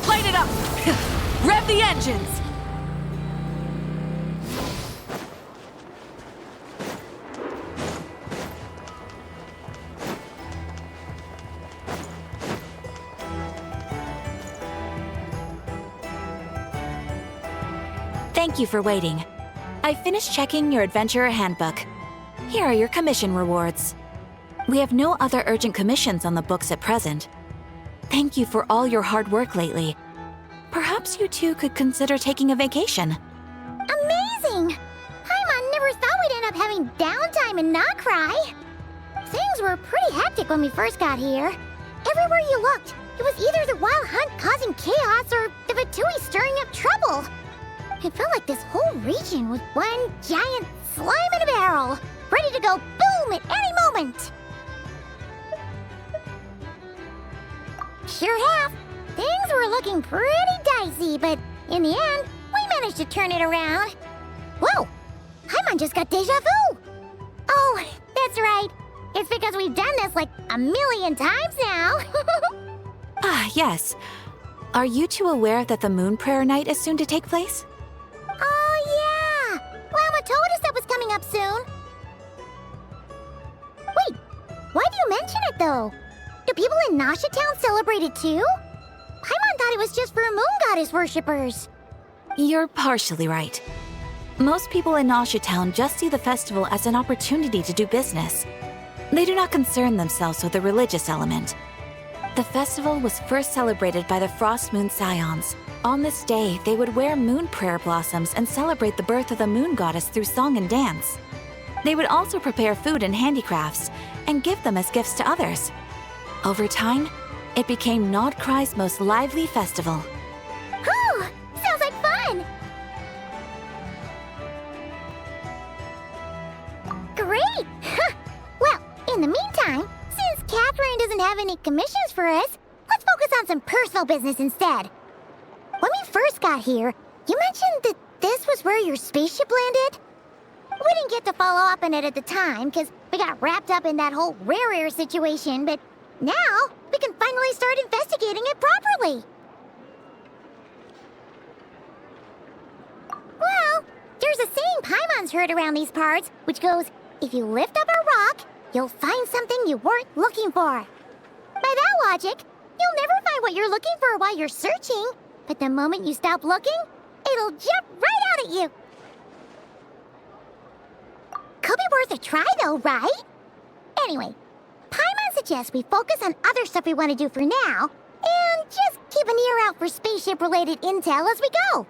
Light it up! Rev the engines! Thank you for waiting. I finished checking your adventurer handbook. Here are your commission rewards. We have no other urgent commissions on the books at present. Thank you for all your hard work lately. Perhaps you two could consider taking a vacation. Amazing! Paimon never thought we'd end up having downtime in Nod Krai. Things were pretty hectic when we first got here. Everywhere you looked, it was either the Wild Hunt causing chaos or the Fatui stirring up trouble. It felt like this whole region was one giant slime in a barrel, ready to go boom at any moment. Sure have. Things were looking pretty dicey, but in the end, we managed to turn it around. Whoa! Paimon just got deja vu! Oh, that's right. It's because we've done this like a million times now. Ah, yes. Are you two aware that the Moon Prayer Night is soon to take place? Oh, yeah! Mama told us that was coming up soon. Wait, why do you mention it, though? Do people in Nasha Town celebrate it, too? Paimon thought it was just for Moon Goddess worshippers. You're partially right. Most people in Nasha Town just see the festival as an opportunity to do business. They do not concern themselves with the religious element. The festival was first celebrated by the Frost Moon Scions. On this day, they would wear moon prayer blossoms and celebrate the birth of the moon goddess through song and dance. They would also prepare food and handicrafts and give them as gifts to others. Over time, it became Nod Krai's most lively festival. Whew! Sounds like fun! Great! Well, in the meantime, since Catherine doesn't have any commissions for us, let's focus on some personal business instead. When we first got here, you mentioned that this was where your spaceship landed? We didn't get to follow up on it at the time, because we got wrapped up in that whole rare situation, but now we can finally start investigating it properly. Well, there's a saying Paimon's heard around these parts, which goes, if you lift up a rock, you'll find something you weren't looking for. By that logic, you'll never find what you're looking for while you're searching. But the moment you stop looking, it'll jump right out at you. Could be worth a try though, right? Anyway, Paimon suggests we focus on other stuff we want to do for now, and just keep an ear out for spaceship-related intel as we go.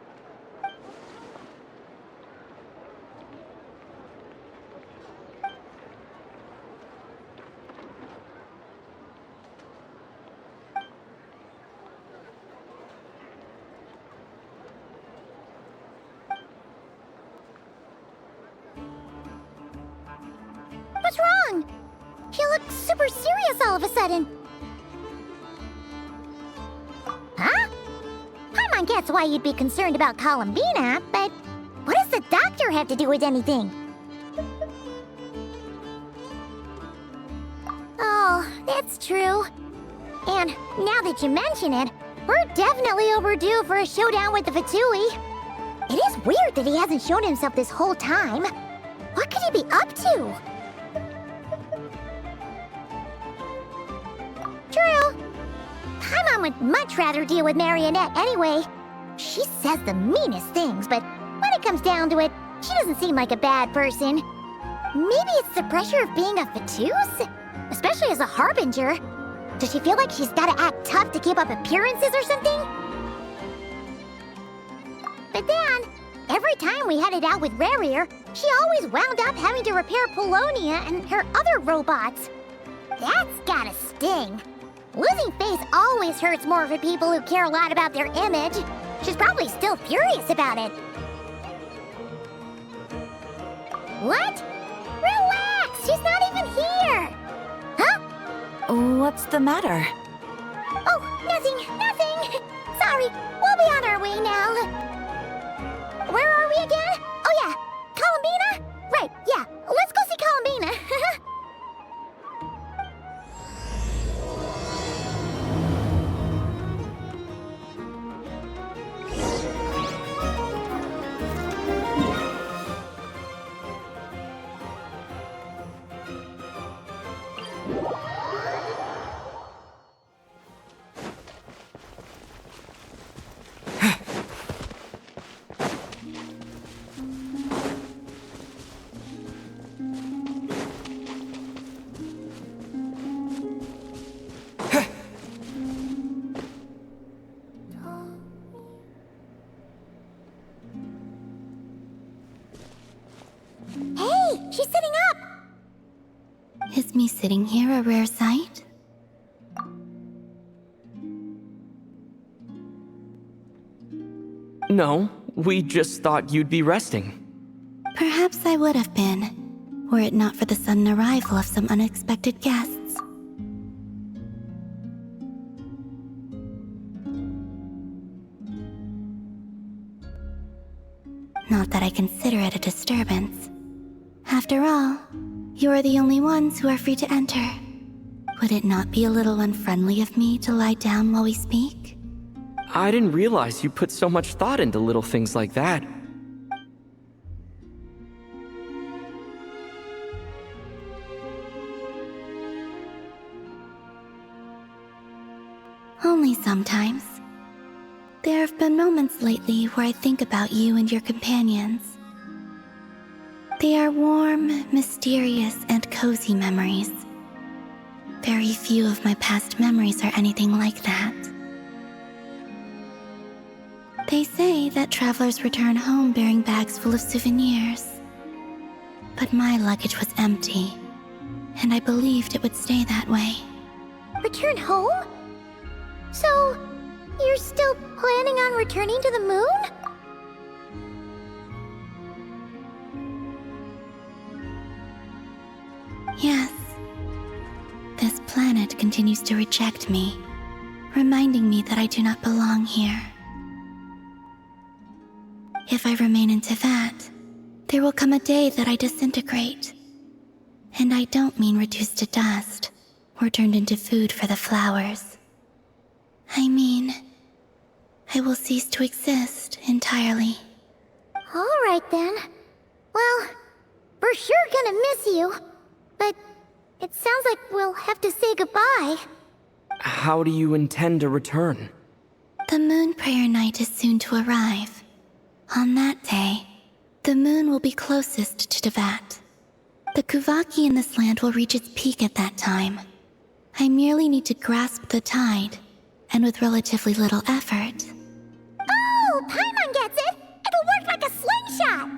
What's wrong? You look super serious all of a sudden. Huh? Paimon gets why you'd be concerned about Columbina, but what does the doctor have to do with anything? Oh, that's true. And now that you mention it, we're definitely overdue for a showdown with the Fatui. It is weird that he hasn't shown himself this whole time. What could he be up to? True. Paimon would much rather deal with Marionette anyway. She says the meanest things, but when it comes down to it, she doesn't seem like a bad person. Maybe it's the pressure of being a Fatuse? Especially as a Harbinger. Does she feel like she's gotta act tough to keep up appearances or something? But then, every time we headed out with Rarier, she always wound up having to repair Polonia and her other robots. That's gotta sting. Losing face always hurts more for people who care a lot about their image. She's probably still furious about it. What? Relax! She's not even here! Huh? What's the matter? Oh, nothing. Sorry, we'll be on our way now. Where are we again? Oh yeah, Columbina? Right, yeah, let's go see Columbina. Hey, she's sitting up! Is me sitting here a rare sight? No, we just thought you'd be resting. Perhaps I would have been, were it not for the sudden arrival of some unexpected guests. Not that I consider it a disturbance. After all, you are the only ones who are free to enter. Would it not be a little unfriendly of me to lie down while we speak? I didn't realize you put so much thought into little things like that. Only sometimes. There have been moments lately where I think about you and your companions. They are warm, mysterious, and cozy memories. Very few of my past memories are anything like that. They say that travelers return home bearing bags full of souvenirs. But my luggage was empty, and I believed it would stay that way. Return home? So, you're still planning on returning to the moon? Yes. This planet continues to reject me, reminding me that I do not belong here. If I remain in Tyvat, there will come a day that I disintegrate. And I don't mean reduced to dust, or turned into food for the flowers. I mean, I will cease to exist entirely. Alright then. Well, we're sure gonna miss you. But it sounds like we'll have to say goodbye. How do you intend to return? The moon prayer night is soon to arrive. On that day, the moon will be closest to Tyvat. The Kuvaki in this land will reach its peak at that time. I merely need to grasp the tide, and with relatively little effort. Oh, Paimon gets it! It'll work like a slingshot!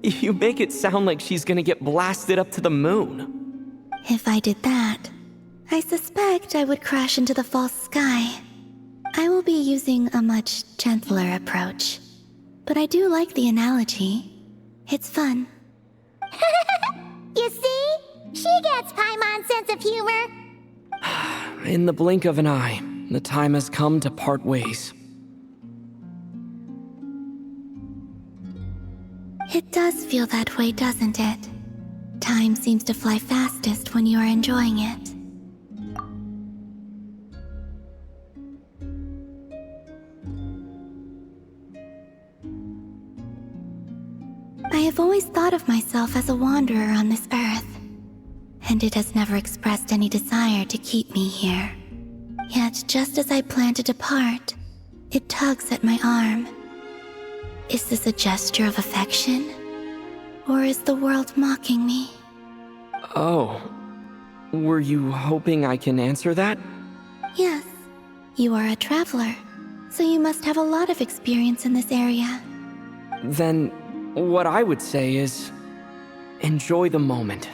You make it sound like she's gonna get blasted up to the moon. If I did that, I suspect I would crash into the false sky. I will be using a much gentler approach. But I do like the analogy. It's fun. You see? She gets Paimon's sense of humor. In the blink of an eye, the time has come to part ways. It does feel that way, doesn't it? Time seems to fly fastest when you are enjoying it. I have always thought of myself as a wanderer on this earth, and it has never expressed any desire to keep me here. Yet, just as I plan to depart, it tugs at my arm. Is this a gesture of affection? Or is the world mocking me? Oh. Were you hoping I can answer that? Yes. You are a traveler, so you must have a lot of experience in this area. Then, what I would say is, enjoy the moment.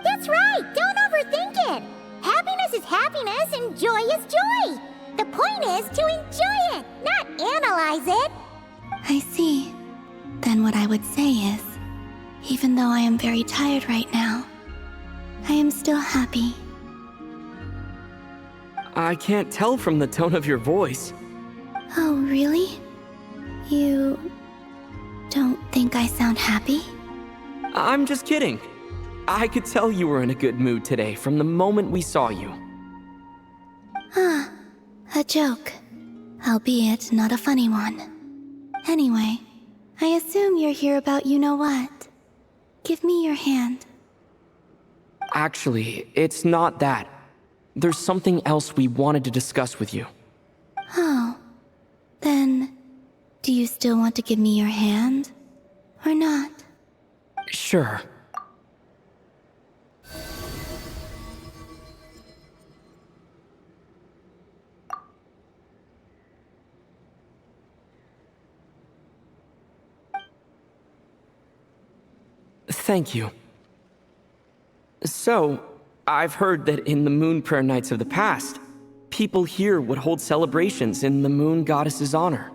That's right! Don't overthink it! Happiness is happiness and joy is joy! The point is to enjoy it, not analyze it! I see. Then what I would say is, even though I am very tired right now, I am still happy. I can't tell from the tone of your voice. Oh, really? You don't think I sound happy? I'm just kidding. I could tell you were in a good mood today from the moment we saw you. Ah, a joke. Albeit not a funny one. Anyway, I assume you're here about you-know-what. Give me your hand. Actually, it's not that. There's something else we wanted to discuss with you. Oh. Then, do you still want to give me your hand? Or not? Sure. Thank you. So, I've heard that in the Moon Prayer Nights of the past, people here would hold celebrations in the Moon Goddess's honor.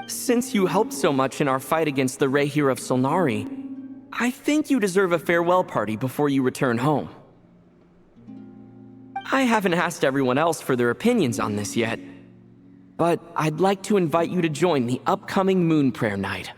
Since you helped so much in our fight against the Rehir of Solnari, I think you deserve a farewell party before you return home. I haven't asked everyone else for their opinions on this yet, but I'd like to invite you to join the upcoming Moon Prayer Night.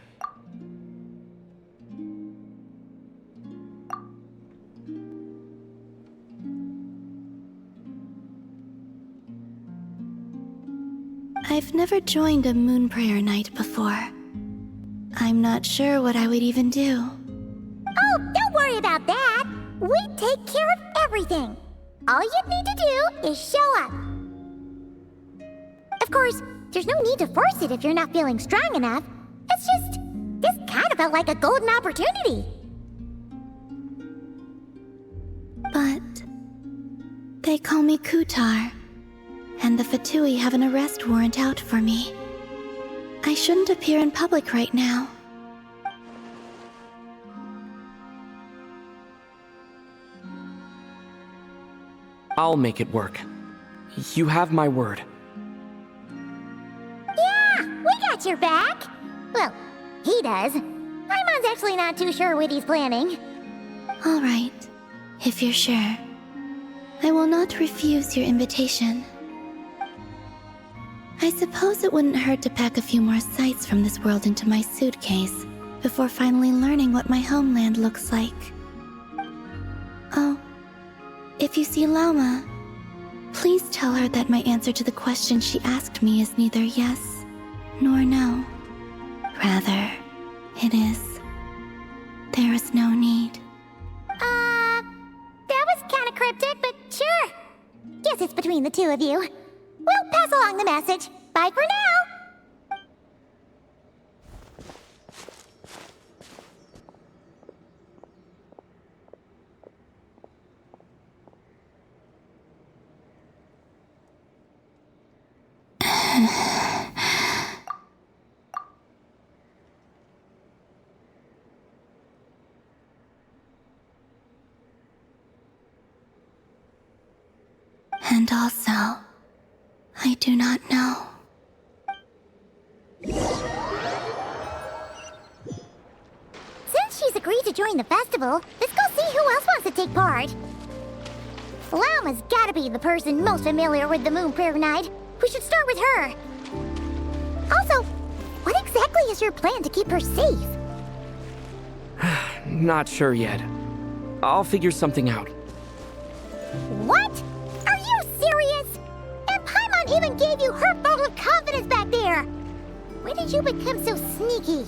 I've never joined a moon prayer night before. I'm not sure what I would even do. Oh, don't worry about that. We take care of everything. All you need to do is show up. Of course, there's no need to force it if you're not feeling strong enough. It's just, this kind of felt like a golden opportunity. But they call me Kutar, and the Fatui have an arrest warrant out for me. I shouldn't appear in public right now. I'll make it work. You have my word. Yeah, we got your back. Well, he does. Paimon's actually not too sure what he's planning. All right, if you're sure. I will not refuse your invitation. I suppose it wouldn't hurt to pack a few more sights from this world into my suitcase before finally learning what my homeland looks like. Oh, if you see Lauma, please tell her that my answer to the question she asked me is neither yes nor no. Rather, it is, there is no need. That was kind of cryptic, but sure. Guess it's between the two of you. We'll pass along the message. Bye for now. And also, I do not know. Since she's agreed to join the festival, let's go see who else wants to take part. Lauma's gotta be the person most familiar with the Moon Prayer Night. We should start with her. Also, what exactly is your plan to keep her safe? Not sure yet. I'll figure something out. What? Are you serious? And Paimon even gave you her vote of confidence back there. When did you become so sneaky?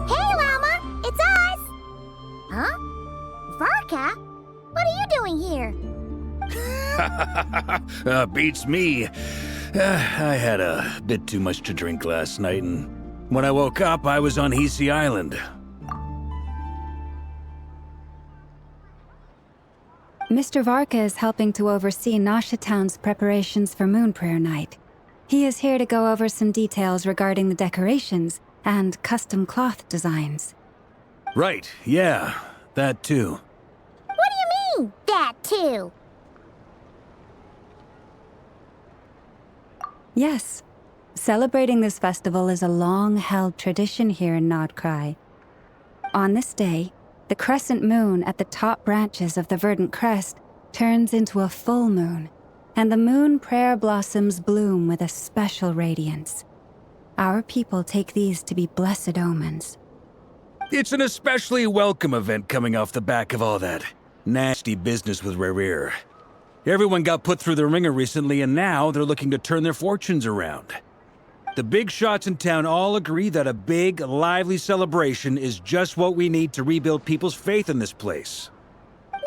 Hey, Llama! It's us! Huh? Varka? What are you doing here? Beats me. I had a bit too much to drink last night, and when I woke up, I was on Hisi Island. Mr. Varka is helping to oversee Nasha Town's preparations for Moon Prayer Night. He is here to go over some details regarding the decorations and custom cloth designs. Right, yeah, that too. What do you mean, that too? Yes, celebrating this festival is a long-held tradition here in Nod Krai. On this day, the crescent moon at the top branches of the verdant crest turns into a full moon, and the moon prayer blossoms bloom with a special radiance. Our people take these to be blessed omens. It's an especially welcome event coming off the back of all that nasty business with Rehir. Everyone got put through the ringer recently, and now they're looking to turn their fortunes around. The big shots in town all agree that a big, lively celebration is just what we need to rebuild people's faith in this place. No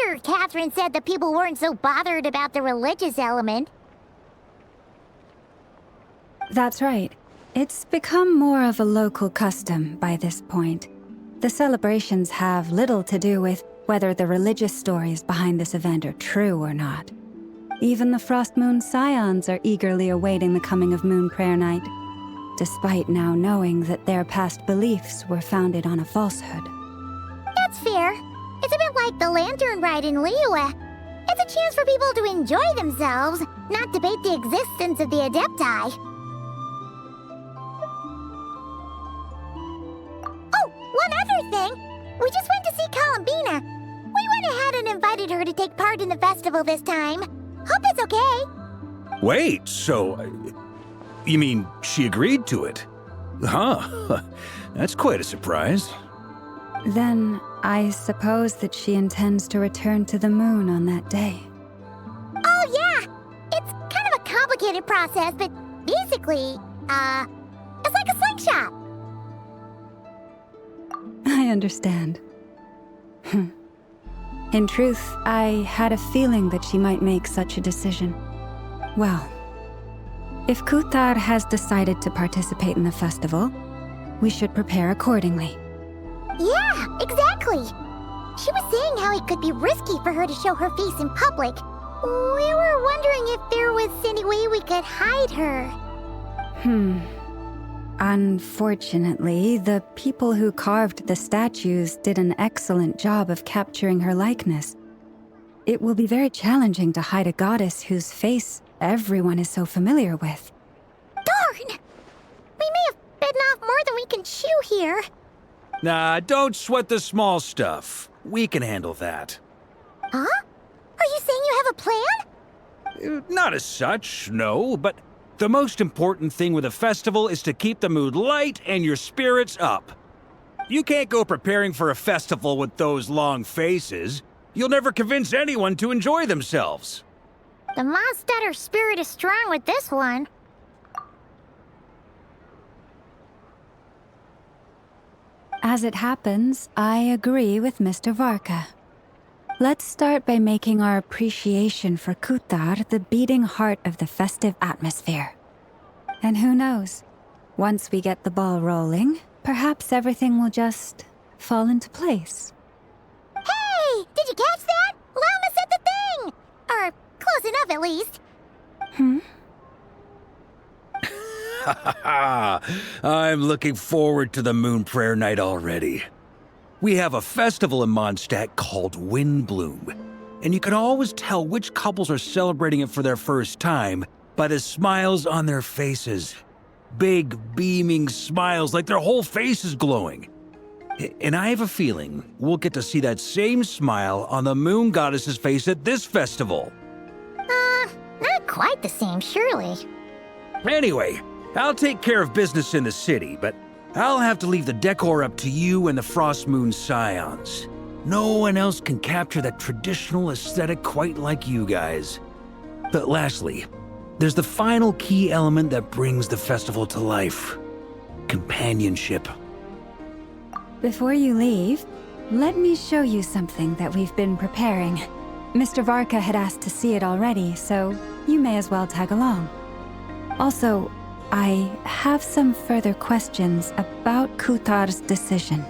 wonder Catherine said the people weren't so bothered about the religious element. That's right. It's become more of a local custom by this point. The celebrations have little to do with whether the religious stories behind this event are true or not. Even the Frost Moon Scions are eagerly awaiting the coming of Moon Prayer Night, despite now knowing that their past beliefs were founded on a falsehood. That's fair. It's a bit like the Lantern Ride in Liyue. It's a chance for people to enjoy themselves, not debate the existence of the Adepti. Oh, one other thing! We just went to see Columbina. We went ahead and invited her to take part in the festival this time. Hope it's okay. Wait, so... you mean she agreed to it? Huh. That's quite a surprise. Then, I suppose that she intends to return to the moon on that day. Oh, yeah! It's kind of a complicated process, but basically, it's like a slingshot. I understand. In truth, I had a feeling that she might make such a decision. Well, if Kuthar has decided to participate in the festival, we should prepare accordingly. Yeah, exactly. She was saying how it could be risky for her to show her face in public. We were wondering if there was any way we could hide her. Unfortunately, the people who carved the statues did an excellent job of capturing her likeness. It will be very challenging to hide a goddess whose face everyone is so familiar with. Darn! We may have bitten off more than we can chew here. Nah, don't sweat the small stuff. We can handle that. Huh? Are you saying you have a plan? Not as such, no, but the most important thing with a festival is to keep the mood light and your spirits up. You can't go preparing for a festival with those long faces. You'll never convince anyone to enjoy themselves. The Mondstatter spirit is strong with this one. As it happens, I agree with Mr. Varka. Let's start by making our appreciation for Kuthar the beating heart of the festive atmosphere. And who knows, once we get the ball rolling, perhaps everything will just fall into place. Hey! Did you catch that? Lama said the thing! Or close enough, at least. I'm looking forward to the Moon Prayer Night already. We have a festival in Mondstadt called Windbloom, and you can always tell which couples are celebrating it for their first time by the smiles on their faces. Big, beaming smiles like their whole face is glowing. And I have a feeling we'll get to see that same smile on the Moon Goddess's face at this festival. Not quite the same, surely. Anyway, I'll take care of business in the city, but I'll have to leave the decor up to you and the Frost Moon Scions. No one else can capture that traditional aesthetic quite like you guys. But lastly, there's the final key element that brings the festival to life. Companionship. Before you leave, let me show you something that we've been preparing. Mr. Varka had asked to see it already, so you may as well tag along. Also, I have some further questions about Kuthar's decision.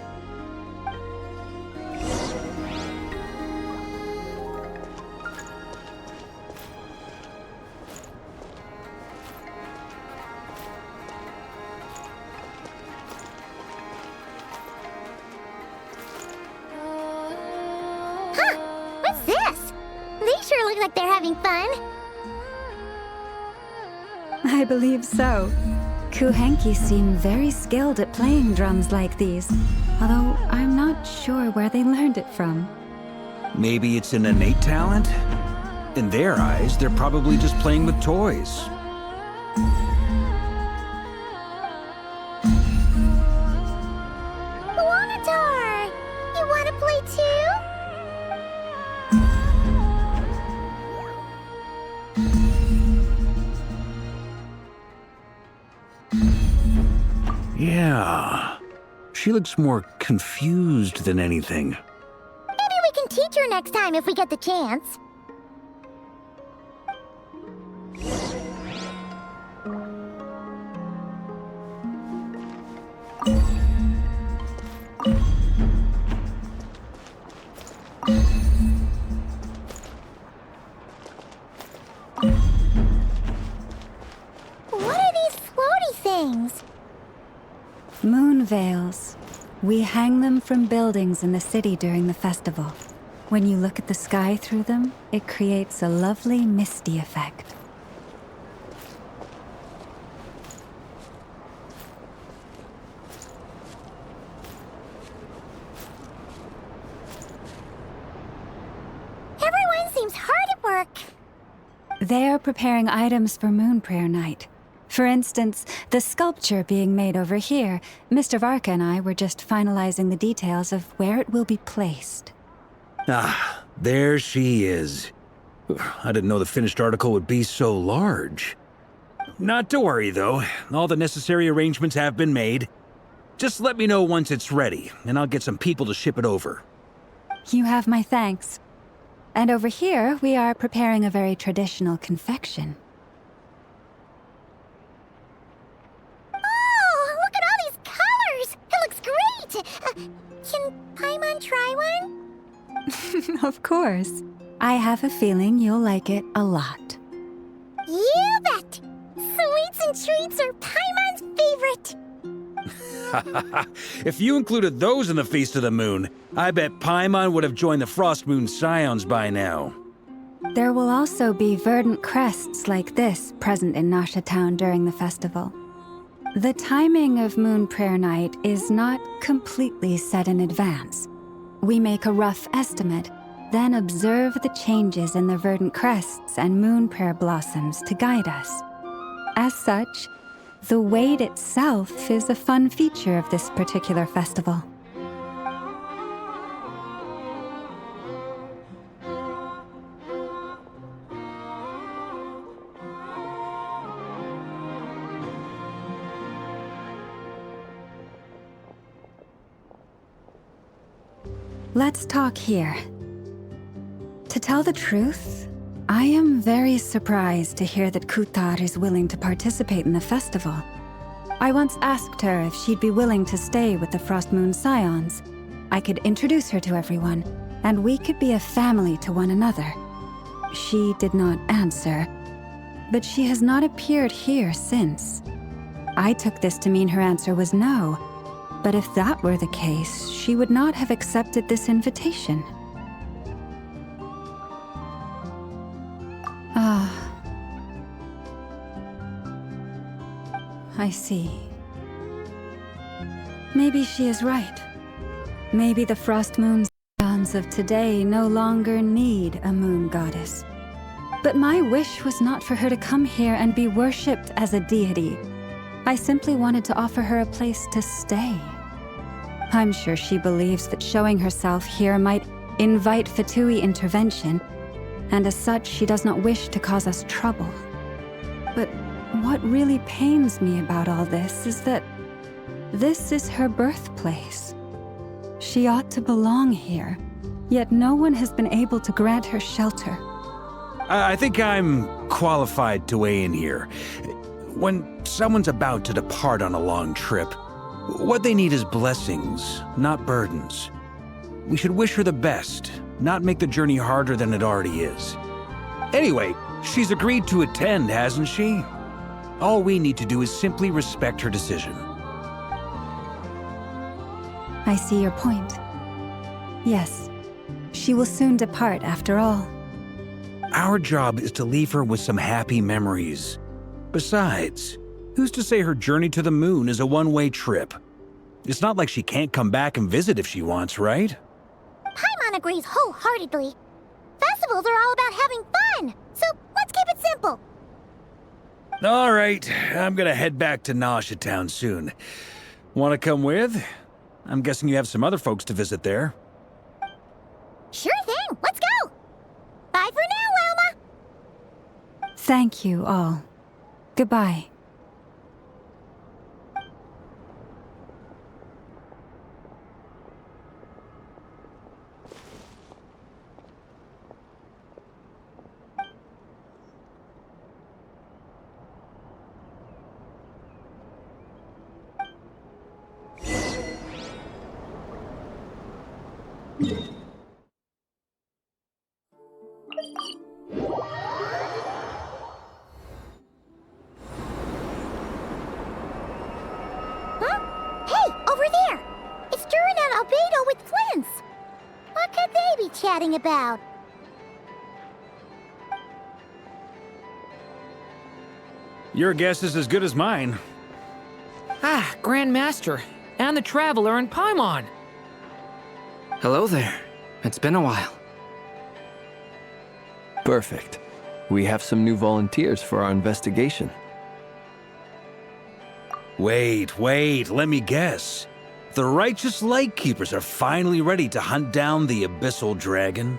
What's this? They sure look like they're having fun. I believe so. Kuhenki seem very skilled at playing drums like these, although I'm not sure where they learned it from. Maybe it's an innate talent? In their eyes, they're probably just playing with toys. Wanatar! You want to play too? Yeah. She looks more confused than anything. Maybe we can teach her next time if we get the chance. moon veils. We hang them from buildings in the city during the festival. When you look at the sky through them, it creates a lovely misty effect. Everyone seems hard at work. They are preparing items for Moon Prayer Night. For instance, the sculpture being made over here, Mr. Varka and I were just finalizing the details of where it will be placed. Ah, there she is. I didn't know the finished article would be so large. Not to worry, though. All the necessary arrangements have been made. Just let me know once it's ready, and I'll get some people to ship it over. You have my thanks. And over here, we are preparing a very traditional confection. Oh, look at all these colors! It looks great! Can Paimon try one? Of course. I have a feeling you'll like it a lot. You bet! Sweets and treats are Paimon's favorite! If you included those in the Feast of the Moon, I bet Paimon would have joined the Frost Moon Scions by now. There will also be verdant crests like this present in Nasha Town during the festival. The timing of Moon Prayer Night is not completely set in advance. We make a rough estimate, then observe the changes in the verdant crests and moon prayer blossoms to guide us. As such, the wait itself is a fun feature of this particular festival. Let's talk here. To tell the truth, I am very surprised to hear that Kutar is willing to participate in the festival. I once asked her if she'd be willing to stay with the Frost Moon Scions. I could introduce her to everyone, and we could be a family to one another. She did not answer, but she has not appeared here since. I took this to mean her answer was no, but if that were the case, she would not have accepted this invitation. I see. Maybe she is right. Maybe the Frost Moon Scions of today no longer need a moon goddess. But my wish was not for her to come here and be worshipped as a deity. I simply wanted to offer her a place to stay. I'm sure she believes that showing herself here might invite Fatui intervention, and as such, she does not wish to cause us trouble. But what really pains me about all this is that this is her birthplace. She ought to belong here, yet no one has been able to grant her shelter. I think I'm qualified to weigh in here. When someone's about to depart on a long trip, what they need is blessings, not burdens. We should wish her the best, not make the journey harder than it already is. Anyway, she's agreed to attend, hasn't she? All we need to do is simply respect her decision. I see your point. Yes, she will soon depart after all. Our job is to leave her with some happy memories. Besides, who's to say her journey to the moon is a one-way trip? It's not like she can't come back and visit if she wants, right? Paimon agrees wholeheartedly. Festivals are all about having fun, so let's keep it simple. All right, I'm gonna head back to Nasha Town soon. Wanna come with? I'm guessing you have some other folks to visit there. Sure thing, let's go! Bye for now, Wilma! Thank you all. Goodbye. chatting about? Your guess is as good as mine. Ah, Grand Master, and the Traveler and Paimon. Hello there. It's been a while. Perfect. We have some new volunteers for our investigation. Wait, let me guess. The righteous Lightkeepers are finally ready to hunt down the Abyssal Dragon?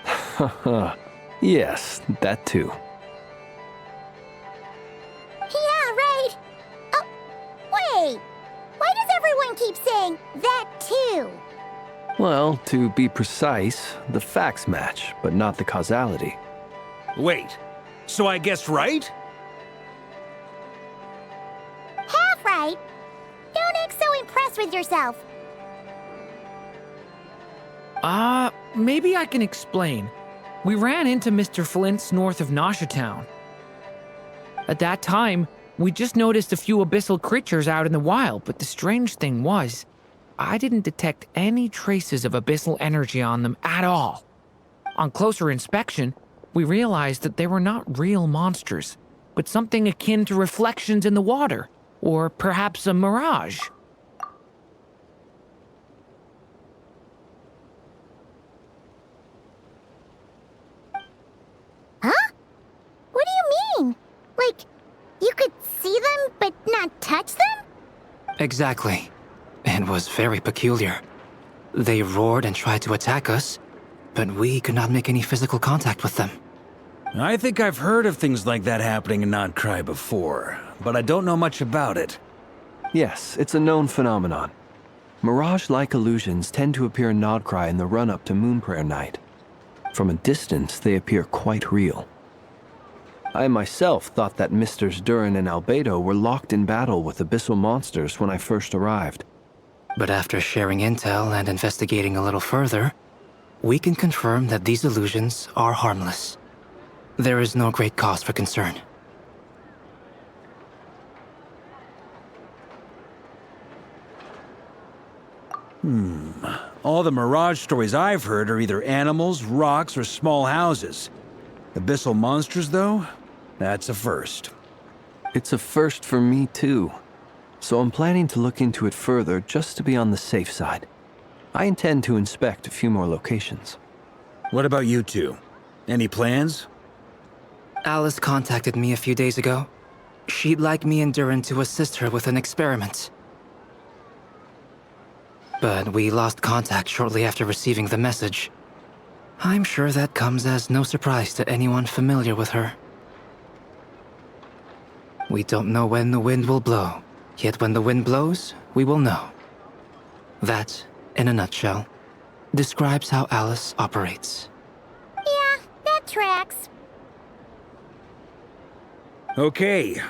Haha. Yes, that too. Yeah, right. Oh, wait. Why does everyone keep saying that too? Well, to be precise, the facts match, but not the causality. Wait, so I guessed right? Half right. Don't act so impressed with yourself. Maybe I can explain. We ran into Mr. Flint's north of Nosha Town. At that time, we just noticed a few abyssal creatures out in the wild, but the strange thing was, I didn't detect any traces of abyssal energy on them at all. On closer inspection, we realized that they were not real monsters, but something akin to reflections in the water, or perhaps a mirage. Huh? What do you mean? Like, you could see them but not touch them? Exactly. It was very peculiar. They roared and tried to attack us, but we could not make any physical contact with them. I think I've heard of things like that happening in Nod Krai before, but I don't know much about it. Yes, it's a known phenomenon. Mirage-like illusions tend to appear in Nod Krai in the run-up to Moon Prayer Night. From a distance, they appear quite real. I myself thought that Misters Durin and Albedo were locked in battle with abyssal monsters when I first arrived. But after sharing intel and investigating a little further, we can confirm that these illusions are harmless. There is no great cause for concern. All the Mirage stories I've heard are either animals, rocks, or small houses. Abyssal monsters, though? That's a first. It's a first for me, too. So I'm planning to look into it further just to be on the safe side. I intend to inspect a few more locations. What about you two? Any plans? Alice contacted me a few days ago. She'd like me and Durin to assist her with an experiment. But we lost contact shortly after receiving the message. I'm sure that comes as no surprise to anyone familiar with her. We don't know when the wind will blow, yet when the wind blows, we will know. That, in a nutshell, describes how Alice operates. Yeah, that tracks. Okay.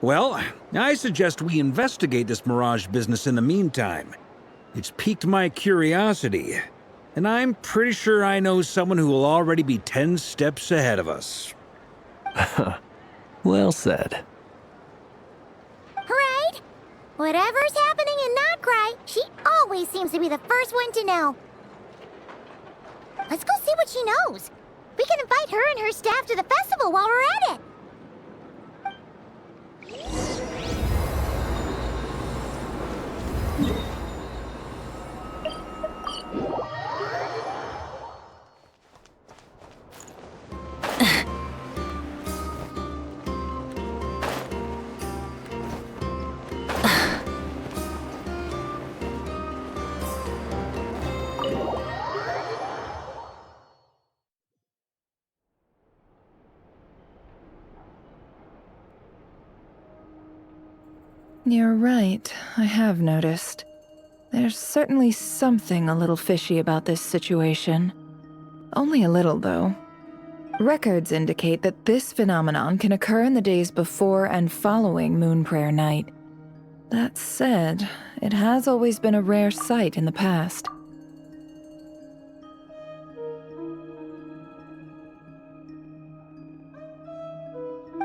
Well, I suggest we investigate this Mirage business in the meantime. It's piqued my curiosity, and I'm pretty sure I know someone who will already be 10 steps ahead of us. Well said. Right? Whatever's happening in Nod Krai, she always seems to be the first one to know. Let's go see what she knows. We can invite her and her staff to the festival while we're at it. You're right, I have noticed. There's certainly something a little fishy about this situation. Only a little, though. Records indicate that this phenomenon can occur in the days before and following Moon Prayer Night. That said, it has always been a rare sight in the past.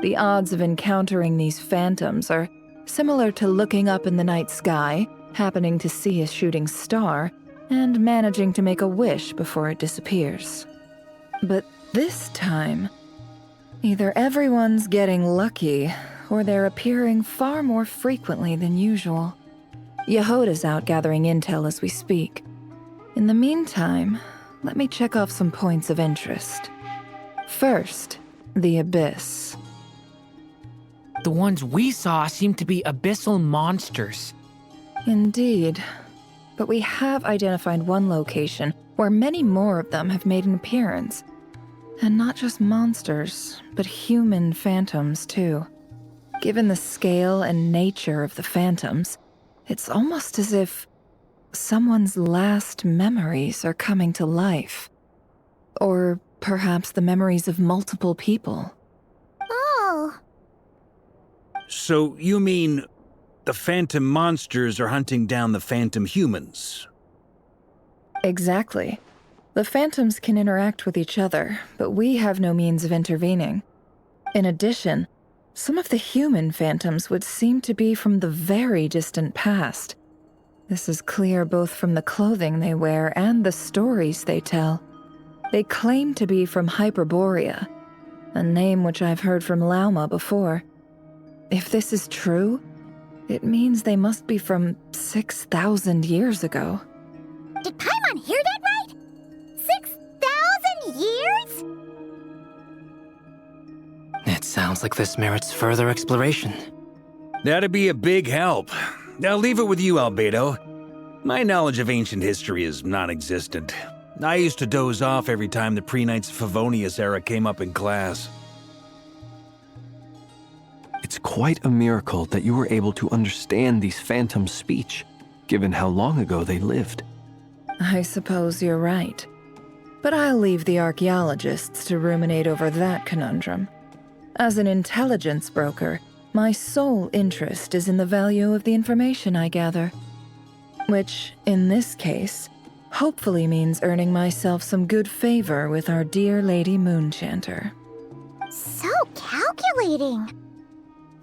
The odds of encountering these phantoms are similar to looking up in the night sky, happening to see a shooting star, and managing to make a wish before it disappears. But this time, either everyone's getting lucky, or they're appearing far more frequently than usual. Yehoda's out gathering intel as we speak. In the meantime, let me check off some points of interest. First, the Abyss. The ones we saw seem to be abyssal monsters. Indeed. But we have identified one location where many more of them have made an appearance. And not just monsters, but human phantoms too. Given the scale and nature of the phantoms, it's almost as if someone's last memories are coming to life. Or perhaps the memories of multiple people. Oh. So you mean the phantom monsters are hunting down the phantom humans? Exactly. The phantoms can interact with each other, but we have no means of intervening. In addition, some of the human phantoms would seem to be from the very distant past. This is clear both from the clothing they wear and the stories they tell. They claim to be from Hyperborea, a name which I've heard from Lauma before. If this is true, it means they must be from 6,000 years ago. Did Paimon hear that right? 6,000 years? It sounds like this merits further exploration. That'd be a big help. I'll leave it with you, Albedo. My knowledge of ancient history is non-existent. I used to doze off every time the pre-Knights of Favonius era came up in class. It's quite a miracle that you were able to understand these phantoms' speech, given how long ago they lived. I suppose you're right. But I'll leave the archaeologists to ruminate over that conundrum. As an intelligence broker, my sole interest is in the value of the information I gather. Which, in this case, hopefully means earning myself some good favor with our dear Lady Moonchanter. So calculating.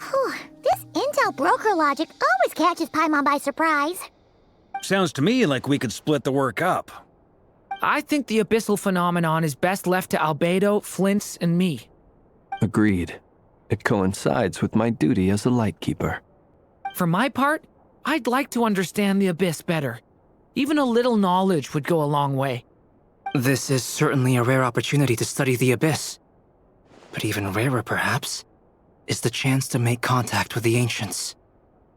Whew, this intel broker logic always catches Paimon by surprise. Sounds to me like we could split the work up. I think the abyssal phenomenon is best left to Albedo, Flints, and me. Agreed. It coincides with my duty as a lightkeeper. For my part, I'd like to understand the Abyss better. Even a little knowledge would go a long way. This is certainly a rare opportunity to study the Abyss. But even rarer, perhaps, is the chance to make contact with the Ancients.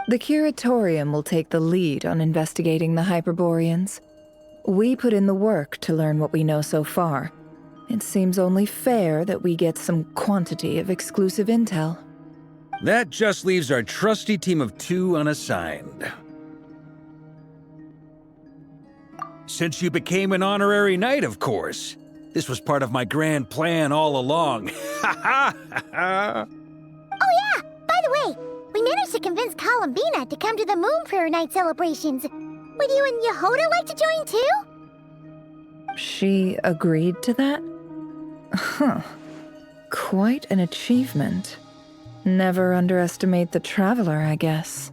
The Curatorium will take the lead on investigating the Hyperboreans. We put in the work to learn what we know so far. It seems only fair that we get some quantity of exclusive intel. That just leaves our trusty team of 2 unassigned. Since you became an honorary knight, of course. This was part of my grand plan all along. Ha ha ha! Oh yeah, by the way, we managed to convince Columbina to come to the Moonprayer Night celebrations. Would you and Yehoda like to join too? She agreed to that? Huh. Quite an achievement. Never underestimate the traveler, I guess.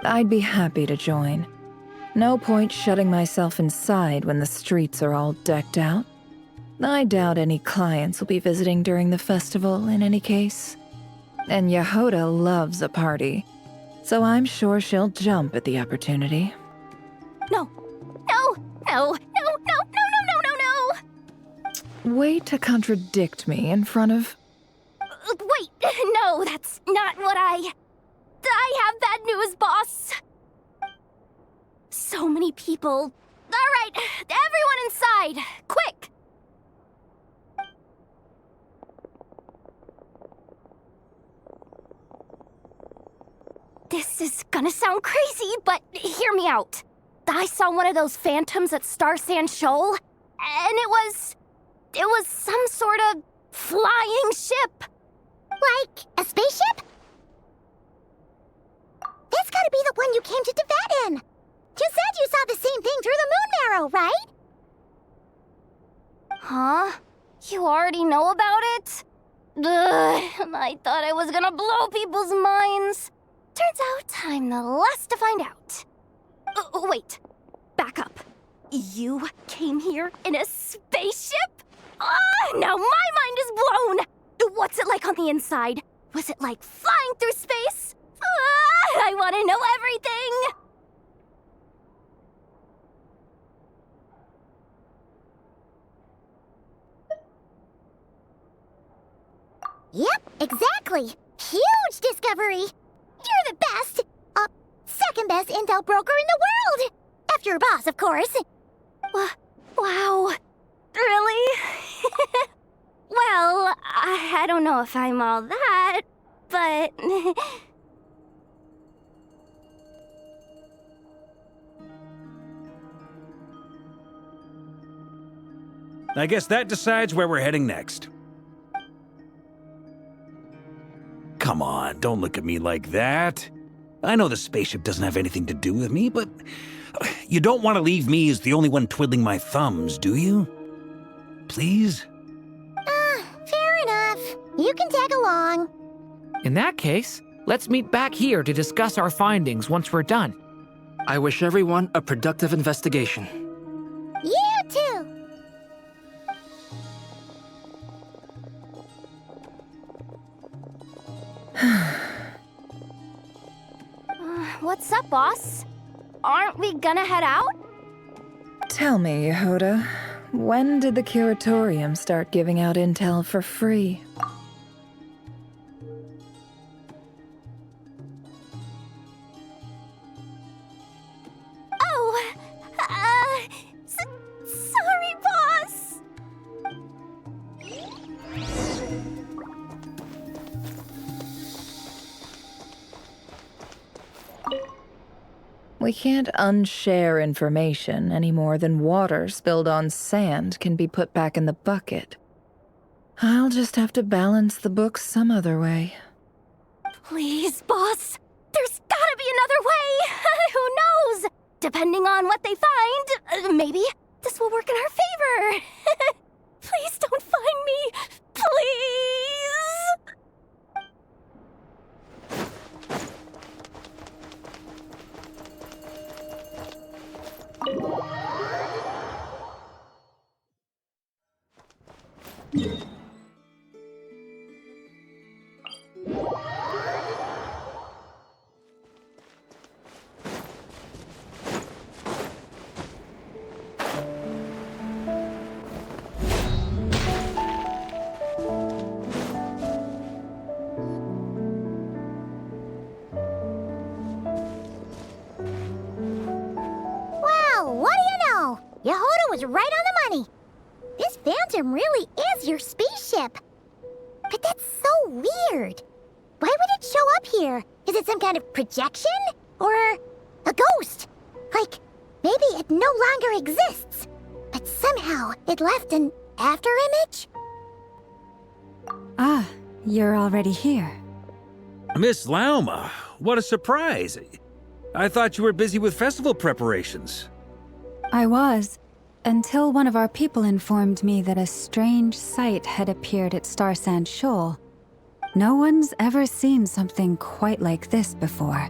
I'd be happy to join. No point shutting myself inside when the streets are all decked out. I doubt any clients will be visiting during the festival in any case. And Yehoda loves a party, so I'm sure she'll jump at the opportunity. No. No. No. No. No. No. No. No. No. No. Way to contradict me in front of... Wait. No, that's not what I have bad news, boss. So many people. All right, everyone inside, quick! This is gonna sound crazy, but hear me out. I saw one of those phantoms at Star Sand Shoal, and it was some sort of flying ship. Like a spaceship? That's gotta be the one you came to Tyvat in. You said you saw the same thing through the moon marrow, right? Huh? You already know about it? I thought I was gonna blow people's minds. Turns out I'm the last to find out. Wait. Back up. You came here in a spaceship? Now my mind is blown! What's it like on the inside? Was it like flying through space? I want to know everything! Yep, exactly. Huge discovery. You're the best. Second best intel broker in the world. After your boss, of course. Wow. Really? Well, I don't know if I'm all that, but... I guess that decides where we're heading next. Come on, don't look at me like that. I know the spaceship doesn't have anything to do with me, but you don't want to leave me as the only one twiddling my thumbs, do you? Please? Fair enough. You can tag along. In that case, let's meet back here to discuss our findings once we're done. I wish everyone a productive investigation. You too. What's up, boss? Aren't we gonna head out? Tell me, Yehoda, when did the curatorium start giving out intel for free? Oh, sorry, boss. We can't unshare information any more than water spilled on sand can be put back in the bucket. I'll just have to balance the books some other way. Please, boss. There's gotta be another way. Who knows? Depending on what they find, maybe this will work in our favor. Please don't find me. Please. Wow, what do you know? Yehoda was right on the money. This Phantom really is your spaceship. But that's so weird. Why would it show up here? Is it some kind of projection? Or a ghost? Like, maybe it no longer exists, but somehow it left an afterimage? Ah, you're already here. Miss Lauma, what a surprise. I thought you were busy with festival preparations. I was, until one of our people informed me that a strange sight had appeared at Starsand Shoal. No one's ever seen something quite like this before.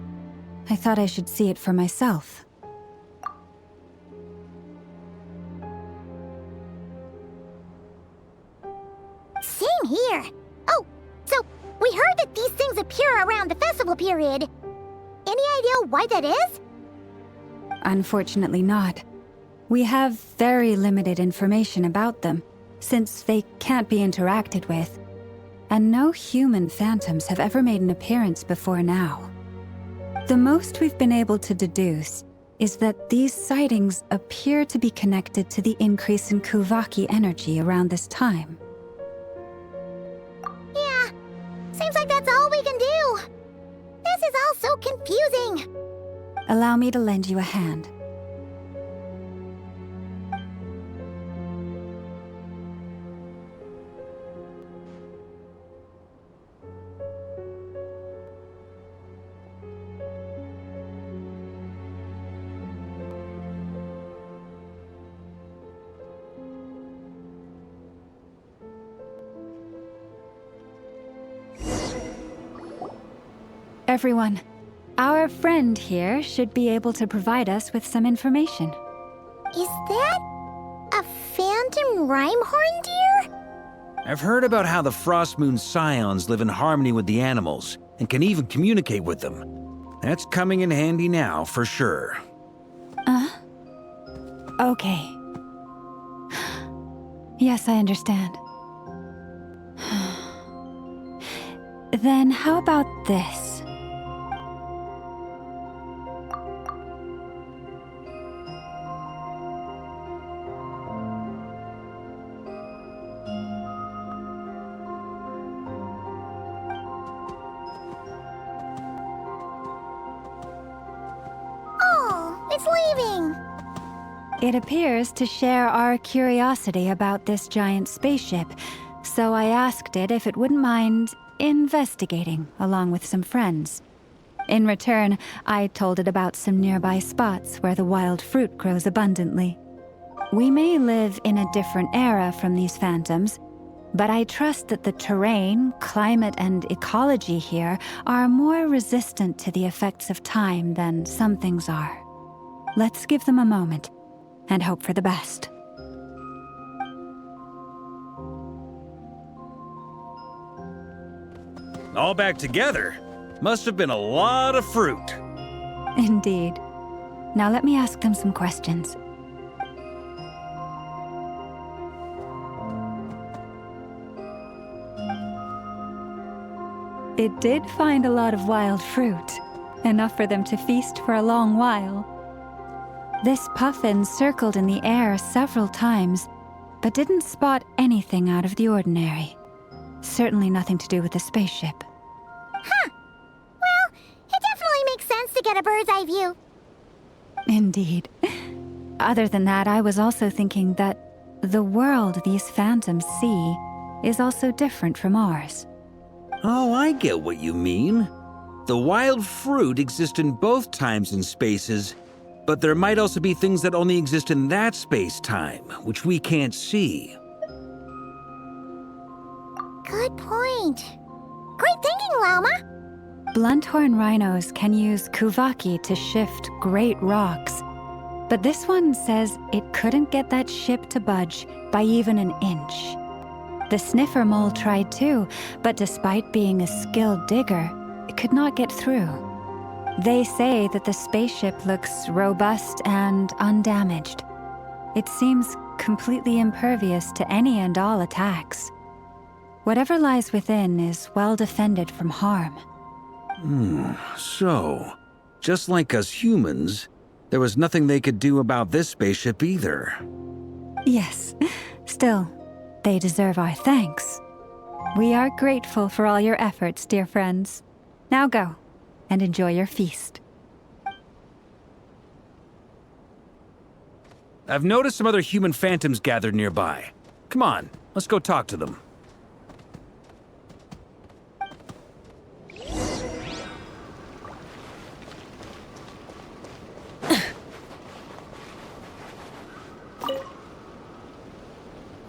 I thought I should see it for myself. Same here. Oh, so we heard that these things appear around the festival period. Any idea why that is? Unfortunately not. We have very limited information about them, since they can't be interacted with. And no human phantoms have ever made an appearance before now. The most we've been able to deduce is that these sightings appear to be connected to the increase in Kuvaki energy around this time. Yeah, seems like that's all we can do. This is all so confusing. Allow me to lend you a hand. everyone. Our friend here should be able to provide us with some information. Is that a phantom rhymehorn deer? I've heard about how the Frost Moon Scions live in harmony with the animals and can even communicate with them. That's coming in handy now, for sure. Okay. Yes, I understand. Then how about this? Oh, it's leaving. It appears to share our curiosity about this giant spaceship, so I asked it if it wouldn't mind investigating along with some friends. In return, I told it about some nearby spots where the wild fruit grows abundantly. We may live in a different era from these phantoms, but I trust that the terrain, climate, and ecology here are more resistant to the effects of time than some things are. Let's give them a moment and hope for the best. All back together? Must have been a lot of fruit. Indeed. Now let me ask them some questions. It did find a lot of wild fruit, enough for them to feast for a long while. This puffin circled in the air several times, but didn't spot anything out of the ordinary. Certainly nothing to do with the spaceship. Huh. Well, it definitely makes sense to get a bird's eye view. Indeed. Other than that, I was also thinking that the world these phantoms see is also different from ours. Oh, I get what you mean. The wild fruit exist in both times and spaces, but there might also be things that only exist in that space-time, which we can't see. Good point. Great thinking, Llama. Blunthorn rhinos can use kuvaki to shift great rocks, but this one says it couldn't get that ship to budge by even an inch. The sniffer mole tried too, but despite being a skilled digger, it could not get through. They say that the spaceship looks robust and undamaged. It seems completely impervious to any and all attacks. Whatever lies within is well defended from harm. So, just like us humans, there was nothing they could do about this spaceship either. Yes, still, they deserve our thanks. We are grateful for all your efforts, dear friends. Now go, and enjoy your feast. I've noticed some other human phantoms gathered nearby. Come on, let's go talk to them.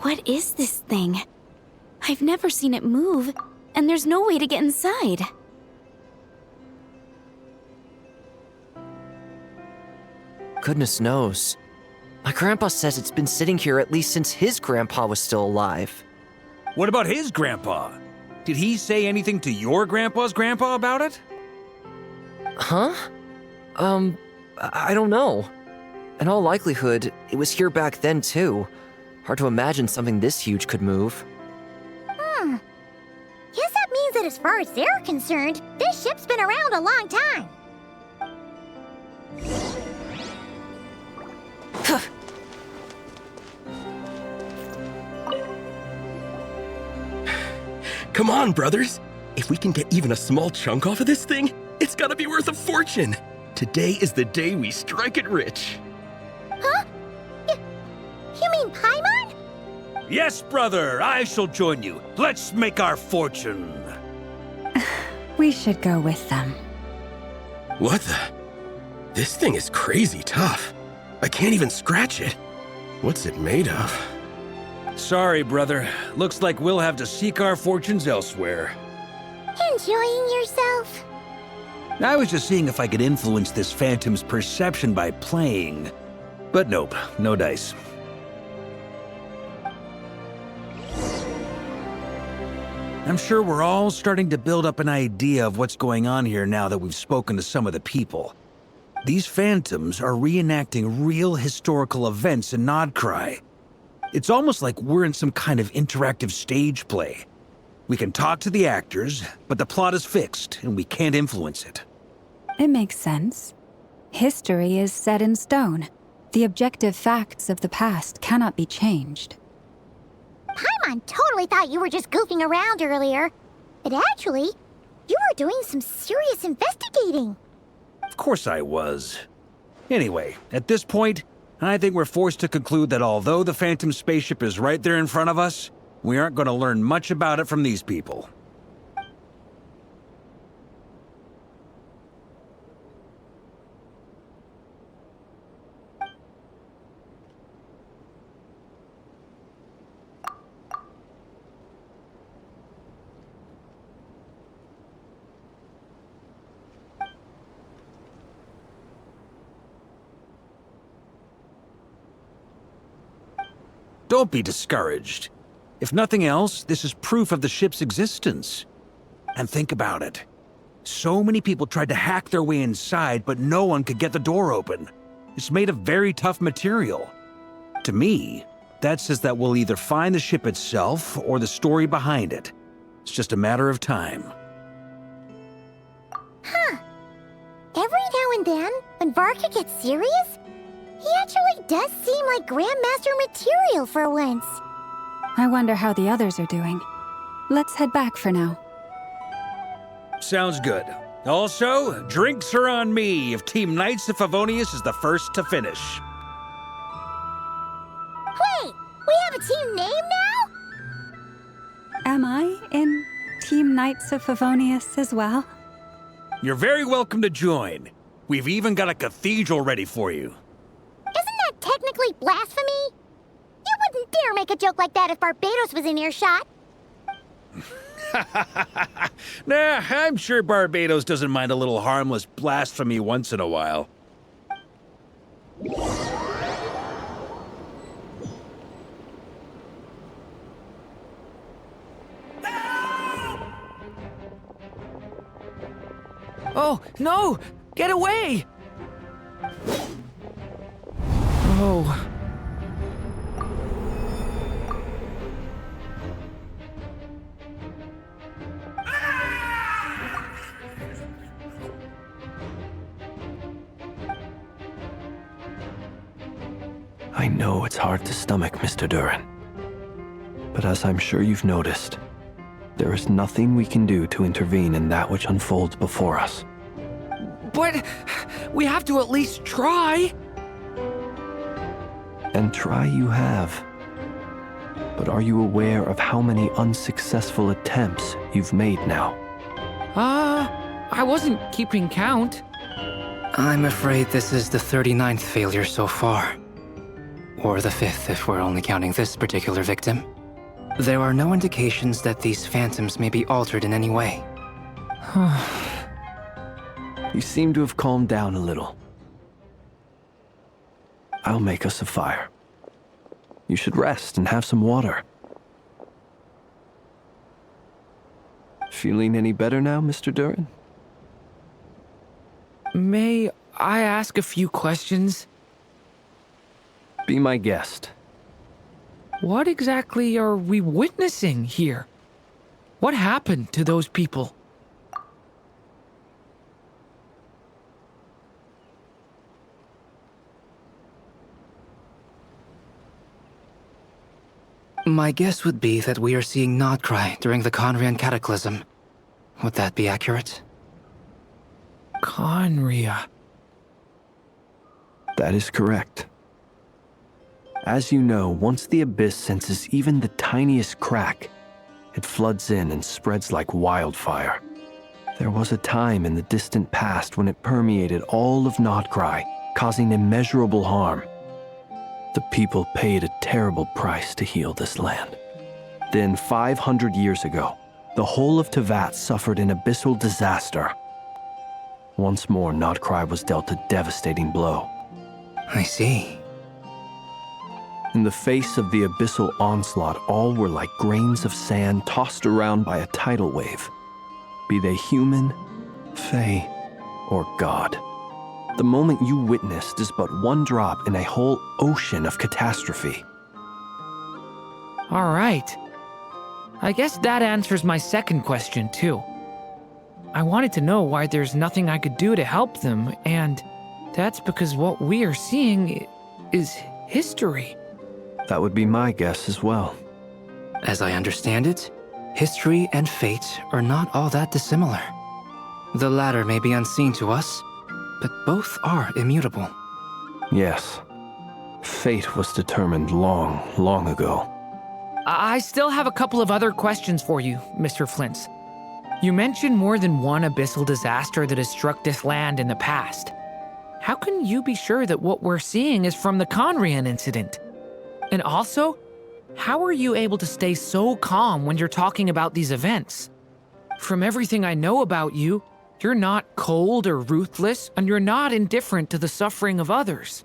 What is this thing? I've never seen it move, and there's no way to get inside. Goodness knows. My grandpa says it's been sitting here at least since his grandpa was still alive. What about his grandpa? Did he say anything to your grandpa's grandpa about it? Huh? I don't know. In all likelihood, it was here back then too. Hard to imagine something this huge could move. Guess that means that as far as they're concerned, this ship's been around a long time. Come on, brothers. If we can get even a small chunk off of this thing, it's gotta be worth a fortune. Today is the day we strike it rich. Huh? You mean Paimon? Yes, brother, I shall join you. Let's make our fortune. We should go with them. What the? This thing is crazy tough. I can't even scratch it. What's it made of? Sorry, brother. Looks like we'll have to seek our fortunes elsewhere. Enjoying yourself? I was just seeing if I could influence this Phantom's perception by playing. But nope, no dice. I'm sure we're all starting to build up an idea of what's going on here now that we've spoken to some of the people. These Phantoms are reenacting real historical events in Nod Krai. It's almost like we're in some kind of interactive stage play. We can talk to the actors, but the plot is fixed, and we can't influence it. It makes sense. History is set in stone. The objective facts of the past cannot be changed. Paimon totally thought you were just goofing around earlier. But actually, you were doing some serious investigating. Of course I was. Anyway, at this point, I think we're forced to conclude that although the Phantom spaceship is right there in front of us, we aren't going to learn much about it from these people. Don't be discouraged. If nothing else, this is proof of the ship's existence. And think about it. So many people tried to hack their way inside, but no one could get the door open. It's made of very tough material. To me, that says that we'll either find the ship itself or the story behind it. It's just a matter of time. Huh. Every now and then, when Varka gets serious, he actually does seem like Grandmaster material for once. I wonder how the others are doing. Let's head back for now. Sounds good. Also, drinks are on me if Team Knights of Favonius is the first to finish. Wait, we have a team name now? Am I in Team Knights of Favonius as well? You're very welcome to join. We've even got a cathedral ready for you. Isn't that technically blasphemy? You wouldn't dare make a joke like that if Barbados was in earshot. Nah, I'm sure Barbados doesn't mind a little harmless blasphemy once in a while. Oh, no! Get away! Oh. I know it's hard to stomach, Mr. Duran. But as I'm sure you've noticed, there is nothing we can do to intervene in that which unfolds before us. But we have to at least try. And try you have. But are you aware of how many unsuccessful attempts you've made now? I wasn't keeping count. I'm afraid this is the 39th failure so far. Or the 5th if we're only counting this particular victim. There are no indications that these phantoms may be altered in any way. You seem to have calmed down a little. I'll make us a fire. You should rest and have some water. Feeling any better now, Mr. Duran? May I ask a few questions? Be my guest. What exactly are we witnessing here? What happened to those people? My guess would be that we are seeing Nod Krai during the Conrian Cataclysm. Would that be accurate? Conria. That is correct. As you know, once the Abyss senses even the tiniest crack, it floods in and spreads like wildfire. There was a time in the distant past when it permeated all of Nod Krai, causing immeasurable harm. The people paid a terrible price to heal this land. Then, 500 years ago, the whole of Tyvat suffered an abyssal disaster. Once more, Nod Krai was dealt a devastating blow. I see. In the face of the abyssal onslaught, all were like grains of sand tossed around by a tidal wave. Be they human, fae, or god. The moment you witnessed is but one drop in a whole ocean of catastrophe. All right. I guess that answers my second question, too. I wanted to know why there's nothing I could do to help them, and that's because what we are seeing is history. That would be my guess as well. As I understand it, history and fate are not all that dissimilar. The latter may be unseen to us, but both are immutable. Yes. Fate was determined long, long ago. I still have a couple of other questions for you, Mr. Flint's. You mentioned more than one abyssal disaster that has struck this land in the past. How can you be sure that what we're seeing is from the Conrian incident? And also, how are you able to stay so calm when you're talking about these events? From everything I know about you, you're not cold or ruthless, and you're not indifferent to the suffering of others.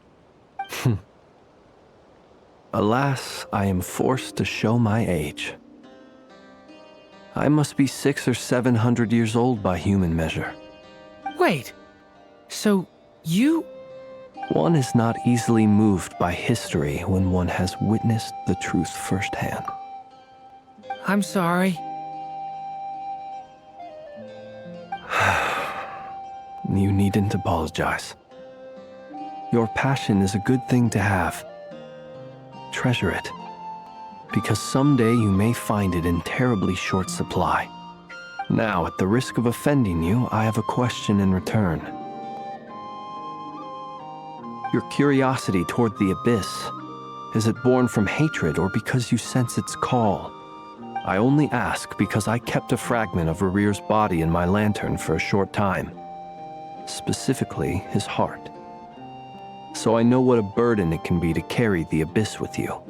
Alas, I am forced to show my age. I must be 600 or 700 years old by human measure. Wait, so you... One is not easily moved by history when one has witnessed the truth firsthand. I'm sorry. You needn't apologize. Your passion is a good thing to have. Treasure it, because someday you may find it in terribly short supply. Now, at the risk of offending you, I have a question in return. Your curiosity toward the abyss, is it born from hatred or because you sense its call? I only ask because I kept a fragment of Rarir's body in my lantern for a short time. Specifically, his heart. So I know what a burden it can be to carry the abyss with you.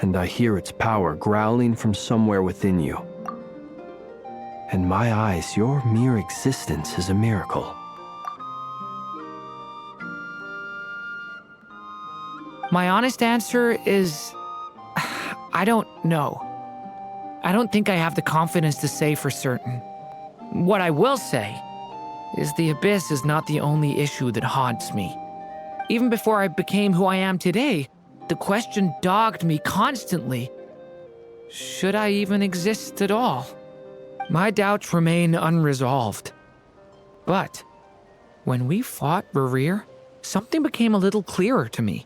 And I hear its power growling from somewhere within you. In my eyes, your mere existence is a miracle. My honest answer is... I don't know. I don't think I have the confidence to say for certain. What I will say is the abyss is not the only issue that haunts me. Even before I became who I am today, the question dogged me constantly. Should I even exist at all? My doubts remain unresolved. But when we fought Rarir, something became a little clearer to me.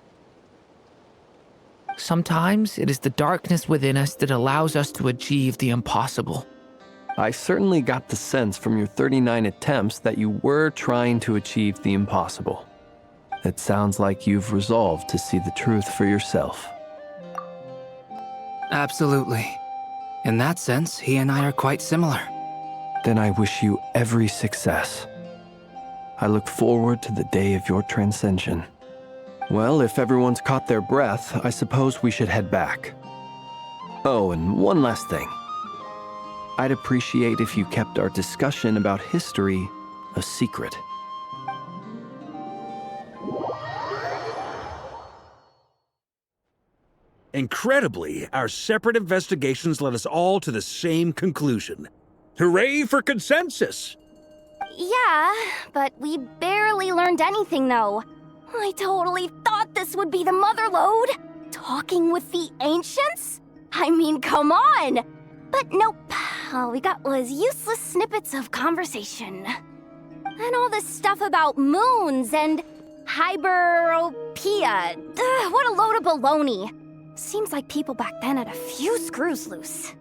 Sometimes it is the darkness within us that allows us to achieve the impossible. I certainly got the sense from your 39 attempts that you were trying to achieve the impossible. It sounds like you've resolved to see the truth for yourself. Absolutely. In that sense, he and I are quite similar. Then I wish you every success. I look forward to the day of your transcension. Well, if everyone's caught their breath, I suppose we should head back. Oh, and one last thing. I'd appreciate if you kept our discussion about history a secret. Incredibly, our separate investigations led us all to the same conclusion. Hooray for consensus! Yeah, but we barely learned anything, though. I totally thought this would be the mother lode. Talking with the ancients? I mean, come on! But nope, all we got was useless snippets of conversation. And all this stuff about moons and hyperopia. What a load of baloney. Seems like people back then had a few screws loose.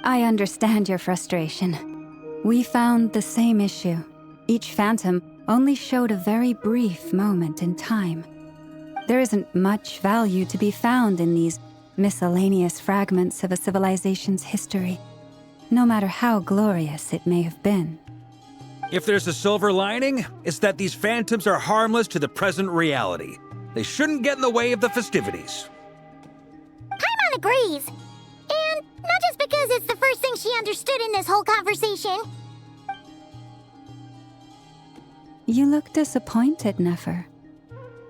I understand your frustration. We found the same issue. Each phantom only showed a very brief moment in time. There isn't much value to be found in these miscellaneous fragments of a civilization's history, no matter how glorious it may have been. If there's a silver lining, it's that these phantoms are harmless to the present reality. They shouldn't get in the way of the festivities. Paimon agrees. And not just because it's the first thing she understood in this whole conversation. You look disappointed, Nefer.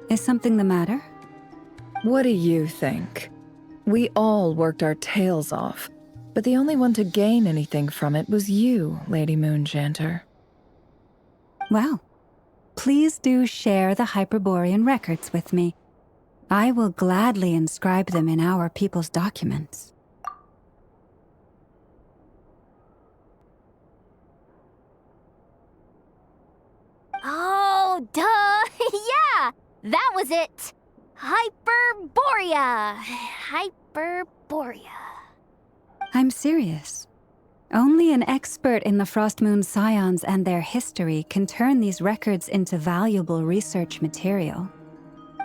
Is something the matter? What do you think? We all worked our tails off, but the only one to gain anything from it was you, Lady Moonjanter. Well, please do share the Hyperborean records with me. I will gladly inscribe them in our people's documents. Oh, duh! Yeah! That was it! Hyperborea! Hyperborea. I'm serious. Only an expert in the Frostmoon Scions and their history can turn these records into valuable research material.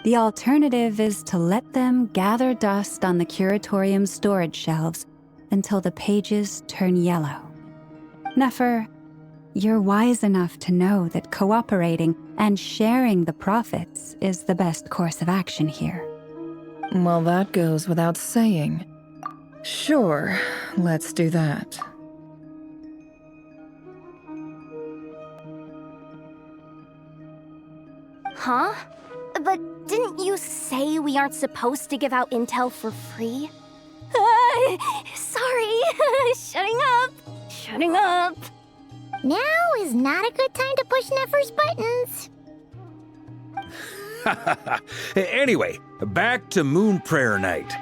The alternative is to let them gather dust on the Curatorium's storage shelves until the pages turn yellow. Nefer, you're wise enough to know that cooperating and sharing the profits is the best course of action here. Well, that goes without saying. Sure, let's do that. Huh? But didn't you say we aren't supposed to give out intel for free? Sorry. Shutting up. Now is not a good time to push Nefer's buttons. Anyway, back to Moon Prayer Night.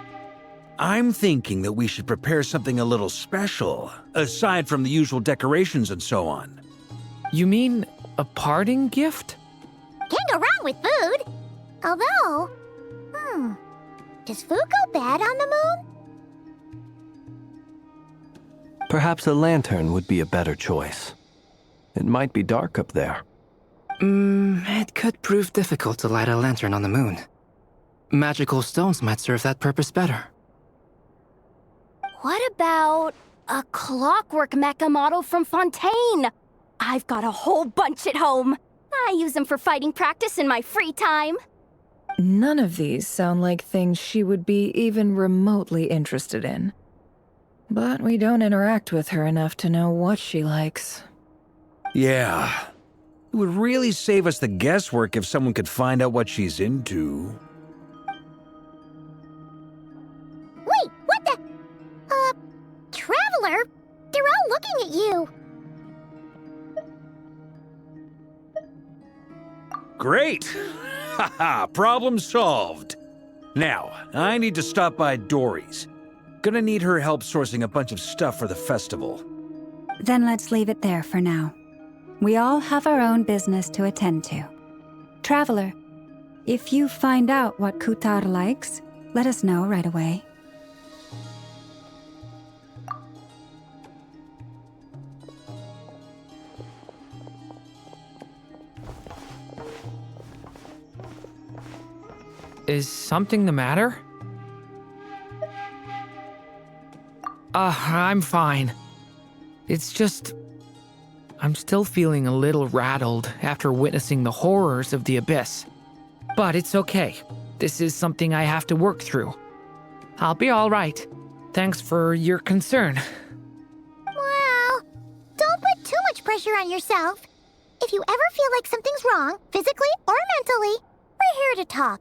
I'm thinking that we should prepare something a little special, aside from the usual decorations and so on. You mean a parting gift? Can't go wrong with food. Although, does food go bad on the moon? Perhaps a lantern would be a better choice. It might be dark up there. It could prove difficult to light a lantern on the moon. Magical stones might serve that purpose better. What about a clockwork mecha model from Fontaine? I've got a whole bunch at home. I use them for fighting practice in my free time. None of these sound like things she would be even remotely interested in. But we don't interact with her enough to know what she likes. Yeah. It would really save us the guesswork if someone could find out what she's into. Wait, what the? Traveler? They're all looking at you. Great! Haha, problem solved. Now, I need to stop by Dory's. Gonna need her help sourcing a bunch of stuff for the festival. Then let's leave it there for now. We all have our own business to attend to. Traveler, if you find out what Kutar likes, let us know right away. Is something the matter? I'm fine. It's just... I'm still feeling a little rattled after witnessing the horrors of the Abyss. But it's okay. This is something I have to work through. I'll be all right. Thanks for your concern. Well, don't put too much pressure on yourself. If you ever feel like something's wrong, physically or mentally, we're here to talk.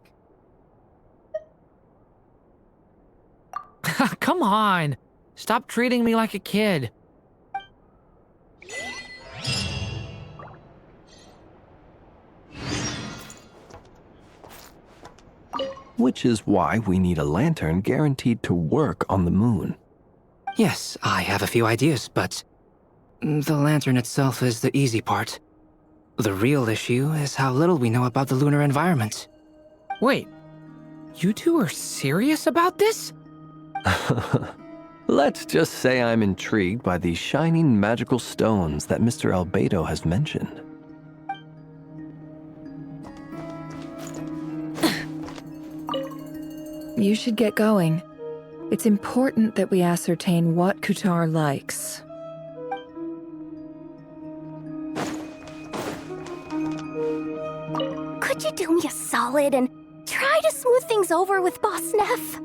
Come on. Stop treating me like a kid. Which is why we need a lantern guaranteed to work on the moon. Yes, I have a few ideas, but the lantern itself is the easy part. The real issue is how little we know about the lunar environment. Wait, you two are serious about this? Let's just say I'm intrigued by these shining magical stones that Mr. Albedo has mentioned. You should get going. It's important that we ascertain what Kutar likes. Could you do me a solid and try to smooth things over with Boss Neff?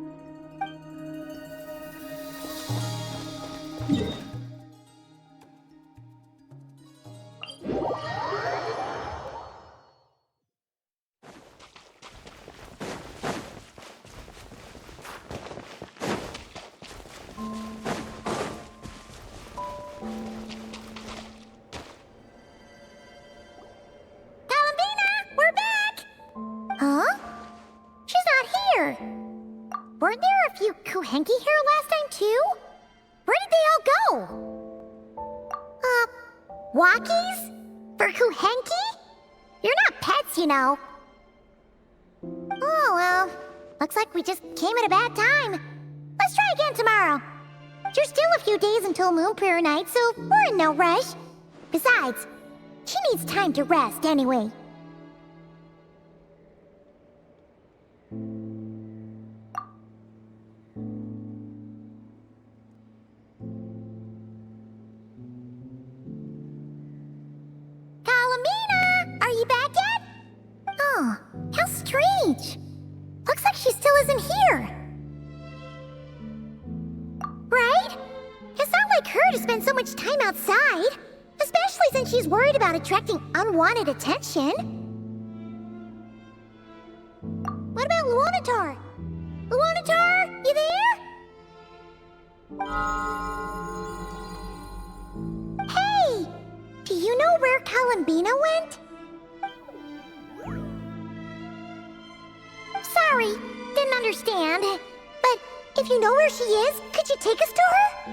weren't there a few Kuhenki here last time too? Where did they all go? Walkies? For Kuhenki? You're not pets, you know. Oh, well, looks like we just came at a bad time. Let's try again tomorrow. There's still a few days until Moon Prayer Night, so we're in no rush. Besides, she needs time to rest anyway. Columbina! Are you back yet? Oh, how strange. Looks like she still isn't here. Right? It's not like her to spend so much time outside. Especially since she's worried about attracting unwanted attention. What about Luanatar? Luanatar, you there? Hey! Do you know where Columbina went? Sorry, didn't understand. But if you know where she is, could you take us to her?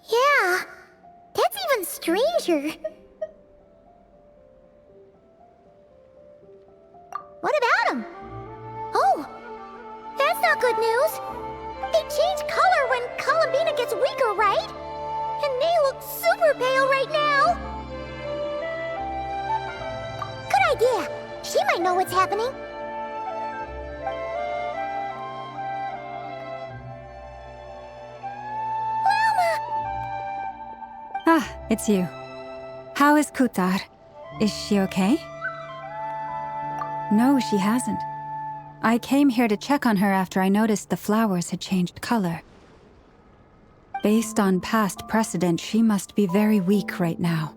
Yeah, that's even stranger. What about him? Oh, that's not good news. They change color when Columbina gets weaker, right? And they look super pale right now. Good idea. She might know what's happening. Ah, it's you. How is Kutar? Is she okay? No, she hasn't. I came here to check on her after I noticed the flowers had changed color. Based on past precedent, she must be very weak right now.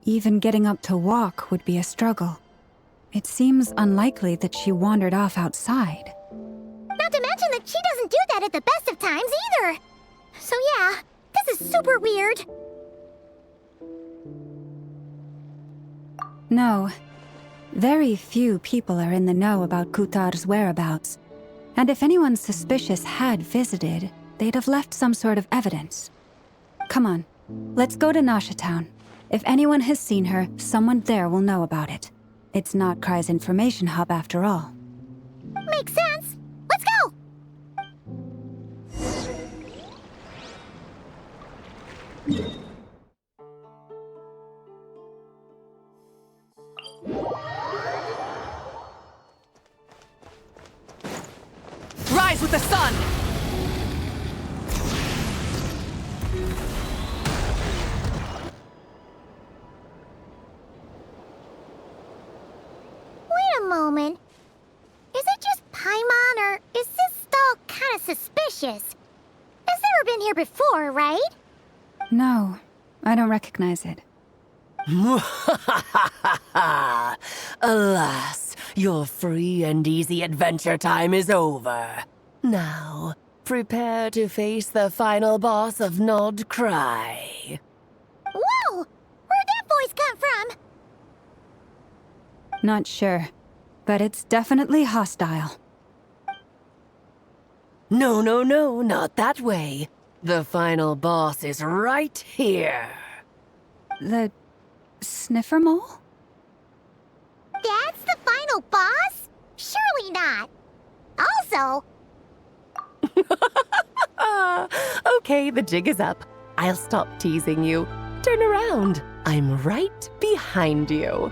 Even getting up to walk would be a struggle. It seems unlikely that she wandered off outside. Not to mention that she doesn't do that at the best of times either. So yeah, this is super weird. No. Very few people are in the know about Kutar's whereabouts. And if anyone suspicious had visited, they'd have left some sort of evidence. Come on, let's go to Nasha Town. If anyone has seen her, someone there will know about it. It's Nod Krai's information hub after all. Makes sense. Let's go! Rise with the sun! Wait a moment. Is it just Paimon, or is this stall kind of suspicious? It's never been here before, right? No, I don't recognize it. Alas, your free and easy adventure time is over. Now, prepare to face the final boss of Nod Krai. Whoa! Where'd that voice come from? Not sure, but it's definitely hostile. No, not that way. The final boss is right here. The sniffer mole? That's the final boss? Surely not. Also... Okay, the jig is up. I'll stop teasing you. Turn around. I'm right behind you.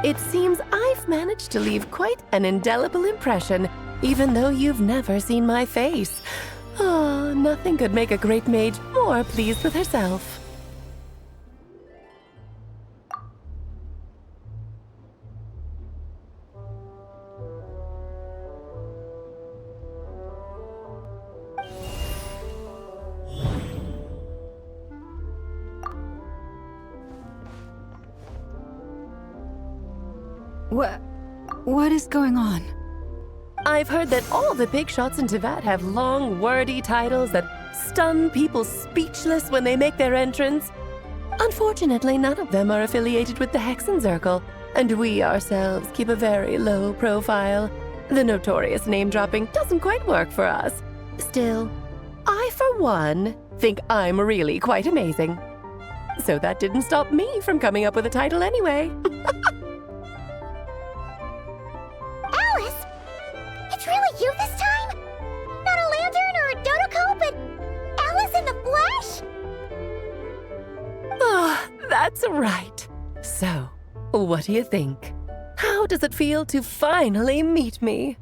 It seems I've managed to leave quite an indelible impression, even though you've never seen my face. Oh, nothing could make a great mage more pleased with herself. What is going on? I've heard that all the big shots in Tyvat have long, wordy titles that stun people speechless when they make their entrance. Unfortunately, none of them are affiliated with the Hexen Circle, and we ourselves keep a very low profile. The notorious name-dropping doesn't quite work for us. Still, I, for one, think I'm really quite amazing. So that didn't stop me from coming up with a title anyway. Alice? It's really you this time? Not a lantern or a Dodoco, but Alice in the flesh? Oh, that's right. So, what do you think? How does it feel to finally meet me?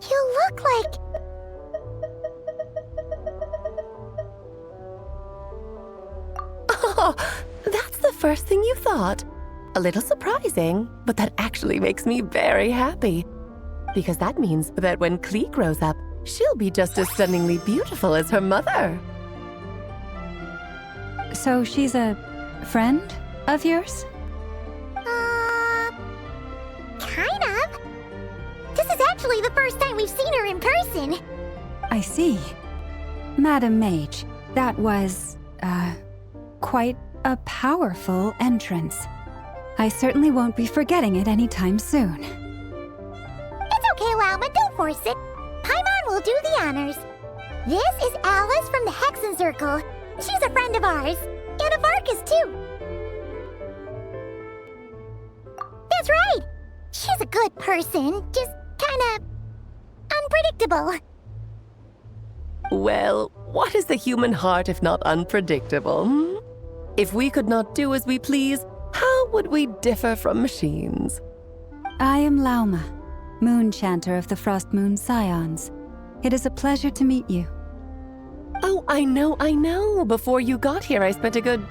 You look like... Oh, that's the first thing you thought. A little surprising, but that actually makes me very happy. Because that means that when Klee grows up, she'll be just as stunningly beautiful as her mother. So she's a friend of yours? Kind of. This is actually the first time we've seen her in person. I see. Madam Mage, that was, quite a powerful entrance. I certainly won't be forgetting it anytime soon. It's okay, Lauma, don't force it. Paimon will do the honors. This is Alice from the Hexen Circle. She's a friend of ours, and of Arcus, too. That's right. She's a good person, just kinda unpredictable. Well, what is the human heart if not unpredictable? Hmm? If we could not do as we please, how would we differ from machines? I am Lauma, Moon Chanter of the Frost Moon Scions. It is a pleasure to meet you. Oh, I know. Before you got here, I spent a good,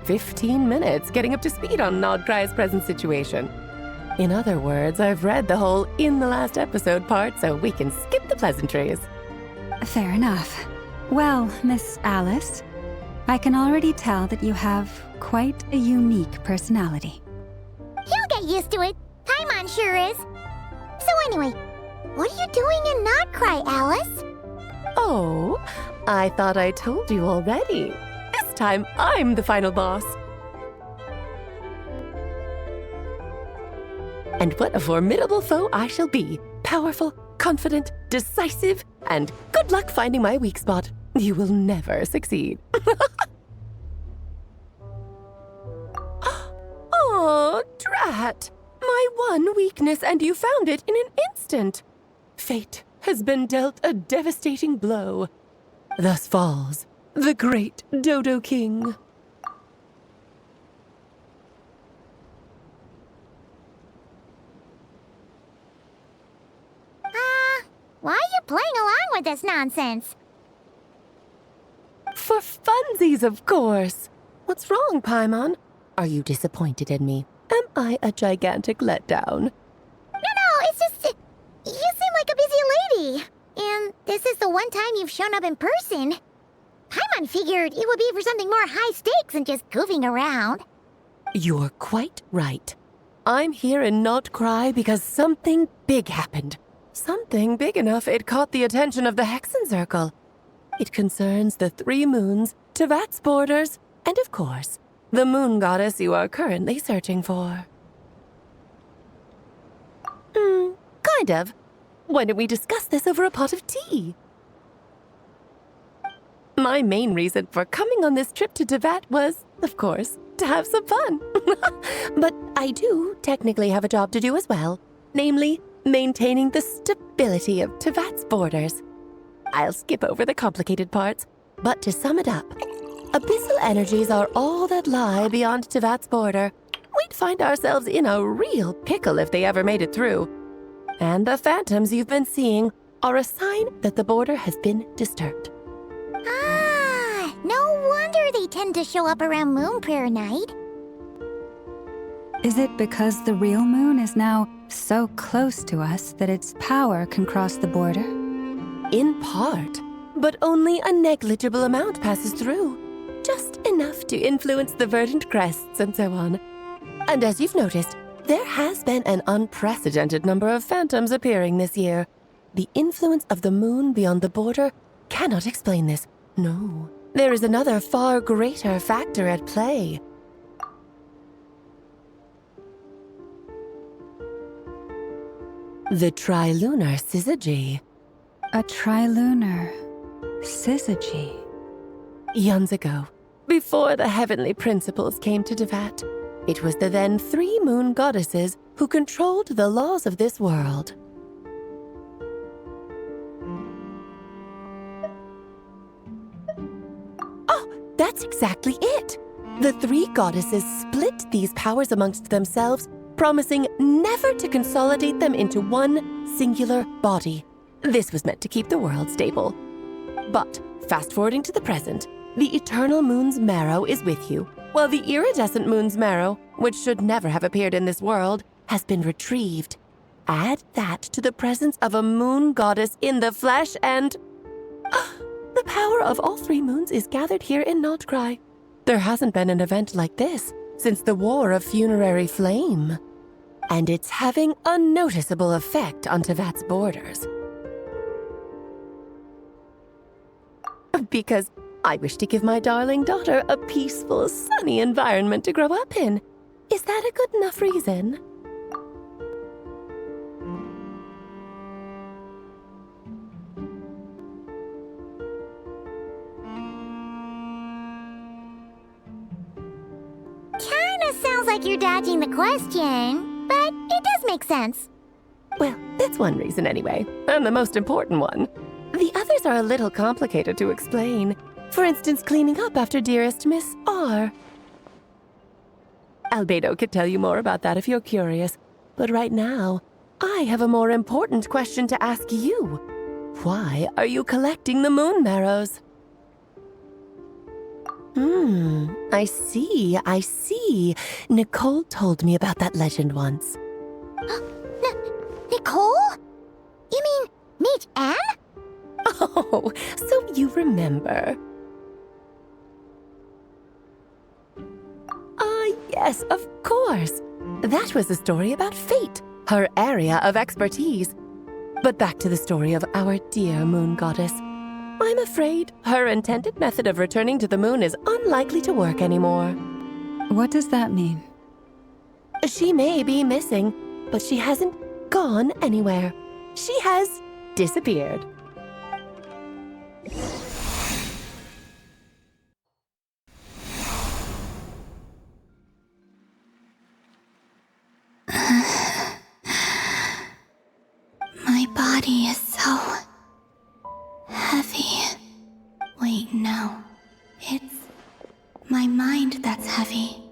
15 minutes getting up to speed on Nod Krai's present situation. In other words, I've read the whole in the last episode part, so we can skip the pleasantries. Fair enough. Well, Miss Alice, I can already tell that you have quite a unique personality. You'll get used to it. Paimon sure is. So anyway, what are you doing in Nod Krai, Alice? Oh, I thought I told you already. This time, I'm the final boss. And what a formidable foe I shall be. Powerful, confident, decisive, and good luck finding my weak spot. You will never succeed. Oh, drat! My one weakness, and you found it in an instant. Fate has been dealt a devastating blow. Thus falls the great Dodo King. Why are you playing along with this nonsense? For funsies, of course. What's wrong, Paimon? Are you disappointed in me? Am I a gigantic letdown? No, it's just... you seem like a busy lady. And this is the one time you've shown up in person. Paimon figured it would be for something more high stakes than just goofing around. You're quite right. I'm here in Nod Krai because something big happened. Something big enough it caught the attention of the Hexen Circle. It concerns the 3 moons, Tyvat's borders, and of course, the moon goddess you are currently searching for. Kind of. Why don't we discuss this over a pot of tea? My main reason for coming on this trip to Tyvat was, of course, to have some fun. But I do technically have a job to do as well, namely, maintaining the stability of Tyvat's borders. I'll skip over the complicated parts, but to sum it up, abyssal energies are all that lie beyond Tyvat's border. We'd find ourselves in a real pickle if they ever made it through. And the phantoms you've been seeing are a sign that the border has been disturbed. Ah, no wonder they tend to show up around Moon Prayer Night. Is it because the real moon is now so close to us that its power can cross the border? In part, but only a negligible amount passes through. Just enough to influence the verdant crests and so on. And as you've noticed, there has been an unprecedented number of phantoms appearing this year. The influence of the moon beyond the border cannot explain this. No, there is another far greater factor at play. The trilunar syzygy. A trilunar syzygy. Eons ago, before the heavenly principles came to Tyvat, it was the then 3 moon goddesses who controlled the laws of this world. Oh, that's exactly it! The 3 goddesses split these powers amongst themselves, promising never to consolidate them into one singular body. This was meant to keep the world stable. But, fast-forwarding to the present, the eternal moon's marrow is with you, while the iridescent moon's marrow, which should never have appeared in this world, has been retrieved. Add that to the presence of a moon goddess in the flesh and... the power of all 3 moons is gathered here in Nod Krai. There hasn't been an event like this since the War of Funerary Flame. And it's having a noticeable effect on Tyvat's borders. Because I wish to give my darling daughter a peaceful, sunny environment to grow up in. Is that a good enough reason? Kinda sounds like you're dodging the question, but it does make sense. Well, that's one reason anyway, and the most important one. The others are a little complicated to explain. For instance, cleaning up after dearest Miss R. Albedo could tell you more about that if you're curious, but right now, I have a more important question to ask you. Why are you collecting the moon marrows? I see. Nicole told me about that legend once. Nicole? You mean Mage Anne? Oh, so you remember. Yes, of course. That was a story about fate, her area of expertise. But back to the story of our dear moon goddess. I'm afraid her intended method of returning to the moon is unlikely to work anymore. What does that mean? She may be missing, but she hasn't gone anywhere. She has disappeared. My body is so heavy. Wait, no. It's my mind that's heavy.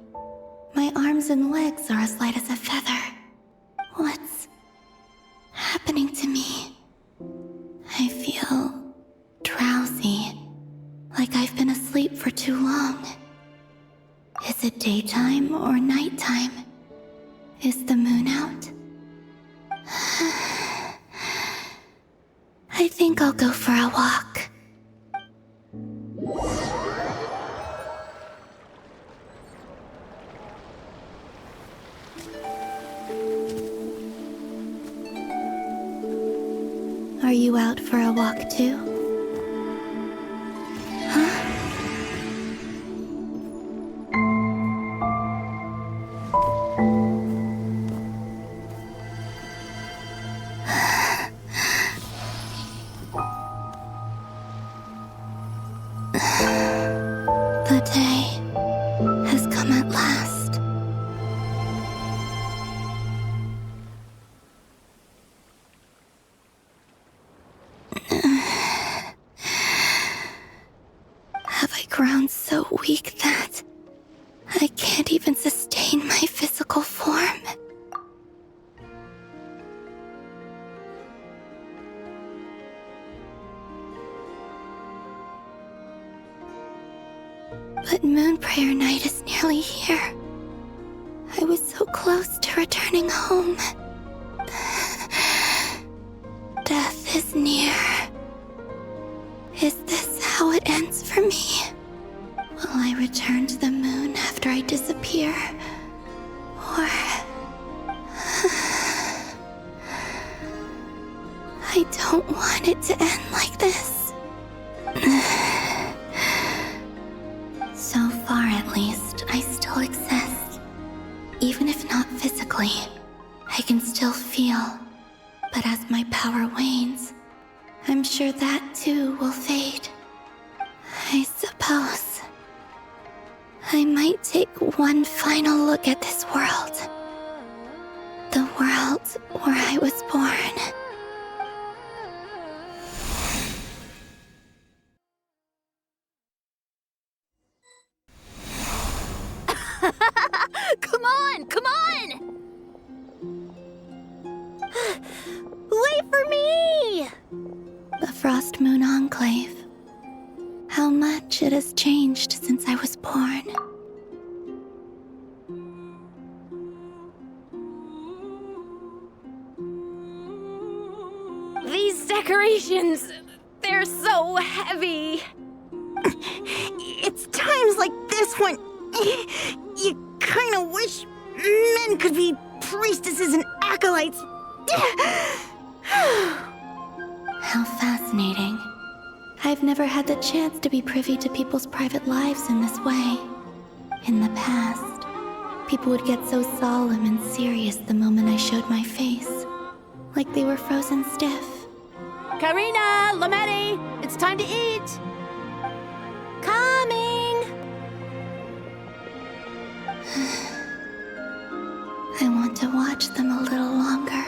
My arms and legs are as light as a feather. What's happening to me? I feel drowsy, like I've been asleep for too long. Is it daytime or nighttime? Is the moon out? I think I'll go for a walk. Are you out for a walk too? Huh? The day has come at last. Have I grown so weak that I can't even sustain my physical form? But Moon Prayer Night is nearly here. I was so close to returning home. Death is near. Is this how it ends for me? Will I return to the moon after I disappear? Or... I don't want it to end like this. So far, at least, I still exist. Even if not physically, I can still feel But as my power wanes, I'm sure that too will fade. I suppose I might take one final look at this world. The world where I was born. Come on, come on! Wait for me! The Frost Moon Enclave. How much it has changed since I was born. These decorations, they're so heavy. It's times like this when you kind of wish men could be priestesses and acolytes. How fascinating. I've never had the chance to be privy to people's private lives in this way. In the past, people would get so solemn and serious the moment I showed my face, like they were frozen stiff. Karina, Lametti, it's time to eat. Coming! I want to watch them a little longer.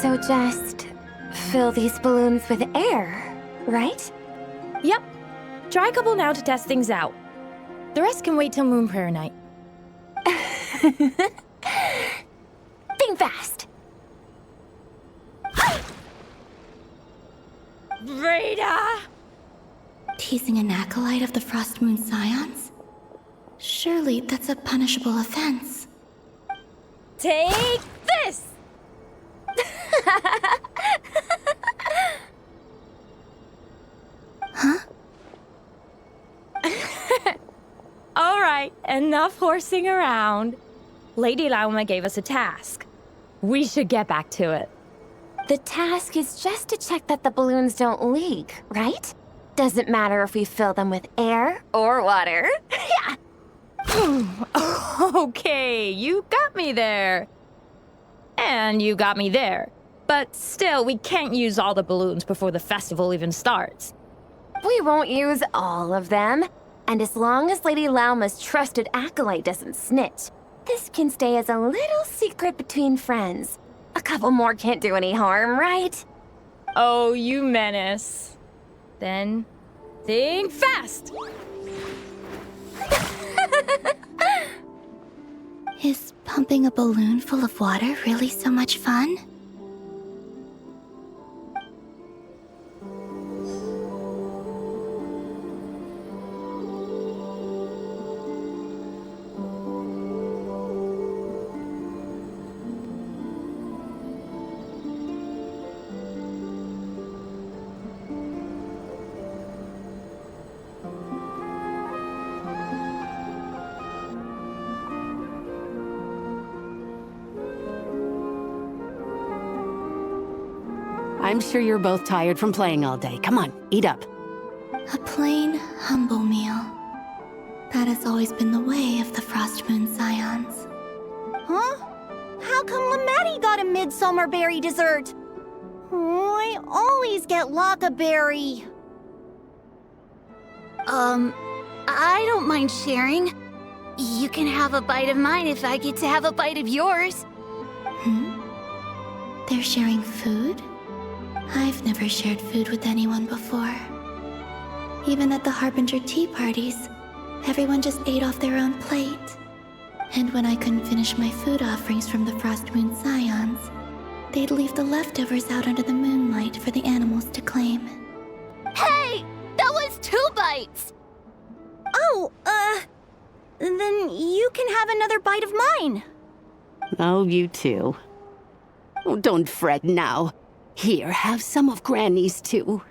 So just fill these balloons with air, right? Yep. Try a couple now to test things out. The rest can wait till Moon Prayer Night. Think fast. Rita! Teasing an acolyte of the Frost Moon Scions? Surely that's a punishable offense. Take this! Huh? All right, enough horsing around. Lady Lauma gave us a task. We should get back to it. The task is just to check that the balloons don't leak, right? Doesn't matter if we fill them with air or water. Yeah. Okay, you got me there. And you got me there. But still, we can't use all the balloons before the festival even starts. We won't use all of them. And as long as Lady Lauma's trusted acolyte doesn't snitch, this can stay as a little secret between friends. A couple more can't do any harm, right? Oh, you menace. Then, think fast! Is pumping a balloon full of water really so much fun? I'm sure you're both tired from playing all day. Come on, eat up. A plain, humble meal. That has always been the way of the Frost Moon Scions. Huh? How come Lametti got a midsummer berry dessert? Oh, I always get Lockaberry. I don't mind sharing. You can have a bite of mine if I get to have a bite of yours. Hmm? They're sharing food? I've never shared food with anyone before. Even at the Harbinger tea parties, everyone just ate off their own plate. And when I couldn't finish my food offerings from the Frost Moon Scions, they'd leave the leftovers out under the moonlight for the animals to claim. Hey! That was 2 bites! Oh, then you can have another bite of mine. Oh, you too. Oh, don't fret now. Here, have some of Granny's too.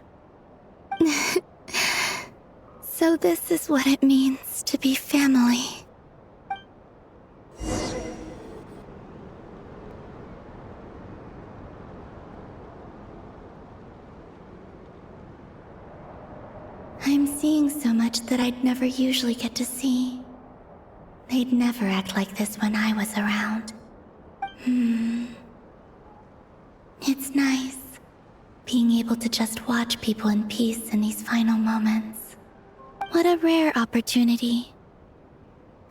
So this is what it means to be family. seeing so much that I'd never usually get to see. They'd never act like this when I was around. It's nice, being able to just watch people in peace in these final moments. What a rare opportunity.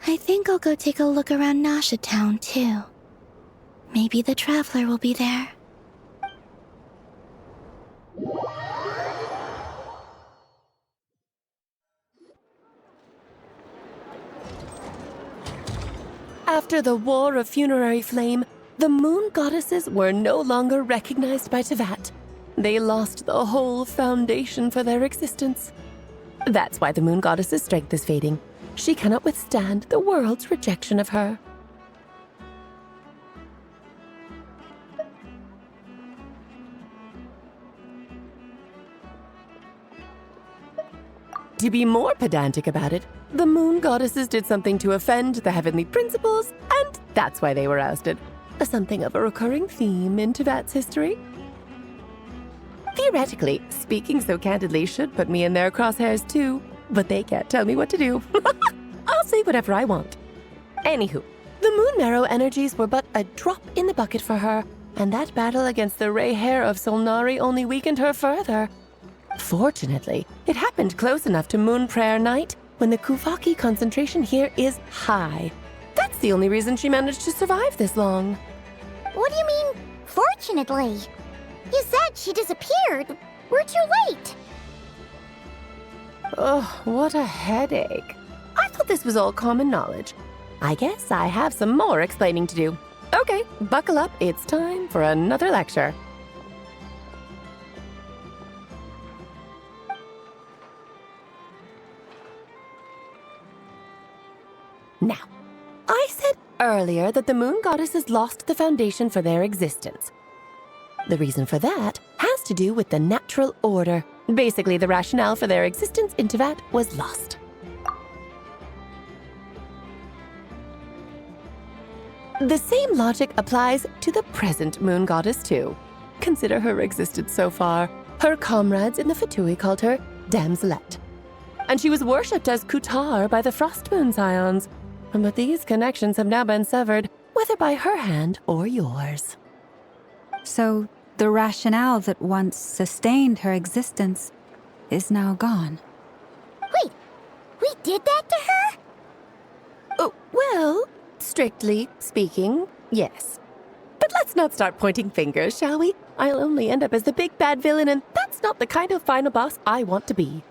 I think I'll go take a look around Nasha Town, too. Maybe the Traveler will be there. After the War of Funerary Flame, the moon goddesses were no longer recognized by Tyvat. They lost the whole foundation for their existence. That's why the moon goddess's strength is fading. She cannot withstand the world's rejection of her. To be more pedantic about it, the moon goddesses did something to offend the heavenly principles, and that's why they were ousted. Something of a recurring theme in Tyvat's history. Theoretically, speaking so candidly should put me in their crosshairs too, but they can't tell me what to do. I'll say whatever I want. Anywho, the Moon Marrow energies were but a drop in the bucket for her, and that battle against the Ray Hair of Solnari only weakened her further. Fortunately, it happened close enough to Moon Prayer Night when the Kuvaki concentration here is high. That's the only reason she managed to survive this long. What do you mean, fortunately? You said she disappeared. We're too late. Oh, what a headache. I thought this was all common knowledge. I guess I have some more explaining to do. Okay, buckle up. It's time for another lecture. Now, I said earlier that the moon goddesses lost the foundation for their existence. The reason for that has to do with the natural order. Basically, the rationale for their existence in Tyvat was lost. The same logic applies to the present moon goddess too. Consider her existence so far. Her comrades in the Fatui called her Damselette. And she was worshipped as Kutar by the Frost Moon Scions. But these connections have now been severed, whether by her hand or yours. So, the rationale that once sustained her existence is now gone. Wait, we did that to her? Oh, well, strictly speaking, yes. But let's not start pointing fingers, shall we? I'll only end up as the big bad villain, and that's not the kind of final boss I want to be.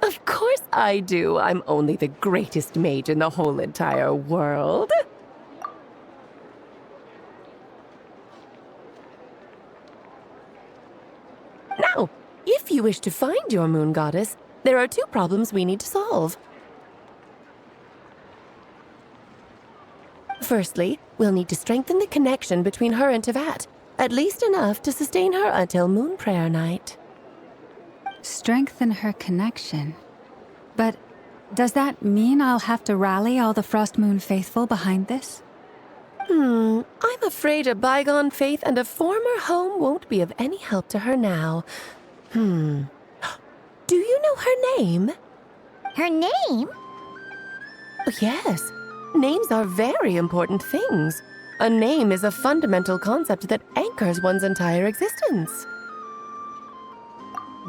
Of course I do. I'm only the greatest mage in the whole entire world. Now, if you wish to find your moon goddess, there are two problems we need to solve. Firstly, we'll need to strengthen the connection between her and Tyvat, at least enough to sustain her until Moon Prayer Night. Strengthen her connection. But does that mean I'll have to rally all the Frost Moon faithful behind this? I'm afraid a bygone faith and a former home won't be of any help to her now. Do you know her name? Her name? Yes. Names are very important things. A name is a fundamental concept that anchors one's entire existence.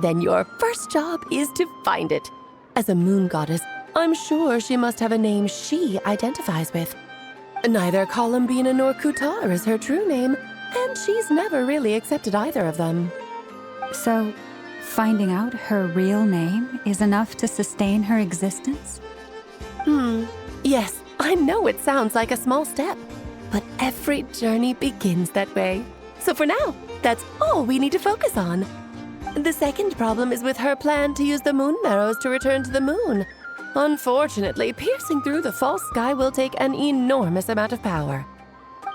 Then your first job is to find it. As a moon goddess, I'm sure she must have a name she identifies with. Neither Columbina nor Kutar is her true name, and she's never really accepted either of them. So, finding out her real name is enough to sustain her existence? Yes, I know it sounds like a small step, but every journey begins that way. So for now, that's all we need to focus on. The second problem is with her plan to use the moon marrows to return to the moon. Unfortunately, piercing through the false sky will take an enormous amount of power.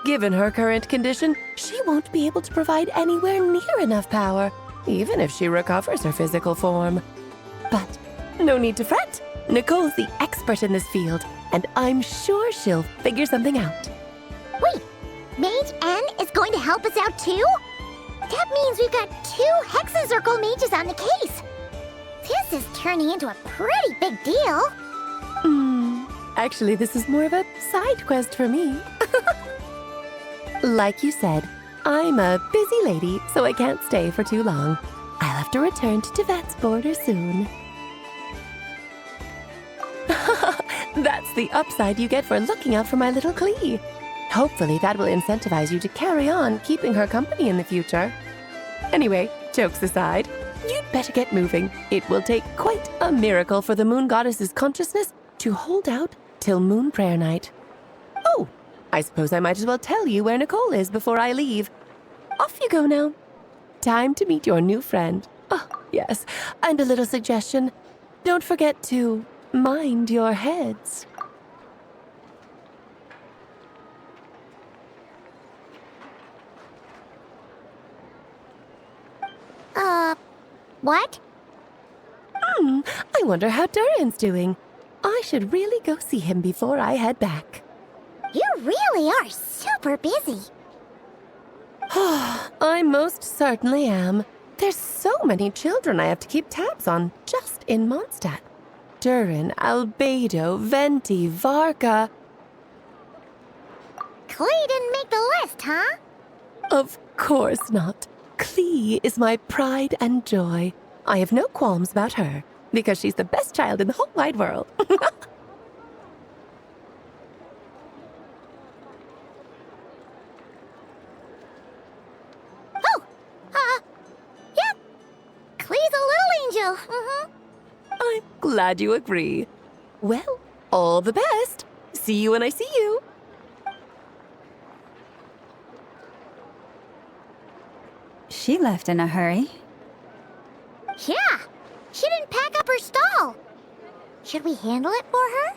Given her current condition, she won't be able to provide anywhere near enough power, even if she recovers her physical form. But no need to fret. Nicole's the expert in this field, and I'm sure she'll figure something out. Wait, Mage N is going to help us out too? That means we've got 2 Hexacircle mages on the case. This is turning into a pretty big deal. Actually, this is more of a side quest for me. Like you said, I'm a busy lady, so I can't stay for too long. I'll have to return to Tyvat's border soon. That's the upside you get for looking out for my little Klee. Hopefully that will incentivize you to carry on keeping her company in the future. Anyway, jokes aside, you'd better get moving. It will take quite a miracle for the Moon Goddess's consciousness to hold out till Moon Prayer Night. Oh, I suppose I might as well tell you where Nicole is before I leave. Off you go now. Time to meet your new friend. Oh, yes, and a little suggestion. Don't forget to mind your heads. What? I wonder how Durin's doing. I should really go see him before I head back. You really are super busy. I most certainly am. There's so many children I have to keep tabs on just in Mondstadt. Durin, Albedo, Venti, Varka. Klee didn't make the list, huh? Of course not. Klee is my pride and joy. I have no qualms about her, because she's the best child in the whole wide world. Yep. Klee's a little angel. I'm glad you agree. Well, all the best. See you when I see you. She left in a hurry. Yeah, she didn't pack up her stall. Should we handle it for her?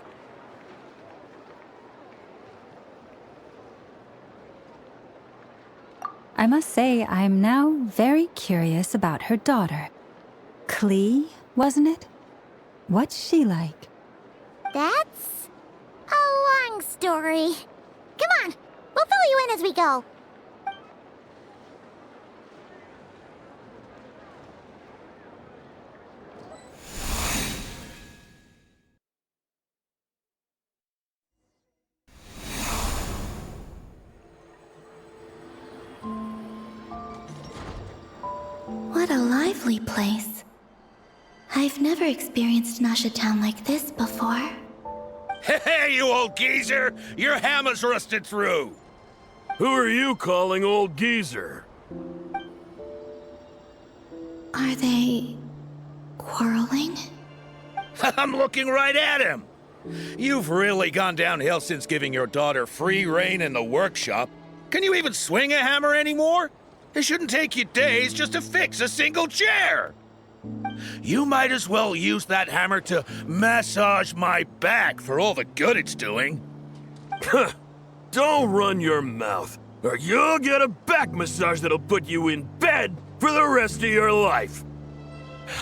I must say, I'm now very curious about her daughter. Klee, wasn't it? What's she like? That's a long story. Come on, we'll fill you in as we go. What a lively place. I've never experienced Nasha Town like this before. Hey, you old geezer! Your hammer's rusted through! Who are you calling old geezer? Are they quarreling? I'm looking right at him! You've really gone downhill since giving your daughter free rein in the workshop. Can you even swing a hammer anymore? It shouldn't take you days just to fix a single chair! You might as well use that hammer to massage my back for all the good it's doing. Don't run your mouth, or you'll get a back massage that'll put you in bed for the rest of your life.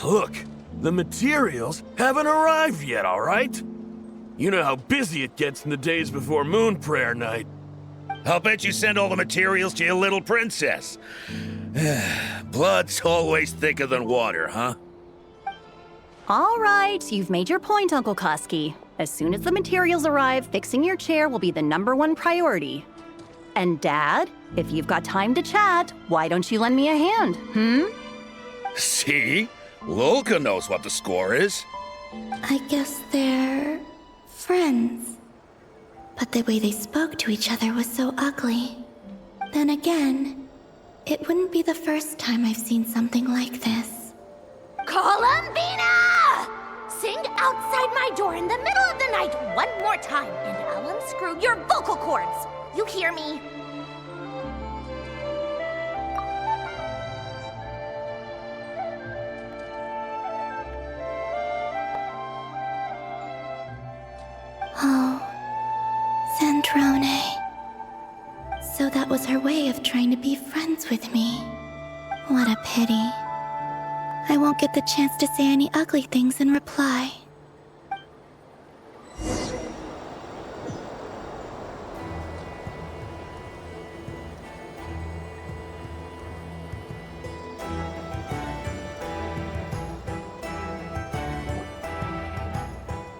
Look, the materials haven't arrived yet, all right? You know how busy it gets in the days before Moon Prayer Night. I'll bet you send all the materials to your little princess. Blood's always thicker than water, huh? All right, you've made your point, Uncle Koski. As soon as the materials arrive, fixing your chair will be the #1 priority. And Dad, if you've got time to chat, why don't you lend me a hand, See? Lolka knows what the score is. I guess they're friends. But the way they spoke to each other was so ugly. Then again, it wouldn't be the first time I've seen something like this. Columbina! Sing outside my door in the middle of the night one more time, and I'll unscrew your vocal cords. You hear me? Oh, Zandrone. So that was her way of trying to be friends with me. What a pity. I won't get the chance to say any ugly things in reply.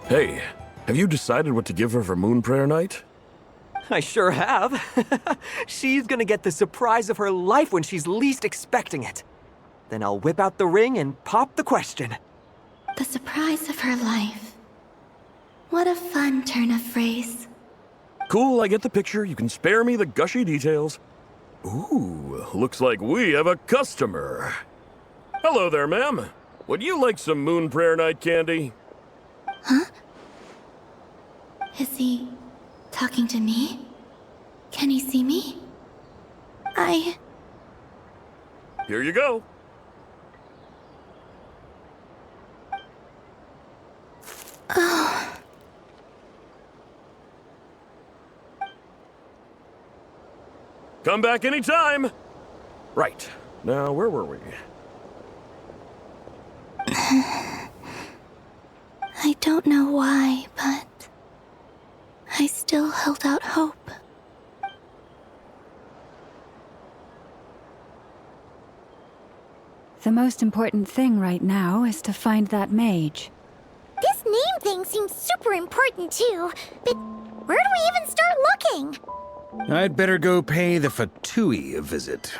Hey, have you decided what to give her for Moon Prayer Night? I sure have. She's gonna get the surprise of her life when she's least expecting it. Then I'll whip out the ring and pop the question. The surprise of her life. What a fun turn of phrase. Cool, I get the picture. You can spare me the gushy details. Ooh, looks like we have a customer. Hello there, ma'am. Would you like some Moon Prayer Night candy? Huh? Is he talking to me? Can he see me? Here you go. Oh. Come back anytime. Right. Now, where were we? I don't know why, but I still held out hope. The most important thing right now is to find that mage. This name thing seems super important too, but where do we even start looking? I'd better go pay the Fatui a visit.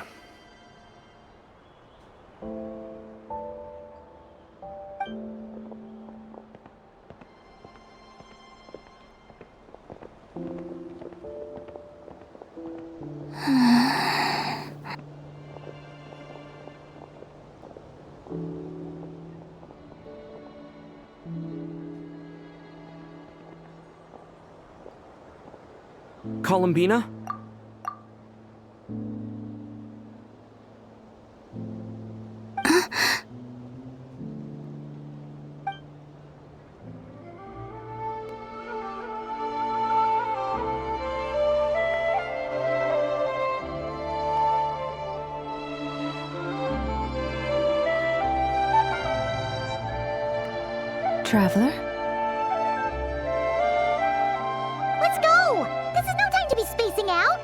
Columbina? Traveler? Let's go! This is no time to be spacing out!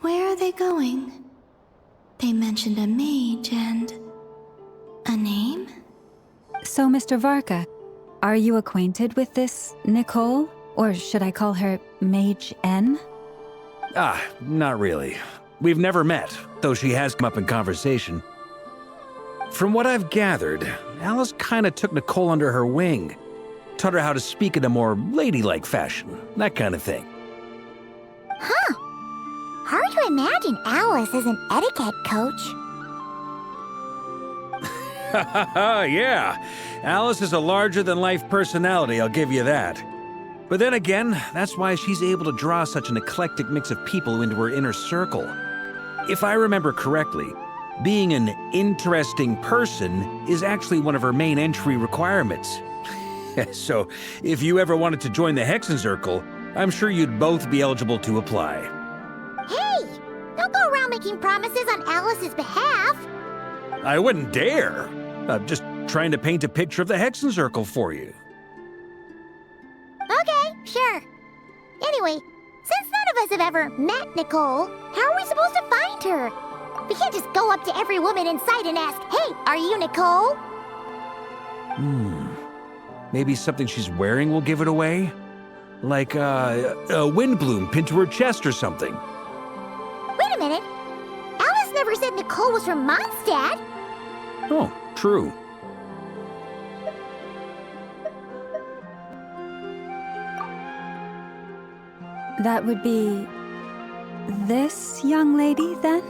Where are they going? They mentioned a mage and a name? So, Mr. Varka, are you acquainted with this Nicole? Or should I call her Mage N? Not really. We've never met, though she has come up in conversation. From what I've gathered, Alice kinda took Nicole under her wing. Taught her how to speak in a more ladylike fashion, that kind of thing. Huh. Hard to imagine Alice as an etiquette coach. Yeah, Alice is a larger-than-life personality, I'll give you that. But then again, that's why she's able to draw such an eclectic mix of people into her inner circle. If I remember correctly, being an interesting person is actually one of her main entry requirements. So, if you ever wanted to join the Hexen Circle, I'm sure you'd both be eligible to apply. Hey! Don't go around making promises on Alice's behalf! I wouldn't dare. I'm just trying to paint a picture of the Hexen Circle for you. Okay, sure. Anyway, since none of us have ever met Nicole, how are we supposed to find her? We can't just go up to every woman in sight and ask, "Hey, are you Nicole?" Maybe something she's wearing will give it away? Like, a wind bloom pinned to her chest or something. Wait a minute. Alice never said Nicole was from Mondstadt. Oh, true. That would be this young lady, then?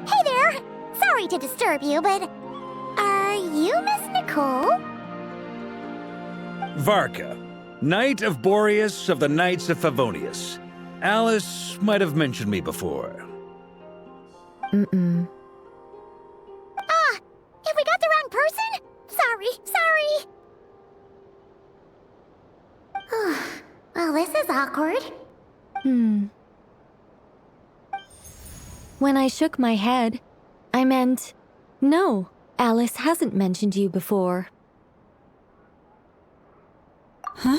Hey there! Sorry to disturb you, but are you Miss Nicole? Varka, Knight of Boreas of the Knights of Favonius. Alice might have mentioned me before. Have we got the wrong person? Sorry. Well, this is awkward. When I shook my head, I meant, no, Alice hasn't mentioned you before. Huh?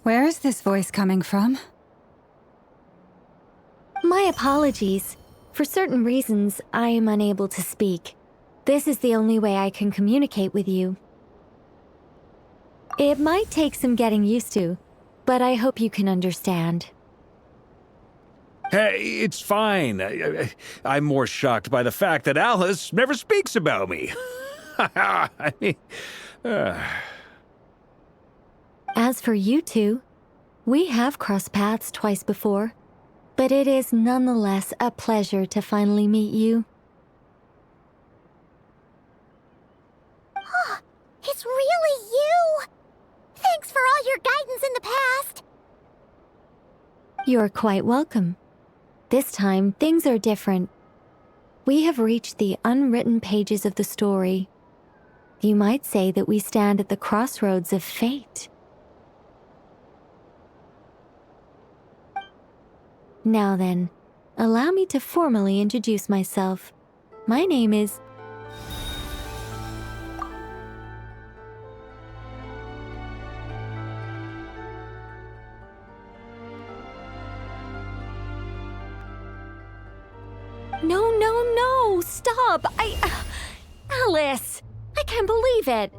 Where is this voice coming from? My apologies. For certain reasons, I am unable to speak. This is the only way I can communicate with you. It might take some getting used to, but I hope you can understand. Hey, it's fine. I'm more shocked by the fact that Alice never speaks about me. I mean, As for you two, we have crossed paths twice before, but it is nonetheless a pleasure to finally meet you. It's really you! Thanks for all your guidance in the past! You're quite welcome. This time, things are different. We have reached the unwritten pages of the story. You might say that we stand at the crossroads of fate. Now then, allow me to formally introduce myself. My name is... No, stop! Alice! I can't believe it!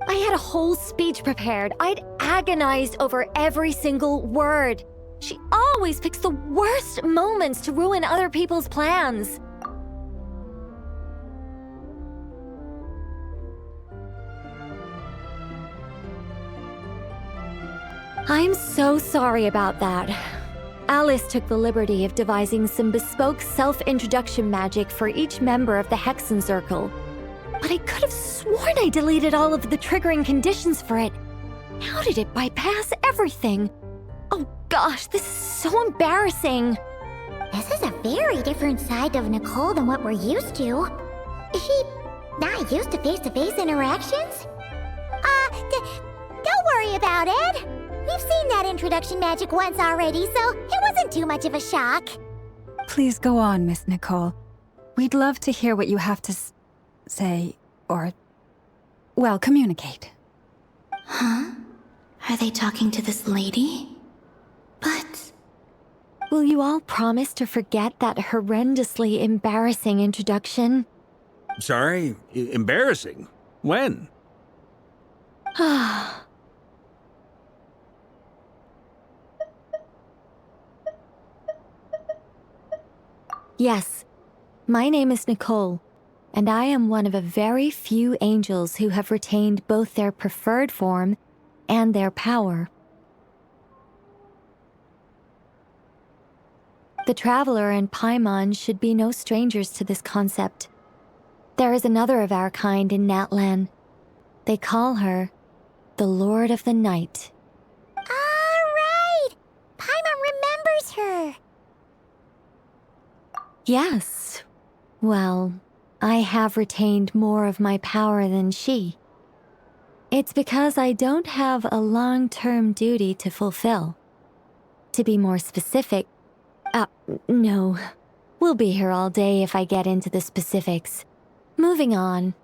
I had a whole speech prepared. I'd agonized over every single word. She always picks the worst moments to ruin other people's plans. I'm so sorry about that. Alice took the liberty of devising some bespoke self-introduction magic for each member of the Hexen Circle. But I could have sworn I deleted all of the triggering conditions for it. How did it bypass everything? Oh gosh, this is so embarrassing. This is a very different side of Nicole than what we're used to. Is she not used to face-to-face interactions? Don't worry about it. We've seen that introduction magic once already, so it wasn't too much of a shock. Please go on, Miss Nicole. We'd love to hear what you have to say, or, well, communicate. Huh? Are they talking to this lady? But... Will you all promise to forget that horrendously embarrassing introduction? sorry, embarrassing. When? Yes, my name is Nicole, and I am one of a very few angels who have retained both their preferred form and their power. The Traveler and Paimon should be no strangers to this concept. There is another of our kind in Natlan. They call her the Lord of the Night. Right! Paimon remembers her! Yes. Well, I have retained more of my power than she. It's because I don't have a long-term duty to fulfill. To be more specific, no. We'll be here all day if I get into the specifics. Moving on.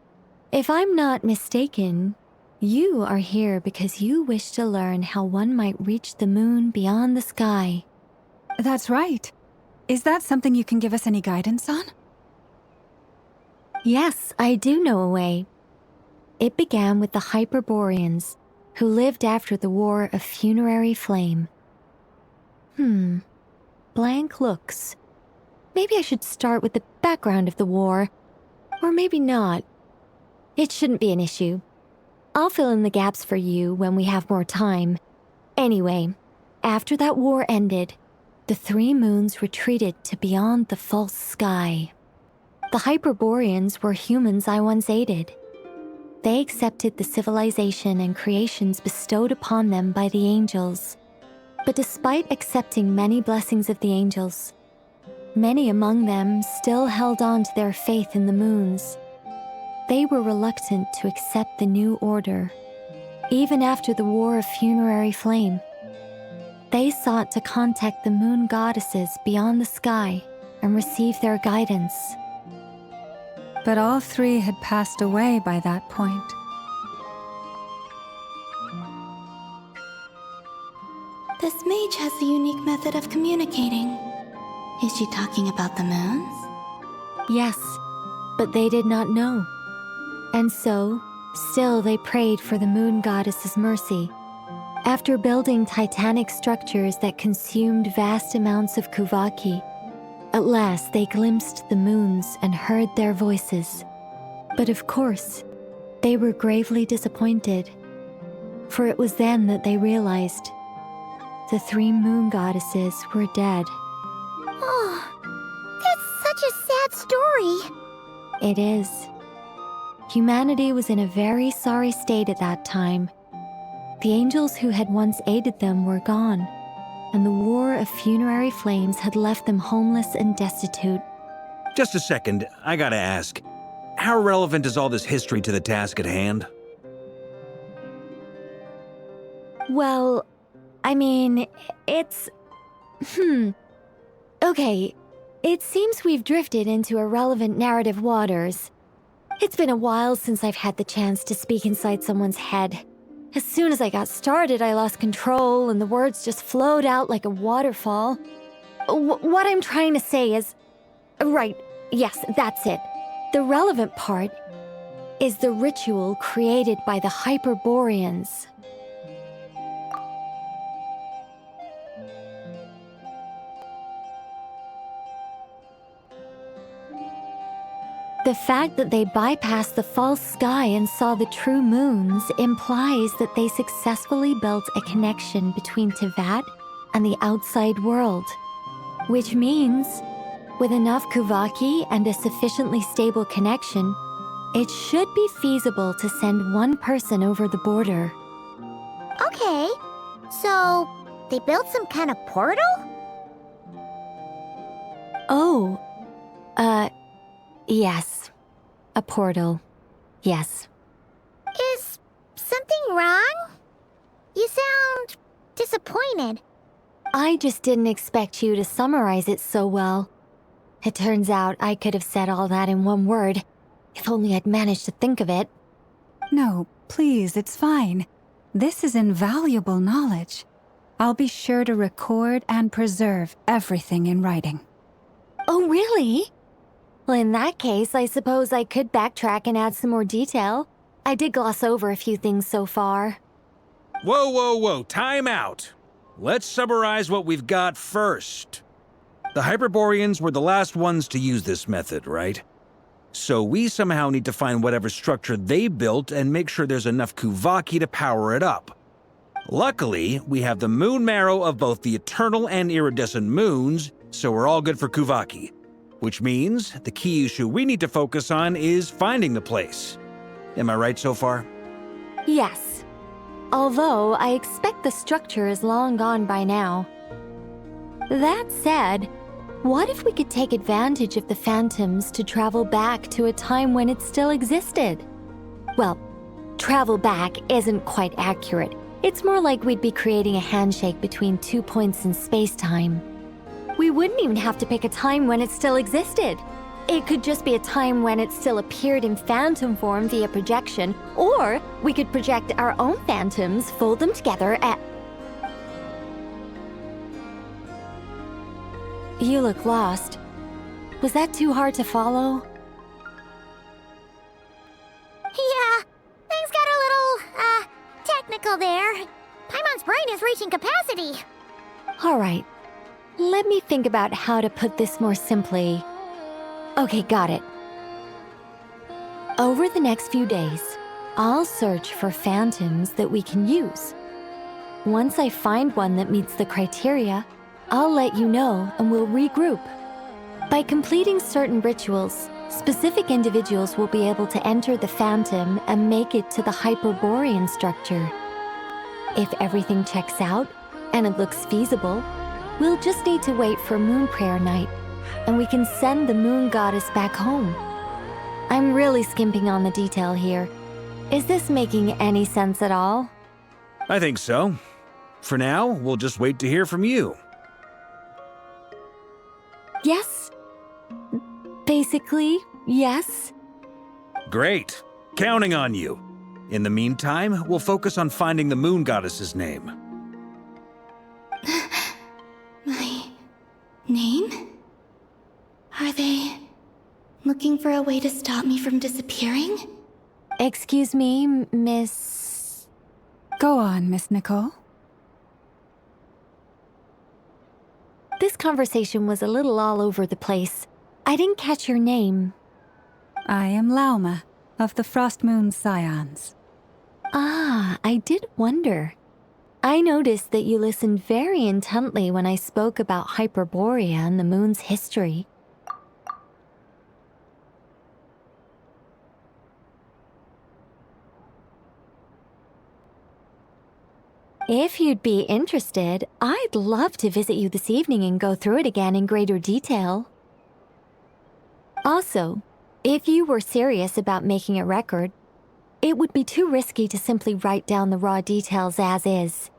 If I'm not mistaken, you are here because you wish to learn how one might reach the moon beyond the sky. That's right. Is that something you can give us any guidance on? Yes, I do know a way. It began with the Hyperboreans, who lived after the War of Funerary Flame. Blank looks. Maybe I should start with the background of the war. Or maybe not. It shouldn't be an issue. I'll fill in the gaps for you when we have more time. Anyway, after that war ended, the three moons retreated to beyond the false sky. The Hyperboreans were humans I once aided. they accepted the civilization and creations bestowed upon them by the angels. But despite accepting many blessings of the angels, many among them still held on to their faith in the moons. They were reluctant to accept the new order, even after the War of Funerary Flame. They sought to contact the moon goddesses beyond the sky and receive their guidance. But all three had passed away by that point. This mage has a unique method of communicating. Is she talking about the moons? Yes, but they did not know. And so, still they prayed for the moon goddess's mercy. After building titanic structures that consumed vast amounts of Kuvaki, at last they glimpsed the moons and heard their voices. But of course, they were gravely disappointed, for it was then that they realized the three moon goddesses were dead. Oh, that's such a sad story. It is. Humanity was in a very sorry state at that time. The angels who had once aided them were gone, and the War of Funerary Flames had left them homeless and destitute. Just a second, I gotta ask. How relevant is all this history to the task at hand? Well, I mean, it's... Okay, it seems we've drifted into irrelevant narrative waters. It's been a while since I've had the chance to speak inside someone's head. As soon as I got started, I lost control and the words just flowed out like a waterfall. What I'm trying to say is... Right, yes, that's it. The relevant part is the ritual created by the Hyperboreans. The fact that they bypassed the false sky and saw the true moons implies that they successfully built a connection between Tyvat and the outside world. Which means, with enough Kuvaki and a sufficiently stable connection, it should be feasible to send one person over the border. Okay, so they built some kind of portal? Oh, yes. A portal. Yes. Is something wrong? You sound disappointed. I just didn't expect you to summarize it so well. It turns out I could have said all that in one word, if only I'd managed to think of it. No, please, it's fine. This is invaluable knowledge. I'll be sure to record and preserve everything in writing. Oh, really? Well, in that case, I suppose I could backtrack and add some more detail. I did gloss over a few things so far. Whoa, time out. Let's summarize what we've got first. The Hyperboreans were the last ones to use this method, right? So we somehow need to find whatever structure they built and make sure there's enough Kuvaki to power it up. Luckily, we have the moon marrow of both the eternal and iridescent moons, so we're all good for Kuvaki. Which means the key issue we need to focus on is finding the place. Am I right so far? Yes. Although I expect the structure is long gone by now. That said, what if we could take advantage of the phantoms to travel back to a time when it still existed? Well, travel back isn't quite accurate. It's more like we'd be creating a handshake between 2 points in space-time. We wouldn't even have to pick a time when it still existed. It could just be a time when it still appeared in phantom form via projection, or we could project our own phantoms, fold them together, and... You look lost. Was that too hard to follow? Yeah, things got a little, technical there. Paimon's brain is reaching capacity. All right. Let me think about how to put this more simply. Okay, got it. Over the next few days, I'll search for phantoms that we can use. Once I find one that meets the criteria, I'll let you know and we'll regroup. By completing certain rituals, Specific individuals will be able to enter the Phantom and make it to the Hyperborean structure. If everything checks out, and it looks feasible, we'll just need to wait for Moon Prayer Night, and we can send the Moon Goddess back home. I'm really skimping on the detail here. Is this making any sense at all? I think so. For now, we'll just wait to hear from you. Yes. Basically, yes. Great. Counting on you. In the meantime, we'll focus on finding the Moon Goddess's name. My name? Are they looking for a way to stop me from disappearing? Excuse me, Miss... Go on, Miss Nicole. This conversation was a little all over the place. I didn't catch your name. I am Lauma, of the Frost Moon Scions. Ah, I did wonder. I noticed that you listened very intently when I spoke about Hyperborea and the moon's history. If you'd be interested, I'd love to visit you this evening and go through it again in greater detail. Also, if you were serious about making a record, it would be too risky to simply write down the raw details as is.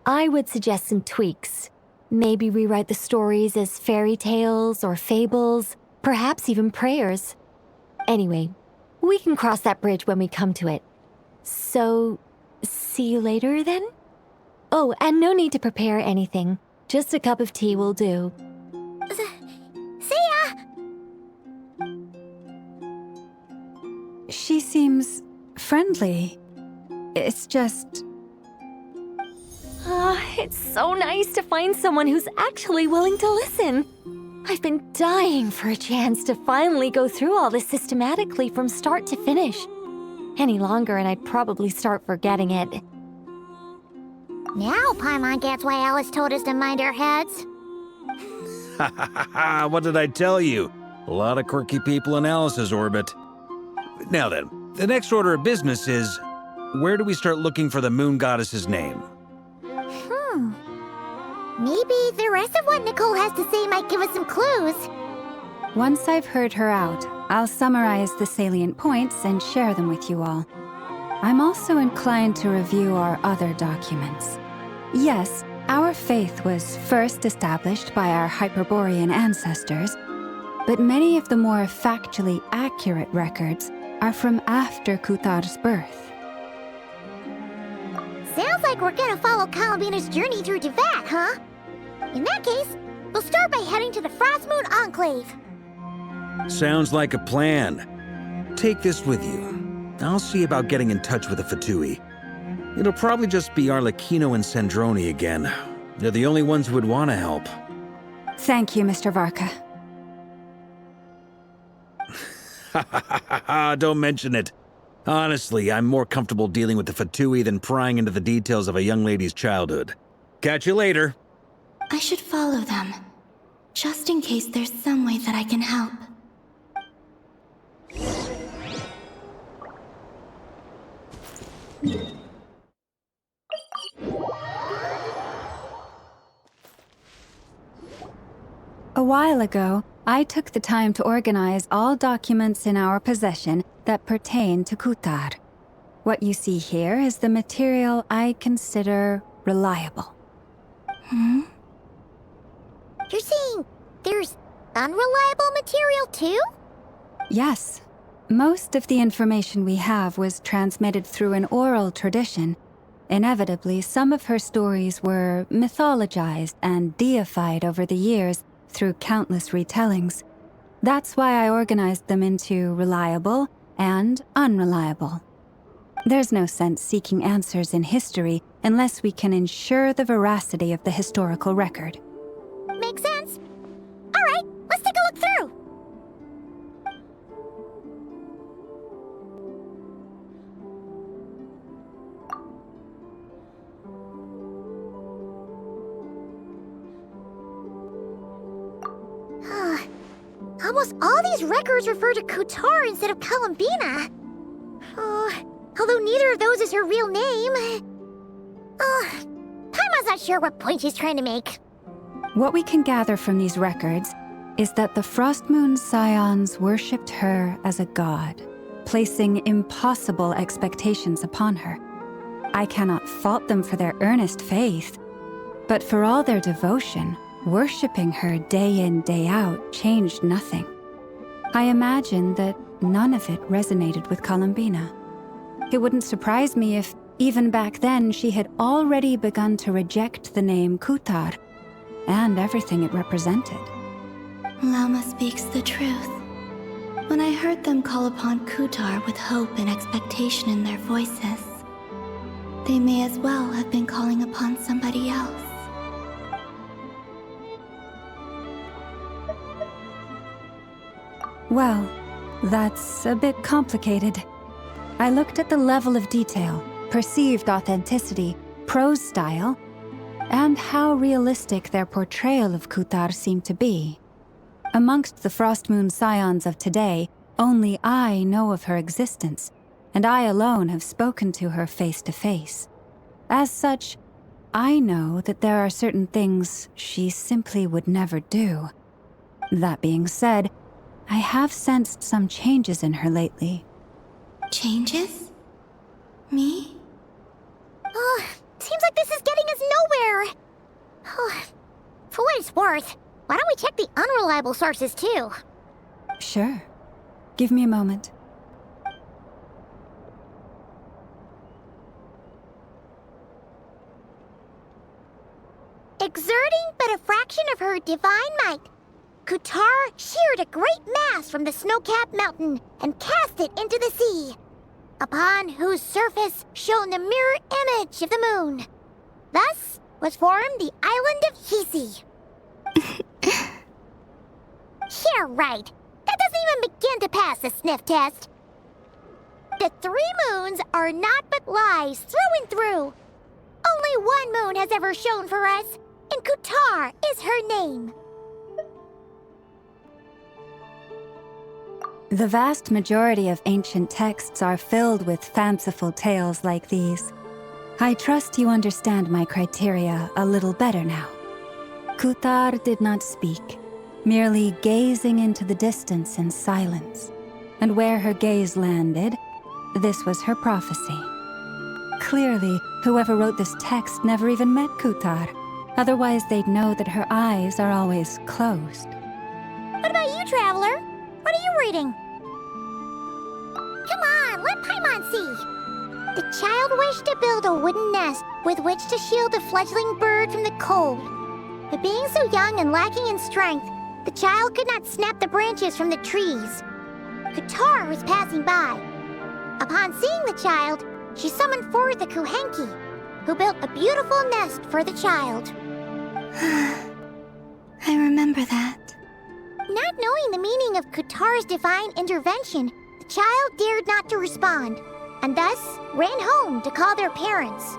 I would suggest some tweaks. Maybe rewrite the stories as fairy tales or fables, perhaps even prayers. Anyway, we can cross that bridge when we come to it. So, see you later then? Oh, and no need to prepare anything. Just a cup of tea will do. See ya! She seems friendly. It's just... It's so nice to find someone who's actually willing to listen. I've been dying for a chance to finally go through all this systematically from start to finish. Any longer and I'd probably start forgetting it. Now Paimon gets why Alice told us to mind our heads. Ha ha ha ha! What did I tell you? A lot of quirky people in Alice's orbit. Now then, the next order of business is, where do we start looking for the Moon Goddess's name? Maybe the rest of what Nicole has to say might give us some clues. Once I've heard her out, I'll summarize the salient points and share them with you all. I'm also inclined to review our other documents. Yes, our faith was first established by our Hyperborean ancestors, but many of the more factually accurate records are from after Kuthar's birth. Sounds like we're gonna follow Columbina's journey through Tyvat, huh? In that case, we'll start by heading to the Frost Moon Enclave. Sounds like a plan. Take this with you. I'll see about getting in touch with the Fatui. It'll probably just be Arlecchino and Sandroni again. They're the only ones who would want to help. Thank you, Mr. Varka. Don't mention it. Honestly, I'm more comfortable dealing with the Fatui than prying into the details of a young lady's childhood. Catch you later. I should follow them, just in case there's some way that I can help. A while ago, I took the time to organize all documents in our possession that pertain to Kuthar. What you see here is the material I consider reliable. You're saying there's unreliable material too? Yes. Most of the information we have was transmitted through an oral tradition. Inevitably, some of her stories were mythologized and deified over the years through countless retellings. That's why I organized them into reliable and unreliable. There's no sense seeking answers in history unless we can ensure the veracity of the historical record. Makes sense. All right, let's take a look through. How Almost all these records refer to Kutar instead of Columbina. Although neither of those is her real name. Paimon's not sure what point she's trying to make. What we can gather from these records is that the Frost Moon Scions worshipped her as a god, placing impossible expectations upon her. I cannot fault them for their earnest faith, but for all their devotion, worshipping her day in, day out changed nothing. I imagine that none of it resonated with Columbina. It wouldn't surprise me if, even back then, she had already begun to reject the name Kutar and everything it represented. Lauma speaks the truth. When I heard them call upon Kutar with hope and expectation in their voices, they may as well have been calling upon somebody else. Well, that's a bit complicated. I looked at the level of detail, perceived authenticity, prose style, and how realistic their portrayal of Kutar seemed to be. Amongst the Frostmoon Scions of today, only I know of her existence, and I alone have spoken to her face to face. As such, I know that there are certain things she simply would never do. That being said, I have sensed some changes in her lately. Changes? Me? Seems like this is getting us nowhere. For what it's worth, why don't we check the unreliable sources too? Sure. Give me a moment. Exerting but a fraction of her divine might, Kutar sheared a great mass from the snow-capped mountain and cast it into the sea, upon whose surface shone the mirror image of the moon. Thus was formed the island of Hisi. Yeah, right. That doesn't even begin to pass the sniff test. The 3 moons are not but lies through and through. Only one moon has ever shone for us, and Kutar is her name. The vast majority of ancient texts are filled with fanciful tales like these. I trust you understand my criteria a little better now. Kutar did not speak, merely gazing into the distance in silence. And where her gaze landed, this was her prophecy. Clearly, whoever wrote this text never even met Kutar. Otherwise, they'd know that her eyes are always closed. What about you, Traveler? What are you reading? Come on, let Paimon see. The child wished to build a wooden nest with which to shield the fledgling bird from the cold. But being so young and lacking in strength, the child could not snap the branches from the trees. Kutar was passing by. Upon seeing the child, she summoned forth the Kuhenki, who built a beautiful nest for the child. I remember that. Not knowing the meaning of Kutar's divine intervention, the child dared not to respond, and thus ran home to call their parents.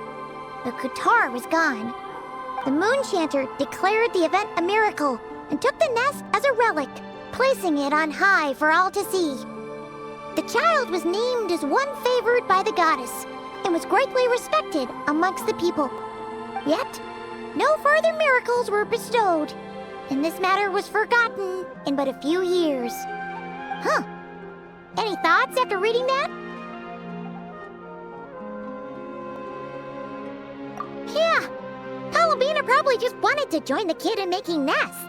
But Kutar was gone. The Moon Chanter declared the event a miracle and took the nest as a relic, placing it on high for all to see. The child was named as one favored by the goddess and was greatly respected amongst the people. Yet, no further miracles were bestowed, and this matter was forgotten in but a few years. Any thoughts after reading that? Yeah, Columbina probably just wanted to join the kid in making nests.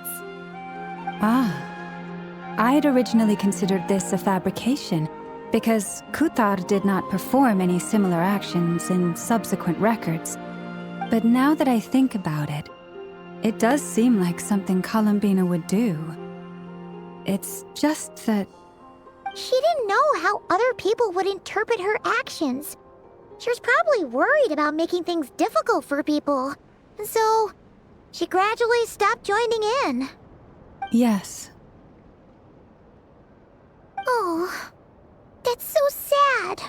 I'd originally considered this a fabrication, because Kutar did not perform any similar actions in subsequent records. But now that I think about it, it does seem like something Columbina would do. It's just that... She didn't know how other people would interpret her actions. She was probably worried about making things difficult for people. And so, she gradually stopped joining in. Yes. Oh, that's so sad.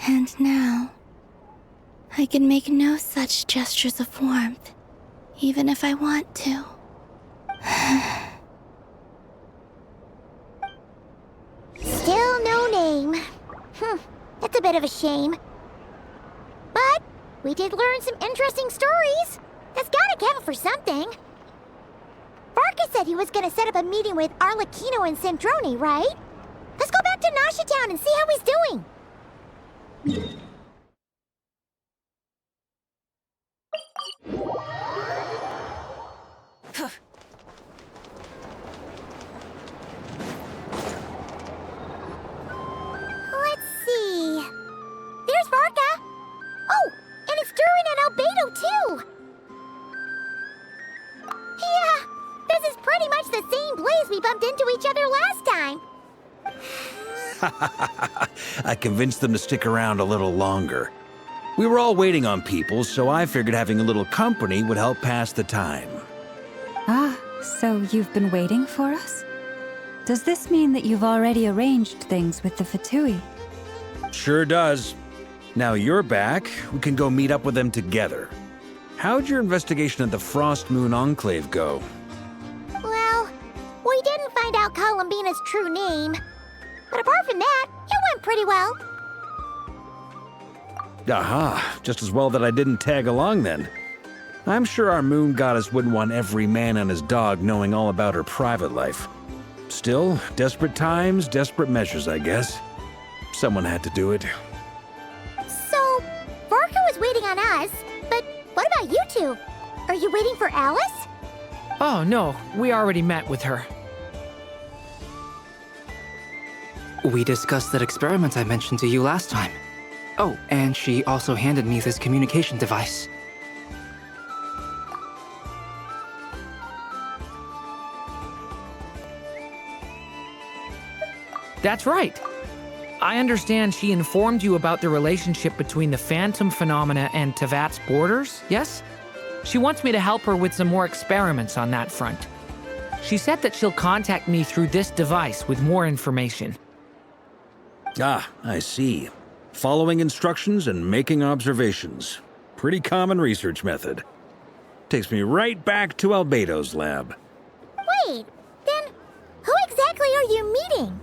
And now, I can make no such gestures of warmth, even if I want to. Still no name. That's a bit of a shame. But we did learn some interesting stories. That's gotta count for something. Varka said he was gonna set up a meeting with Arlecchino and Centrone, right? Let's go back to Nasha Town and see how he's doing. Let's see. There's Varka. Oh, and it's Durin and Albedo too. Yeah, this is pretty much the same place we bumped into each other last time. I convinced them to stick around a little longer. We were all waiting on people, so I figured having a little company would help pass the time. Ah, so you've been waiting for us? Does this mean that you've already arranged things with the Fatui? Sure does. Now you're back, we can go meet up with them together. How'd your investigation of the Frost Moon Enclave go? Well, we didn't find out Columbina's true name. But apart from that, it went pretty well. Aha, just as well that I didn't tag along then. I'm sure our moon goddess wouldn't want every man and his dog knowing all about her private life. Still, desperate times, desperate measures, I guess. Someone had to do it. So, Varka was waiting on us, but what about you two? Are you waiting for Alice? Oh, no. We already met with her. We discussed that experiment I mentioned to you last time. Oh, and she also handed me this communication device. That's right. I understand she informed you about the relationship between the Phantom phenomena and Tyvat's borders, yes? She wants me to help her with some more experiments on that front. She said that she'll contact me through this device with more information. Ah, I see. Following instructions and making observations. Pretty common research method. Takes me right back to Albedo's lab. Wait, then who exactly are you meeting?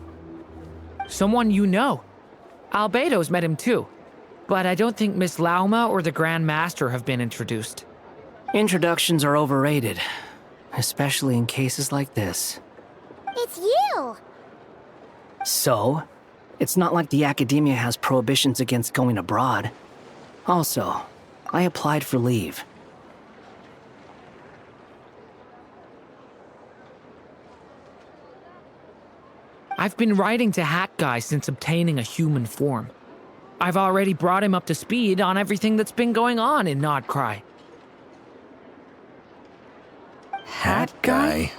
Someone you know. Albedo's met him too. But I don't think Miss Lauma or the Grand Master have been introduced. Introductions are overrated, especially in cases like this. It's you! So, it's not like the Academia has prohibitions against going abroad. Also, I applied for leave. I've been writing to Hat Guy since obtaining a human form. I've already brought him up to speed on everything that's been going on in Nod Krai. Hat Guy?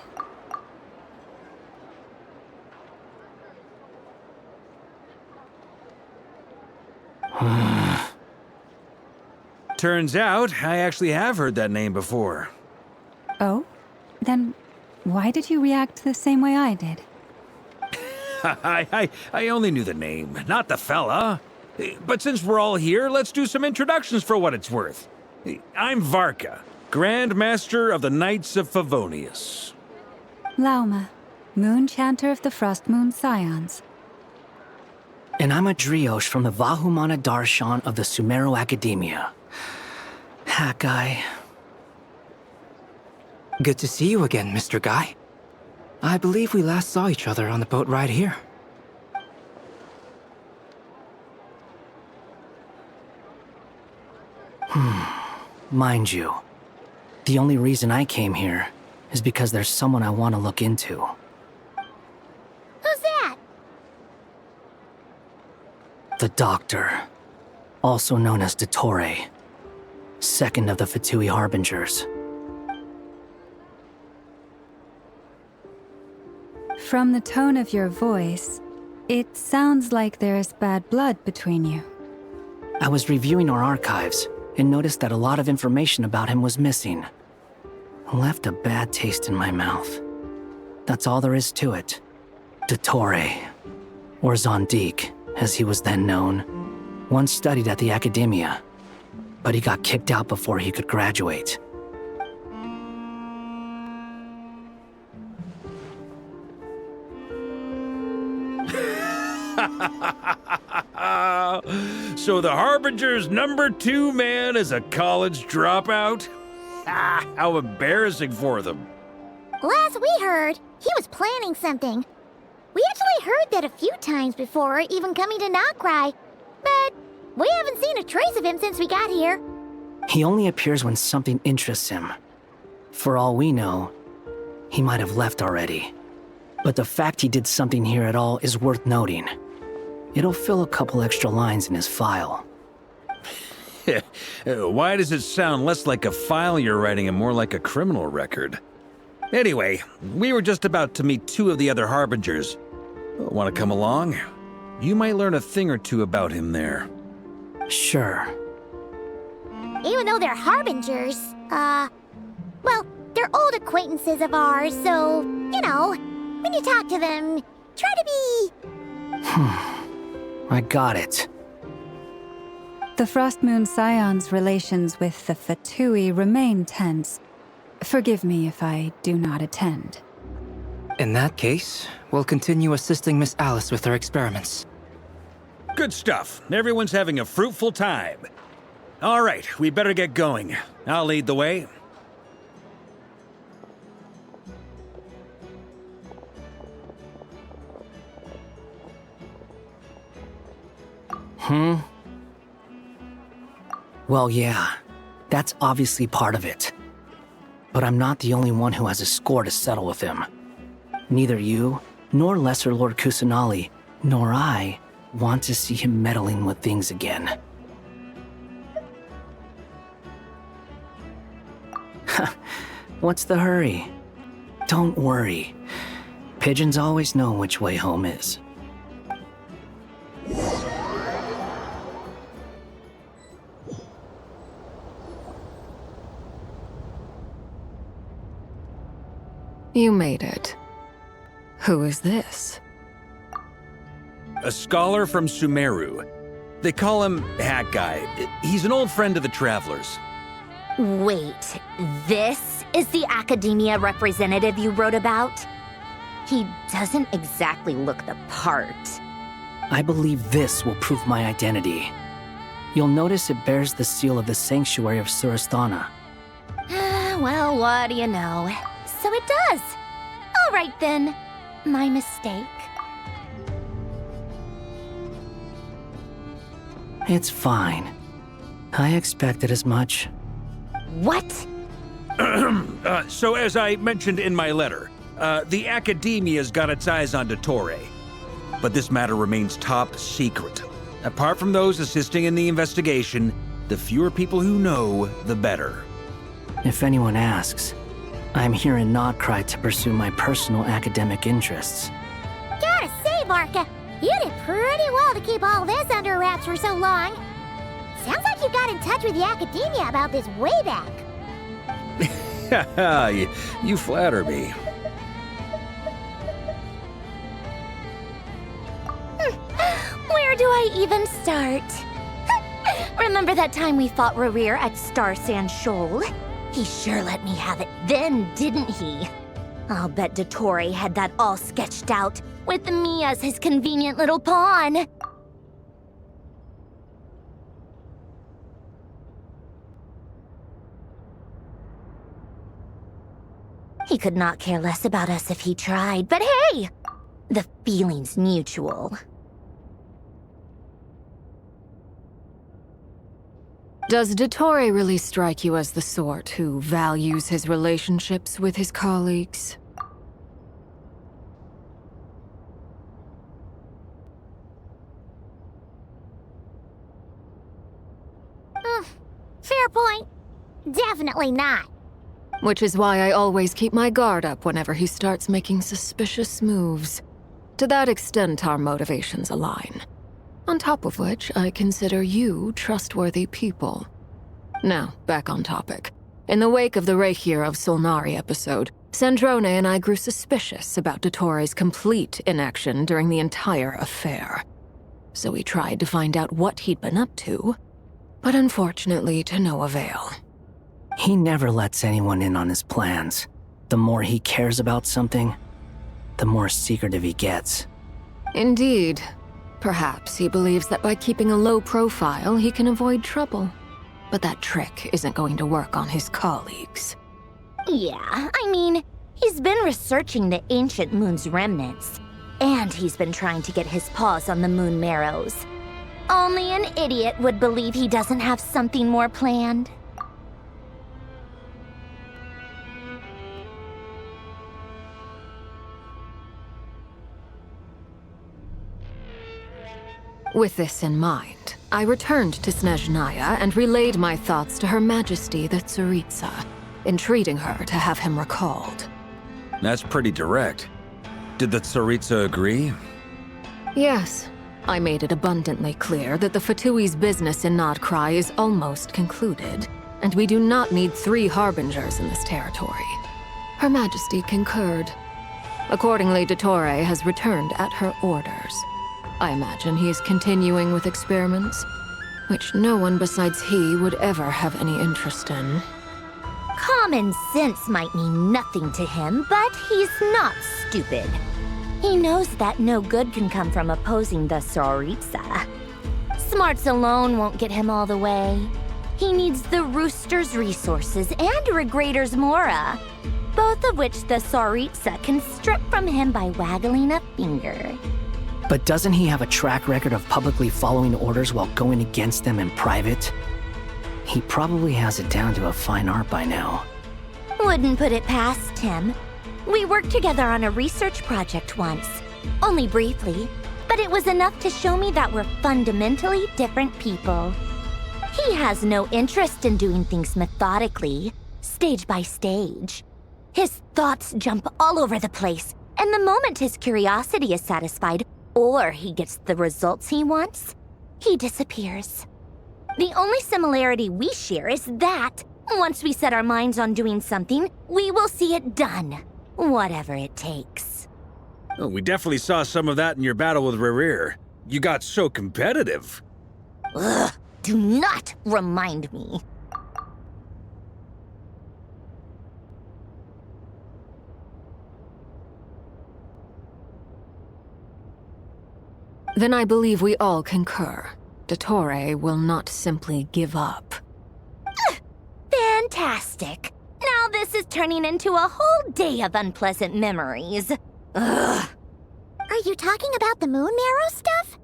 Turns out, I actually have heard that name before. Oh? Then why did you react the same way I did? I only knew the name, not the fella. But since we're all here, let's do some introductions for what it's worth. I'm Varka, Grand Master of the Knights of Favonius. Lauma, Moon Chanter of the Frost Moon Scions. And I'm a Driosh from the Vahumana Darshan of the Sumeru Academia. Hat Guy. Good to see you again, Mr. Guy. I believe we last saw each other on the boat ride here. Mind you, the only reason I came here is because there's someone I want to look into. Who's that? The Doctor, also known as Dottore, second of the Fatui Harbingers. From the tone of your voice, it sounds like there is bad blood between you. I was reviewing our archives and noticed that a lot of information about him was missing. Left a bad taste in my mouth. That's all there is to it. Dottore, or Zondique, as he was then known, once studied at the Academia. but he got kicked out before he could graduate. So the Harbinger's #2 man is a college dropout? How embarrassing for them. Last we heard, he was planning something. We actually heard that a few times before, even coming to Nod Krai, but we haven't seen a trace of him since we got here. He only appears when something interests him. For all we know, he might have left already. But the fact he did something here at all is worth noting. It'll fill a couple extra lines in his file. Why does it sound less like a file you're writing and more like a criminal record? Anyway, we were just about to meet 2 of the other Harbingers. Want to come along? You might learn a thing or two about him there. Sure. Even though they're Harbingers, well, they're old acquaintances of ours, so, you know, when you talk to them, try to be... I got it. The Frost Moon Scion's relations with the Fatui remain tense. Forgive me if I do not attend. In that case, we'll continue assisting Miss Alice with her experiments. Good stuff. Everyone's having a fruitful time. All right, we better get going. I'll lead the way. Well, yeah, that's obviously part of it. But I'm not the only one who has a score to settle with him. Neither you, nor Lesser Lord Kusanali, nor I want to see him meddling with things again. What's the hurry? Don't worry. Pigeons always know which way home is. You made it. Who is this? A scholar from Sumeru. They call him Hat Guy. He's an old friend of the Travelers. Wait, this is the academia representative you wrote about? He doesn't exactly look the part. I believe this will prove my identity. You'll notice it bears the seal of the Sanctuary of Surasthana. Well, what do you know? So it does. All right then. My mistake. It's fine. I expected as much. What? So as I mentioned in my letter, the Academia's got its eyes on Dottore. But this matter remains top secret. Apart from those assisting in the investigation, the fewer people who know, the better. If anyone asks, I'm here in Nod Krai to pursue my personal academic interests. Gotta say, Barca, you did pretty well to keep all this under wraps for so long. Sounds like you got in touch with the Academia about this way back. You flatter me. Where do I even start? Remember that time we fought Rerir at Star Sand Shoal? He sure let me have it then, didn't he? I'll bet Dottore had that all sketched out, with me as his convenient little pawn. He could not care less about us if he tried, but hey! The feeling's mutual. Does Dottore really strike you as the sort who values his relationships with his colleagues? Fair point. Definitely not. Which is why I always keep my guard up whenever he starts making suspicious moves. To that extent, our motivations align. On top of which, I consider you trustworthy people. Now, back on topic. In the wake of the Reikir of Solnari episode, Sandrone and I grew suspicious about Dottore's complete inaction during the entire affair. So we tried to find out what he'd been up to, but unfortunately to no avail. He never lets anyone in on his plans. The more he cares about something, the more secretive he gets. Indeed. Perhaps he believes that by keeping a low profile, he can avoid trouble. But that trick isn't going to work on his colleagues. Yeah, I mean, he's been researching the ancient moon's remnants. And he's been trying to get his paws on the moon marrows. Only an idiot would believe he doesn't have something more planned. With this in mind, I returned to Snezhnaya and relayed my thoughts to Her Majesty the Tsaritsa, entreating her to have him recalled. That's pretty direct. Did the Tsaritsa agree? Yes. I made it abundantly clear that the Fatui's business in Nod Krai is almost concluded, and we do not need 3 harbingers in this territory. Her Majesty concurred. Accordingly, Dottore has returned at her orders. I imagine he is continuing with experiments, which no one besides he would ever have any interest in. Common sense might mean nothing to him, but he's not stupid. He knows that no good can come from opposing the Tsaritsa. Smarts alone won't get him all the way. He needs the Rooster's resources and Regrator's Mora, both of which the Tsaritsa can strip from him by waggling a finger. But doesn't he have a track record of publicly following orders while going against them in private? He probably has it down to a fine art by now. Wouldn't put it past him. We worked together on a research project once. Only briefly, but it was enough to show me that we're fundamentally different people. He has no interest in doing things methodically, stage by stage. His thoughts jump all over the place, and the moment his curiosity is satisfied, or he gets the results he wants, he disappears. The only similarity we share is that, once we set our minds on doing something, we will see it done. Whatever it takes. Oh, we definitely saw some of that in your battle with Rerir. You got so competitive. Ugh, do not remind me. Then I believe we all concur. Dottore will not simply give up. Fantastic. Now this is turning into a whole day of unpleasant memories. Ugh. Are you talking about the moon marrow stuff?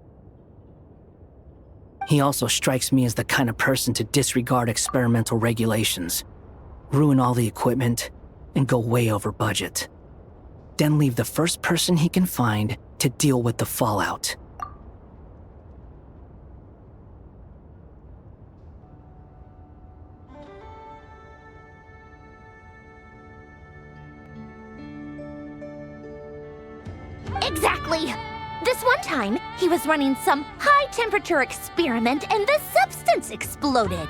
He also strikes me as the kind of person to disregard experimental regulations, ruin all the equipment, and go way over budget. Then leave the first person he can find to deal with the fallout. Exactly! This one time, he was running some high-temperature experiment and the substance exploded.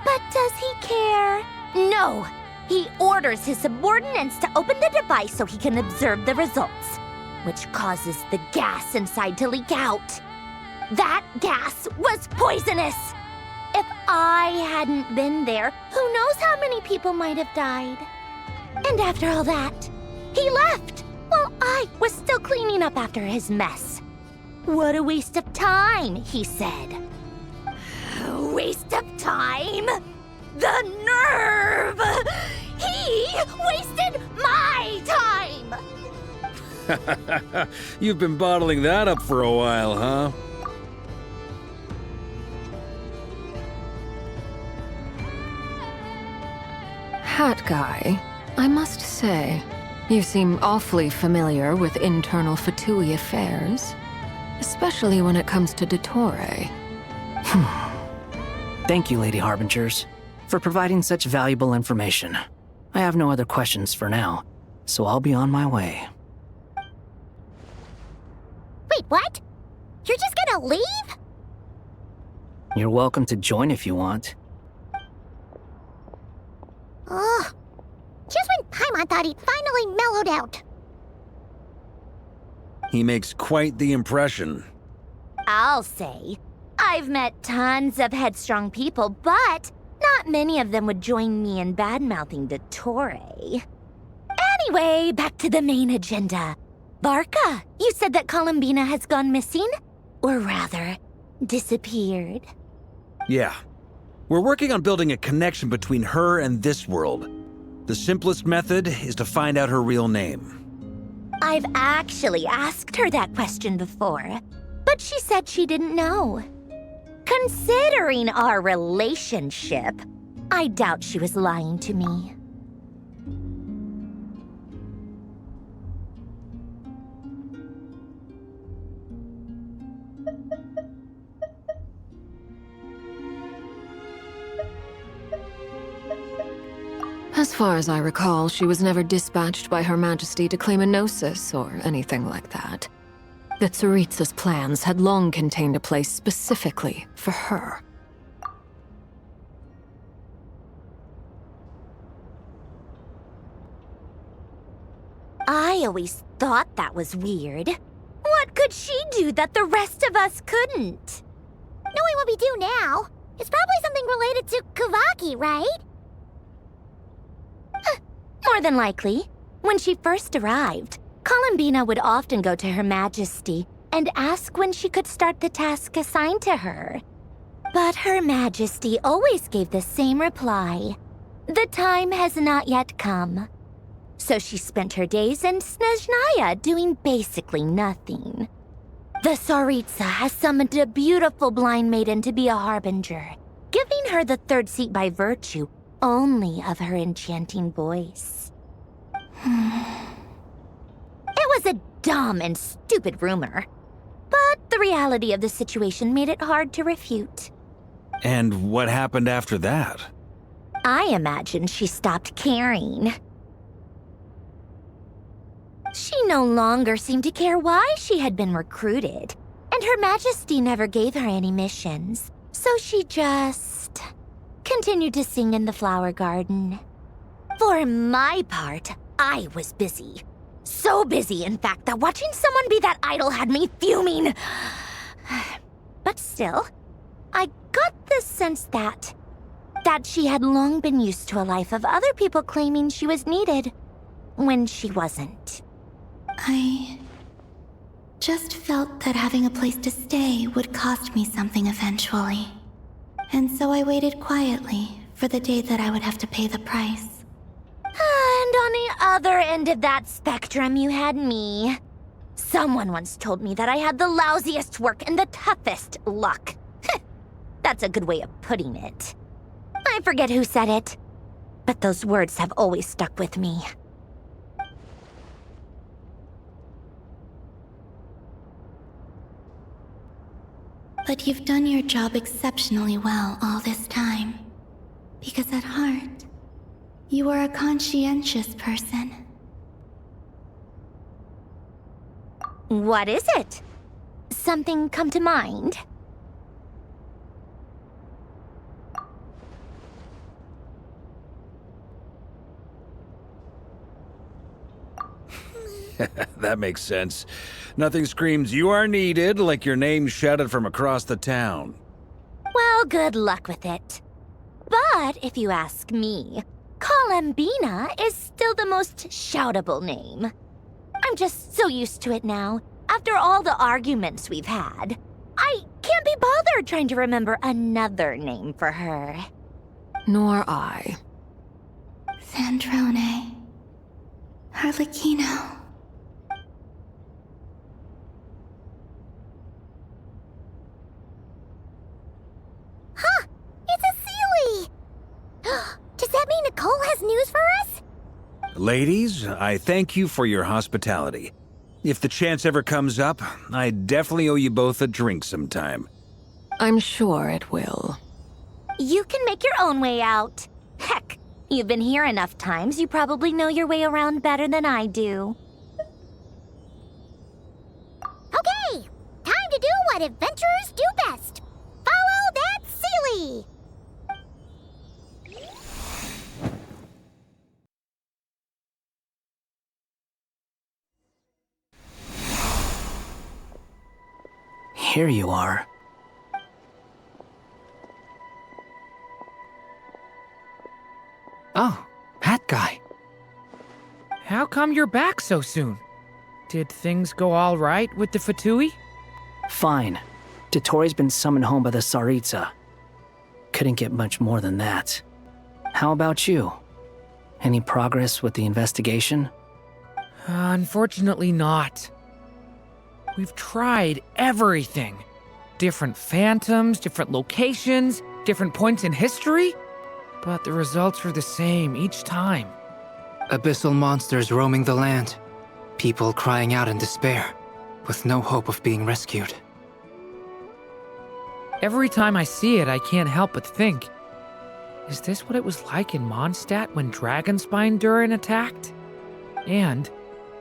But does he care? No! He orders his subordinates to open the device so he can observe the results, which causes the gas inside to leak out. That gas was poisonous! If I hadn't been there, who knows how many people might have died? And after all that, he left! While I was still cleaning up after his mess. What a waste of time, he said. Waste of time? The nerve! He wasted my time! You've been bottling that up for a while, huh? Hat guy, I must say, you seem awfully familiar with internal Fatui affairs, especially when it comes to Dottore. Thank you, Lady Harbingers, for providing such valuable information. I have no other questions for now, so I'll be on my way. Wait, what? You're just gonna leave? You're welcome to join if you want. Ugh. Just when Paimon thought he'd finally mellowed out. He makes quite the impression. I'll say, I've met tons of headstrong people, but not many of them would join me in bad-mouthing Dottore. Anyway, back to the main agenda. Barca, you said that Columbina has gone missing? Or rather, disappeared. Yeah. We're working on building a connection between her and this world. The simplest method is to find out her real name. I've actually asked her that question before, but she said she didn't know. Considering our relationship, I doubt she was lying to me. As far as I recall, she was never dispatched by Her Majesty to claim a gnosis or anything like that. The Tsaritsa's plans had long contained a place specifically for her. I always thought that was weird. What could she do that the rest of us couldn't? Knowing what we do now, it's probably something related to Kavaki, right? More than likely. When she first arrived, Columbina would often go to Her Majesty and ask when she could start the task assigned to her. But Her Majesty always gave the same reply. The time has not yet come. So she spent her days in Snezhnaya doing basically nothing. The Tsaritsa has summoned a beautiful blind maiden to be a harbinger, giving her the third seat by virtue only of her enchanting voice. It was a dumb and stupid rumor, but the reality of the situation made it hard to refute. And what happened after that? I imagine she stopped caring. She no longer seemed to care why she had been recruited, and Her Majesty never gave her any missions, so she just continued to sing in the flower garden. For my part, I was busy. So busy, in fact, that watching someone be that idol had me fuming. But still, I got the sense that she had long been used to a life of other people claiming she was needed when she wasn't. I just felt that having a place to stay would cost me something eventually. And so I waited quietly for the day that I would have to pay the price. And on the other end of that spectrum, you had me. Someone once told me that I had the lousiest work and the toughest luck. That's a good way of putting it. I forget who said it, but those words have always stuck with me. But you've done your job exceptionally well all this time. Because at heart, you are a conscientious person. What is it? Something come to mind? That makes sense. Nothing screams you are needed like your name shouted from across the town. Well, good luck with it. But if you ask me, Columbina is still the most shoutable name. I'm just so used to it now, after all the arguments we've had. I can't be bothered trying to remember another name for her. Nor I. Sandrone. Harlequino. Huh! It's a Sealy! Does that mean Nicole has news for us? Ladies, I thank you for your hospitality. If the chance ever comes up, I definitely owe you both a drink sometime. I'm sure it will. You can make your own way out. Heck, you've been here enough times, you probably know your way around better than I do. Okay! Time to do what adventurers do best. Follow that Sealy! Here you are. come you're back so soon? Did things go all right with the Fatui? Fine. Dotori's been summoned home by the Tsaritsa. Couldn't get much more than that. How about you? Any progress with the investigation? Unfortunately not. We've tried everything. Different phantoms, different locations, different points in history, but the results are the same each time. Abyssal monsters roaming the land. People crying out in despair, with no hope of being rescued. Every time I see it, I can't help but think, is this what it was like in Mondstadt when Dragonspine Durin attacked? And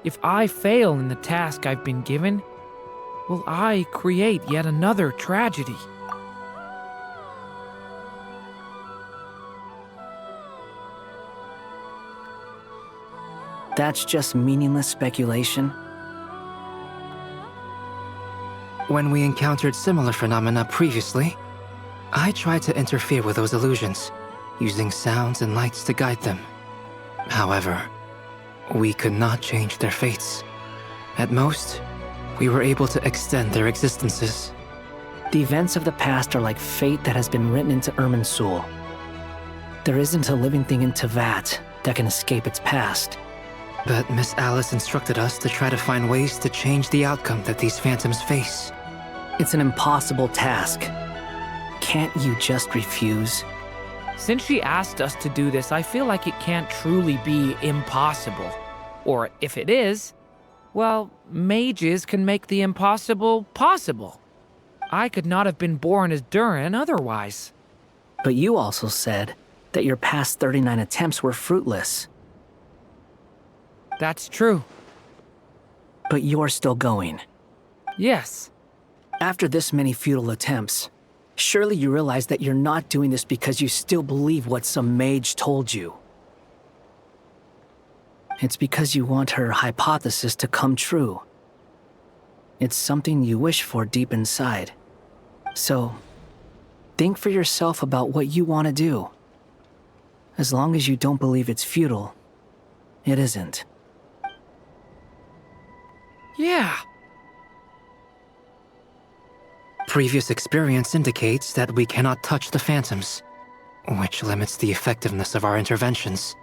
if I fail in the task I've been given, will I create yet another tragedy? That's just meaningless speculation. When we encountered similar phenomena previously, I tried to interfere with those illusions, using sounds and lights to guide them. However, we could not change their fates. At most, we were able to extend their existences. The events of the past are like fate that has been written into Irminsul. There isn't a living thing in Tyvat that can escape its past. But Miss Alice instructed us to try to find ways to change the outcome that these phantoms face. It's an impossible task. Can't you just refuse? Since she asked us to do this, I feel like it can't truly be impossible. Or if it is, well, mages can make the impossible possible. I could not have been born as Durin otherwise. But you also said that your past 39 attempts were fruitless. That's true. But you're still going. Yes. After this many futile attempts, surely you realize that you're not doing this because you still believe what some mage told you. It's because you want her hypothesis to come true. It's something you wish for deep inside. So, think for yourself about what you want to do. As long as you don't believe it's futile, it isn't. Yeah. Previous experience indicates that we cannot touch the phantoms, which limits the effectiveness of our interventions.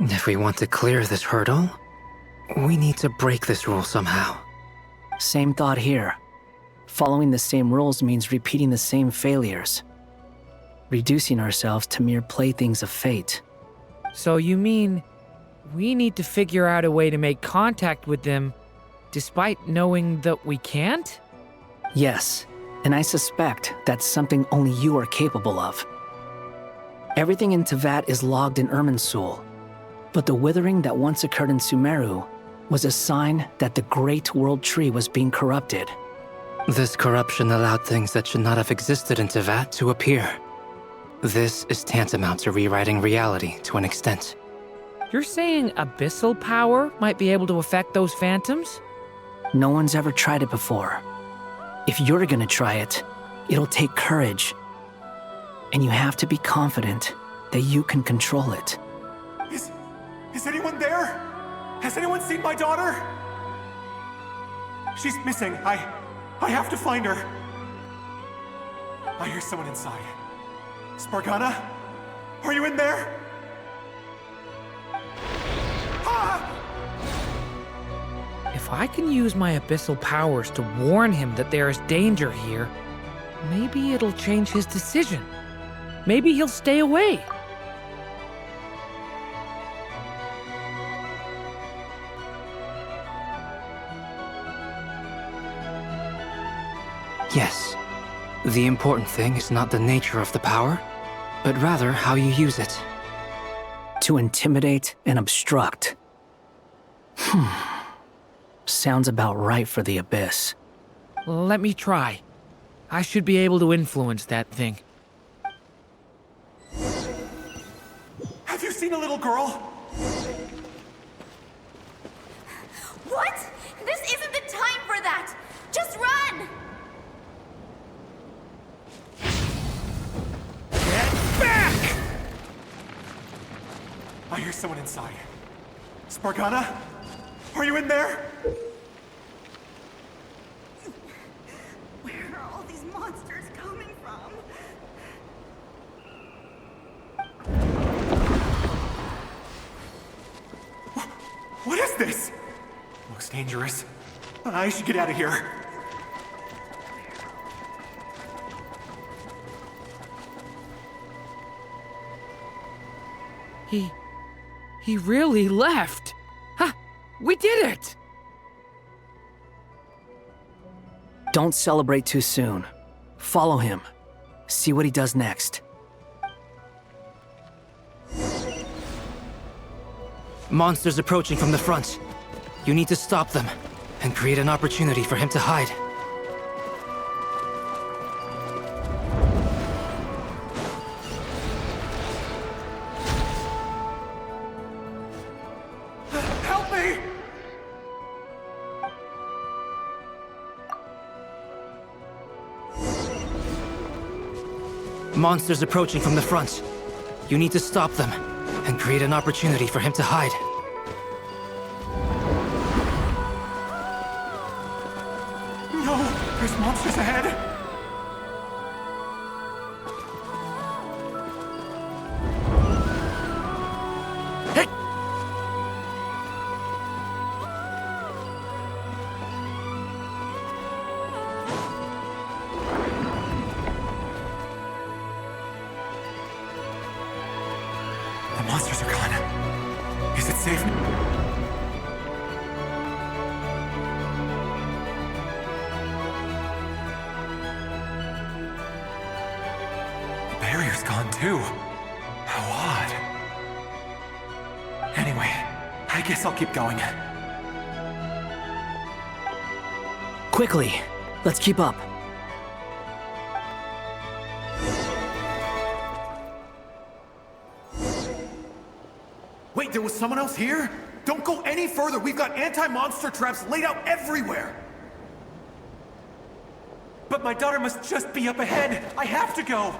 If we want to clear this hurdle, we need to break this rule somehow. Same thought here. Following the same rules means repeating the same failures. Reducing ourselves to mere playthings of fate. So you mean we need to figure out a way to make contact with them despite knowing that we can't? Yes, and I suspect that's something only you are capable of. Everything in Tyvat is logged in Irminsul, but the withering that once occurred in Sumeru was a sign that the Great World Tree was being corrupted. This corruption allowed things that should not have existed in Tyvat to appear. This is tantamount to rewriting reality to an extent. You're saying abyssal power might be able to affect those phantoms? No one's ever tried it before. If you're gonna try it, it'll take courage. And you have to be confident that you can control it. Is anyone there? Has anyone seen my daughter? She's missing. I have to find her. I hear someone inside. Spargana? Are you in there? If I can use my abyssal powers to warn him that there is danger here, maybe it'll change his decision. Maybe he'll stay away. Yes. The important thing is not the nature of the power, but rather how you use it. To intimidate and obstruct. Sounds about right for the Abyss. Let me try. I should be able to influence that thing. Have you seen a little girl? What? This isn't the time for that! Just run! I hear someone inside. Spargana? Are you in there? Where are all these monsters coming from? What is this? Looks dangerous. I should get out of here. He really left. Ha! We did it! Don't celebrate too soon. Follow him. See what he does next. Monsters approaching from the front. You need to stop them and create an opportunity for him to hide. Help me! Monsters approaching from the front. You need to stop them and create an opportunity for him to hide. No! There's monsters ahead! The monsters are gone. Is it safe? The barrier's gone too. How odd. Anyway, I guess I'll keep going. Quickly, let's keep up. Wait, there was someone else here? Don't go any further. We've got anti-monster traps laid out everywhere. But my daughter must just be up ahead. I have to go.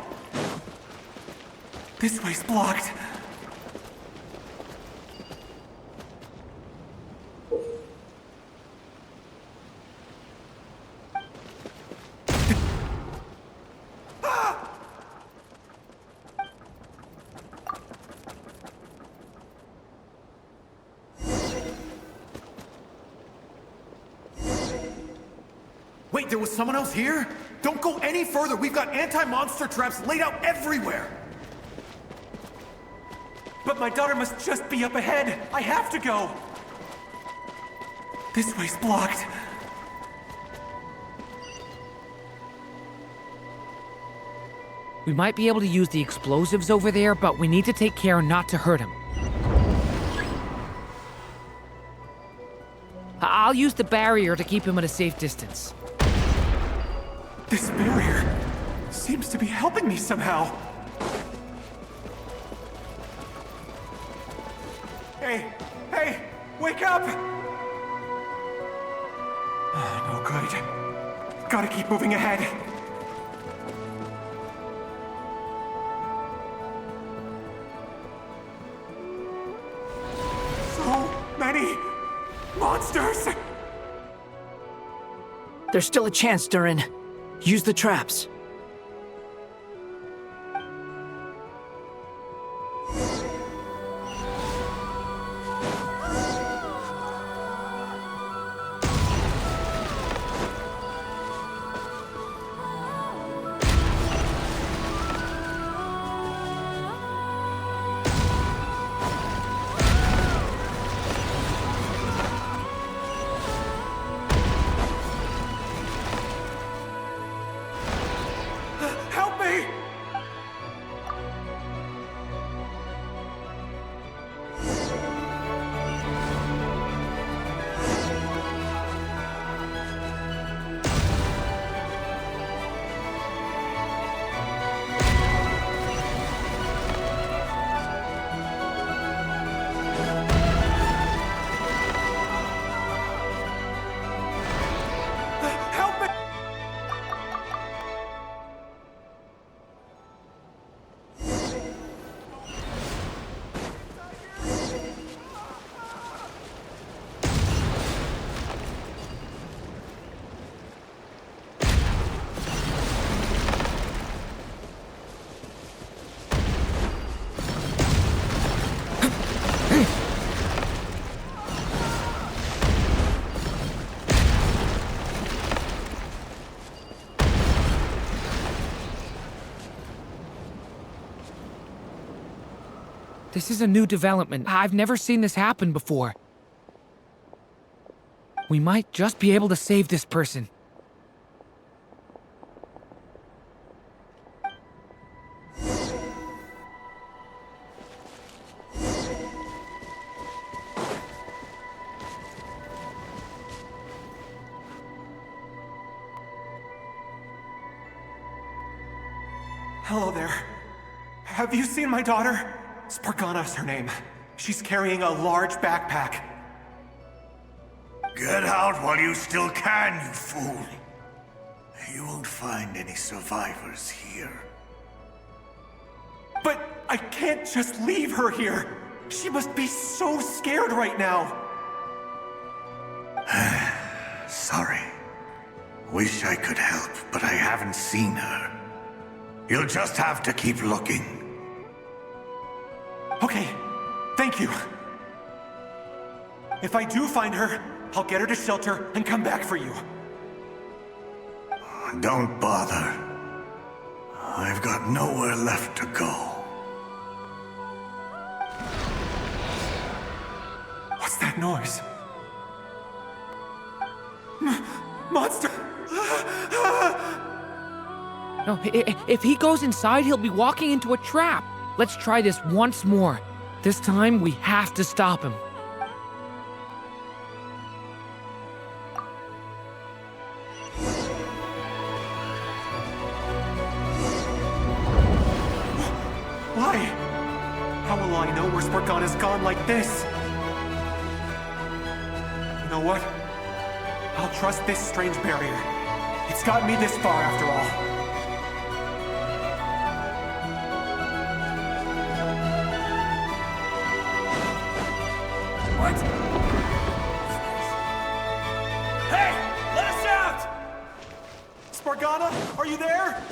This way's blocked. Wait, there was someone else here? Don't go any further. We've got anti-monster traps laid out everywhere. But my daughter must just be up ahead. I have to go. This way's blocked. We might be able to use the explosives over there, but we need to take care not to hurt him. I'll use the barrier to keep him at a safe distance. This barrier seems to be helping me somehow. Hey, wake up! No good. Gotta keep moving ahead. So many monsters! There's still a chance, Durin. Use the traps. This is a new development. I've never seen this happen before. We might just be able to save this person. Hello there. Have you seen my daughter? Spargana's her name. She's carrying a large backpack. Get out while you still can, you fool. You won't find any survivors here. But I can't just leave her here. She must be so scared right now. Sorry. Wish I could help, but I haven't seen her. You'll just have to keep looking. Okay, thank you. If I do find her, I'll get her to shelter and come back for you. Don't bother. I've got nowhere left to go. What's that noise? Monster! No, if he goes inside, he'll be walking into a trap. Let's try this once more. This time, we have to stop him. Why? How will I know where Spargana's gone like this? You know what? I'll trust this strange barrier. It's got me this far after all. What? Hey! Let us out! Spargana, are you there?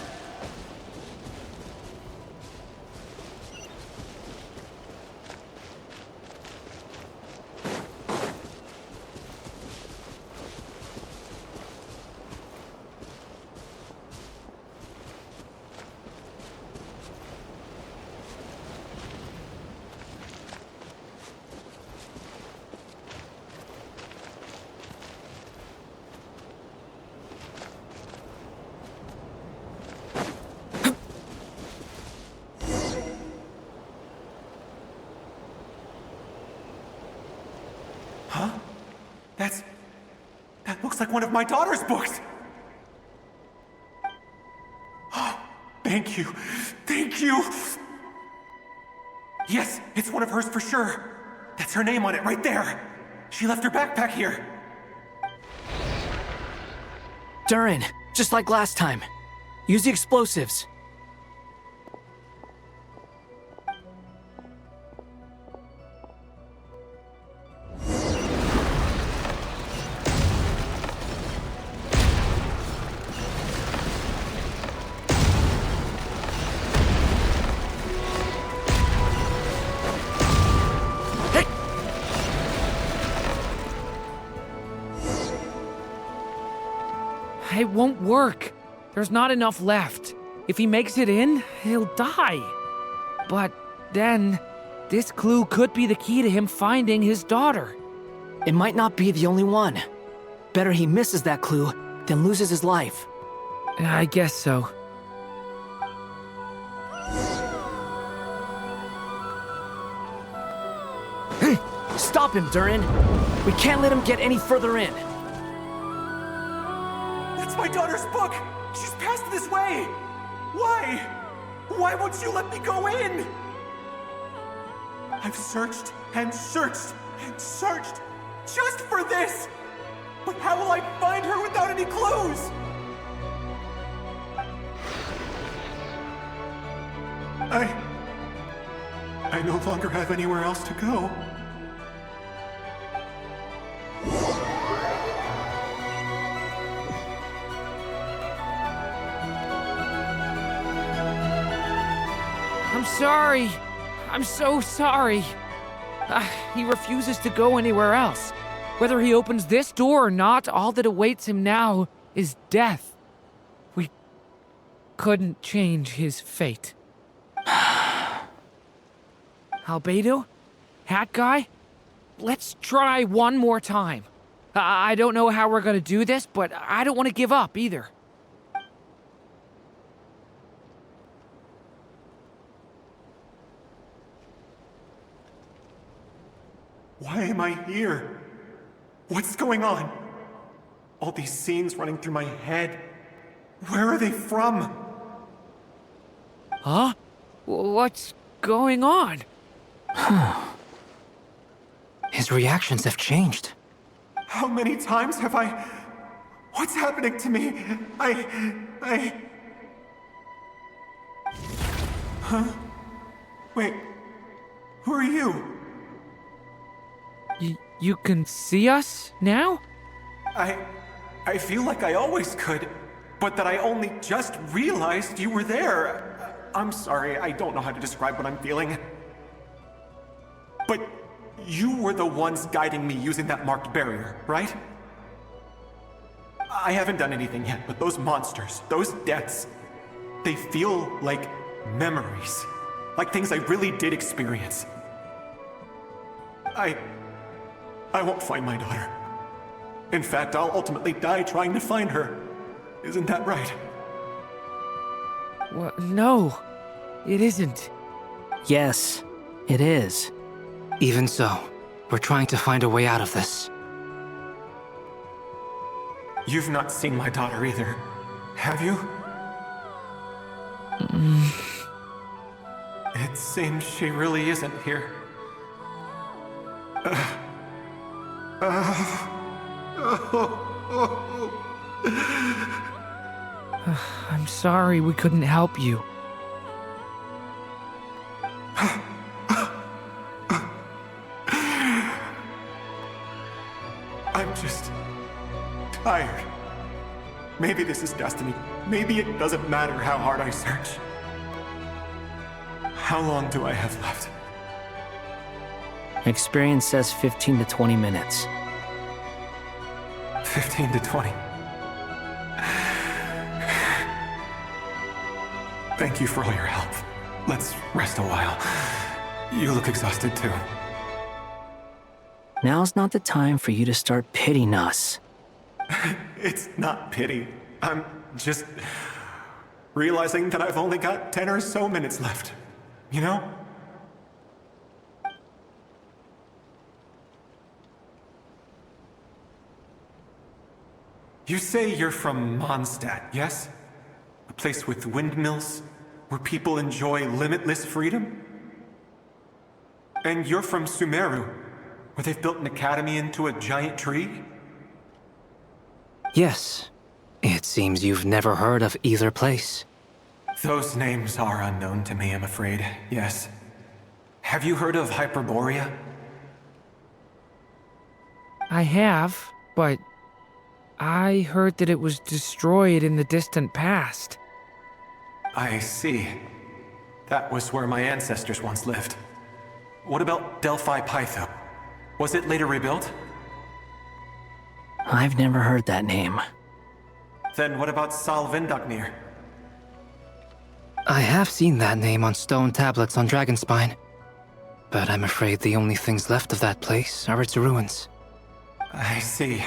Huh? That looks like one of my daughter's books! Oh, thank you. Thank you! Yes, it's one of hers for sure. That's her name on it right there. She left her backpack here. Durin, just like last time. Use the explosives. It won't work. There's not enough left. If he makes it in, he'll die. But then, this clue could be the key to him finding his daughter. It might not be the only one. Better he misses that clue than loses his life. I guess so. Stop him, Durin. We can't let him get any further in. That's my daughter's book! She's passed this way! Why? Why won't you let me go in? I've searched and searched and searched just for this! But how will I find her without any clues? I no longer have anywhere else to go. I'm sorry. I'm so sorry. He refuses to go anywhere else. Whether he opens this door or not, all that awaits him now is death. We couldn't change his fate. Albedo? Hat guy? Let's try one more time. I don't know how we're gonna do this, but I don't want to give up either. Why am I here? What's going on? All these scenes running through my head. Where are they from? Huh? What's going on? His reactions have changed. How many times have I... What's happening to me? Huh? Wait. Who are you? You can see us now? I feel like I always could, but that I only just realized you were there. I'm sorry, I don't know how to describe what I'm feeling. But you were the ones guiding me using that marked barrier, right? I haven't done anything yet, but those monsters, those deaths, they feel like memories. Like things I really did experience. I won't find my daughter. In fact, I'll ultimately die trying to find her. Isn't that right? Well, no, it isn't. Yes, it is. Even so, we're trying to find a way out of this. You've not seen my daughter either, have you? It seems she really isn't here. I'm sorry we couldn't help you. I'm just tired. Maybe this is destiny. Maybe it doesn't matter how hard I search. How long do I have left? Experience says 15 to 20 minutes. 15 to 20. Thank you for all your help. Let's rest a while. You look exhausted too. Now's not the time for you to start pitying us. It's not pity. I'm just realizing that I've only got 10 or so minutes left. You know? You say you're from Mondstadt, yes? A place with windmills, where people enjoy limitless freedom? And you're from Sumeru, where they've built an academy into a giant tree? Yes. It seems you've never heard of either place. Those names are unknown to me, I'm afraid, yes. Have you heard of Hyperborea? I have, but I heard that it was destroyed in the distant past. I see. That was where my ancestors once lived. What about Delphi Pytho? Was it later rebuilt? I've never heard that name. Then what about Salvindagnir? I have seen that name on stone tablets on Dragonspine. But I'm afraid the only things left of that place are its ruins. I see.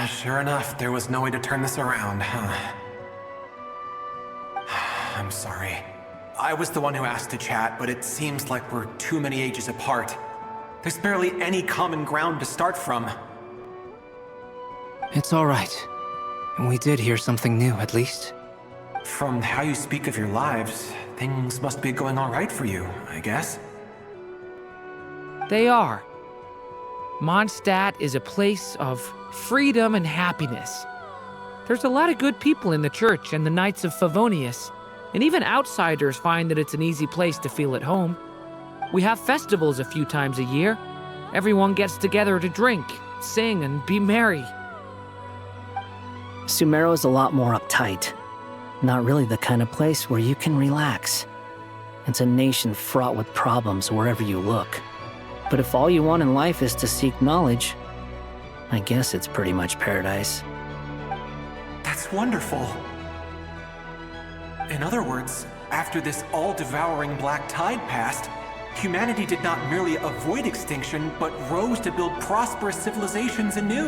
Sure enough, there was no way to turn this around, huh? I'm sorry. I was the one who asked to chat, but it seems like we're too many ages apart. There's barely any common ground to start from. It's all right. We did hear something new, at least. From how you speak of your lives, things must be going all right for you, I guess. They are. Mondstadt is a place of freedom and happiness. There's a lot of good people in the church and the Knights of Favonius, and even outsiders find that it's an easy place to feel at home. We have festivals a few times a year. Everyone gets together to drink, sing, and be merry. Sumeru is a lot more uptight. Not really the kind of place where you can relax. It's a nation fraught with problems wherever you look. But if all you want in life is to seek knowledge, I guess it's pretty much paradise. That's wonderful. In other words, after this all-devouring black tide passed, Humanity did not merely avoid extinction, but rose to build prosperous civilizations anew.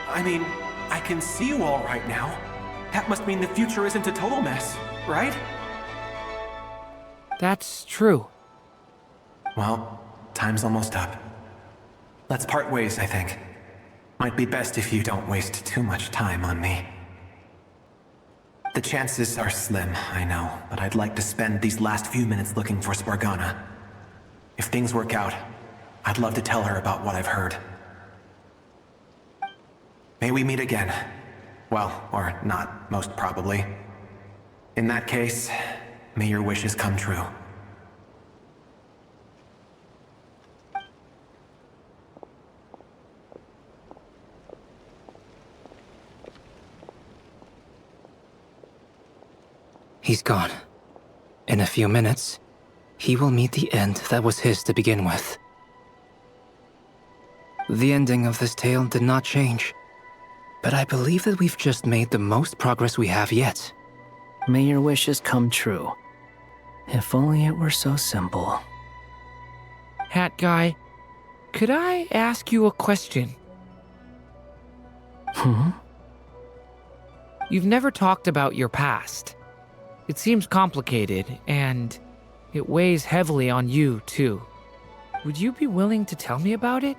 I mean, I can see you all right now. That must mean the future isn't a total mess, right? That's true. Well, time's almost up. Let's part ways, I think. Might be best if you don't waste too much time on me. The chances are slim, I know, but I'd like to spend these last few minutes looking for Spargana. If things work out, I'd love to tell her about what I've heard. May we meet again. Well, or not, most probably. In that case, may your wishes come true. He's gone. In a few minutes, he will meet the end that was his to begin with. The ending of this tale did not change, but I believe that we've just made the most progress we have yet. May your wishes come true. If only it were so simple. Hat guy, could I ask you a question? You've never talked about your past. It seems complicated, and it weighs heavily on you, too. Would you be willing to tell me about it?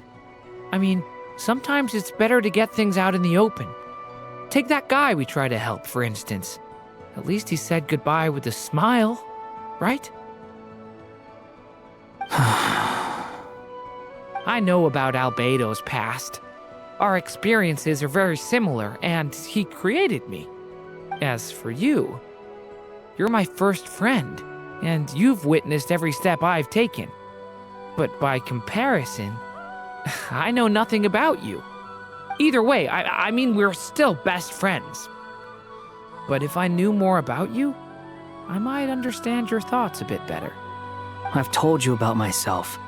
I mean, sometimes it's better to get things out in the open. Take that guy we try to help, for instance. At least he said goodbye with a smile, right? I know about Albedo's past. Our experiences are very similar, and he created me. As for you, you're my first friend, and you've witnessed every step I've taken. But by comparison, I know nothing about you. Either way, I mean, we're still best friends. But if I knew more about you, I might understand your thoughts a bit better. I've told you about myself.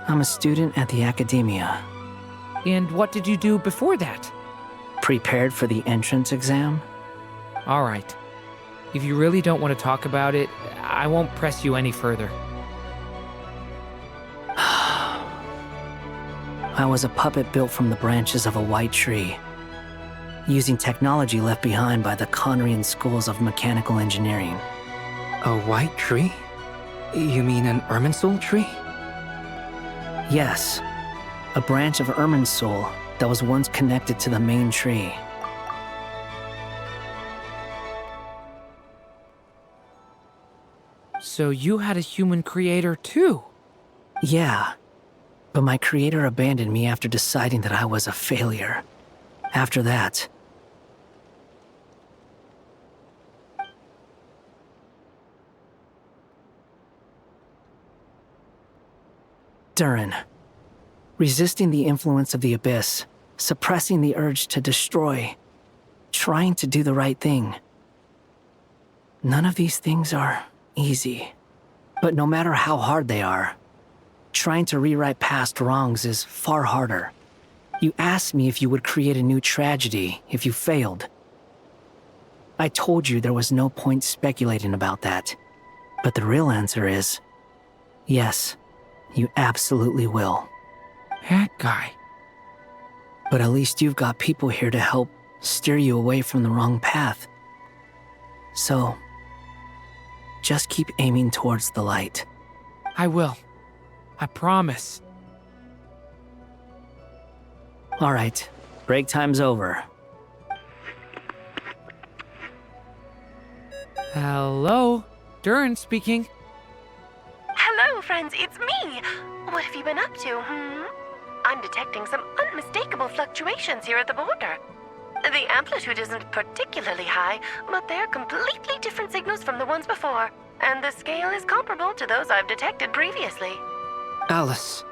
I'm a student at the academia. And what did you do before that? Prepared for the entrance exam? All right. If you really don't want to talk about it, I won't press you any further. I was a puppet built from the branches of a white tree, using technology left behind by the Conrian schools of mechanical engineering. A white tree? You mean an Irminsul tree? Yes, a branch of Irminsul that was once connected to the main tree. So you had a human creator too? Yeah, but my creator abandoned me after deciding that I was a failure. After that, Durin. Resisting the influence of the Abyss, suppressing the urge to destroy, trying to do the right thing. None of these things are easy. But no matter how hard they are, trying to rewrite past wrongs is far harder. You asked me if you would create a new tragedy if you failed. I told you there was no point speculating about that. But the real answer is, yes, you absolutely will. That guy. But at least you've got people here to help steer you away from the wrong path. So, just keep aiming towards the light. I will. I promise. All right, break time's over. Hello, Durin speaking. Hello, friends, it's me. What have you been up to, I'm detecting some unmistakable fluctuations here at the border. The amplitude isn't particularly high, but they're completely different signals from the ones before, and the scale is comparable to those I've detected previously. Alice,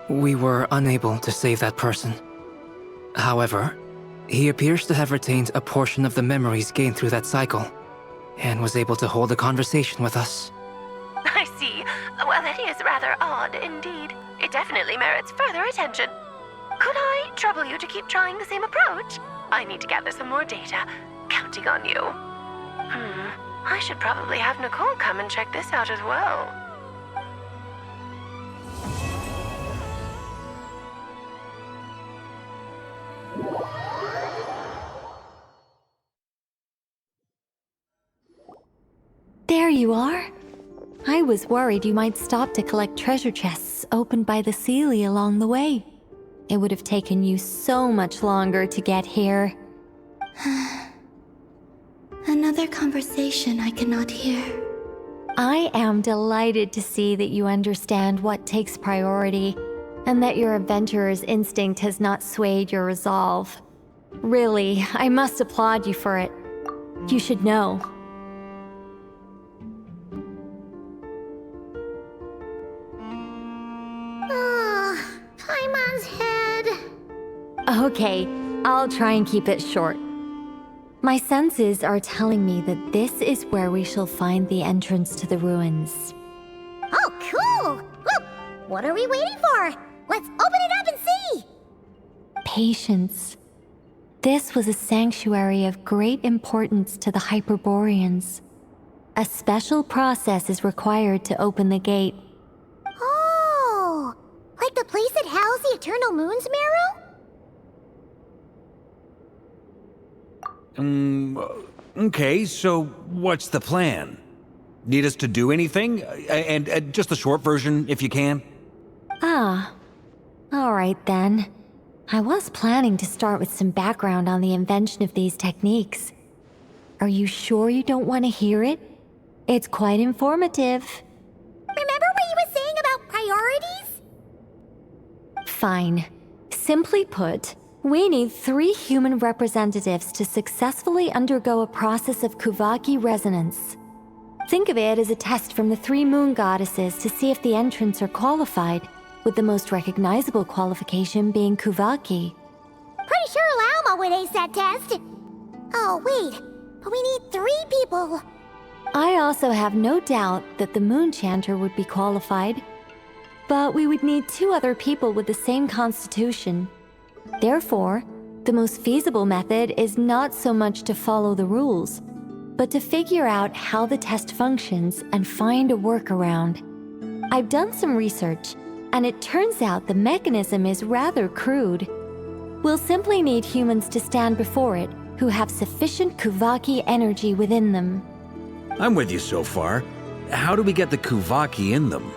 we were unable to save that person. However, he appears to have retained a portion of the memories gained through that cycle, and was able to hold a conversation with us. I see. Well, that is rather odd indeed. It definitely merits further attention. Could I trouble you to keep trying the same approach? I need to gather some more data. Counting on you. I should probably have Nicole come and check this out as well. There you are. I was worried you might stop to collect treasure chests opened by the Seelie along the way. It would have taken you so much longer to get here. Another conversation I cannot hear. I am delighted to see that you understand what takes priority, and that your adventurer's instinct has not swayed your resolve. Really, I must applaud you for it. You should know. Paimon's head. Okay, I'll try and keep it short. My senses are telling me that this is where we shall find the entrance to the ruins. Oh, cool! Well, what are we waiting for? Let's open it up and see! Patience. This was a sanctuary of great importance to the Hyperboreans. A special process is required to open the gate. Oh! Like the place that housed the Eternal Moon, Sumeru? Okay, so what's the plan? Need us to do anything? And just the short version, if you can. Ah. Alright then. I was planning to start with some background on the invention of these techniques. Are you sure you don't want to hear it? It's quite informative. Remember what you were saying about priorities? Fine. Simply put, we need 3 human representatives to successfully undergo a process of Kuvaki resonance. Think of it as a test from the 3 moon goddesses to see if the entrants are qualified, with the most recognizable qualification being Kuvaki. Pretty sure Lauma would ace that test. Oh, wait. But we need 3 people. I also have no doubt that the Moon Chanter would be qualified. But we would need 2 other people with the same constitution. Therefore, the most feasible method is not so much to follow the rules, but to figure out how the test functions and find a workaround. I've done some research, and it turns out the mechanism is rather crude. We'll simply need humans to stand before it who have sufficient Kuvaki energy within them. I'm with you so far. How do we get the Kuvaki in them?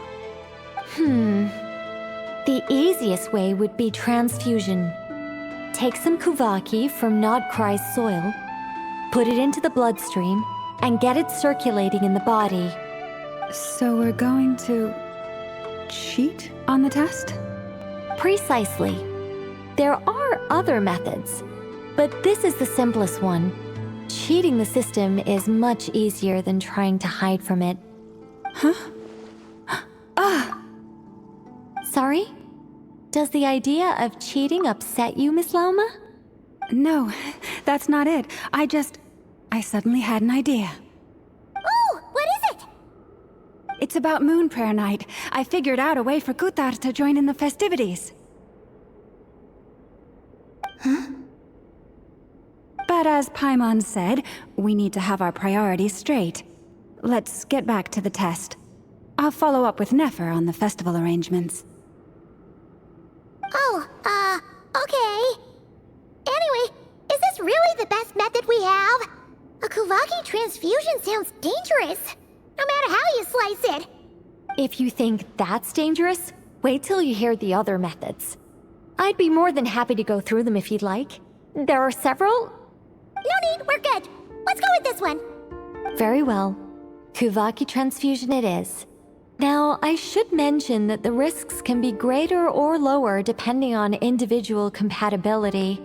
The easiest way would be transfusion. Take some Kuvaki from Nod Krai's soil, put it into the bloodstream, and get it circulating in the body. So we're going to cheat on the test? Precisely. There are other methods, but this is the simplest one. Cheating the system is much easier than trying to hide from it. Huh? Sorry? Does the idea of cheating upset you, Miss Lauma? No, that's not it. I suddenly had an idea. Ooh, what is it? It's about Moon Prayer Night. I figured out a way for Kutar to join in the festivities. Huh? But as Paimon said, we need to have our priorities straight. Let's get back to the test. I'll follow up with Nefer on the festival arrangements. Oh, okay. Anyway, is this really the best method we have? A Kuvaki transfusion sounds dangerous, no matter how you slice it. If you think that's dangerous, wait till you hear the other methods. I'd be more than happy to go through them if you'd like. There are several. No need, we're good. Let's go with this one. Very well. Kuvaki transfusion it is. Now, I should mention that the risks can be greater or lower depending on individual compatibility.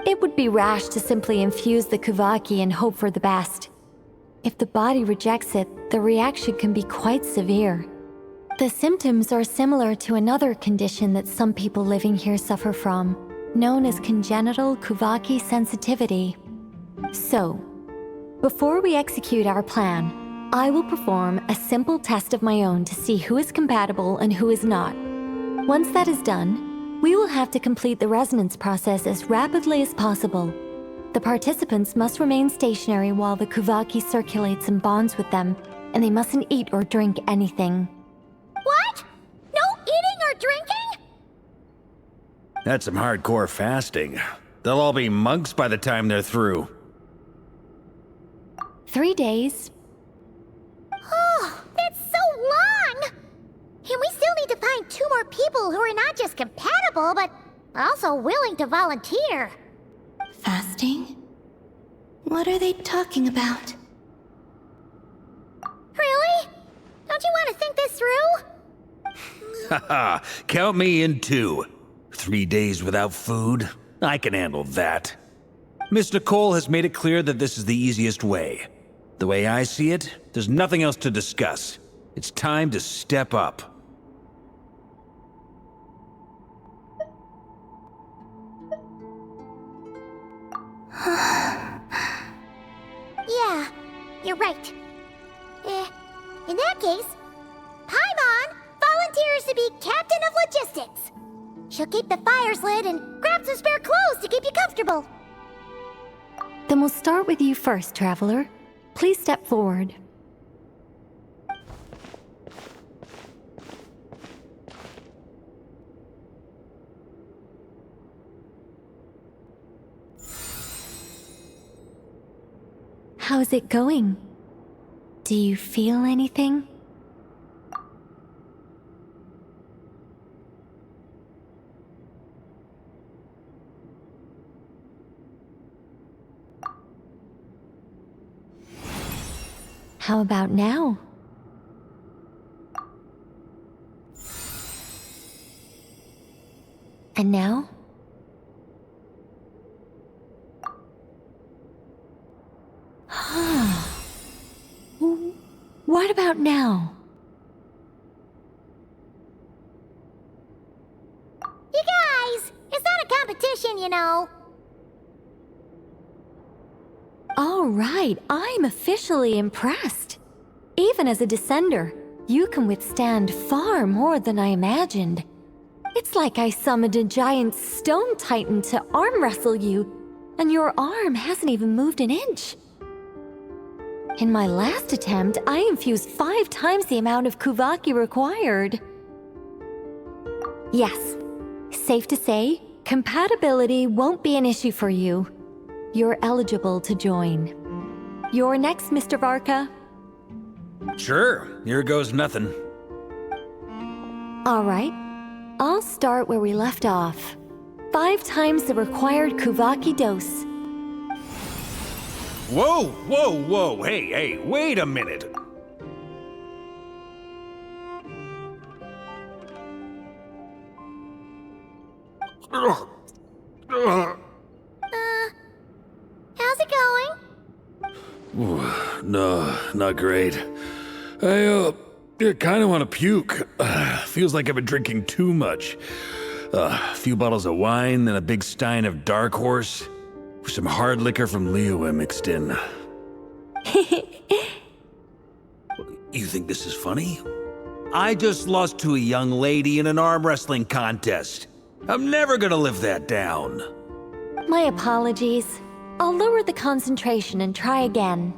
It would be rash to simply infuse the Kuvaki and hope for the best. If the body rejects it, the reaction can be quite severe. The symptoms are similar to another condition that some people living here suffer from, known as congenital Kuvaki sensitivity. So, before we execute our plan, I will perform a simple test of my own to see who is compatible and who is not. Once that is done, we will have to complete the resonance process as rapidly as possible. The participants must remain stationary while the Kuvaki circulates and bonds with them, and they mustn't eat or drink anything. What? No eating or drinking? That's some hardcore fasting. They'll all be monks by the time they're through. 3 days. Oh, that's so long! And we still need to find 2 more people who are not just compatible, but also willing to volunteer. Fasting? What are they talking about? Really? Don't you want to think this through? Haha, count me in too. 3 days without food? I can handle that. Miss Nicole has made it clear that this is the easiest way. The way I see it, there's nothing else to discuss. It's time to step up. Yeah, you're right. In that case, Paimon volunteers to be captain of logistics. She'll keep the fires lit and grab some spare clothes to keep you comfortable. Then we'll start with you first, Traveler. Please step forward. How's it going? Do you feel anything? How about now? And now? What about now? You guys, it's not a competition, you know. All right, I'm officially impressed. Even as a descender, you can withstand far more than I imagined. It's like I summoned a giant stone titan to arm wrestle you, and your arm hasn't even moved an inch. In my last attempt, I infused 5 times the amount of Kuvaki required. Yes, safe to say, compatibility won't be an issue for you. You're eligible to join. You're next, Mr. Varka. Sure, here goes nothing. All right, I'll start where we left off. 5 times the required Kuvaki dose. Whoa, whoa, whoa, hey, wait a minute. How's it going? No, not great. I kind of want to puke. Feels like I've been drinking too much. A few bottles of wine, then a big stein of Dark Horse, with some hard liquor from Liyue mixed in. You think this is funny? I just lost to a young lady in an arm wrestling contest. I'm never gonna live that down. My apologies. I'll lower the concentration and try again.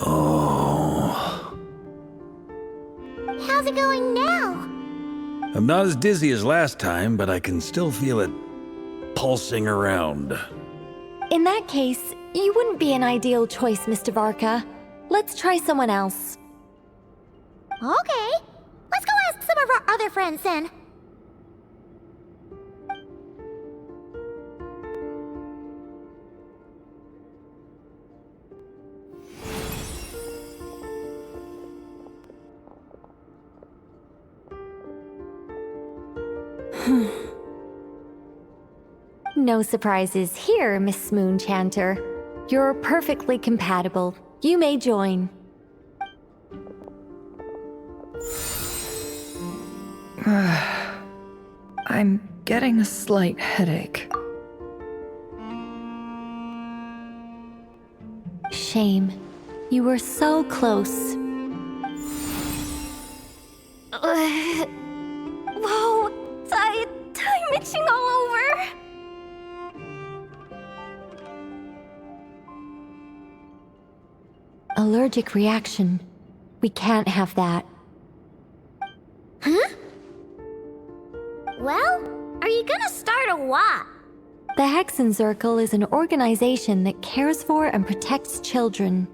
Oh. How's it going now? I'm not as dizzy as last time, but I can still feel it pulsing around. In that case, you wouldn't be an ideal choice, Mr. Varka. Let's try someone else. Okay. Let's go ask some of our other friends then. No surprises here, Miss Moonchanter. You're perfectly compatible. You may join. I'm getting a slight headache. Shame. You were so close. Whoa! Time itching all over! Allergic reaction. We can't have that. Huh? Well, are you gonna start a what? The Hexen Circle is an organization that cares for and protects children.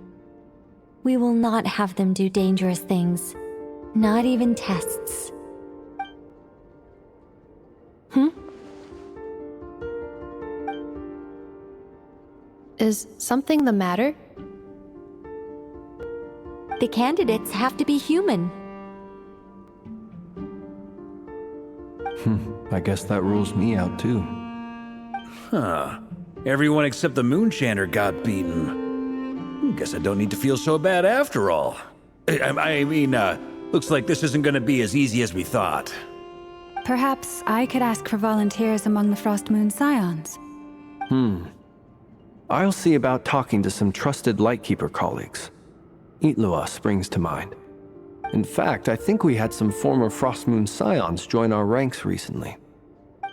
We will not have them do dangerous things. Not even tests. Is something the matter? The candidates have to be human. I guess that rules me out too. Huh. Everyone except the Moonchander got beaten. Guess I don't need to feel so bad after all. I mean, looks like this isn't gonna be as easy as we thought. Perhaps I could ask for volunteers among the Frost Moon Scions. I'll see about talking to some trusted Lightkeeper colleagues. Itlua springs to mind. In fact, I think we had some former Frost Moon Scions join our ranks recently.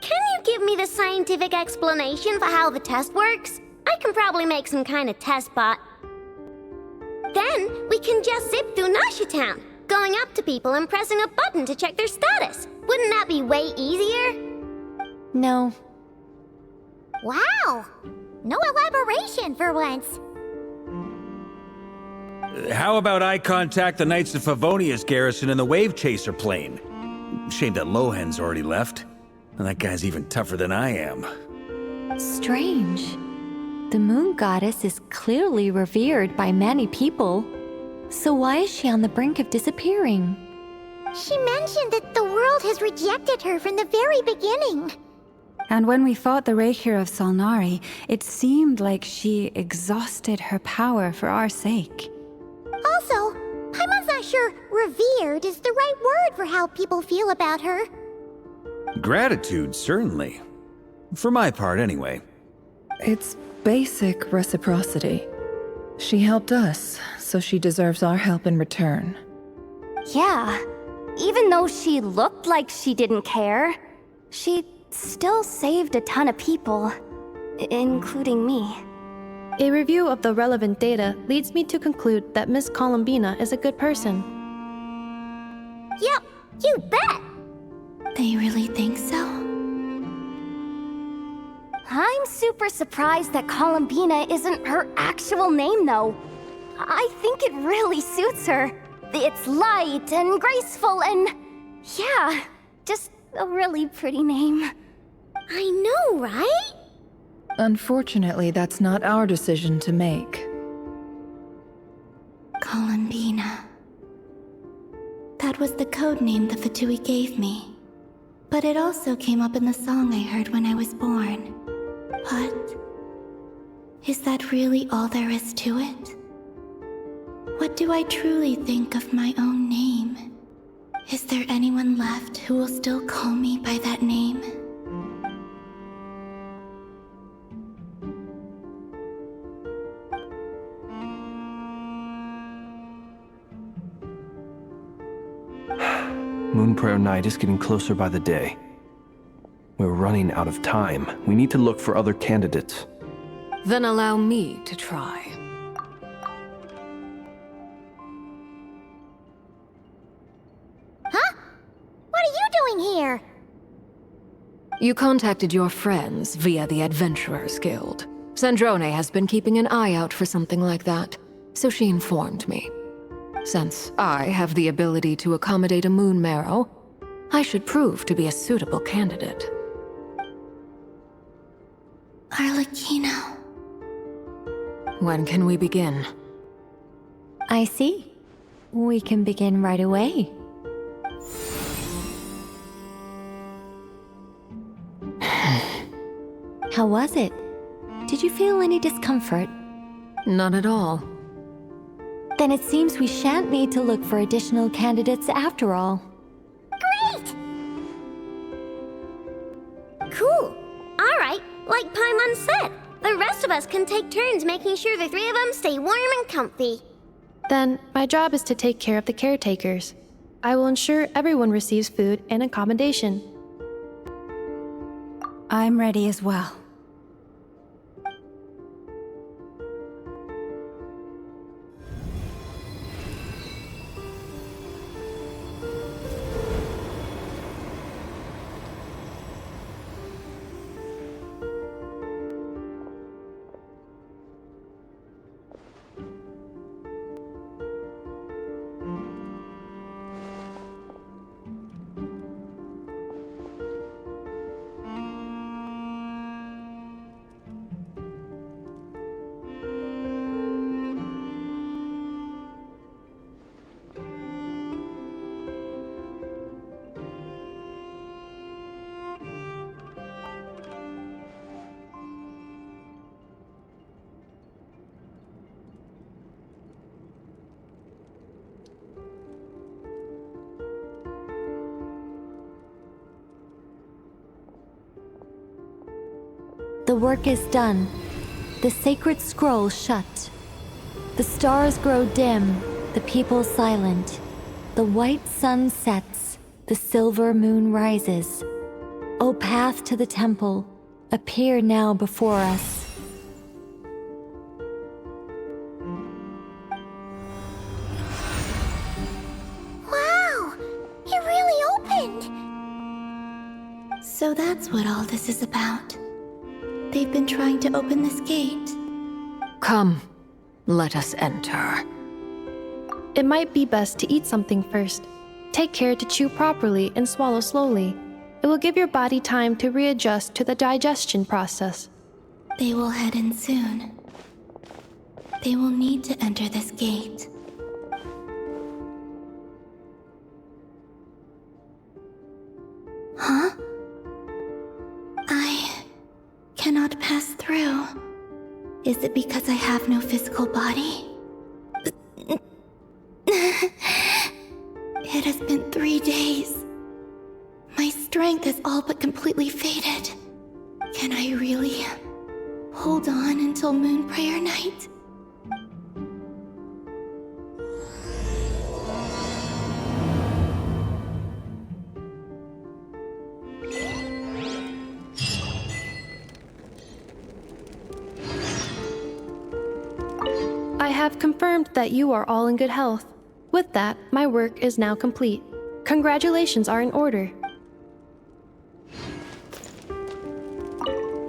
Can you give me the scientific explanation for how the test works? I can probably make some kind of test bot. Then we can just zip through Nasha Town, going up to people and pressing a button to check their status. Wouldn't that be way easier? No. Wow! No elaboration for once. How about I contact the Knights of Favonia's garrison in the Wave Chaser plane? Shame that Lohan's already left. And that guy's even tougher than I am. Strange. The moon goddess is clearly revered by many people. So why is she on the brink of disappearing? She mentioned that the world has rejected her from the very beginning. And when we fought the Raihir of Solnari, it seemed like she exhausted her power for our sake. Also, I'm not sure revered is the right word for how people feel about her. Gratitude, certainly. For my part, anyway. It's basic reciprocity. She helped us, so she deserves our help in return. Yeah. Even though she looked like she didn't care, she still saved a ton of people, including me. A review of the relevant data leads me to conclude that Miss Columbina is a good person. Yep, you bet! They really think so? I'm super surprised that Columbina isn't her actual name, though. I think it really suits her. It's light and graceful and... yeah, just a really pretty name. I know, right? Unfortunately, that's not our decision to make. Columbina. That was the code name the Fatui gave me. But it also came up in the song I heard when I was born. But... is that really all there is to it? What do I truly think of my own name? Is there anyone left who will still call me by that name? Moonprayer Night is getting closer by the day. We're running out of time. We need to look for other candidates. Then allow me to try. Huh? What are you doing here? You contacted your friends via the Adventurers Guild. Sandrone has been keeping an eye out for something like that, so she informed me. Since I have the ability to accommodate a moon marrow, I should prove to be a suitable candidate. Arlecchino. When can we begin? I see. We can begin right away. How was it? Did you feel any discomfort? Not at all. Then it seems we shan't need to look for additional candidates after all. Great! Cool. Alright, like Paimon said, the rest of us can take turns making sure the three of them stay warm and comfy. Then, my job is to take care of the caretakers. I will ensure everyone receives food and accommodation. I'm ready as well. The work is done. The sacred scroll shut. The stars grow dim, the people silent. The white sun sets, the silver moon rises. O path to the temple, appear now before us. Wow! It really opened! So that's what all this is about. They've been trying to open this gate. Come, let us enter. It might be best to eat something first. Take care to chew properly and swallow slowly. It will give your body time to readjust to the digestion process. They will head in soon. They will need to enter this gate. Huh? I cannot pass through. Is it because I have no physical body? It has been 3 days. My strength has all but completely faded. Can I really hold on until Moon Prayer Night? I have confirmed that you are all in good health. With that, my work is now complete. Congratulations are in order.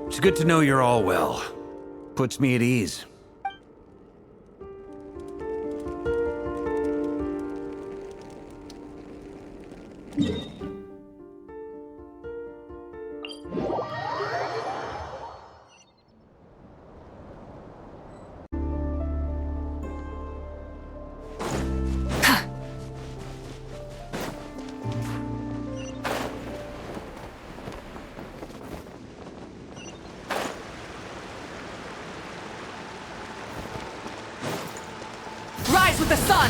It's good to know you're all well. Puts me at ease. Rise with the sun!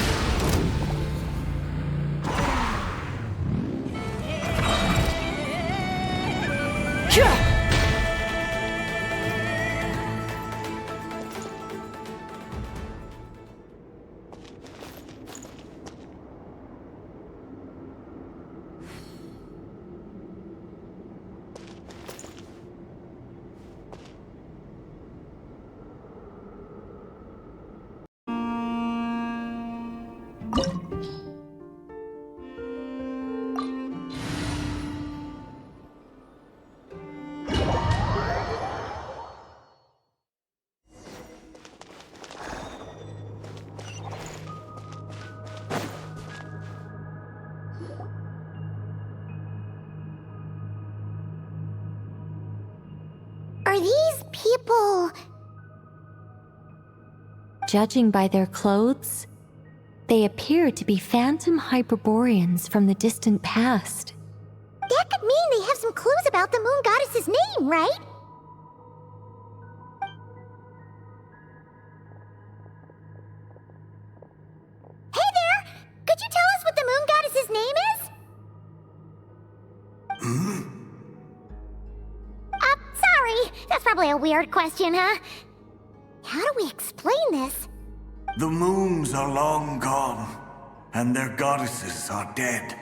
Are these people... Judging by their clothes, they appear to be phantom Hyperboreans from the distant past. That could mean they have some clues about the moon goddess's name, right? Hey there! Could you tell us what the moon goddess's name is? Sorry. That's probably a weird question, huh? How do we explain this? The moons are long gone, and their goddesses are dead.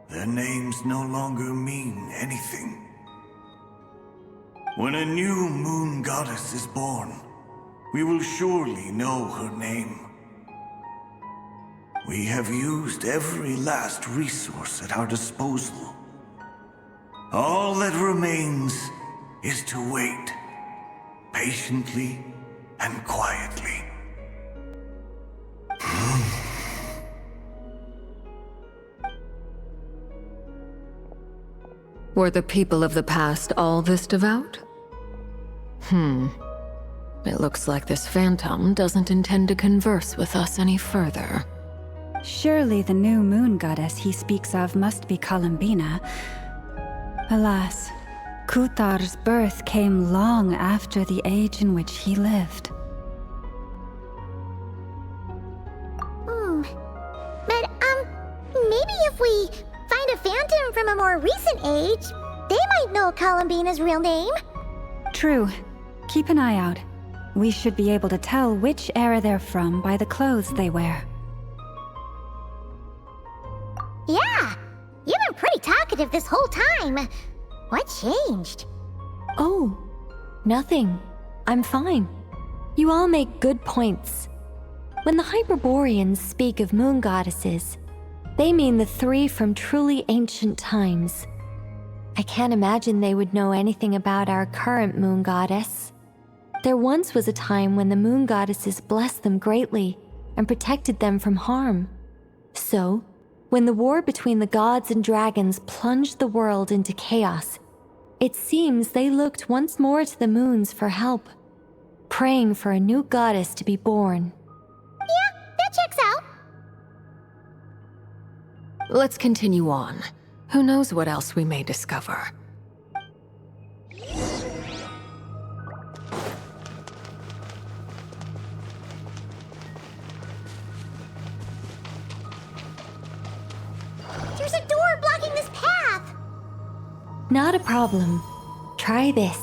Their names no longer mean anything. When a new moon goddess is born, we will surely know her name. We have used every last resource at our disposal. All that remains is to wait, patiently and quietly. Were the people of the past all this devout? It looks like this phantom doesn't intend to converse with us any further. Surely the new moon goddess he speaks of must be Columbina. Alas, Kuthar's birth came long after the age in which he lived. But, maybe if we find a phantom from a more recent age, they might know Columbina's real name. True. Keep an eye out. We should be able to tell which era they're from by the clothes they wear. Yeah, you've been pretty talkative this whole time. What changed? Oh, nothing. I'm fine. You all make good points. When the Hyperboreans speak of moon goddesses, they mean the three from truly ancient times. I can't imagine they would know anything about our current moon goddess. There once was a time when the moon goddesses blessed them greatly and protected them from harm. So, when the war between the gods and dragons plunged the world into chaos, it seems they looked once more to the moons for help, praying for a new goddess to be born. Yeah, that checks out. Let's continue on. Who knows what else we may discover? There's a door blocking this path. Not a problem. Try this.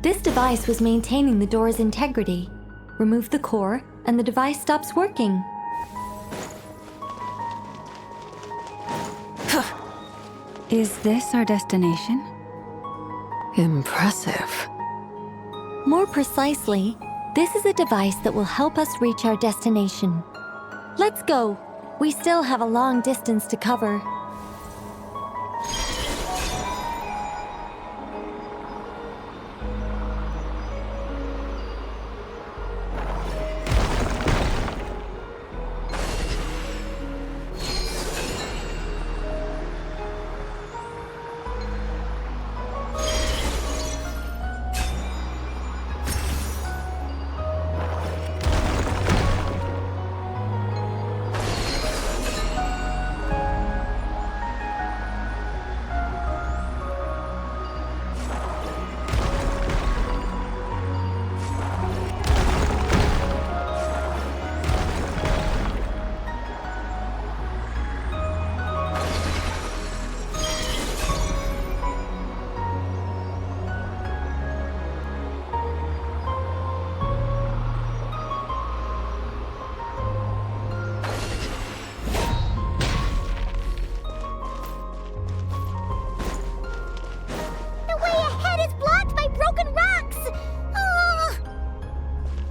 This device was maintaining the door's integrity. Remove the core, and the device stops working. Is this our destination? Impressive. More precisely, this is a device that will help us reach our destination. Let's go. We still have a long distance to cover.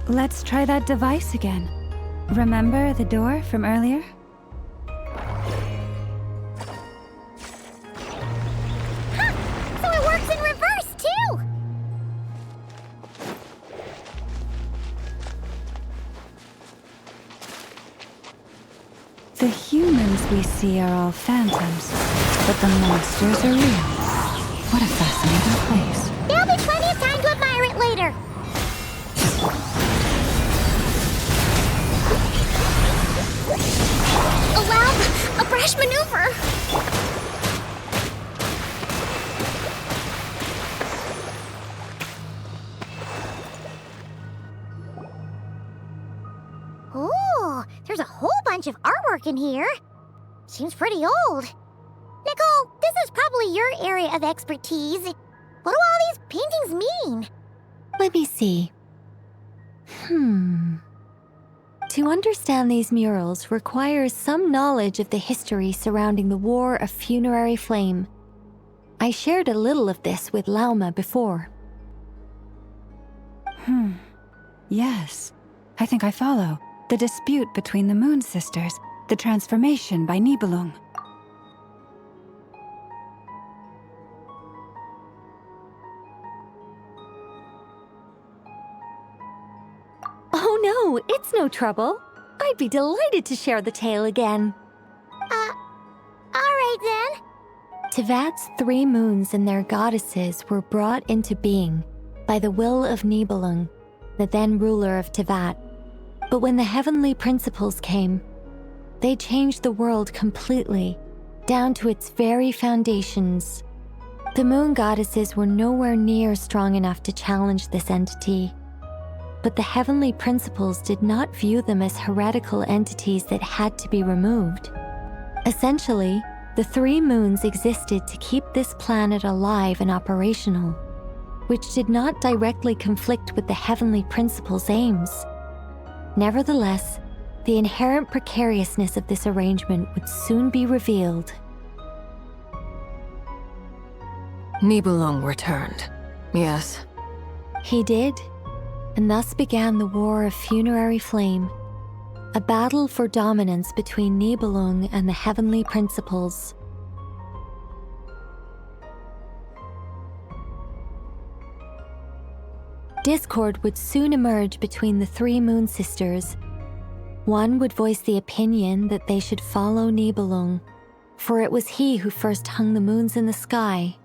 Let's try that device again. Remember the door from earlier? So it works in reverse, too! The humans we see are all phantoms, but the monsters are real. What a fascinating place. There'll be plenty of time to admire it later. Allow a brash maneuver. Ooh, there's a whole bunch of artwork in here. Seems pretty old. Nicole, this is probably your area of expertise. What do all these paintings mean? Let me see. To understand these murals requires some knowledge of the history surrounding the War of Funerary Flame. I shared a little of this with Lauma before. Yes. I think I follow. The dispute between the Moon Sisters, the transformation by Nibelung. Oh no, it's no trouble. I'd be delighted to share the tale again. Alright then. Tyvat's 3 moons and their goddesses were brought into being by the will of Nibelung, the then ruler of Tyvat. But when the heavenly principles came, they changed the world completely, down to its very foundations. The moon goddesses were nowhere near strong enough to challenge this entity, but the heavenly principles did not view them as heretical entities that had to be removed. Essentially, the three moons existed to keep this planet alive and operational, which did not directly conflict with the heavenly principles' aims. Nevertheless, the inherent precariousness of this arrangement would soon be revealed. Nibelung returned, yes. He did, and thus began the War of Funerary Flame, a battle for dominance between Nibelung and the heavenly principles. Discord would soon emerge between the three moon sisters. One would voice the opinion that they should follow Nibelung, for it was he who first hung the moons in the sky.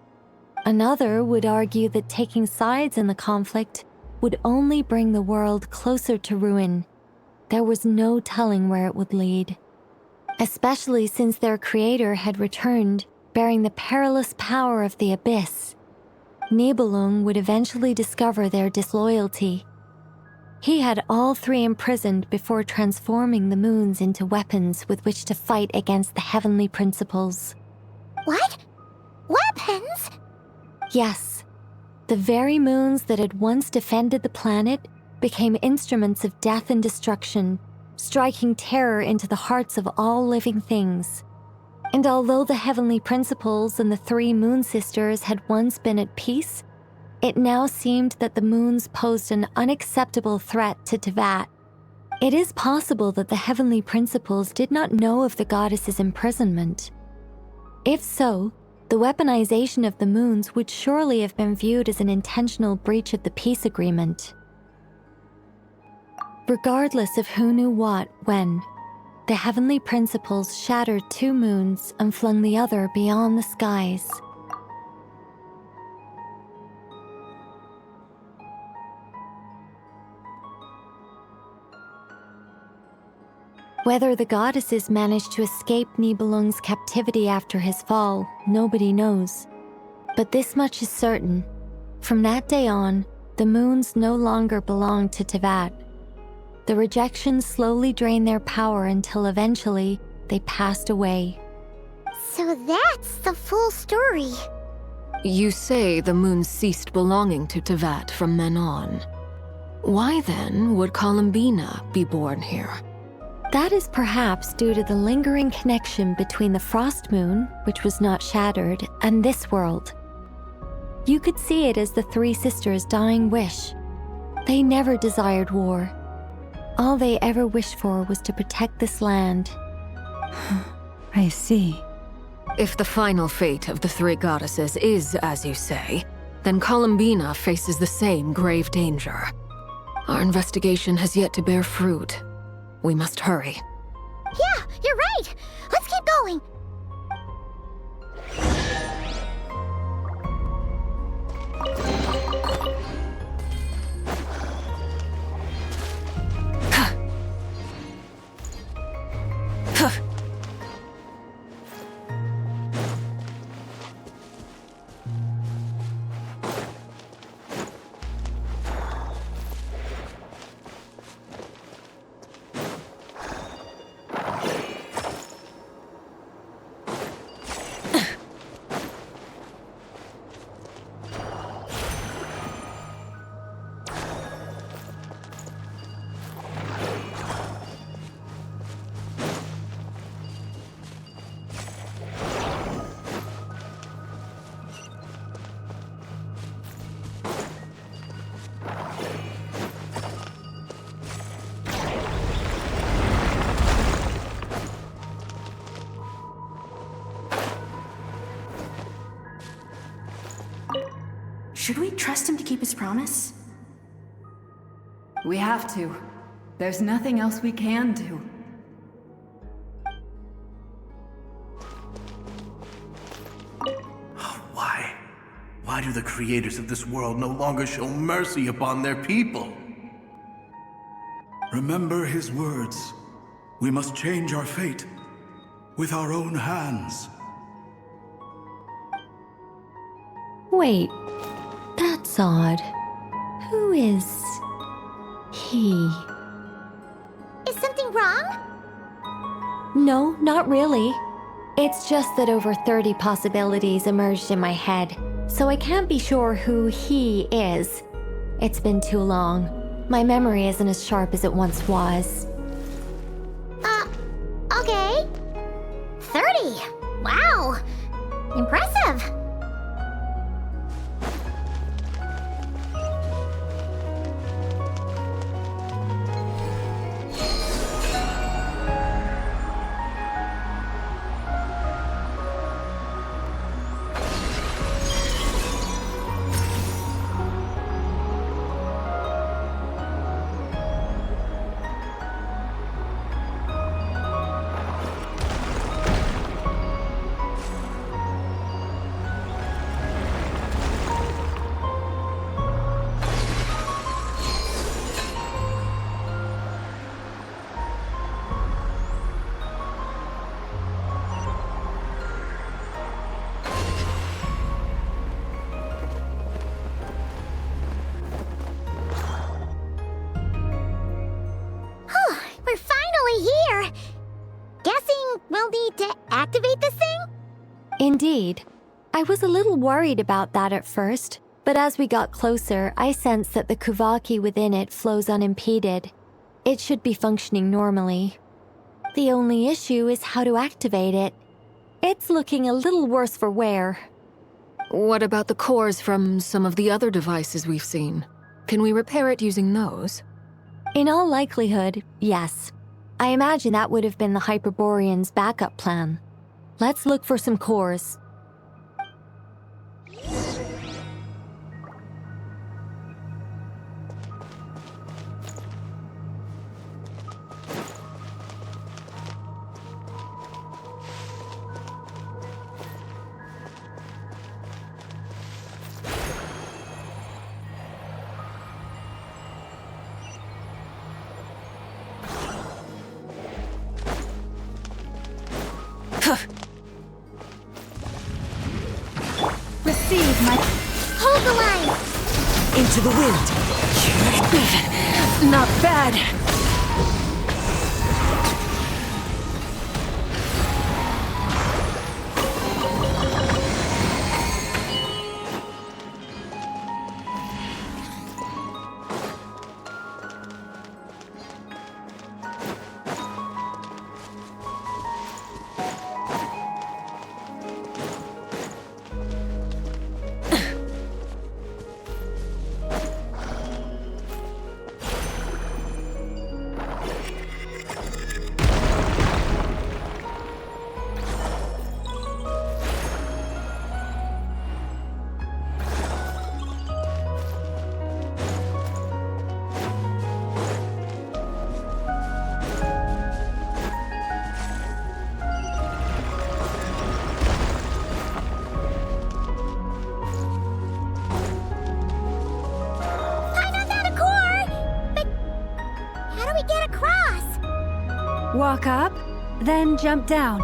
Another would argue that taking sides in the conflict would only bring the world closer to ruin. There was no telling where it would lead, especially since their creator had returned, bearing the perilous power of the abyss. Nibelung would eventually discover their disloyalty. He had all three imprisoned before transforming the moons into weapons with which to fight against the heavenly principles. What? Weapons? Yes. The very moons that had once defended the planet became instruments of death and destruction, striking terror into the hearts of all living things. And although the heavenly principles and the three moon sisters had once been at peace, it now seemed that the moons posed an unacceptable threat to Tyvat. It is possible that the heavenly principles did not know of the goddess's imprisonment. If so, the weaponization of the moons would surely have been viewed as an intentional breach of the peace agreement. Regardless of who knew what, when, the heavenly principles shattered two moons and flung the other beyond the skies. Whether the goddesses managed to escape Nibelung's captivity after his fall, nobody knows. But this much is certain. From that day on, the moons no longer belonged to Tyvat. The rejection slowly drained their power until eventually they passed away. So that's the full story. You say the moon ceased belonging to Tyvat from then on. Why then would Columbina be born here? That is perhaps due to the lingering connection between the Frost Moon, which was not shattered, and this world. You could see it as the three sisters' dying wish. They never desired war. All they ever wished for was to protect this land. I see. If the final fate of the three goddesses is as you say, then Columbina faces the same grave danger. Our investigation has yet to bear fruit. We must hurry. Yeah, you're right! Let's keep going! Should we trust him to keep his promise? We have to. There's nothing else we can do. Why? Why do the creators of this world no longer show mercy upon their people? Remember his words. We must change our fate with our own hands. Wait, that's odd. Who is he? Is something wrong? No, not really. It's just that over 30 possibilities emerged in my head, so I can't be sure who he is. It's been too long. My memory isn't as sharp as it once was. Okay. 30. Wow. Impressive. We're finally here! Guessing we'll need to activate this thing? Indeed. I was a little worried about that at first, but as we got closer, I sensed that the Kuvaki within it flows unimpeded. It should be functioning normally. The only issue is how to activate it. It's looking a little worse for wear. What about the cores from some of the other devices we've seen? Can we repair it using those? In all likelihood, yes. I imagine that would have been the Hyperborean's backup plan. Let's look for some cores. Receive my... Hold the line! Into the wind. Not bad. Walk up, then jump down.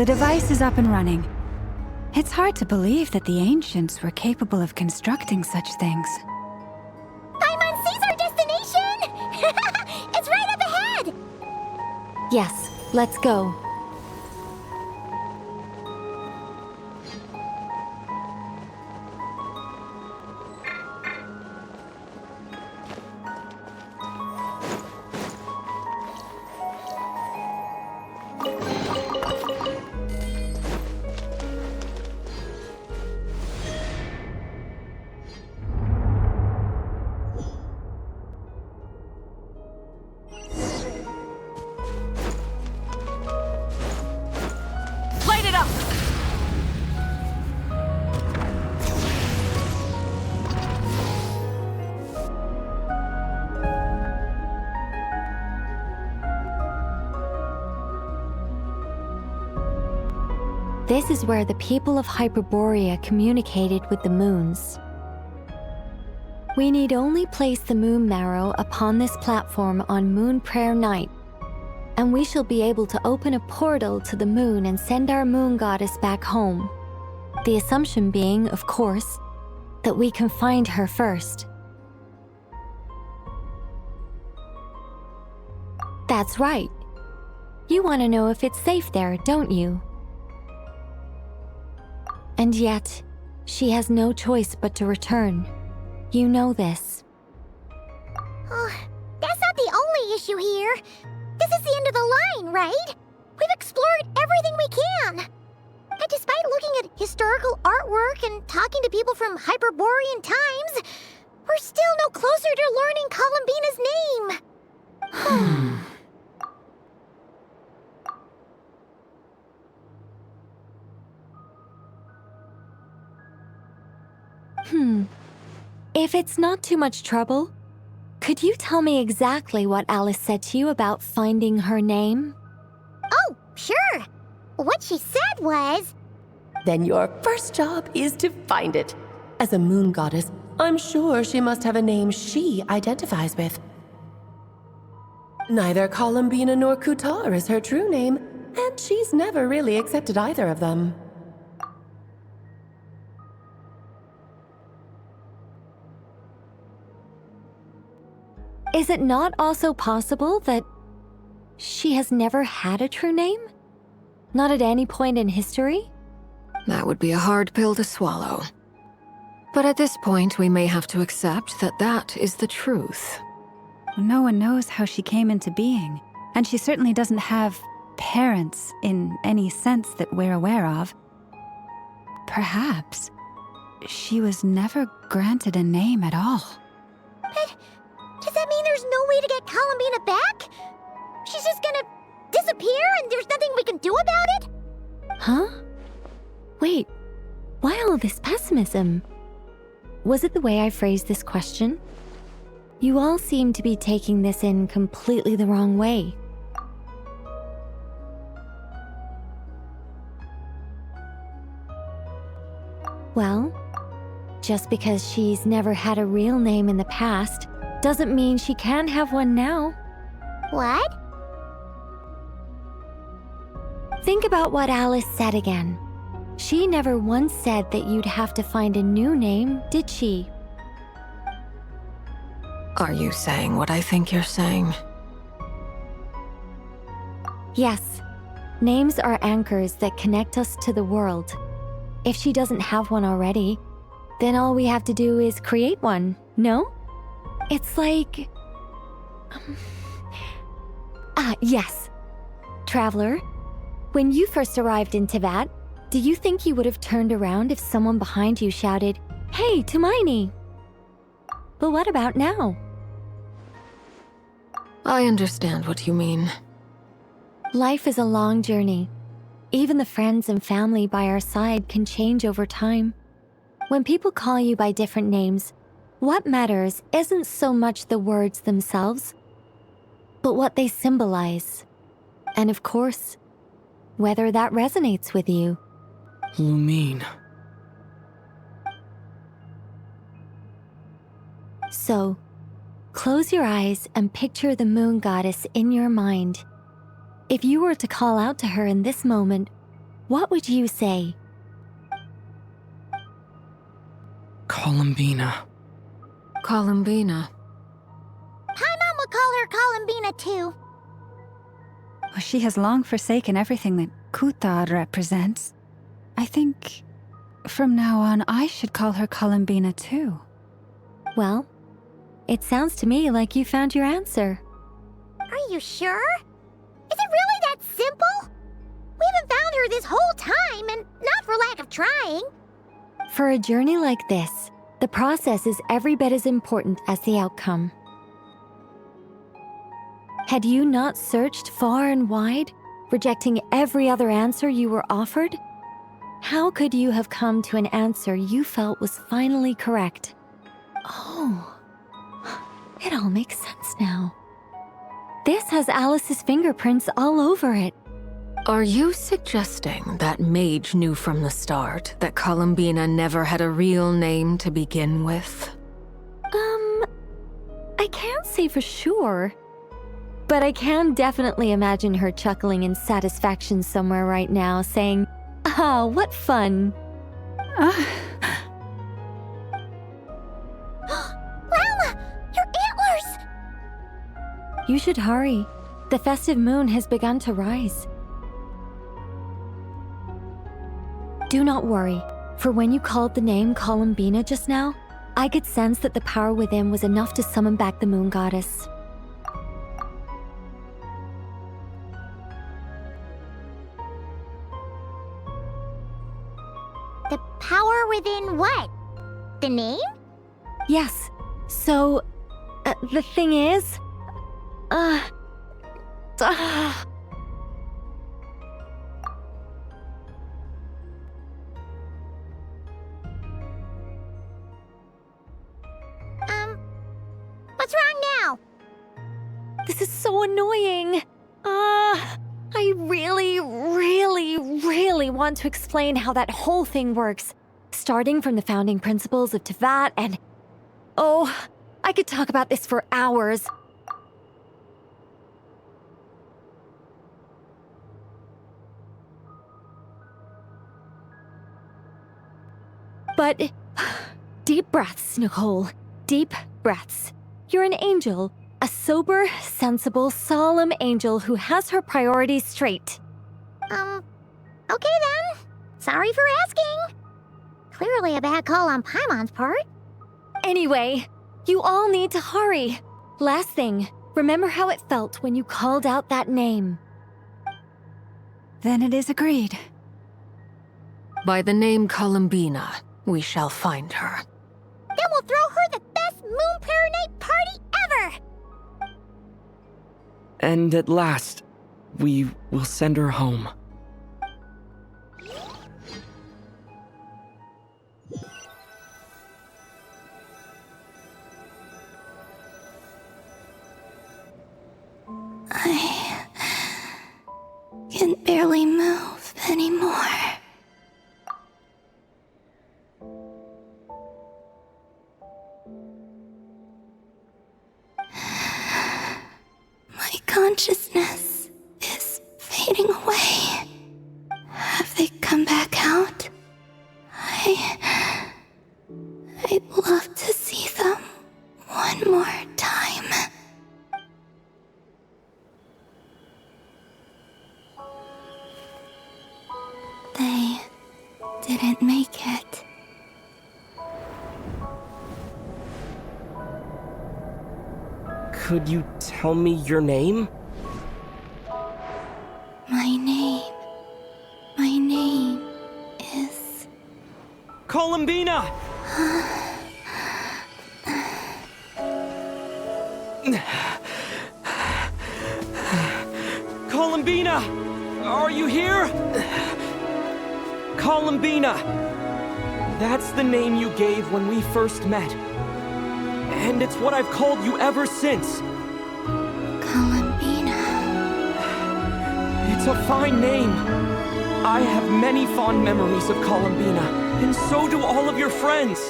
The device is up and running. It's hard to believe that the ancients were capable of constructing such things. Paimon sees our destination! It's right up ahead! Yes, let's go. Light it up! This is where the people of Hyperborea communicated with the moons. We need only place the moon marrow upon this platform on Moon Prayer Night, and we shall be able to open a portal to the moon and send our moon goddess back home. The assumption being, of course, that we can find her first. That's right. You want to know if it's safe there, don't you? And yet, she has no choice but to return. You know this. Oh, that's not the only issue here. This is the end of the line, right? We've explored everything we can. And despite looking at historical artwork and talking to people from Hyperborean times, we're still no closer to learning Columbina's name. If it's not too much trouble, could you tell me exactly what Alice said to you about finding her name? Oh, sure. What she said was... Then your first job is to find it. As a moon goddess, I'm sure she must have a name she identifies with. Neither Columbina nor Kutar is her true name, and she's never really accepted either of them. Is it not also possible that she has never had a true name? Not at any point in history? That would be a hard pill to swallow. But at this point, we may have to accept that that is the truth. No one knows how she came into being, and she certainly doesn't have parents in any sense that we're aware of. Perhaps she was never granted a name at all. But does that mean there's no way to get Columbina back? She's just gonna disappear and there's nothing we can do about it? Huh? Wait, why all this pessimism? Was it the way I phrased this question? You all seem to be taking this in completely the wrong way. Well, just because she's never had a real name in the past doesn't mean she can't have one now. What? Think about what Alice said again. She never once said that you'd have to find a new name, did she? Are you saying what I think you're saying? Yes. Names are anchors that connect us to the world. If she doesn't have one already, then all we have to do is create one, no? It's like... yes. Traveler, when you first arrived in Tyvat, do you think you would have turned around if someone behind you shouted, "Hey, Tumaini"? But what about now? I understand what you mean. Life is a long journey. Even the friends and family by our side can change over time. When people call you by different names, what matters isn't so much the words themselves, but what they symbolize. And of course, whether that resonates with you. Lumine. So, close your eyes and picture the moon goddess in your mind. If you were to call out to her in this moment, What would you say? Columbina. Columbina. Paimon would call her Columbina too. Well, she has long forsaken everything that Kuthar represents. I think from now on I should call her Columbina too. Well, it sounds to me like you found your answer. Are you sure? Is it really that simple? We haven't found her this whole time, and not for lack of trying. For a journey like this, the process is every bit as important as the outcome. Had you not searched far and wide, rejecting every other answer you were offered? How could you have come to an answer you felt was finally correct? Oh, it all makes sense now. This has Alice's fingerprints all over it. Are you suggesting that Mage knew from the start that Columbina never had a real name to begin with? I can't say for sure. But I can definitely imagine her chuckling in satisfaction somewhere right now, saying, "Ah, what fun." Llama! Your antlers! You should hurry. The festive moon has begun to rise. Do not worry, for when you called the name Columbina just now, I could sense that the power within was enough to summon back the moon goddess. The power within what? The name? Yes. So, the thing is... What's wrong now? This is so annoying. I really want to explain how that whole thing works. Starting from the founding principles of Tyvat and... Oh, I could talk about this for hours. But... deep breaths, Nicole. Deep breaths. You're an angel. A sober, sensible, solemn angel who has her priorities straight. Okay then. Sorry for asking. Clearly a bad call on Paimon's part. Anyway, you all need to hurry. Last thing, remember how it felt when you called out that name. Then it is agreed. By the name Columbina, we shall find her. Then we'll throw her the best Moon Prayer Night party ever! And at last, we will send her home. I can barely move anymore. My consciousness is fading away. Have they come back out? I'd love to see them one more time. They didn't make it. Could you tell me your name? My name is... Columbina! Columbina! Are you here? Columbina! That's the name you gave when we first met. And it's what I've called you ever since. Columbina. It's a fine name. I have many fond memories of Columbina, and so do all of your friends.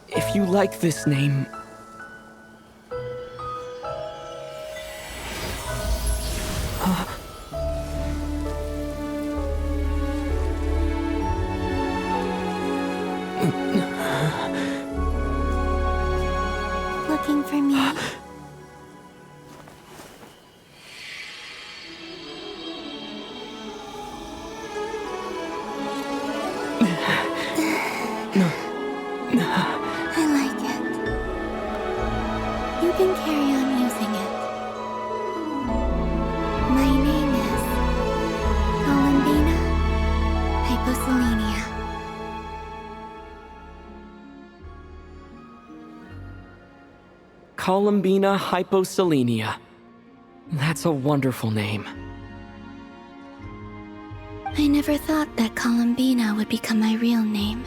If you like this name, Columbina hyposelenia. That's a wonderful name. I never thought that Columbina would become my real name.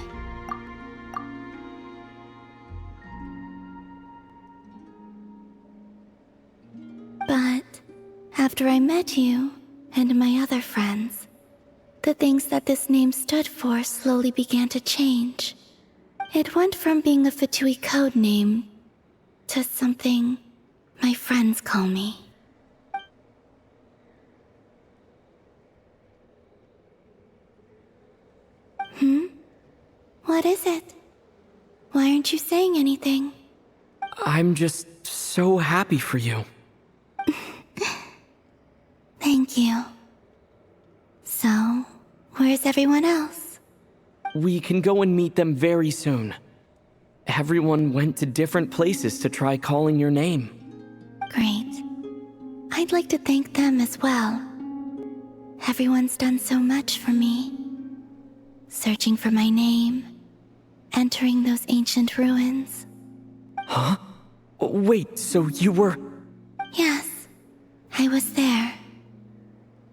But after I met you and my other friends, the things that this name stood for slowly began to change. It went from being a Fatui code name to something my friends call me. What is it? Why aren't you saying anything? I'm just so happy for you. Thank you. So, where's everyone else? We can go and meet them very soon. Everyone went to different places to try calling your name. Great. I'd like to thank them as well. Everyone's done so much for me. Searching for my name, entering those ancient ruins. Huh? Wait, so you were... Yes, I was there.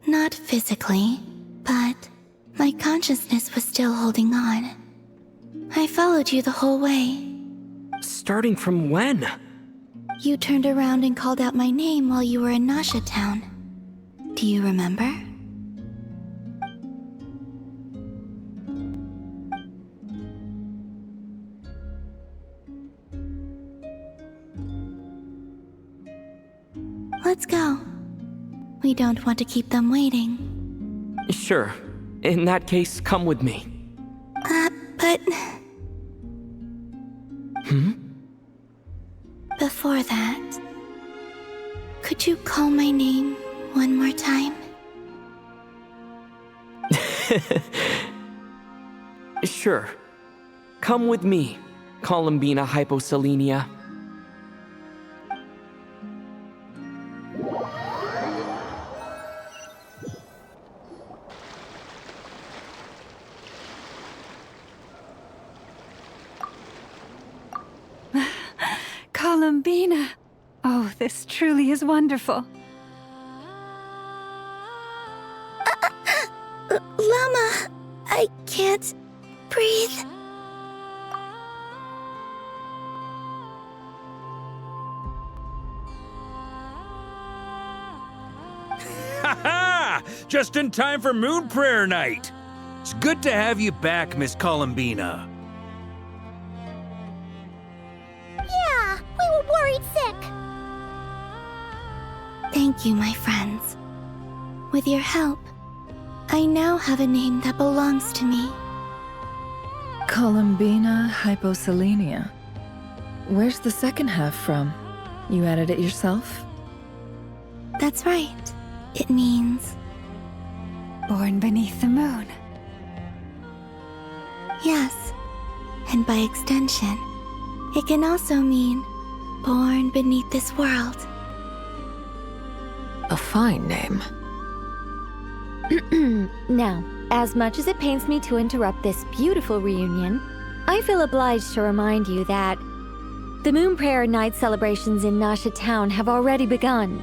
Not physically, but my consciousness was still holding on. I followed you the whole way. Starting from when? You turned around and called out my name while you were in Nasha Town. Do you remember? Let's go. We don't want to keep them waiting. Sure. In that case, come with me. But... Before that, could you call my name one more time? Sure. Come with me, Columbina hyposelenia. Columbina! Oh, this truly is wonderful. Llama, I can't breathe. Ha-ha! Just in time for Moon Prayer Night! It's good to have you back, Miss Columbina. Yeah, we were worried sick. Thank you, my friends. With your help, I now have a name that belongs to me. Columbina hyposelenia. Where's the second half from? You added it yourself? That's right. It means... Born beneath the moon. Yes. And by extension, it can also mean born beneath this world. A fine name. Now, as much as it pains me to interrupt this beautiful reunion, I feel obliged to remind you that the Moon Prayer Night celebrations in Nasha Town have already begun.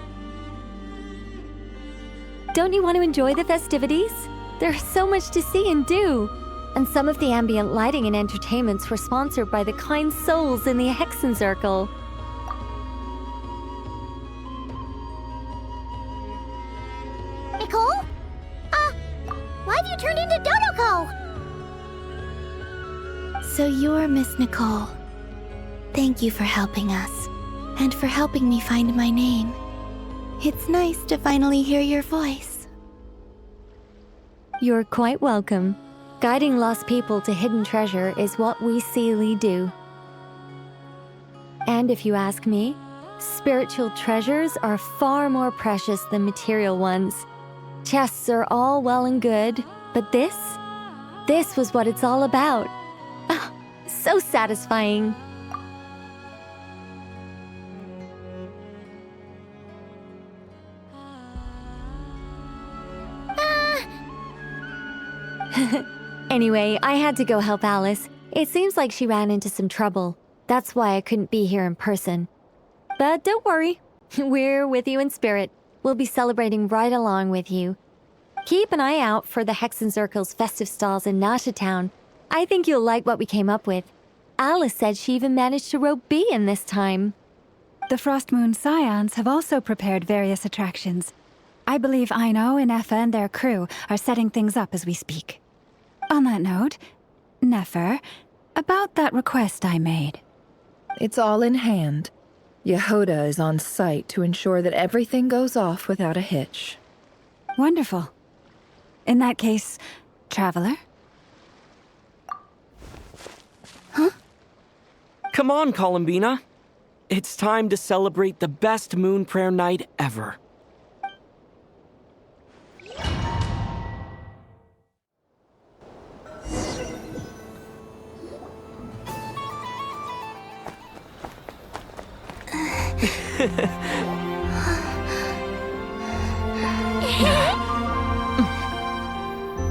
Don't you want to enjoy the festivities? There's so much to see and do. And some of the ambient lighting and entertainments were sponsored by the kind souls in the Hexen Circle. Nicole? Why have you turned into Dodocos? So you're Miss Nicole. Thank you for helping us, and for helping me find my name. It's nice to finally hear your voice. You're quite welcome. Guiding lost people to hidden treasure is what we Seelie do. And if you ask me, spiritual treasures are far more precious than material ones. Chests are all well and good, but this was what it's all about. Ah, so satisfying. Anyway, I had to go help Alice. It seems like she ran into some trouble. That's why I couldn't be here in person. But don't worry, we're with you in spirit. We'll be celebrating right along with you. Keep an eye out for the Hexenzirkel's festive stalls in Nasha Town. I think you'll like what we came up with. Alice said she even managed to rope B in this time. The Frost Moon Scions have also prepared various attractions. I believe Aino, Nefer, and their crew are setting things up as we speak. On that note, Nefer, about that request I made. It's all in hand. Yehoda is on site to ensure that everything goes off without a hitch. Wonderful. In that case, Traveler? Huh? Come on, Columbina. It's time to celebrate the best moon prayer night ever.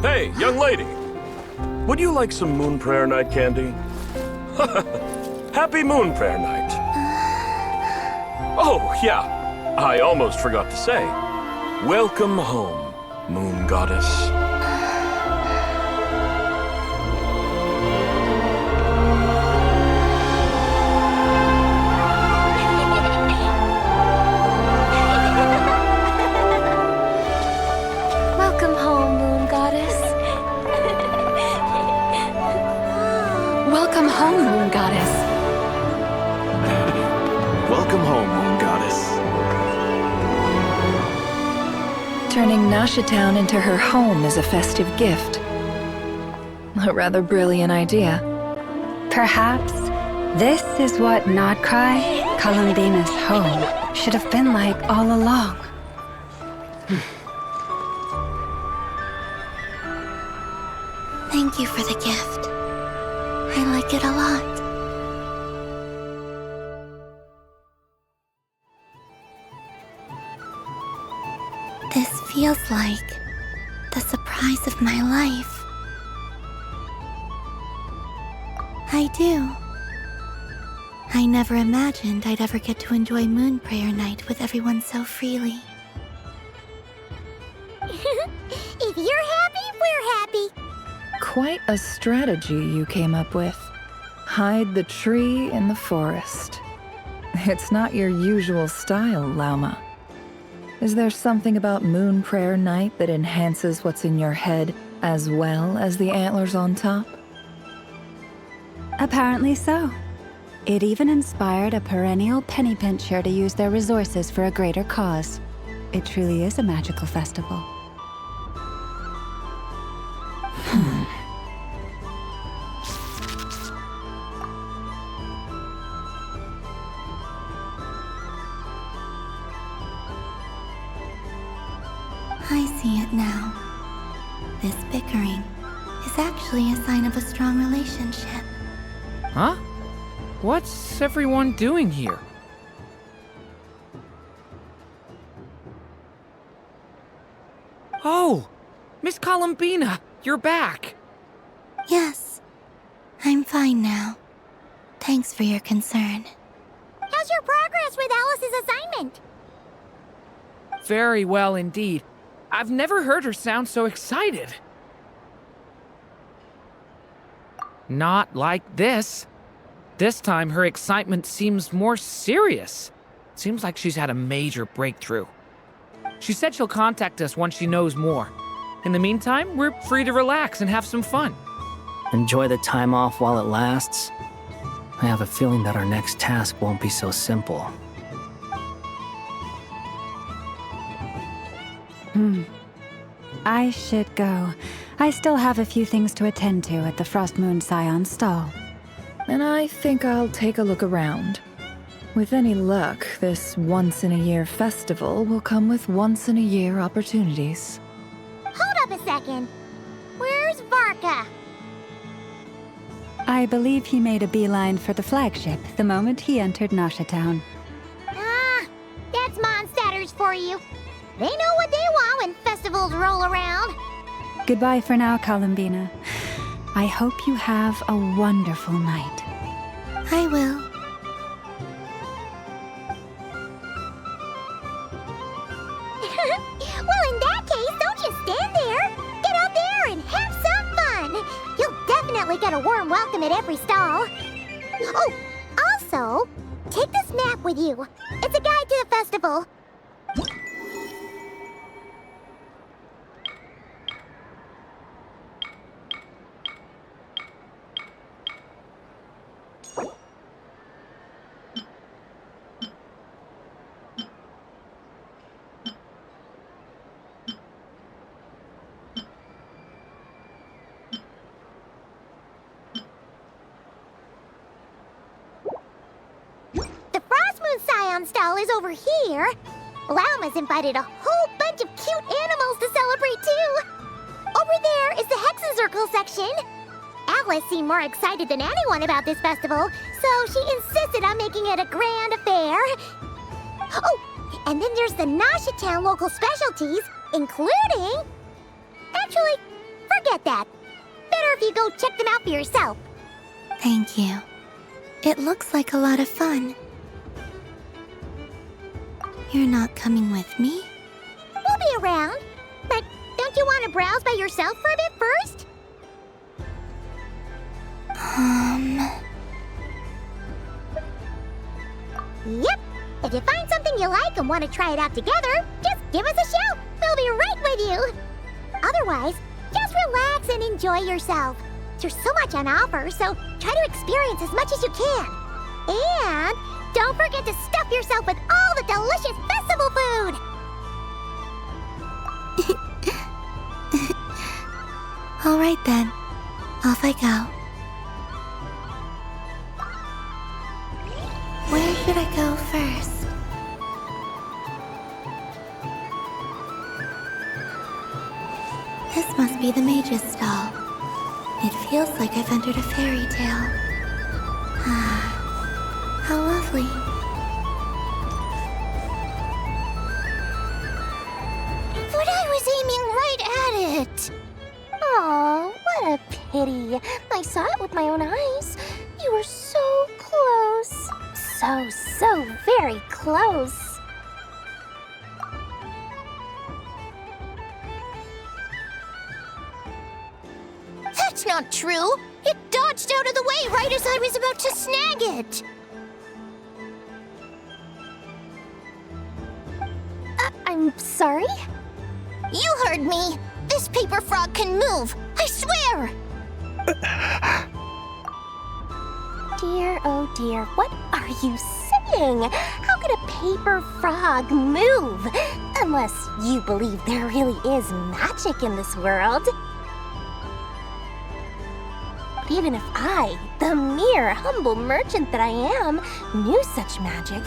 Hey, young lady. Would you like some moon prayer night candy? Happy moon prayer night. Oh, yeah. I almost forgot to say. Welcome home, moon goddess. Welcome home, Moon Goddess. Welcome home, Moon Goddess. Welcome home, Moon Goddess. Turning Nasha Town into her home is a festive gift. A rather brilliant idea. Perhaps this is what Nod Krai, Columbina's home, should have been like all along. Thank you for the gift. I like it a lot. This feels like the surprise of my life. I do. I never imagined I'd ever get to enjoy Moon Prayer Night with everyone so freely. If you're happy, we're happy. Quite a strategy you came up with. Hide the tree in the forest. It's not your usual style, Lauma. Is there something about Moon Prayer Night that enhances what's in your head as well as the antlers on top? Apparently so. It even inspired a perennial penny pincher to use their resources for a greater cause. It truly is a magical festival. I see it now. This bickering is actually a sign of a strong relationship. Huh? What's everyone doing here? Oh! Miss Columbina, you're back! Yes, I'm fine now. Thanks for your concern. How's your progress with Alice's assignment? Very well indeed. I've never heard her sound so excited. Not like this. This time, her excitement seems more serious. Seems like she's had a major breakthrough. She said she'll contact us once she knows more. In the meantime, we're free to relax and have some fun. Enjoy the time off while it lasts. I have a feeling that our next task won't be so simple. I should go. I still have a few things to attend to at the Frost Moon Scion stall. And I think I'll take a look around. With any luck, this once-in-a-year festival will come with once-in-a-year opportunities. Hold up a second. Where's Varka? I believe he made a beeline for the flagship the moment he entered Nasha Town. Ah, that's Mondstadters for you. They know what they want when festivals roll around. Goodbye for now, Columbina. I hope you have a wonderful night. I will. get a warm welcome at every stall. Oh, also, take this map with you. It's a guide to the festival. Stall is over here. Lauma's invited a whole bunch of cute animals to celebrate too. Over there is the Hexen Circle section. Alice seemed more excited than anyone about this festival, so she insisted on making it a grand affair. Oh, and then there's the Nausea Town local specialties, including... Actually, forget that. Better if you go check them out for yourself. Thank you. It looks like a lot of fun. You're not coming with me? We'll be around. But don't you want to browse by yourself for a bit first? Yep. If you find something you like and want to try it out together, just give us a shout. We'll be right with you. Otherwise, just relax and enjoy yourself. There's so much on offer, so try to experience as much as you can. And don't forget to stuff yourself with all the delicious festival food! All right then. Off I go. Where should I go first? This must be the mage's stall. It feels like I've entered a fairy tale. Ah, how lovely. But I was aiming right at it! Aw, what a pity. I saw it with my own eyes. You were so close. So very close. That's not true! It dodged out of the way right as I was about to snag it! I'm sorry? You heard me! This paper frog can move! I swear! Dear, oh dear, what are you saying? How could a paper frog move? Unless you believe there really is magic in this world. But even if I, the mere humble merchant that I am, knew such magic,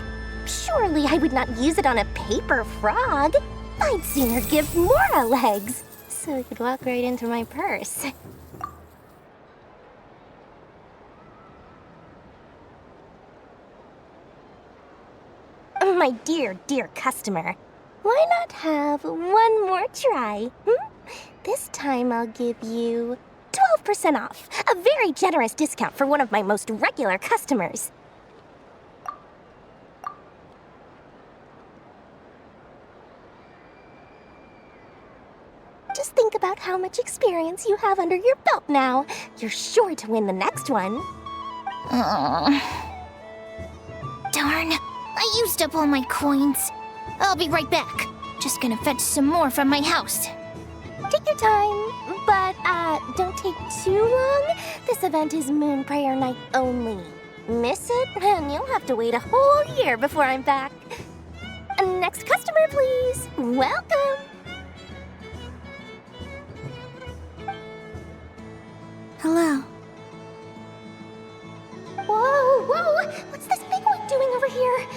surely I would not use it on a paper frog. I'd sooner give Mora legs, so it could walk right into my purse. My dear, dear customer, why not have one more try? This time I'll give you 12% off, a very generous discount for one of my most regular customers. Just think about how much experience you have under your belt now. You're sure to win the next one. Darn, I used up all my coins. I'll be right back. Just gonna fetch some more from my house. Take your time, but don't take too long. This event is Moon Prayer Night only. Miss it, and you'll have to wait a whole year before I'm back. Next customer, please. Welcome. Hello. Whoa! What's this big one doing over here?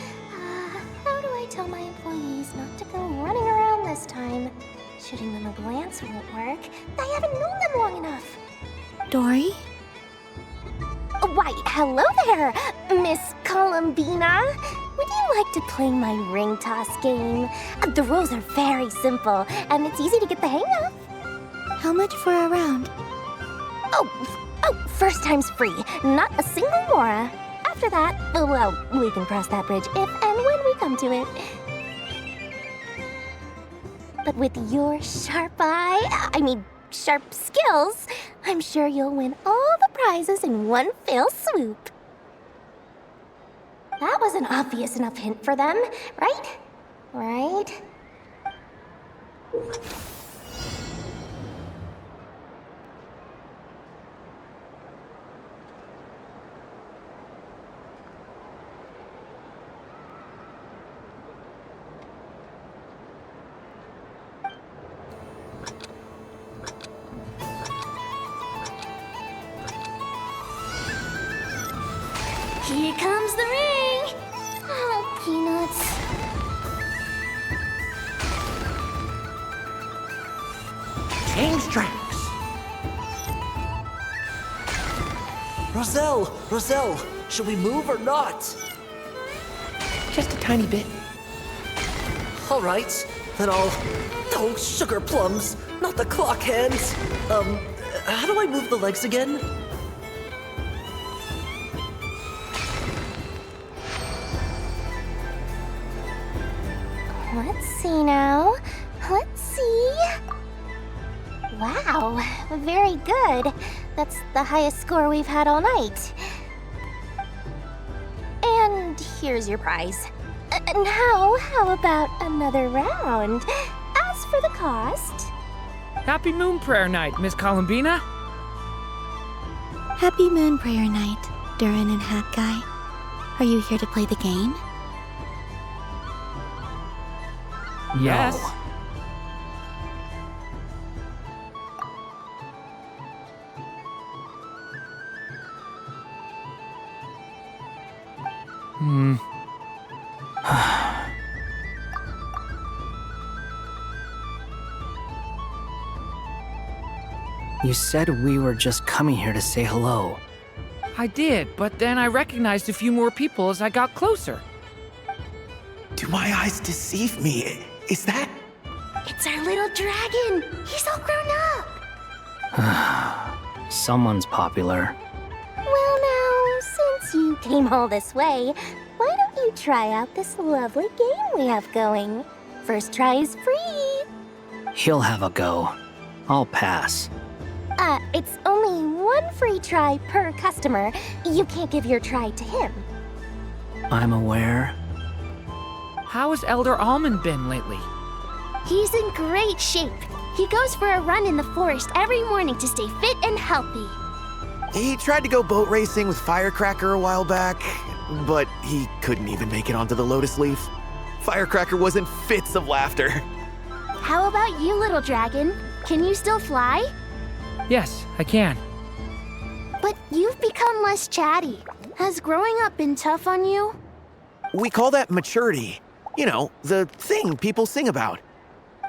How do I tell my employees not to go running around this time? Shooting them a glance won't work. I haven't known them long enough. Dory? Why, hello there, Miss Columbina. Would you like to play my ring toss game? The rules are very simple, and it's easy to get the hang of. How much for a round? Oh, first time's free. Not a single Mora. After that, well, we can cross that bridge if and when we come to it. But with your sharp skills, I'm sure you'll win all the prizes in one fell swoop. That was an obvious enough hint for them, right? Right? Here comes the ring! Oh, peanuts. Change tracks! Roselle, should we move or not? Just a tiny bit. All right, then I'll... Oh, sugar plums, not the clock hands. How do I move the legs again? Let's see now. Let's see. Wow, very good. That's the highest score we've had all night. And here's your prize. Now, how about another round? As for the cost... Happy Moon Prayer Night, Miss Columbina. Happy Moon Prayer Night, Durin and Hat Guy. Are you here to play the game? Yes. You said we were just coming here to say hello. I did, but then I recognized a few more people as I got closer. Do my eyes deceive me? Is that... It's our little dragon! He's all grown up! Someone's popular. Well now, since you came all this way, why don't you try out this lovely game we have going? First try is free! He'll have a go. I'll pass. It's only one free try per customer. You can't give your try to him. I'm aware. How has Elder Almond been lately? He's in great shape. He goes for a run in the forest every morning to stay fit and healthy. He tried to go boat racing with Firecracker a while back, but he couldn't even make it onto the Lotus Leaf. Firecracker was in fits of laughter. How about you, little dragon? Can you still fly? Yes, I can. But you've become less chatty. Has growing up been tough on you? We call that maturity. You know, the thing people sing about.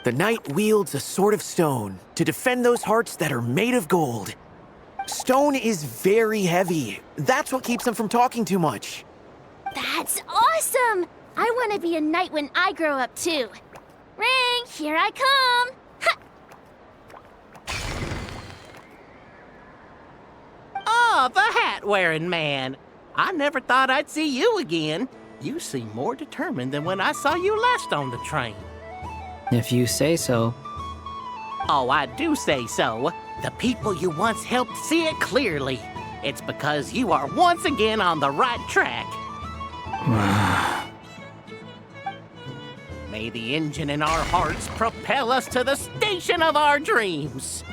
The knight wields a sword of stone to defend those hearts that are made of gold. Stone is very heavy. That's what keeps him from talking too much. That's awesome! I want to be a knight when I grow up too. Ring, here I come! Ha! Oh, the hat-wearing man. I never thought I'd see you again. You seem more determined than when I saw you last on the train. If you say so. Oh, I do say so. The people you once helped see it clearly. It's because you are once again on the right track. May the engine in our hearts propel us to the station of our dreams.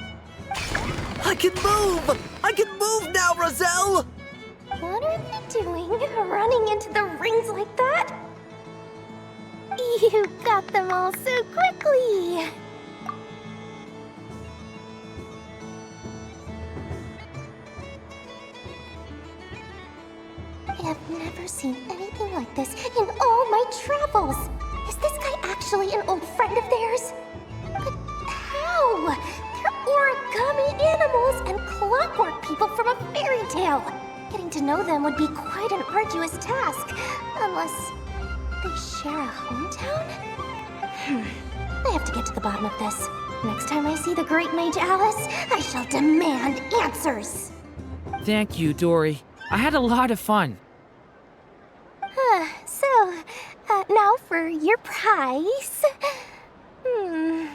I can move! I can move now, Roselle! What are you doing, running into the rings like that? You got them all so quickly! I have never seen anything like this in all my travels! Is this guy actually an old friend of theirs? But how? They're origami animals and clockwork people from a fairy tale! Getting to know them would be quite an arduous task, unless they share a hometown? I have to get to the bottom of this. Next time I see the Great Mage Alice, I shall demand answers. Thank you, Dory. I had a lot of fun. Now for your prize. Where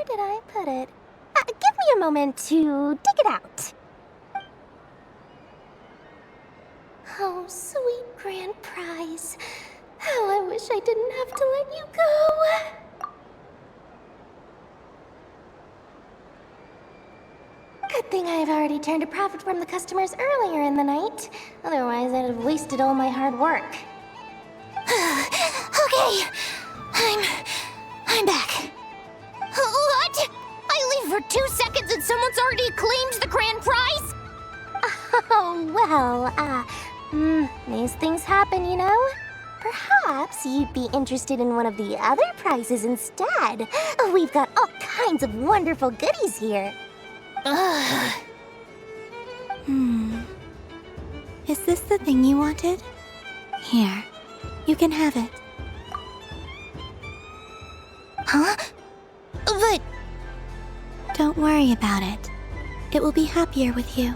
did I put it? Give me a moment to dig it out. Oh, sweet grand prize. How I wish I didn't have to let you go. Good thing I've already turned a profit from the customers earlier in the night. Otherwise, I'd have wasted all my hard work. Okay, I'm back. What? I leave for 2 seconds and someone's already claimed the grand prize? Oh, well, these things happen, you know? Perhaps you'd be interested in one of the other prizes instead. We've got all kinds of wonderful goodies here. Is this the thing you wanted? Here, you can have it. Huh? But... Don't worry about it. It will be happier with you.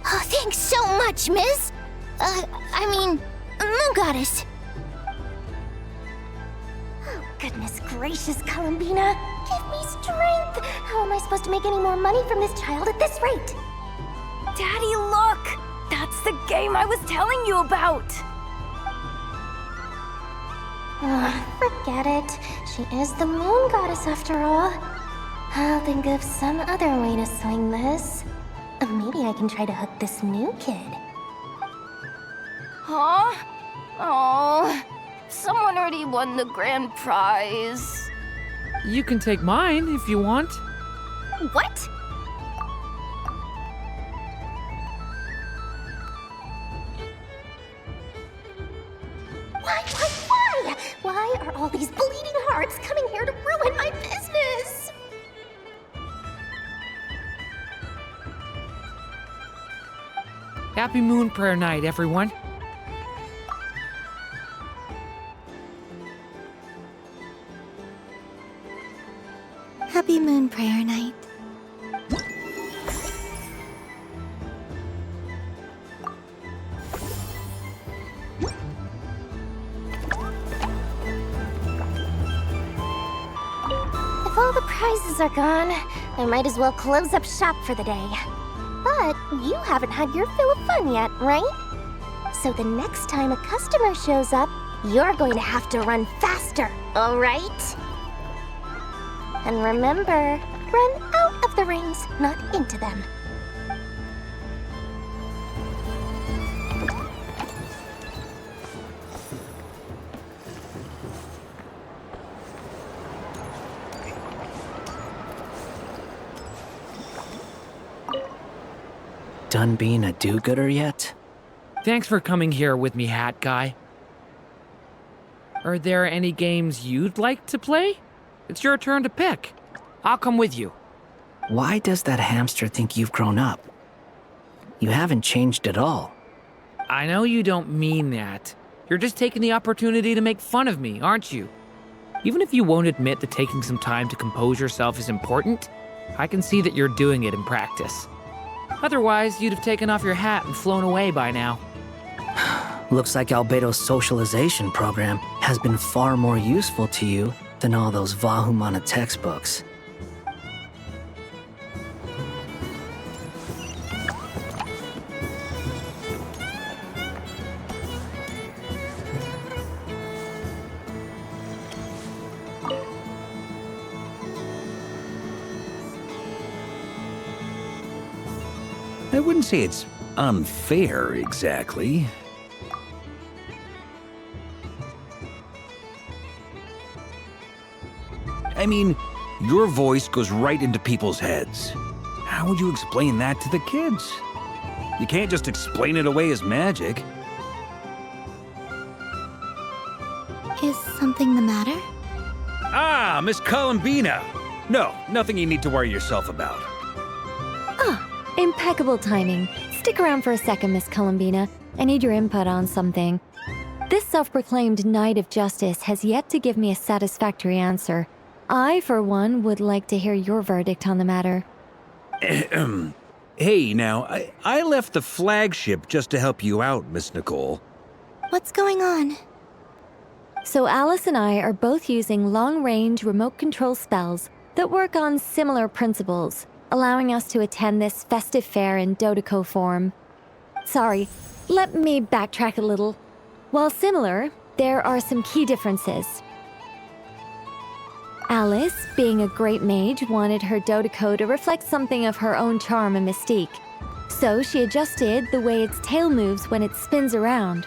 Oh, thanks so much, miss. Moon Goddess. Oh, goodness gracious, Columbina. Give me strength. How am I supposed to make any more money from this child at this rate? Daddy, look! That's the game I was telling you about! Forget it. She is the Moon Goddess after all. I'll think of some other way to swing this. Maybe I can try to hook this new kid. Huh? Oh, someone already won the grand prize. You can take mine if you want. What? Why? Why are all these bleeding hearts coming here to ruin my business? Happy Moon Prayer Night, everyone. Happy Moon Prayer Night. If all the prizes are gone, I might as well close up shop for the day. But you haven't had your fill of fun yet, right? So the next time a customer shows up, you're going to have to run faster, all right? And remember, run out of the rings, not into them. Done being a do-gooder yet? Thanks for coming here with me, Hat Guy. Are there any games you'd like to play? It's your turn to pick. I'll come with you. Why does that hamster think you've grown up? You haven't changed at all. I know you don't mean that. You're just taking the opportunity to make fun of me, aren't you? Even if you won't admit that taking some time to compose yourself is important, I can see that you're doing it in practice. Otherwise, you'd have taken off your hat and flown away by now. Looks like Albedo's socialization program has been far more useful to you than all those Vahumana textbooks. I wouldn't say it's unfair, exactly. I mean, your voice goes right into people's heads. How would you explain that to the kids? You can't just explain it away as magic. Is something the matter? Ah, Miss Columbina! No, nothing you need to worry yourself about. Impeccable timing. Stick around for a second, Miss Columbina. I need your input on something. This self-proclaimed Knight of Justice has yet to give me a satisfactory answer. I, for one, would like to hear your verdict on the matter. Hey, now, I left the flagship just to help you out, Miss Nicole. What's going on? So Alice and I are both using long-range remote control spells that work on similar principles. allowing us to attend this festive fair in Dodoco form. Sorry, let me backtrack a little. While similar, there are some key differences. Alice, being a great mage, wanted her Dodoco to reflect something of her own charm and mystique. So she adjusted the way its tail moves when it spins around.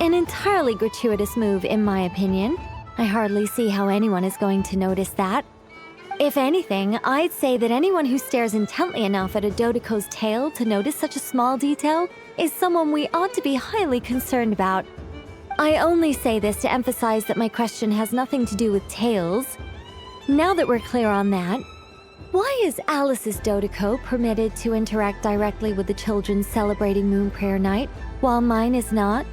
An entirely gratuitous move, in my opinion. I hardly see how anyone is going to notice that. If anything, I'd say that anyone who stares intently enough at a Dodoco's tail to notice such a small detail is someone we ought to be highly concerned about. I only say this to emphasize that my question has nothing to do with tails. Now that we're clear on that, why is Alice's Dodoco permitted to interact directly with the children celebrating Moon Prayer Night, while mine is not?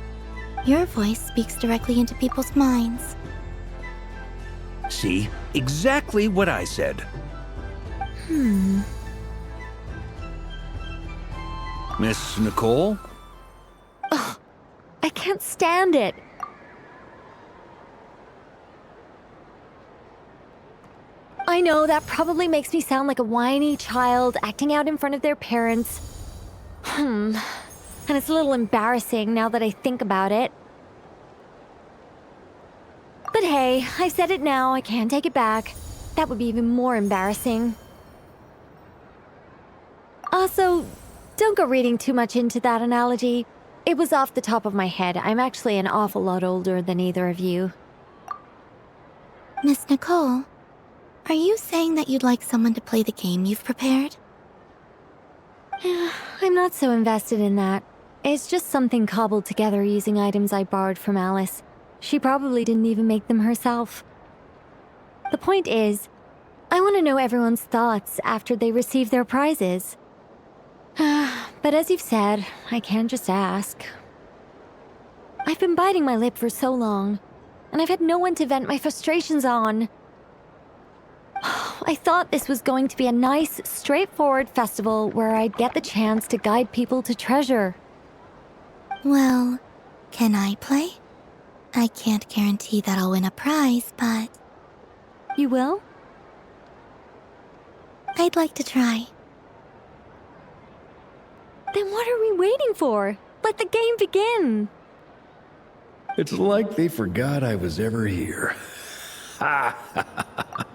Your voice speaks directly into people's minds. See? Exactly what I said. Miss Nicole? Ugh, I can't stand it. I know that probably makes me sound like a whiny child acting out in front of their parents. And it's a little embarrassing now that I think about it. But hey, I said it now, I can't take it back. That would be even more embarrassing. Also, don't go reading too much into that analogy. It was off the top of my head. I'm actually an awful lot older than either of you. Miss Nicole, are you saying that you'd like someone to play the game you've prepared? I'm not so invested in that. It's just something cobbled together using items I borrowed from Alice. She probably didn't even make them herself. The point is, I want to know everyone's thoughts after they receive their prizes. But as you've said, I can't just ask. I've been biting my lip for so long, and I've had no one to vent my frustrations on. I thought this was going to be a nice, straightforward festival where I'd get the chance to guide people to treasure. Well, can I play? I can't guarantee that I'll win a prize, but... You will? I'd like to try. Then what are we waiting for? Let the game begin! It's like they forgot I was ever here. Ha ha ha ha.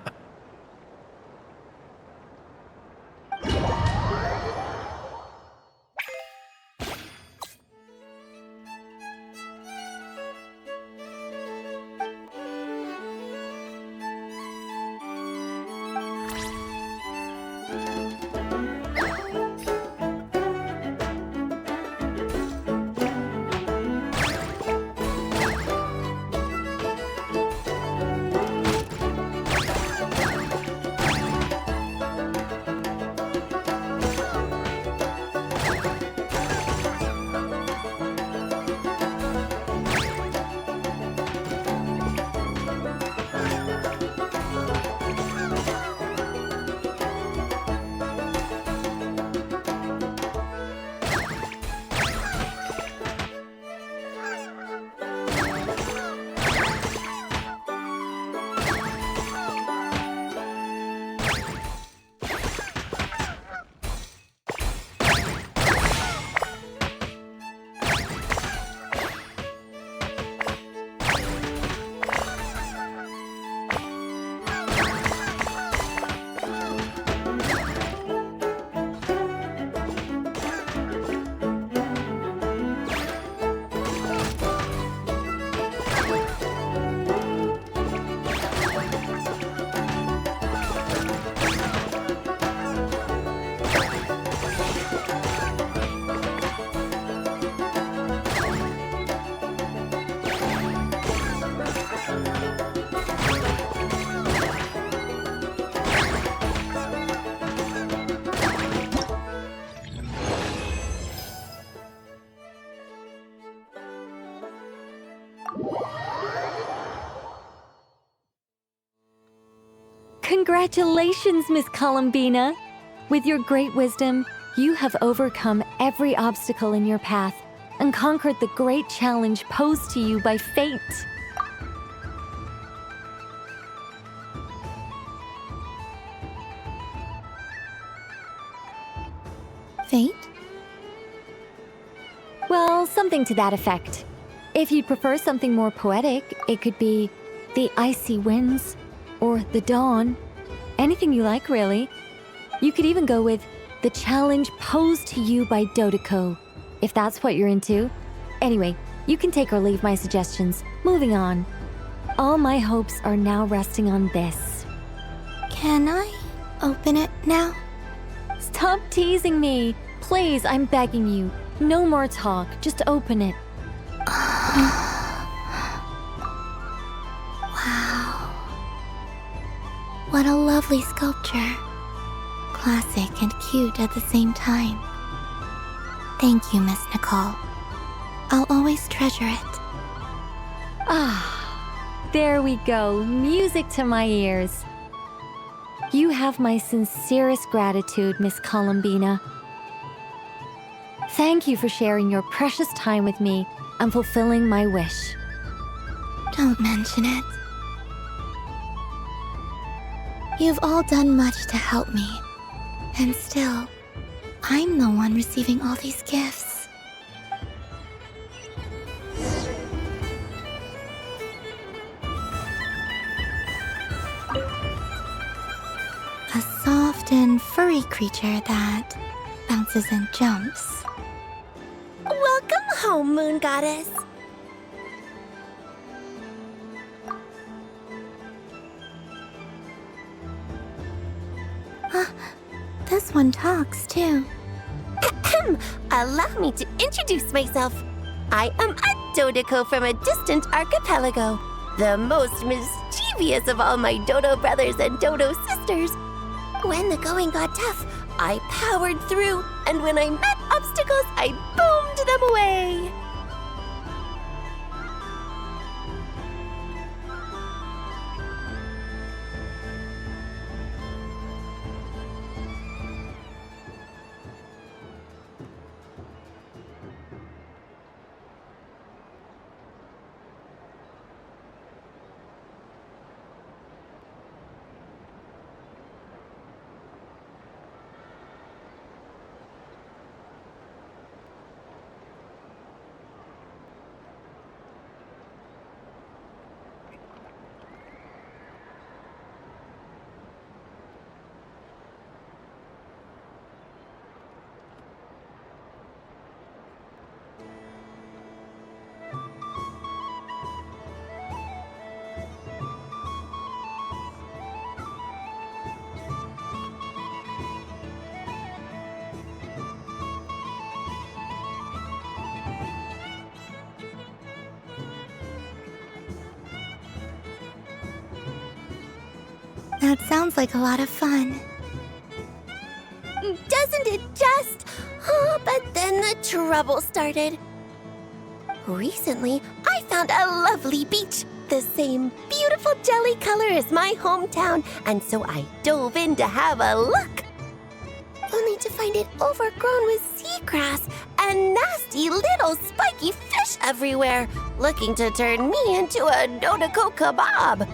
Congratulations, Miss Columbina! With your great wisdom, you have overcome every obstacle in your path and conquered the great challenge posed to you by fate. Fate? Well, something to that effect. If you'd prefer something more poetic, it could be the icy winds or the dawn. Anything you like, really. You could even go with the challenge posed to you by Dodocos, if that's what you're into. Anyway, you can take or leave my suggestions. Moving on. All my hopes are now resting on this. Can I open it now? Stop teasing me. Please, I'm begging you. No more talk. Just open it. Wow. What a lovely sculpture. Classic and cute at the same time. Thank you, Miss Nicole. I'll always treasure it. Ah, there we go. Music to my ears. You have my sincerest gratitude, Miss Columbina. Thank you for sharing your precious time with me and fulfilling my wish. Don't mention it. You've all done much to help me. And still, I'm the one receiving all these gifts. A soft and furry creature that bounces and jumps. Welcome home, Moon Goddess. This one talks, too. Allow me to introduce myself. I am a Dodocos from a distant archipelago, the most mischievous of all my Dodo brothers and Dodo sisters. When the going got tough, I powered through, and when I met obstacles, I boomed them away. That sounds like a lot of fun. Doesn't it just? Oh, but then the trouble started. Recently, I found a lovely beach, the same beautiful jelly color as my hometown, and so I dove in to have a look. Only to find it overgrown with seagrass and nasty little spiky fish everywhere, looking to turn me into a Dodocos kebab.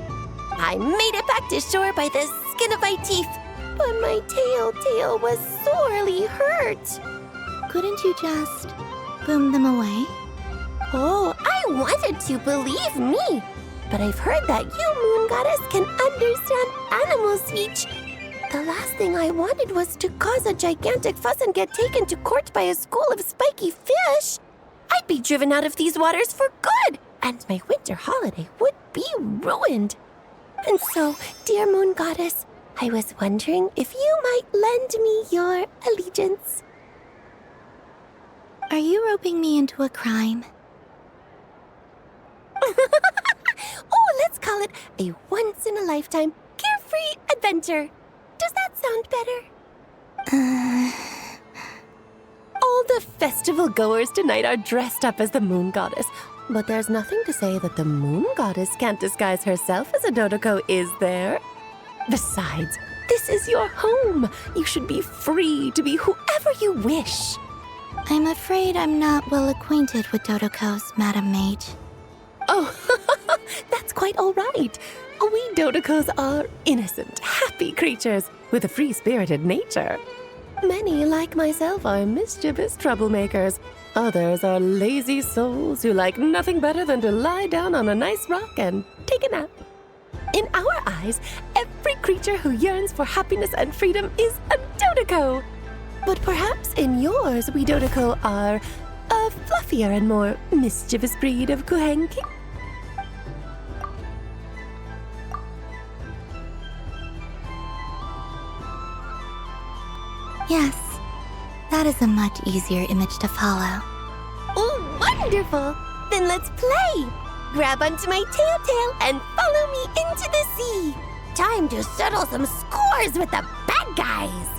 I made it back to shore by the skin of my teeth, but my tail was sorely hurt. Couldn't you just boom them away? Oh, I wanted to, believe me. But I've heard that you, Moon Goddess, can understand animal speech. The last thing I wanted was to cause a gigantic fuss and get taken to court by a school of spiky fish. I'd be driven out of these waters for good, and my winter holiday would be ruined. And so, dear Moon Goddess, I was wondering if you might lend me your allegiance. Are you roping me into a crime? Oh, let's call it a once-in-a-lifetime carefree adventure. Does that sound better? All the festival goers tonight are dressed up as the Moon Goddess. But there's nothing to say that the Moon Goddess can't disguise herself as a Dodocos, is there? Besides, this is your home. You should be free to be whoever you wish. I'm afraid I'm not well acquainted with Dodocos, Madam Mage. Oh, that's quite all right. We Dodocos are innocent, happy creatures with a free-spirited nature. Many, like myself, are mischievous troublemakers. Others are lazy souls who like nothing better than to lie down on a nice rock and take a nap. In our eyes, every creature who yearns for happiness and freedom is a Dodoco. But perhaps in yours, we Dodoco are a fluffier and more mischievous breed of Kuhenki. Yes, that is a much easier image to follow. Oh, wonderful! Then let's play! Grab onto my tail and follow me into the sea! Time to settle some scores with the bad guys!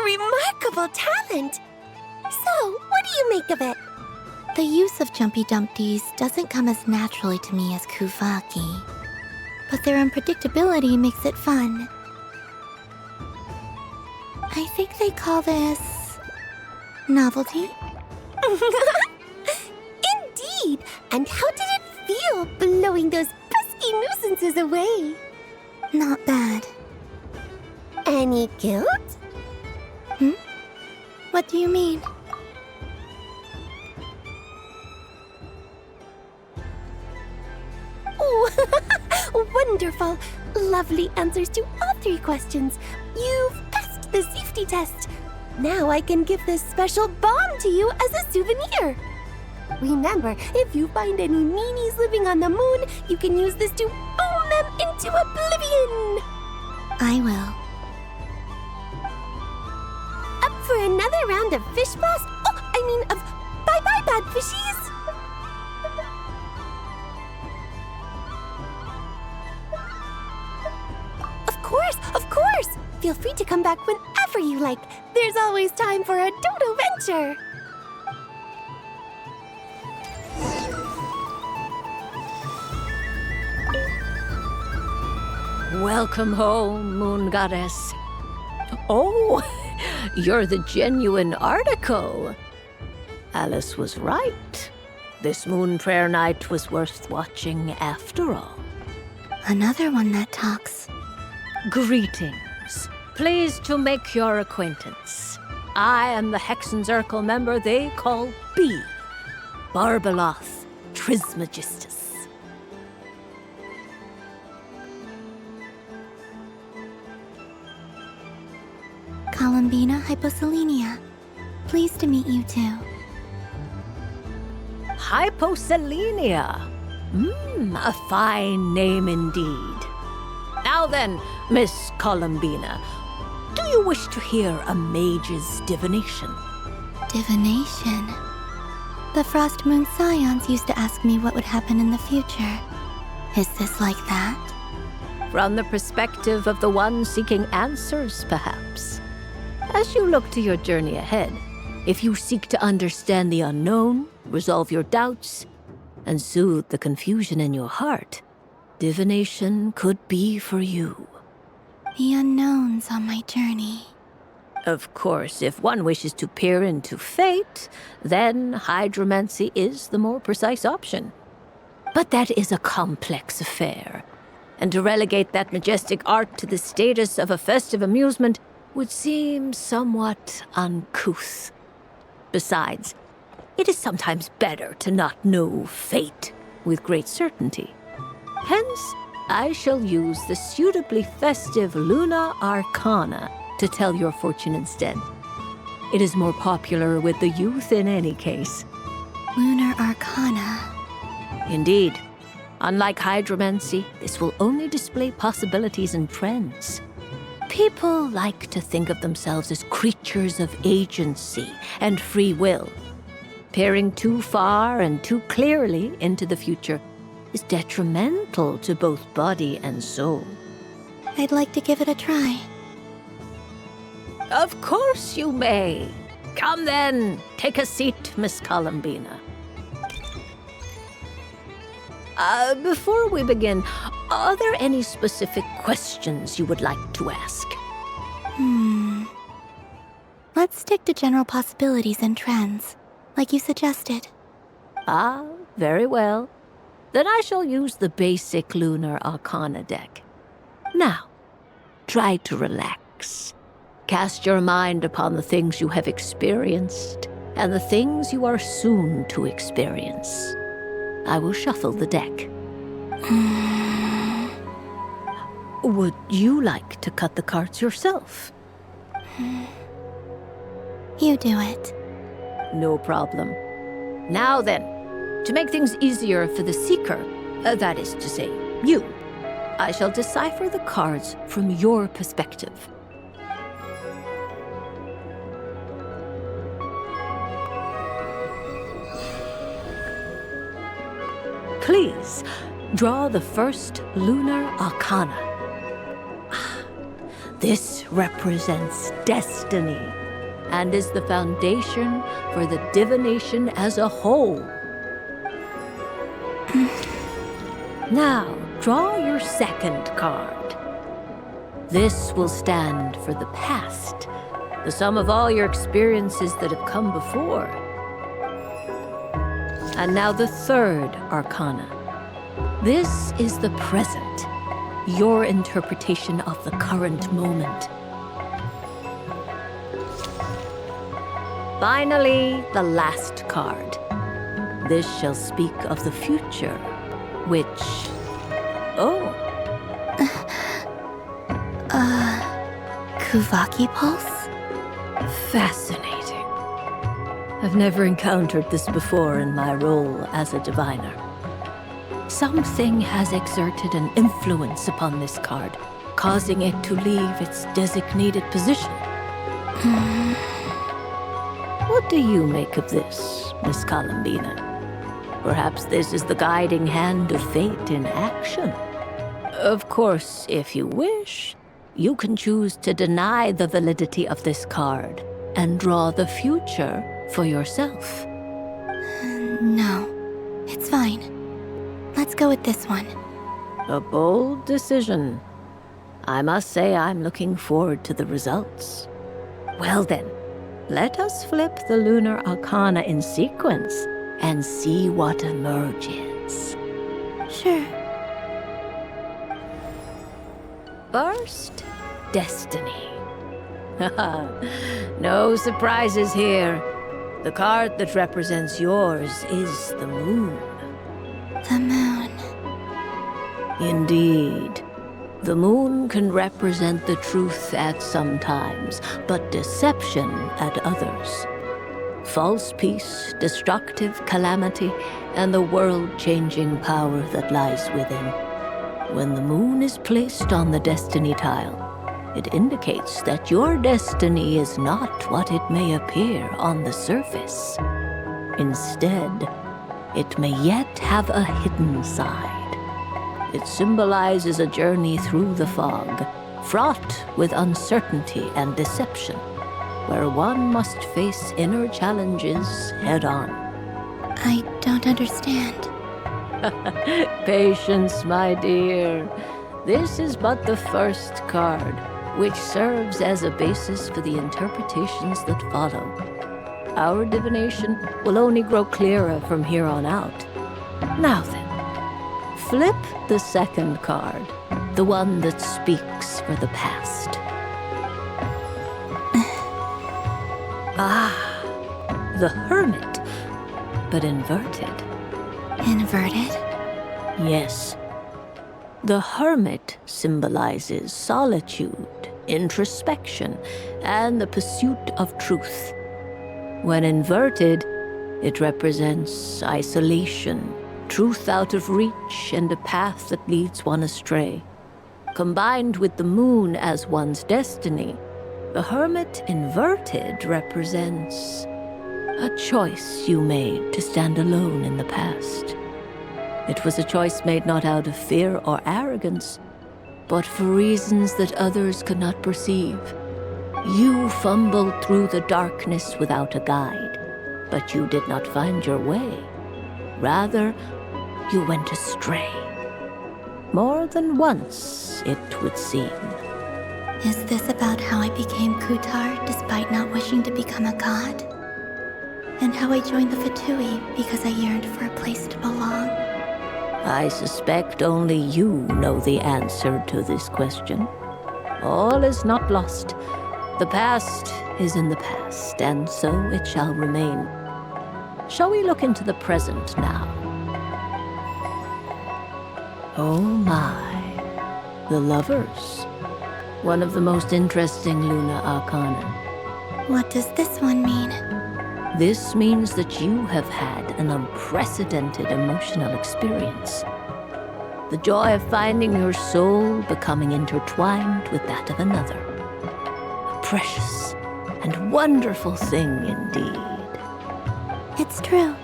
Remarkable talent! So, what do you make of it? The use of Jumpy Dumpties doesn't come as naturally to me as Kuvaki, but their unpredictability makes it fun. I think they call this novelty. Indeed! And how did it feel blowing those pesky nuisances away? Not bad. Any guilt? What do you mean? Oh, wonderful! Lovely answers to all 3 questions. You've passed the safety test. Now I can give this special bomb to you as a souvenir. Remember, if you find any meanies living on the moon, you can use this to boom them into oblivion. I will. Up for another round of Fish Blast? Oh, I mean of bye-bye, bad fishies! Of course! Feel free to come back whenever you like. There's always time for a Dodo venture. Welcome home, Moon Goddess. Oh, you're the genuine article. Alice was right. This Moon Prayer Night was worth watching after all. Another one that talks. Greetings. Pleased to make your acquaintance. I am the Hexenzirkel member they call B. Barbeloth Trismegistus. Columbina Hyposelenia. Pleased to meet you too. Hyposelenia. A fine name indeed. Now then, Miss Columbina, do you wish to hear a mage's divination? Divination? The Frost Moon Scions used to ask me what would happen in the future. Is this like that? From the perspective of the one seeking answers, perhaps. As you look to your journey ahead, if you seek to understand the unknown, resolve your doubts, and soothe the confusion in your heart, divination could be for you. The unknowns on my journey. Of course, if one wishes to peer into fate, then hydromancy is the more precise option. But that is a complex affair, and to relegate that majestic art to the status of a festive amusement would seem somewhat uncouth. Besides, it is sometimes better to not know fate with great certainty. Hence, I shall use the suitably festive Luna Arcana to tell your fortune instead. It is more popular with the youth in any case. Lunar Arcana. Indeed. Unlike hydromancy, this will only display possibilities and trends. People like to think of themselves as creatures of agency and free will. Peering too far and too clearly into the future is detrimental to both body and soul. I'd like to give it a try. Of course you may. Come then, take a seat, Miss Columbina. Before we begin, are there any specific questions you would like to ask? Let's stick to general possibilities and trends, like you suggested. Ah, very well. Then I shall use the basic Lunar Arcana deck. Now, try to relax. Cast your mind upon the things you have experienced and the things you are soon to experience. I will shuffle the deck. Would you like to cut the cards yourself? You do it. No problem. Now then, to make things easier for the seeker, that is to say, you, I shall decipher the cards from your perspective. Please, draw the first Lunar Arcana. This represents destiny and is the foundation for the divination as a whole. Now, draw your second card. This will stand for the past, the sum of all your experiences that have come before. And now the third Arcana. This is the present, your interpretation of the current moment. Finally, the last card. This shall speak of the future, which... Oh. Kuvaki Pulse? Fascinating. I've never encountered this before in my role as a diviner. Something has exerted an influence upon this card, causing it to leave its designated position. What do you make of this, Miss Columbina? Perhaps this is the guiding hand of fate in action. Of course, if you wish, you can choose to deny the validity of this card and draw the future for yourself. No, it's fine. Let's go with this one. A bold decision. I must say I'm looking forward to the results. Well then, let us flip the Lunar Arcana in sequence and see what emerges. Sure. First, Destiny. No surprises here. The card that represents yours is the moon. The moon. Indeed. The moon can represent the truth at some times, but deception at others. False peace, destructive calamity, and the world-changing power that lies within. When the moon is placed on the destiny tile, it indicates that your destiny is not what it may appear on the surface. Instead, it may yet have a hidden side. It symbolizes a journey through the fog, fraught with uncertainty and deception, where one must face inner challenges head-on. I don't understand. Patience, my dear. This is but the first card, which serves as a basis for the interpretations that follow. Our divination will only grow clearer from here on out. Now then, flip the second card, the one that speaks for the past. The Hermit, but inverted. Inverted? Yes. The Hermit symbolizes solitude, introspection, and the pursuit of truth. When inverted, it represents isolation, truth out of reach, and a path that leads one astray. Combined with the moon as one's destiny, the Hermit inverted represents a choice you made to stand alone in the past. It was a choice made not out of fear or arrogance, but for reasons that others could not perceive. You fumbled through the darkness without a guide, but you did not find your way. Rather, you went astray. More than once, it would seem. Is this about how I became Kutar despite not wishing to become a god? And how I joined the Fatui because I yearned for a place to belong? I suspect only you know the answer to this question. All is not lost. The past is in the past, and so it shall remain. Shall we look into the present now? Oh my, the lovers. One of the most interesting Luna Arcana. What does this one mean? This means that you have had an unprecedented emotional experience. The joy of finding your soul becoming intertwined with that of another. A precious and wonderful thing indeed. It's true.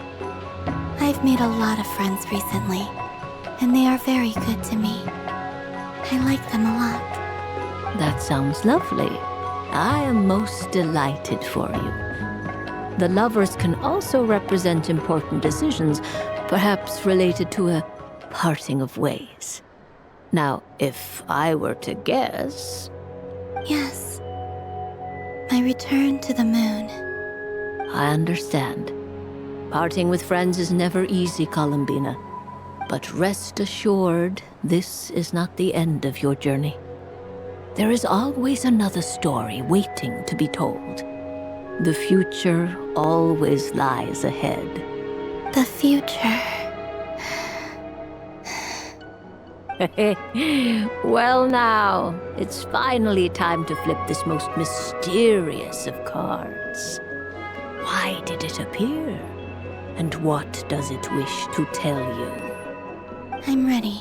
I've made a lot of friends recently, and they are very good to me. I like them a lot. That sounds lovely. I am most delighted for you. The lovers can also represent important decisions, perhaps related to a parting of ways. Now, if I were to guess... Yes. My return to the moon. I understand. Parting with friends is never easy, Columbina. But rest assured, this is not the end of your journey. There is always another story waiting to be told. The future always lies ahead. The future. Well now, it's finally time to flip this most mysterious of cards. Why did it appear? And what does it wish to tell you? I'm ready.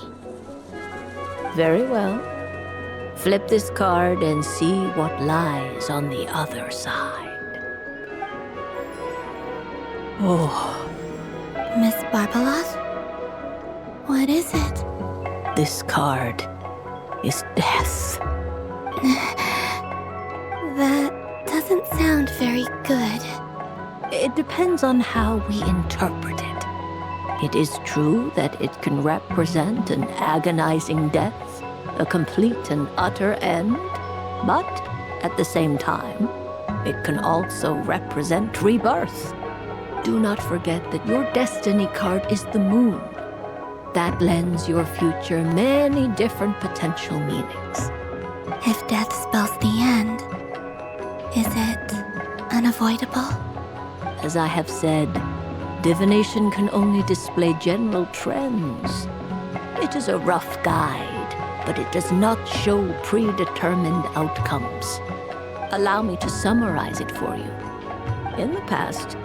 Very well. Flip this card and see what lies on the other side. Oh. Miss Barbeloth? What is it? This card is death. That doesn't sound very good. It depends on how we interpret it. It is true that it can represent an agonizing death, a complete and utter end, but at the same time, it can also represent rebirth. Do not forget that your destiny card is the moon. That lends your future many different potential meanings. If death spells the end, is it unavoidable? As I have said, divination can only display general trends. It is a rough guide, but it does not show predetermined outcomes. Allow me to summarize it for you. In the past,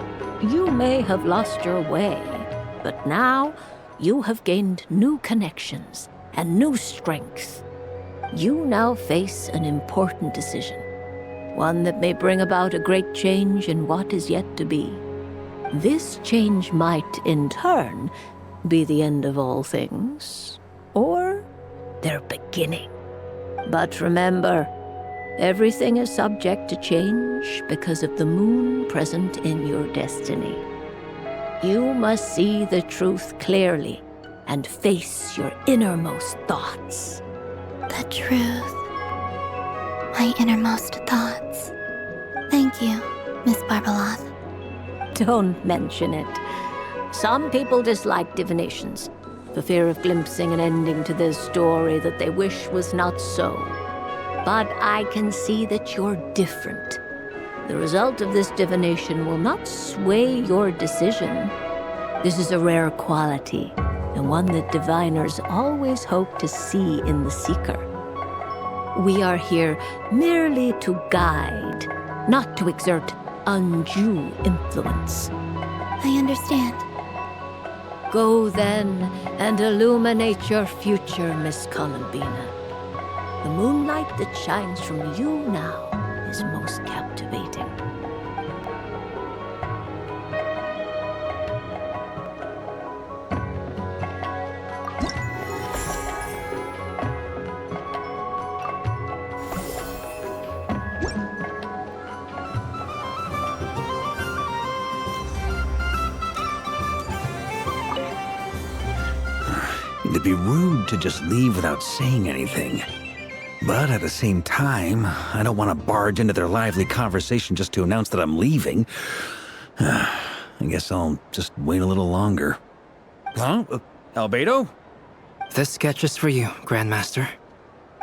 you may have lost your way, but now you have gained new connections and new strength. You now face an important decision, one that may bring about a great change in what is yet to be. This change might, in turn, be the end of all things, or their beginning. But remember, everything is subject to change because of the moon present in your destiny. You must see the truth clearly and face your innermost thoughts. The truth. my innermost thoughts. Thank you, Miss Barbeloth. Don't mention it. Some people dislike divinations, for fear of glimpsing an ending to their story that they wish was not so. But I can see that you're different. The result of this divination will not sway your decision. This is a rare quality, and one that diviners always hope to see in the seeker. We are here merely to guide, not to exert undue influence. I understand. Go then and illuminate your future, Miss Columbina. The moonlight that shines from you now is most captivating. It'd be rude to just leave without saying anything. But at the same time, I don't want to barge into their lively conversation just to announce that I'm leaving. I guess I'll just wait a little longer. Huh? Albedo? This sketch is for you, Grandmaster.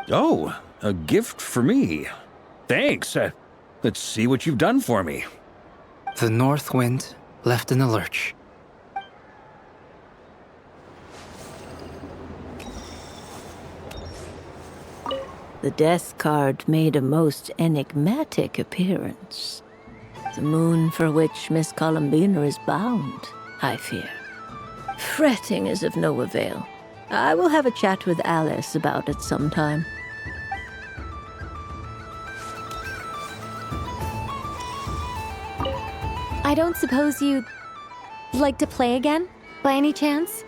Oh, a gift for me. Thanks. Let's see what you've done for me. The North Wind left in a lurch. The death card made a most enigmatic appearance. The moon for which Miss Columbina is bound, I fear. Fretting is of no avail. I will have a chat with Alice about it sometime. I don't suppose you'd like to play again, by any chance?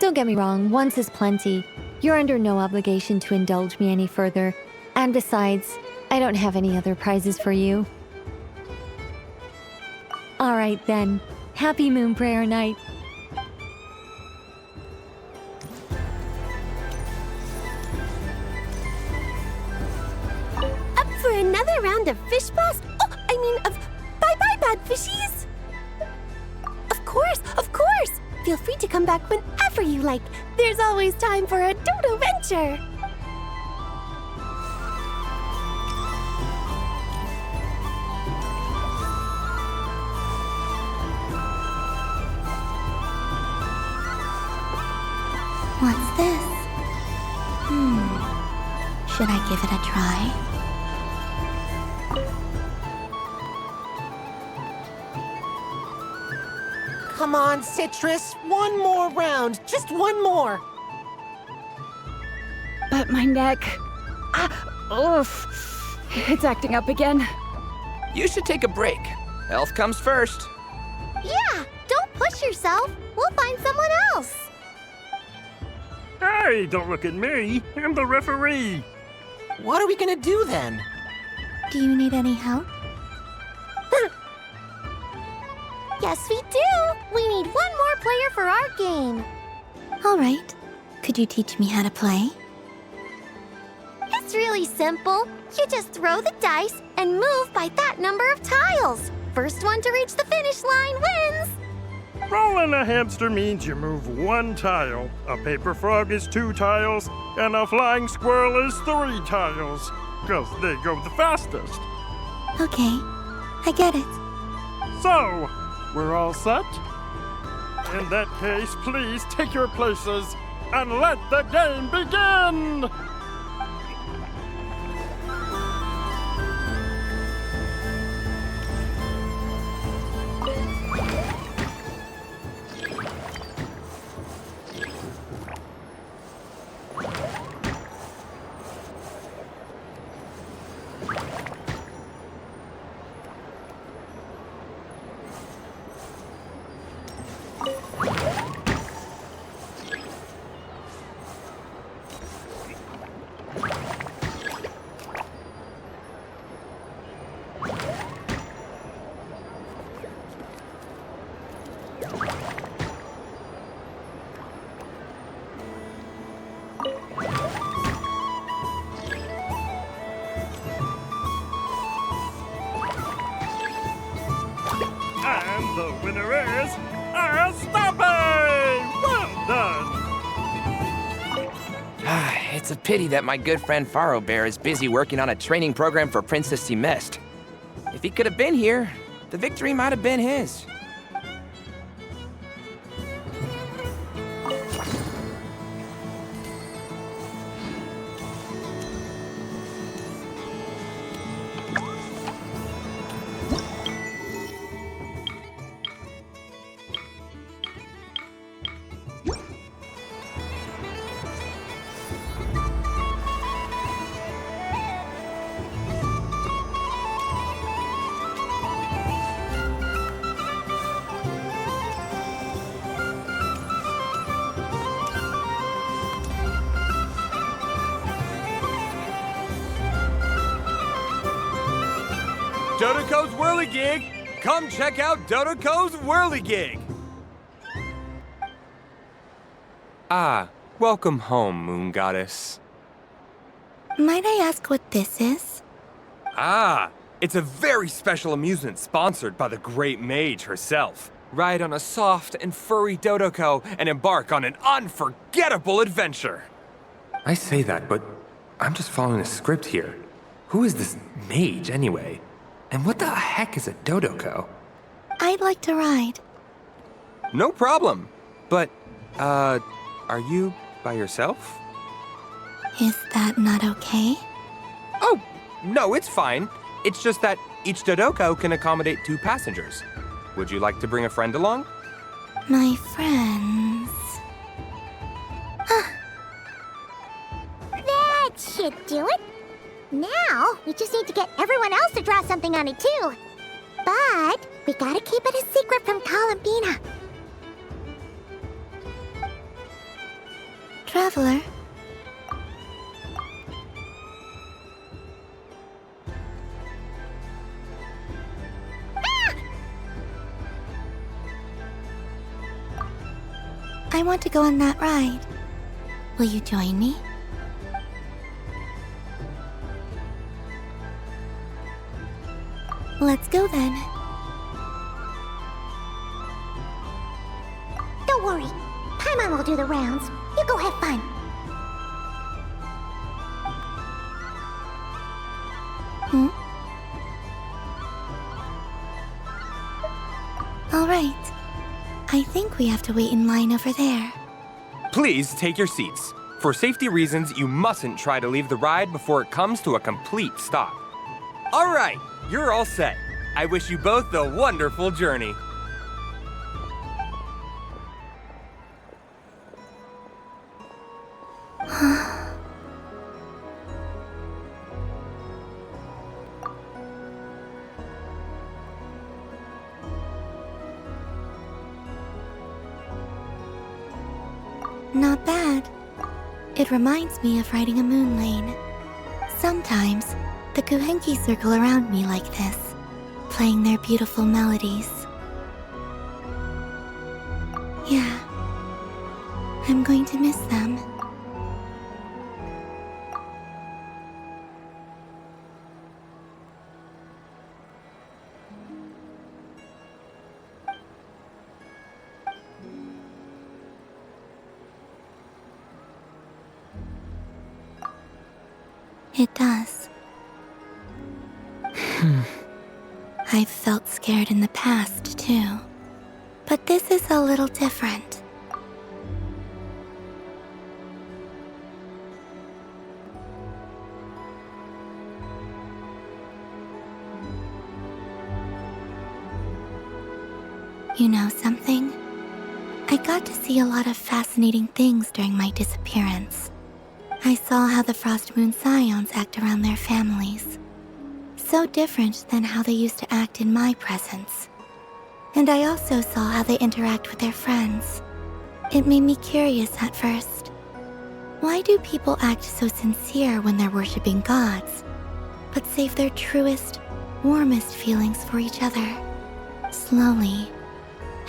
Don't get me wrong, once is plenty. You're under no obligation to indulge me any further. And besides, I don't have any other prizes for you. All right then. Happy Moon Prayer Night. Up for another round of fish boss? Oh, I mean of bye-bye bad fishies? Of course, of course! Feel free to come back whenever you like. There's always time for a Dodo venture. What's this? Should I give it a try? Come on, Citrus. One more round. Just one more. But my neck... oof. It's acting up again. You should take a break. Health comes first. Yeah, don't push yourself. We'll find someone else. Hey, don't look at me. I'm the referee. What are we gonna do then? Do you need any help? Yes, we do. We need one more player for our game. All right. Could you teach me how to play? It's really simple. You just throw the dice and move by that number of tiles. First one to reach the finish line wins. Rolling a hamster means you move one tile. A paper frog is 2 tiles, and a flying squirrel is 3 tiles. 'Cause they go the fastest. Okay, I get it. So, we're all set? In that case, please take your places and let the game begin! And the winner is Stopping! Well done! It's a pity that my good friend Faro Bear is busy working on a training program for Princess Semest. If he could have been here, the victory might have been his. Dodocos Whirligig! Come check out Dodocos Whirligig! Ah, welcome home, Moon Goddess. Might I ask what this is? Ah, it's a very special amusement sponsored by the great mage herself. Ride on a soft and furry Dodoco and embark on an unforgettable adventure. I say that, but I'm just following a script here. Who is this mage, anyway? And what the heck is a Dodoco? I'd like to ride. No problem. But, are you by yourself? Is that not okay? Oh, no, it's fine. It's just that each Dodoco can accommodate 2 passengers. Would you like to bring a friend along? My friends... That should do it. Now, we just need to get everyone else to draw something on it too. But we gotta keep it a secret from Columbina. Traveler. I want to go on that ride. Will you join me? Let's go then. Don't worry. Paimon will do the rounds. You go have fun. All right. I think we have to wait in line over there. Please take your seats. For safety reasons, you mustn't try to leave the ride before it comes to a complete stop. All right, you're all set. I wish you both a wonderful journey. Not bad. It reminds me of riding a moon lane. Sometimes, the Kuhenki circle around me like this, playing their beautiful melodies. Yeah, I'm going to miss them. It does. I've felt scared in the past, too. But this is a little different. You know something? I got to see a lot of fascinating things during my disappearance. I saw how the Frost Moon Scions act around their families. So different than how they used to act in my presence. And I also saw how they interact with their friends. It made me curious at first. Why do people act so sincere when they're worshipping gods, but save their truest, warmest feelings for each other? Slowly,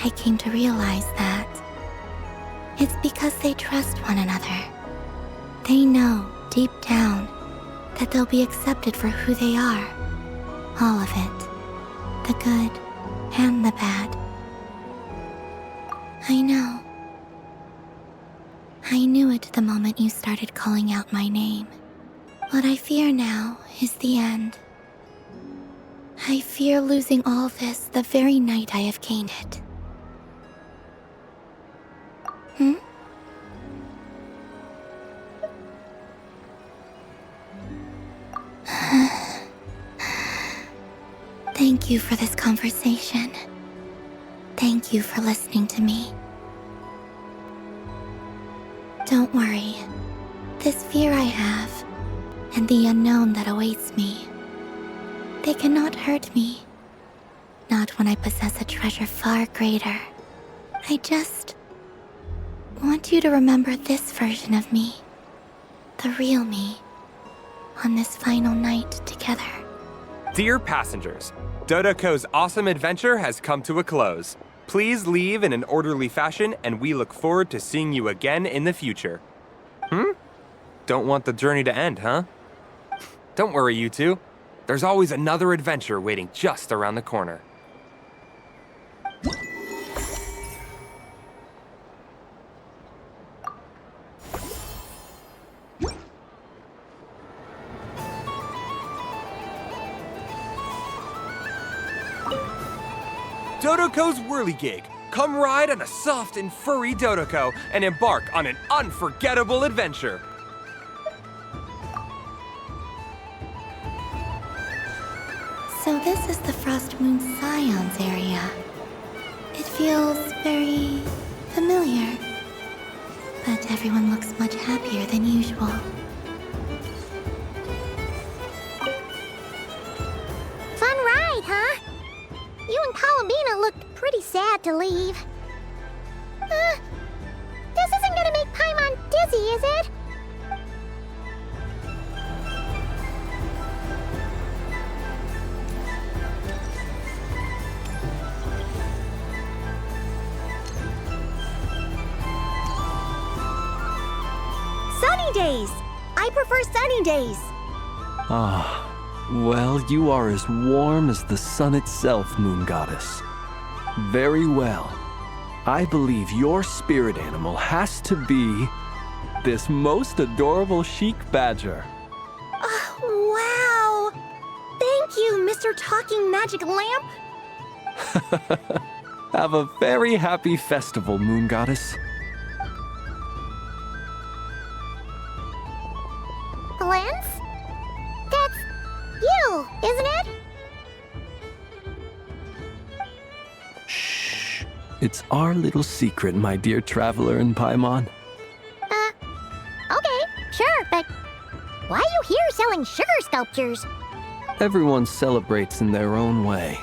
I came to realize that it's because they trust one another. They know, deep down, that they'll be accepted for who they are. All of it. The good and the bad. I know. I knew it the moment you started calling out my name. What I fear now is the end. I fear losing all this the very night I have gained it. Hmm? Thank you for this conversation. Thank you for listening to me. Don't worry. This fear I have, and the unknown that awaits me, they cannot hurt me. Not when I possess a treasure far greater. I just want you to remember this version of me, the real me, on this final night together. Dear passengers, Dodocos' awesome adventure has come to a close. Please leave in an orderly fashion, and we look forward to seeing you again in the future. Don't want the journey to end, huh? Don't worry, you two. There's always another adventure waiting just around the corner. Dodocos Whirligig. Come ride on a soft and furry Dodoco and embark on an unforgettable adventure. So this is the Frost Moon Scions area. It feels very familiar. But everyone looks much happier than usual. Fun ride, huh? You and Columbina looked pretty sad to leave. This isn't gonna make Paimon dizzy, is it? Sunny days! I prefer sunny days. Ah, well, you are as warm as the sun itself, Moon Goddess. Very well. I believe your spirit animal has to be this most adorable chic badger. Wow! Thank you, Mr. Talking Magic Lamp. Have a very happy festival, Moon Goddess. Lens? That's you, isn't it? Shh. It's our little secret, my dear traveler in Paimon. Okay, sure, but why are you here selling sugar sculptures? Everyone celebrates in their own way.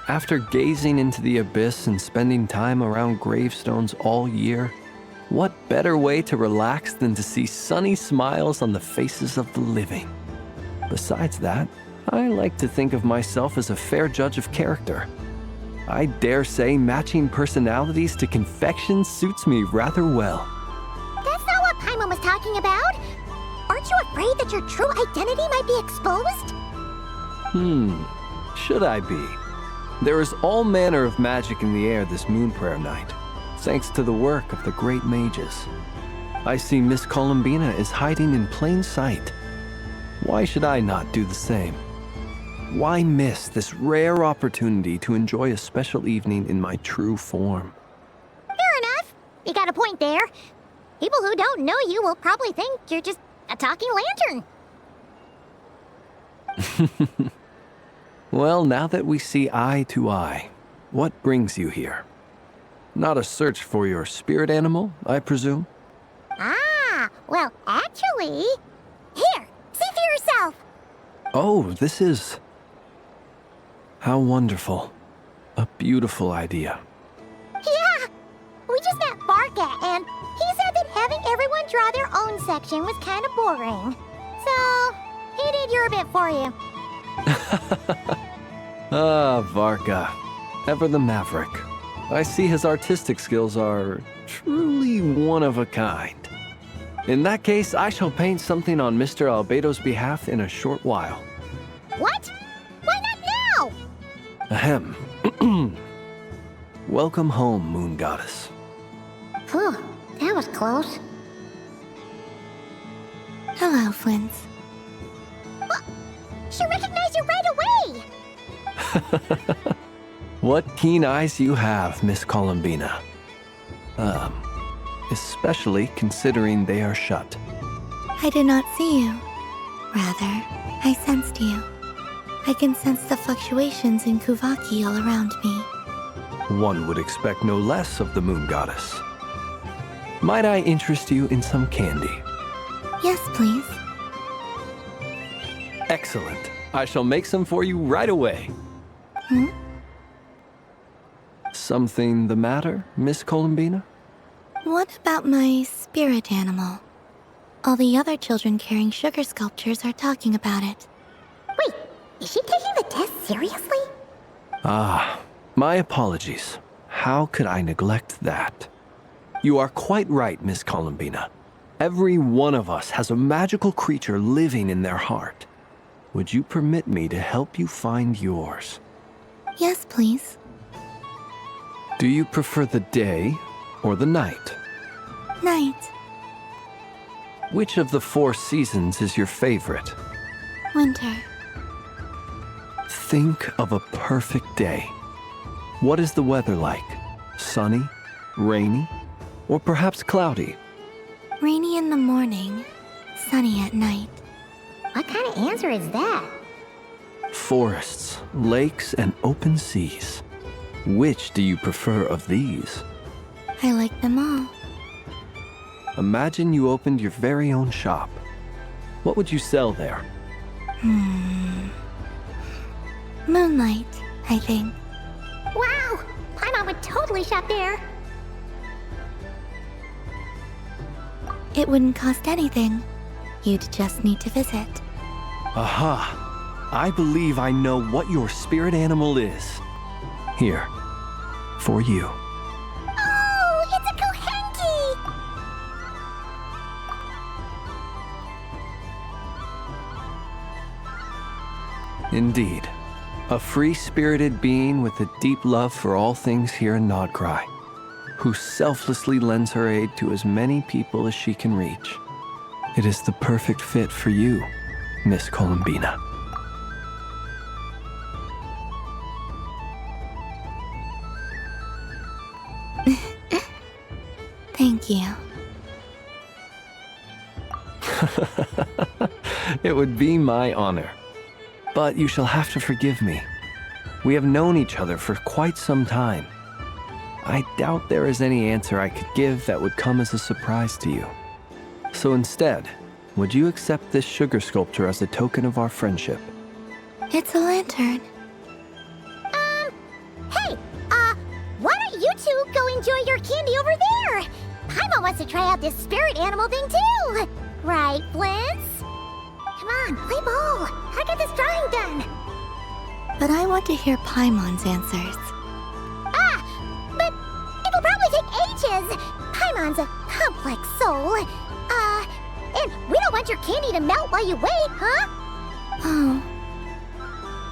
After gazing into the abyss and spending time around gravestones all year, what better way to relax than to see sunny smiles on the faces of the living? Besides that, I like to think of myself as a fair judge of character. I dare say matching personalities to confection suits me rather well. That's not what Paimon was talking about. Aren't you afraid that your true identity might be exposed? Should I be? There is all manner of magic in the air this moon prayer night, thanks to the work of the great mages. I see Miss Columbina is hiding in plain sight. Why should I not do the same? Why miss this rare opportunity to enjoy a special evening in my true form? Fair enough. You got a point there. People who don't know you will probably think you're just a talking lantern. Well, now that we see eye to eye, what brings you here? Not a search for your spirit animal, I presume? Well, actually... Here, see for yourself. Oh, this is... How wonderful. A beautiful idea. Yeah! We just met Barca, and he said that having everyone draw their own section was kind of boring. So, he did your bit for you. Varka. Ever the maverick. I see his artistic skills are truly one of a kind. In that case, I shall paint something on Mr. Albedo's behalf in a short while. What? Why not now? Ahem. Welcome home, Moon Goddess. Phew, that was close. Hello, Flint. She recognized you right away! What keen eyes you have, Miss Columbina. Especially considering they are shut. I did not see you. Rather, I sensed you. I can sense the fluctuations in Kuvaki all around me. One would expect no less of the moon goddess. Might I interest you in some candy? Yes, please. Excellent. I shall make some for you right away. Hmm? Something the matter, Miss Columbina? What about my spirit animal? All the other children carrying sugar sculptures are talking about it. Wait, is she taking the test seriously? Ah, my apologies. How could I neglect that? You are quite right, Miss Columbina. Every one of us has a magical creature living in their heart. Would you permit me to help you find yours? Yes, please. Do you prefer the day or the night? Night. Which of the 4 seasons is your favorite? Winter. Think of a perfect day. What is the weather like? Sunny, rainy, or perhaps cloudy? Rainy in the morning, sunny at night. What kind of answer is that? Forests, lakes, and open seas. Which do you prefer of these? I like them all. Imagine you opened your very own shop. What would you sell there? Moonlight, I think. Wow! Paimon would totally shop there. It wouldn't cost anything. You'd just need to visit. Aha! I believe I know what your spirit animal is. Here, for you. Oh, it's a Kohenki! Indeed. A free-spirited being with a deep love for all things here in Nod Krai, who selflessly lends her aid to as many people as she can reach. It is the perfect fit for you, Miss Columbina. Thank you. It would be my honor. But you shall have to forgive me. We have known each other for quite some time. I doubt there is any answer I could give that would come as a surprise to you. So instead, would you accept this sugar sculpture as a token of our friendship? It's a lantern. Hey, why don't you two go enjoy your candy over there? Paimon wants to try out this spirit animal thing too. Right, Blintz? Come on, play ball. I got this drawing done. But I want to hear Paimon's answers. But it'll probably take ages. Paimon's a complex soul. And we don't want your candy to melt while you wait, huh? Oh.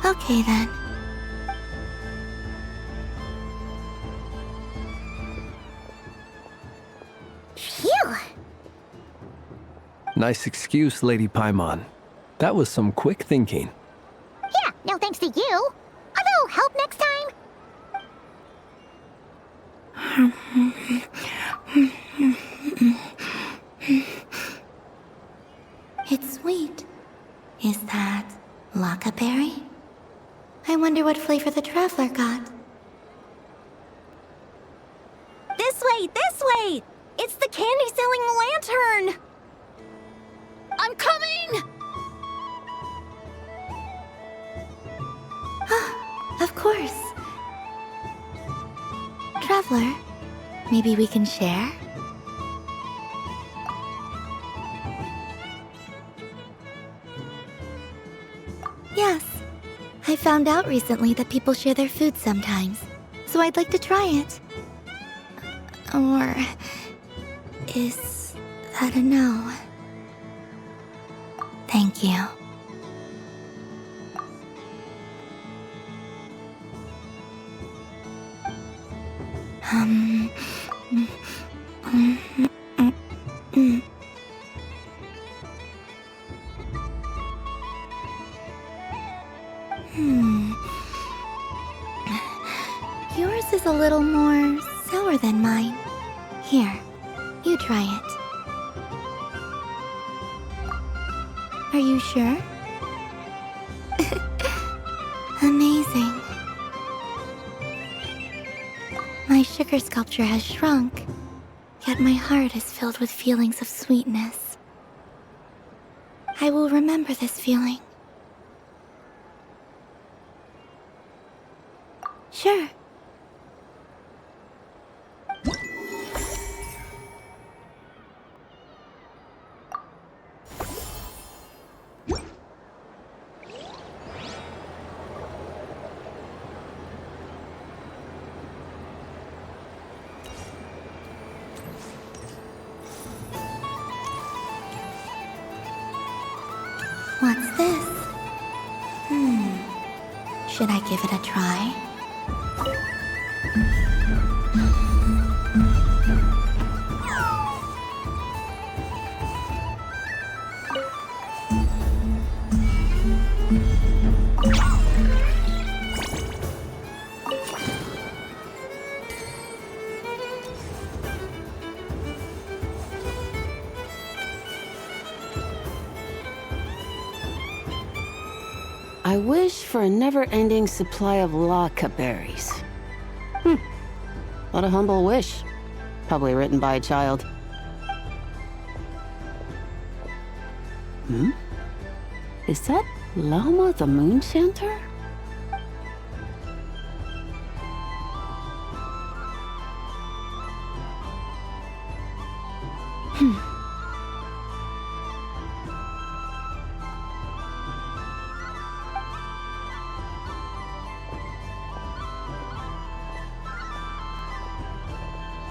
Okay then. Phew. Nice excuse, Lady Paimon. That was some quick thinking. Yeah, no thanks to you. A little help next time? It's sweet. Is that Laka berry? I wonder what flavor the traveler got. This way, this way! It's the candy-selling lantern! I'm coming! Of course. Traveler, maybe we can share? Yes. I found out recently that people share their food sometimes, so I'd like to try it. Or is that a no? Thank you. Yours is a little more sour than mine. Here, you try it. Are you sure? Amazing. My sugar sculpture has shrunk, yet my heart is filled with feelings of sweetness. I will remember this feeling. Sure. What's this? Should I give it a try? I wish for a never-ending supply of laka berries. What a humble wish. Probably written by a child. Is that Llama the Moon Chanter?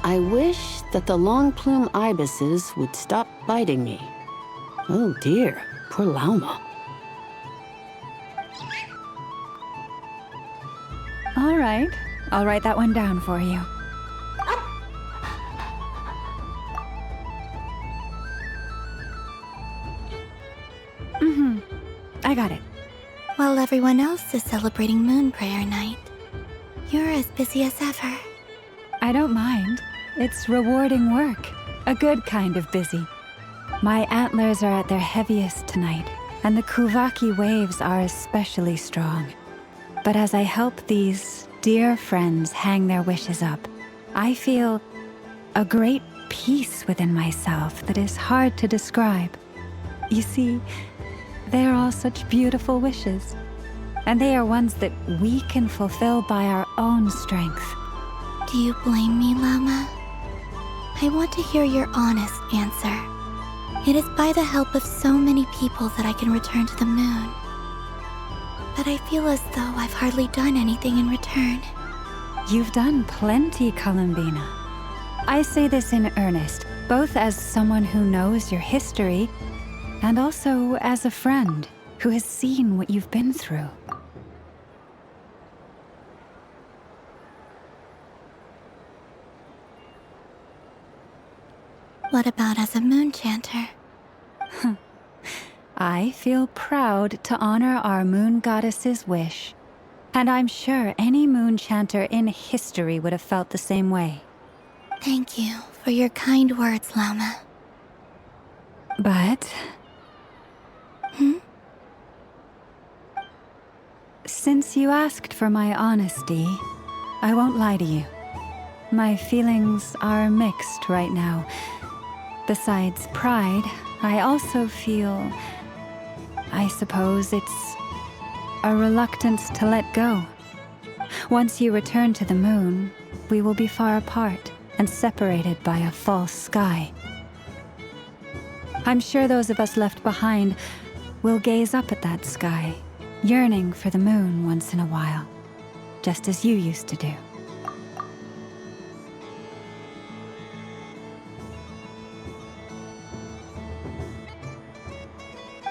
I wish that the long plume ibises would stop biting me. Oh dear, poor Llama. All right, I'll write that one down for you. I got it. While everyone else is celebrating Moon Prayer Night, you're as busy as ever. I don't mind. It's rewarding work. A good kind of busy. My antlers are at their heaviest tonight, and the Kuvaki waves are especially strong. But as I help these dear friends hang their wishes up, I feel a great peace within myself that is hard to describe. You see, they are all such beautiful wishes, and they are ones that we can fulfill by our own strength. Do you blame me, Llama? I want to hear your honest answer. It is by the help of so many people that I can return to the moon. But I feel as though I've hardly done anything in return. You've done plenty, Columbina. I say this in earnest, both as someone who knows your history, and also as a friend who has seen what you've been through. What about as a moon chanter? I feel proud to honor our moon goddess's wish. And I'm sure any moon chanter in history would have felt the same way. Thank you for your kind words, Llama. But... Since you asked for my honesty, I won't lie to you. My feelings are mixed right now. Besides pride, I also feel... I suppose it's a reluctance to let go. Once you return to the moon, we will be far apart and separated by a false sky. I'm sure those of us left behind will gaze up at that sky, yearning for the moon once in a while, just as you used to do.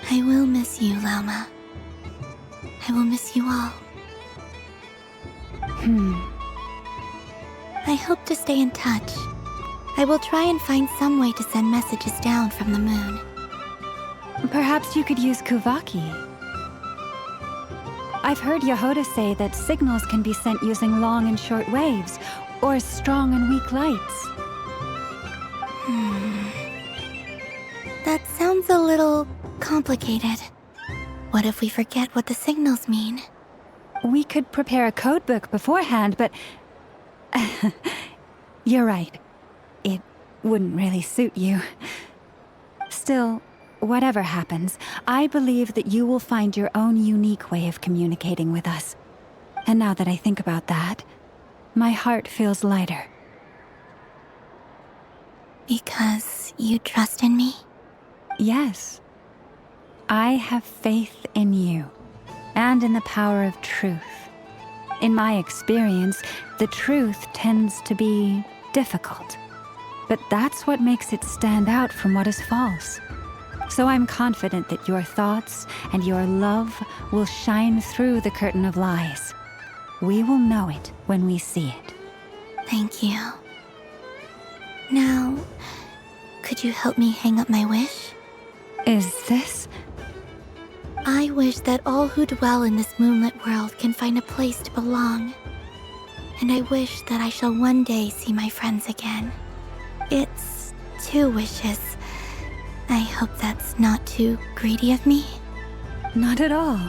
I will miss you, Llama. I will miss you all. I hope to stay in touch. I will try and find some way to send messages down from the moon. Perhaps you could use Kuvaki. I've heard Yehoda say that signals can be sent using long and short waves, or strong and weak lights. That sounds a little complicated. What if we forget what the signals mean? We could prepare a codebook beforehand, but... You're right. It wouldn't really suit you. Still, whatever happens, I believe that you will find your own unique way of communicating with us. And now that I think about that, my heart feels lighter. Because you trust in me? Yes. I have faith in you, and in the power of truth. In my experience, the truth tends to be difficult. But that's what makes it stand out from what is false. So I'm confident that your thoughts and your love will shine through the curtain of lies. We will know it when we see it. Thank you. Now, could you help me hang up my wish? Is this? I wish that all who dwell in this moonlit world can find a place to belong. And I wish that I shall one day see my friends again. It's 2 wishes. I hope that's not too greedy of me. Not at all.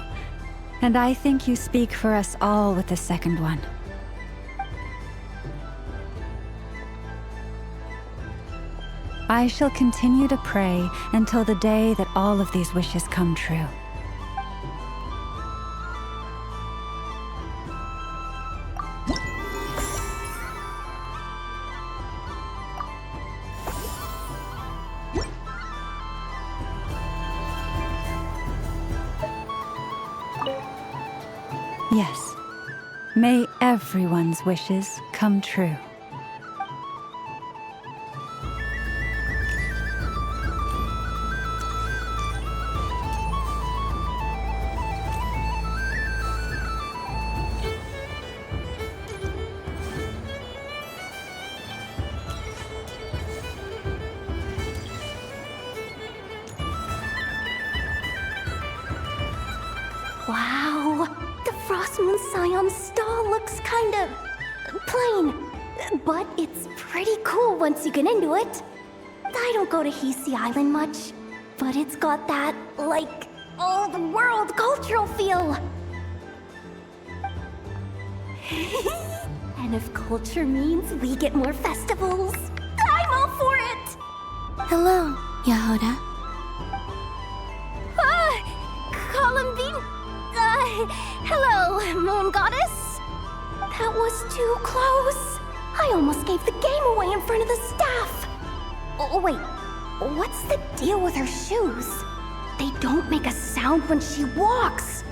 And I think you speak for us all with the second one. I shall continue to pray until the day that all of these wishes come true. Yes. May everyone's wishes come true. Wow, the Frost Moon Scion stall looks kind of plain, but it's pretty cool once you get into it. I don't go to Hisi Island much, but it's got that, like, all-the-world cultural feel. And if culture means we get more festivals, I'm all for it! Hello, Yehoda. Columbina! Hello, Moon Goddess! That was too close. I almost gave the game away in front of the staff. Oh, wait. What's the deal with her shoes? They don't make a sound when she walks.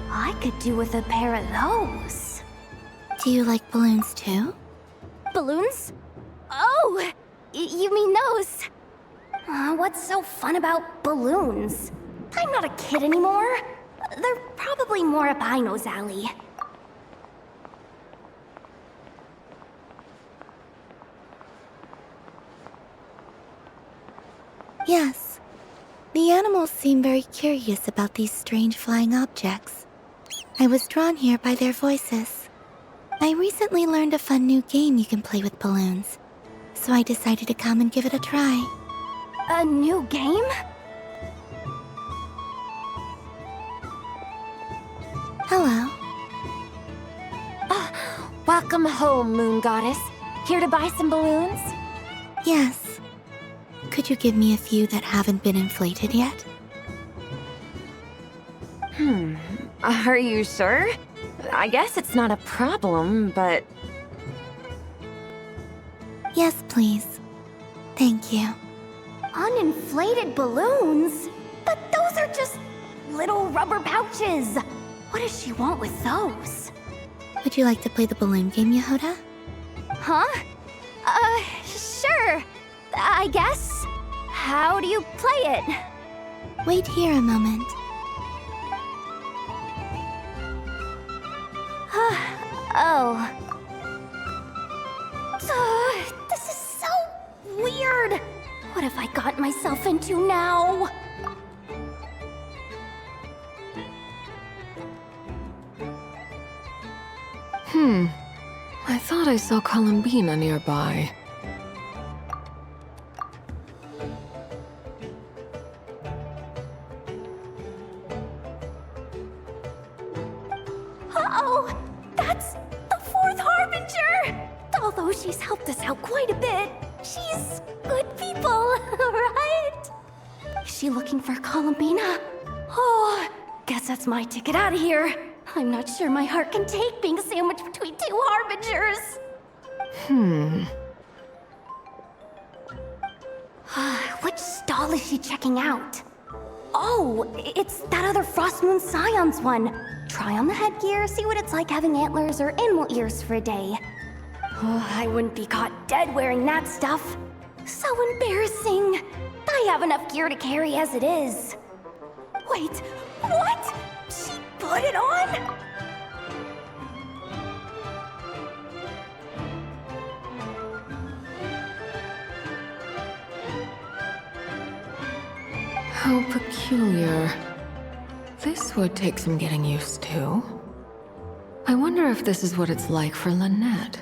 I could do with a pair of those. Do you like balloons too? Balloons? Oh, you mean those? What's so fun about balloons? I'm not a kid anymore. They're probably more up Aino's alley. Yes. The animals seem very curious about these strange flying objects. I was drawn here by their voices. I recently learned a fun new game you can play with balloons, so I decided to come and give it a try. A new game? Hello. Welcome home, Moon Goddess. Here to buy some balloons? Yes. Could you give me a few that haven't been inflated yet? Are you sure? I guess it's not a problem, but... Yes, please. Thank you. Uninflated balloons? But those are just little rubber pouches. What does she want with those? Would you like to play the balloon game, Yehoda? Huh? Sure. I guess. How do you play it? Wait here a moment. Oh. This is so weird. What have I got myself into now? I thought I saw Columbina nearby. Uh-oh! That's the fourth Harbinger! Although she's helped us out quite a bit, she's good people, right? Is she looking for Columbina? Oh, guess that's my ticket out of here. I'm not sure my heart can take being sandwiched between two Harbingers. Which stall is she checking out? Oh, it's that other Frost Moon Scion's one. Try on the headgear, see what it's like having antlers or animal ears for a day. Oh, I wouldn't be caught dead wearing that stuff. So embarrassing. I have enough gear to carry as it is. Wait, what? She put it on? How peculiar. This would take some getting used to. I wonder if this is what it's like for Lynette.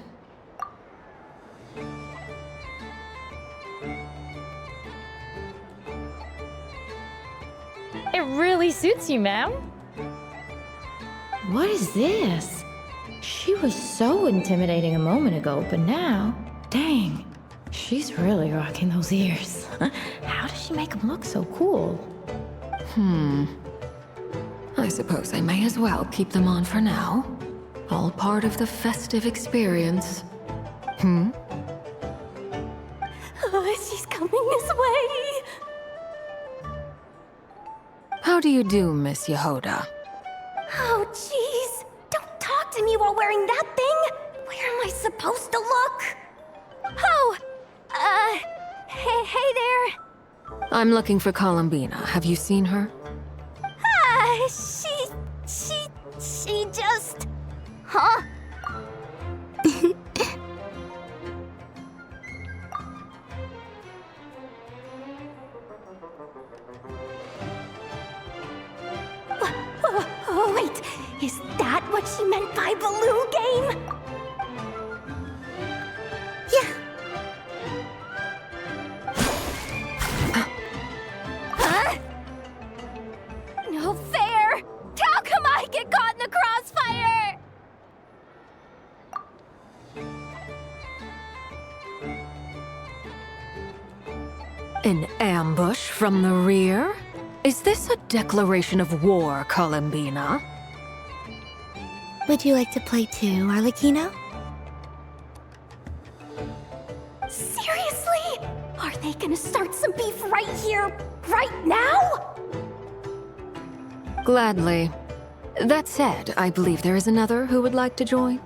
It really suits you, ma'am. What is this? She was so intimidating a moment ago, but now, dang, she's really rocking those ears. How does she make them look so cool? I suppose I may as well keep them on for now. All part of the festive experience. She's coming this way. How do you do, Miss Yehoda? Oh, jeez. Don't talk to me while wearing that thing. Where am I supposed to look? Oh, hey there. I'm looking for Columbina. Have you seen her? She just... Huh? Oh, wait. Is that what she meant by balloon game? Yeah. Huh? No fair! How come I get caught in the crossfire? An ambush from the rear? Is this a declaration of war, Columbina? Would you like to play too, Arlecchino? Seriously? Are they gonna start some beef right here, right now? Gladly. That said, I believe there is another who would like to join.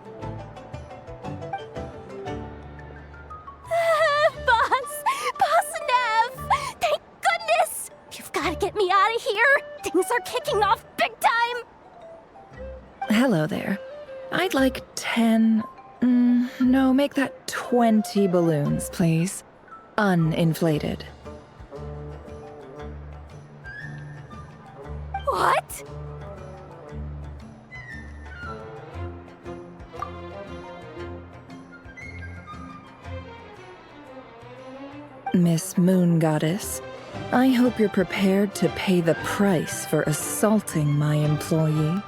Boss Nev! Thank goodness! You've gotta get me out of here! Things are kicking off big time! Hello there. I'd like 10... no, make that 20 balloons, please. Uninflated. What? Miss Moon Goddess, I hope you're prepared to pay the price for assaulting my employee.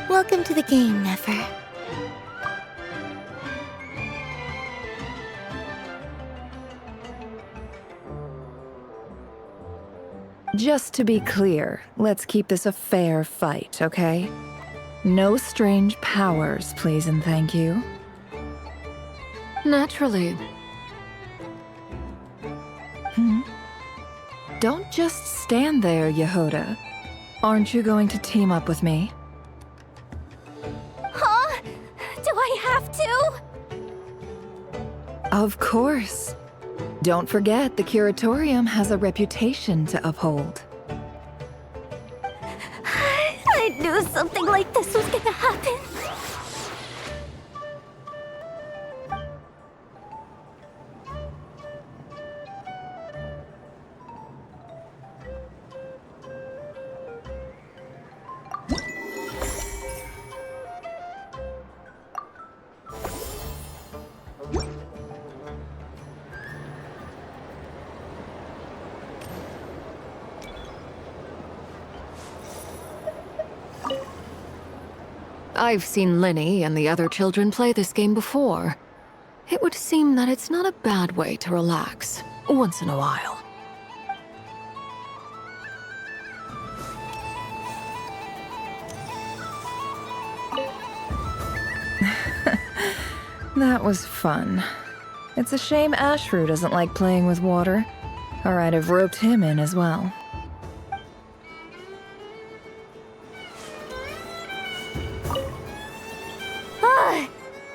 Welcome to the game, Nefer. Just to be clear, let's keep this a fair fight, okay? No strange powers, please and thank you. Naturally. Don't just stand there, Yehoda. Aren't you going to team up with me? Huh? Do I have to? Of course. Don't forget, the Curatorium has a reputation to uphold. I knew something like this was gonna happen. I've seen Linny and the other children play this game before. It would seem that it's not a bad way to relax, once in a while. That was fun. It's a shame Ashru doesn't like playing with water, or I'd have roped him in as well.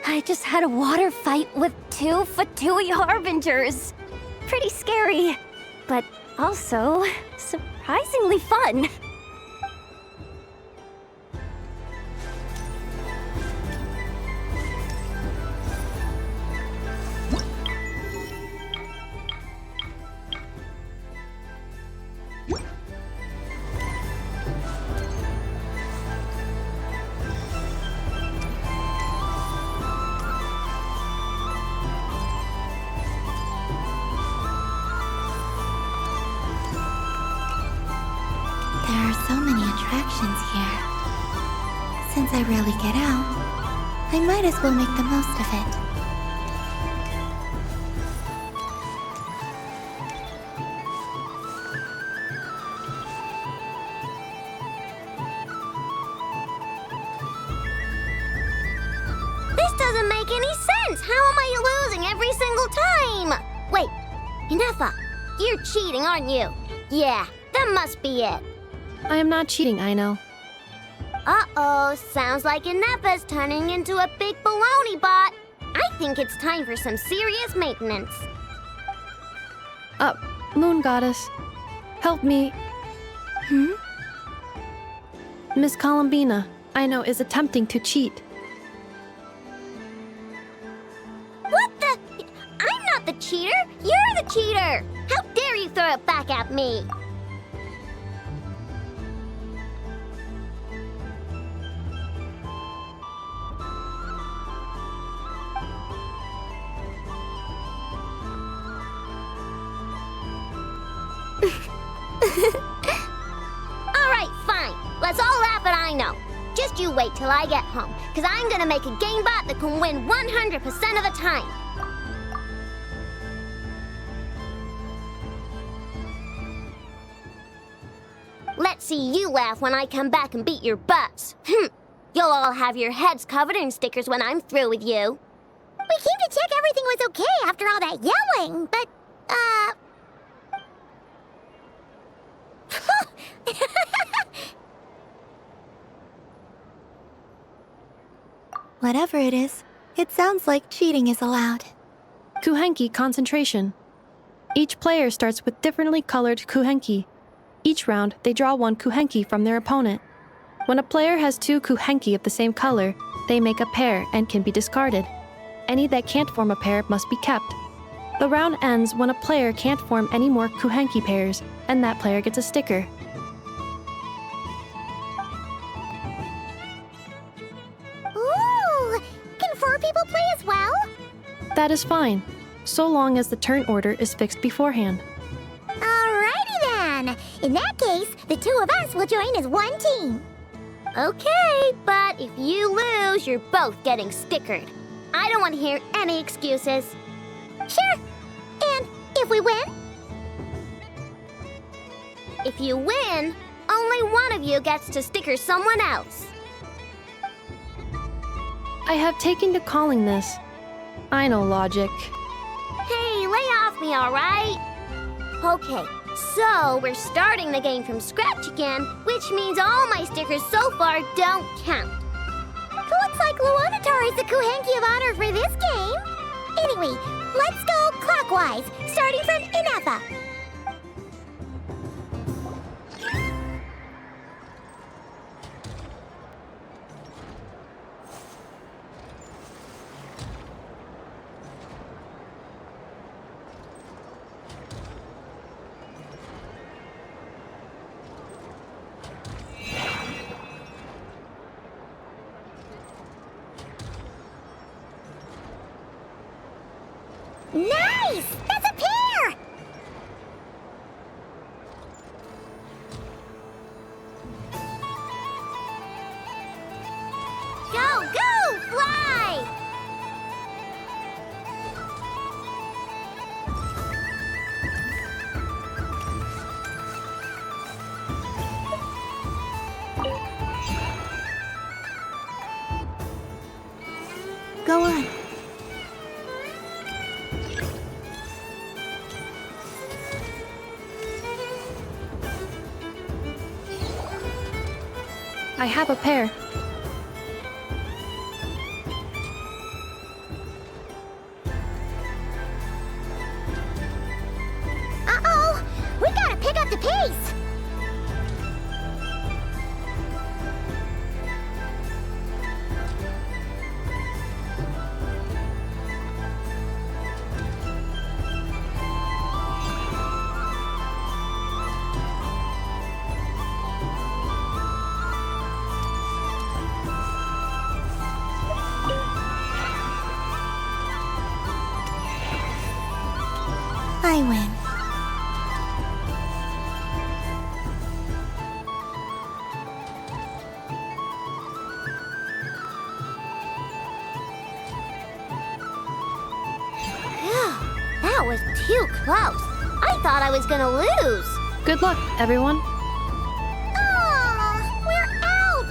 I just had a water fight with 2 Fatui Harbingers. Pretty scary, but also surprisingly fun. There are so many attractions here. Since I rarely get out, I might as well make the most of it. This doesn't make any sense! How am I losing every single time? Wait, Inefa, you're cheating, aren't you? Yeah, that must be it. I am not cheating, Aino. Uh-oh, sounds like Inefa's turning into a big baloney bot. I think it's time for some serious maintenance. Moon Goddess, help me. Miss Columbina, Aino is attempting to cheat. What the? I'm not the cheater! You're the cheater! How dare you throw it back at me? Alright, fine. Let's all laugh at Aino. Just you wait till I get home, because I'm gonna make a game bot that can win 100% of the time. Let's see you laugh when I come back and beat your butts. You'll all have your heads covered in stickers when I'm through with you. We came to check everything was okay after all that yelling, but, Whatever it is, it sounds like cheating is allowed. Kuhenki concentration. Each player starts with differently colored kuhenki. Each round, they draw 1 kuhenki from their opponent. When a player has 2 kuhenki of the same color, they make a pair and can be discarded. Any that can't form a pair must be kept. The round ends when a player can't form any more kuhenki pairs, and that player gets a sticker. ooh! Can 4 people play as well? That is fine, so long as the turn order is fixed beforehand. Alrighty then. In that case, the 2 of us will join as 1 team. Okay, but if you lose, you're both getting stickered. I don't want to hear any excuses. Sure. And if we win? If you win, only one of you gets to sticker someone else. I have taken to calling this. I know logic. Hey, lay off me, alright? Okay, so we're starting the game from scratch again, which means all my stickers so far don't count. Looks like Luonatar is the Kuhenki of honor for this game. Anyway, let's go clockwise, starting from Inefa. Nice! That's a pair! Go, go, fly! Go on. I have a pair. Uh-oh! We gotta pick up the pace! I win. That was too close. I thought I was gonna lose. Good luck, everyone. Oh, we're out!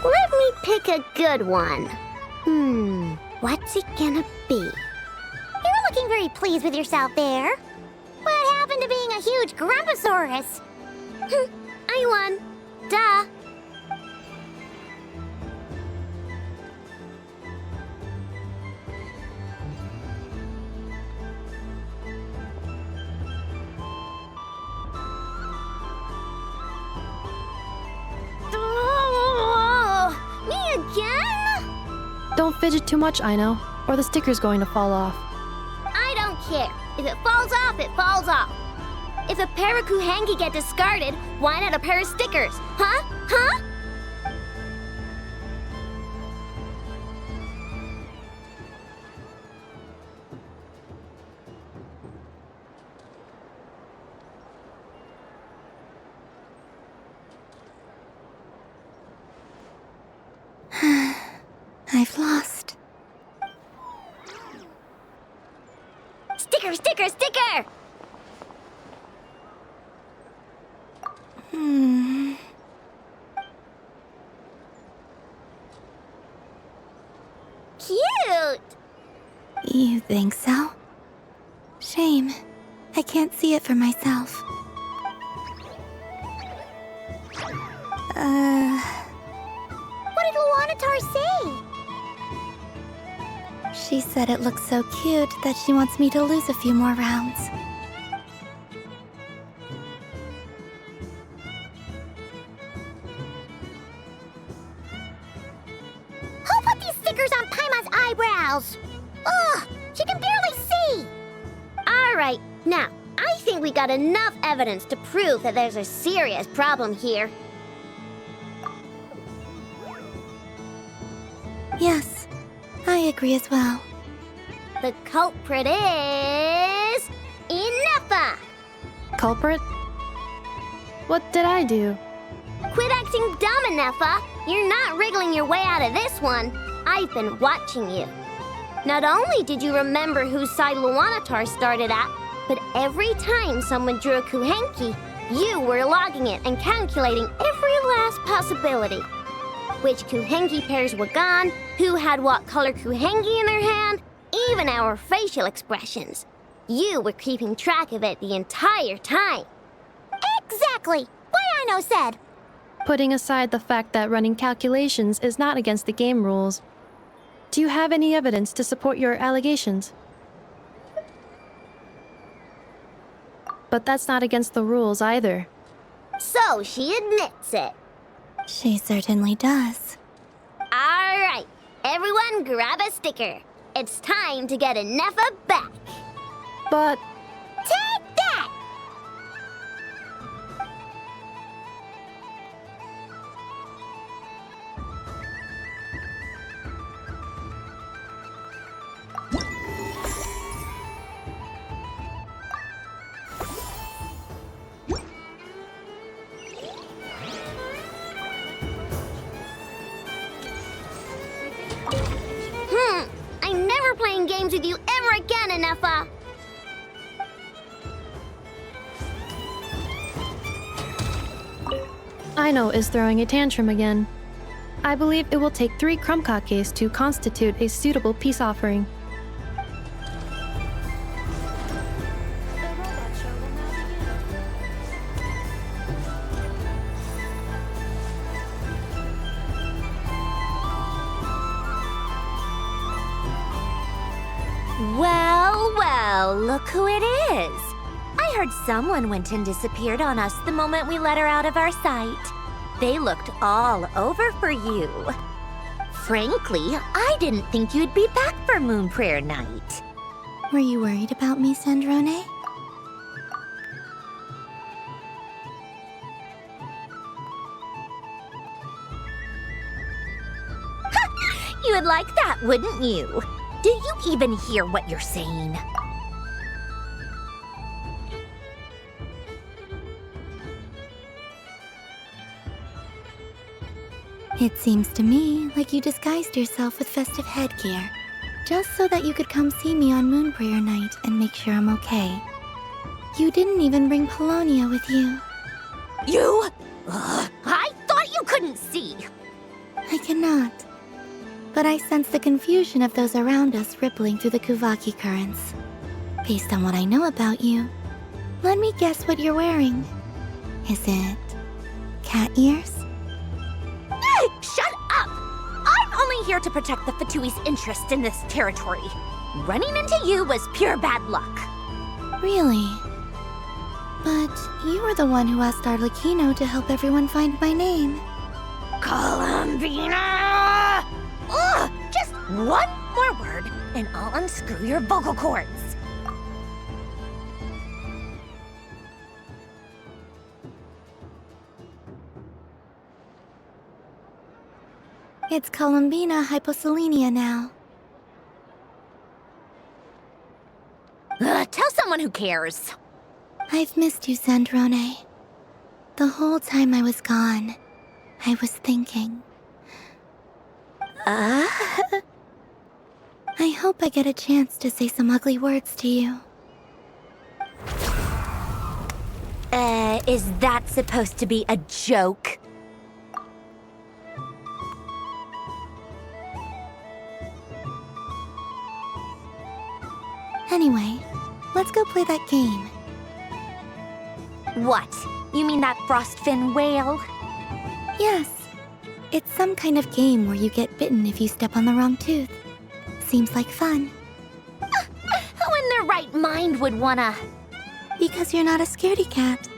Let me pick a good one. What's it gonna be? You're looking very pleased with yourself there. What happened to being a huge Grumposaurus? I won. Duh. Oh, me again? Don't fidget too much, Ino, or the sticker's going to fall off. I don't care. If it falls off, it falls off. If a pair of Kuhenki get discarded, why not a pair of stickers? Huh? Huh? I've lost. Sticker, sticker, sticker! Cute! You think so? Shame. I can't see it for myself. What did Luanatar say? She said it looks so cute that she wants me to lose a few more rounds. Who put these stickers on Paima's eyebrows? Ugh, she can barely see. All right, now, I think we got enough evidence to prove that there's a serious problem here. Yes, I agree as well. The culprit is... Ineffa! Culprit? What did I do? Quit acting dumb, Ineffa! You're not wriggling your way out of this one. I've been watching you. Not only did you remember whose side Luanatar started at, but every time someone drew a Kuhenki, you were logging it and calculating every last possibility. Which Kuhenki pairs were gone, who had what color Kuhenki in their hand, even our facial expressions. You were keeping track of it the entire time. Exactly! What Ino said! Putting aside the fact that running calculations is not against the game rules, do you have any evidence to support your allegations? But that's not against the rules either. So she admits it. She certainly does. All right, everyone grab a sticker. It's time to get Ineffa back. But... Take that! games with you ever again, Enougha! Aino is throwing a tantrum again. I believe it will take 3 crumcakes to constitute a suitable peace offering. Well, look who it is. I heard someone went and disappeared on us the moment we let her out of our sight. They looked all over for you. Frankly, I didn't think you'd be back for Moon Prayer Night. Were you worried about me, Sandrone? You would like that, wouldn't you? Do you even hear what you're saying? It seems to me like you disguised yourself with festive headgear, just so that you could come see me on Moon Prayer Night and make sure I'm okay. You didn't even bring Polonia with you. You? I thought you couldn't see. I cannot. But I sense the confusion of those around us rippling through the Kuvaki currents. Based on what I know about you, let me guess what you're wearing. Is it cat ears? Shut up! I'm only here to protect the Fatui's interest in this territory. Running into you was pure bad luck. Really? But you were the one who asked Arlecchino to help everyone find my name. Columbina! Ugh! Just one more word, and I'll unscrew your vocal cords. It's Columbina hyposelenia now. Tell someone who cares. I've missed you, Sandrone. The whole time I was gone, I was thinking. I hope I get a chance to say some ugly words to you. Is that supposed to be a joke? Anyway, let's go play that game. What? You mean that frostfin whale? Yes. It's some kind of game where you get bitten if you step on the wrong tooth. Seems like fun. Who in their right mind would wanna... Because you're not a scaredy cat.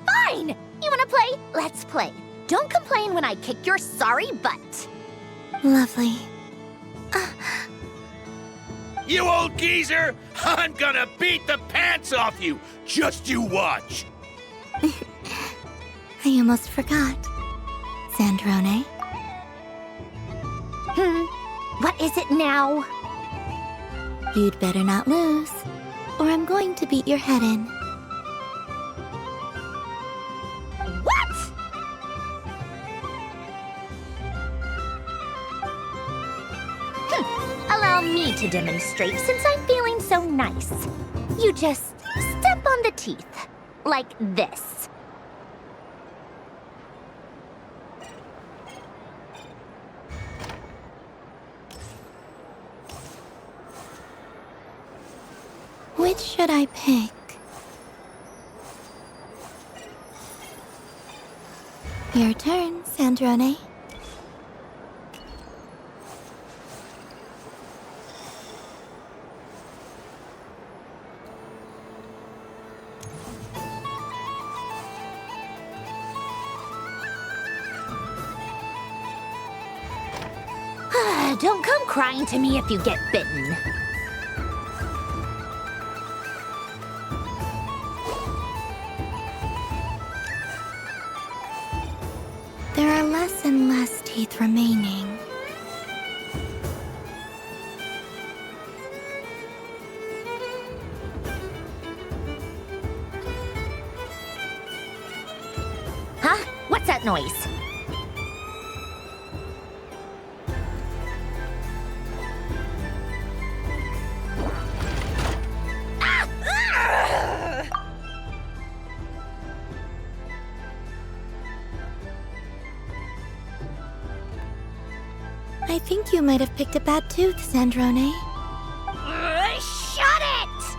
Fine! You wanna play? Let's play. Don't complain when I kick your sorry butt. Lovely. You old geezer! I'm gonna beat the pants off you! Just you watch! I almost forgot. Sandrone? What is it now? You'd better not lose, or I'm going to beat your head in. What? Allow me to demonstrate since I'm feeling so nice. You just step on the teeth, like this. Which should I pick? Your turn, Sandrone. Don't come crying to me if you get bitten. There are less and less teeth remaining. Huh? What's that noise? I think you might have picked a bad tooth, Sandrone. Shut it!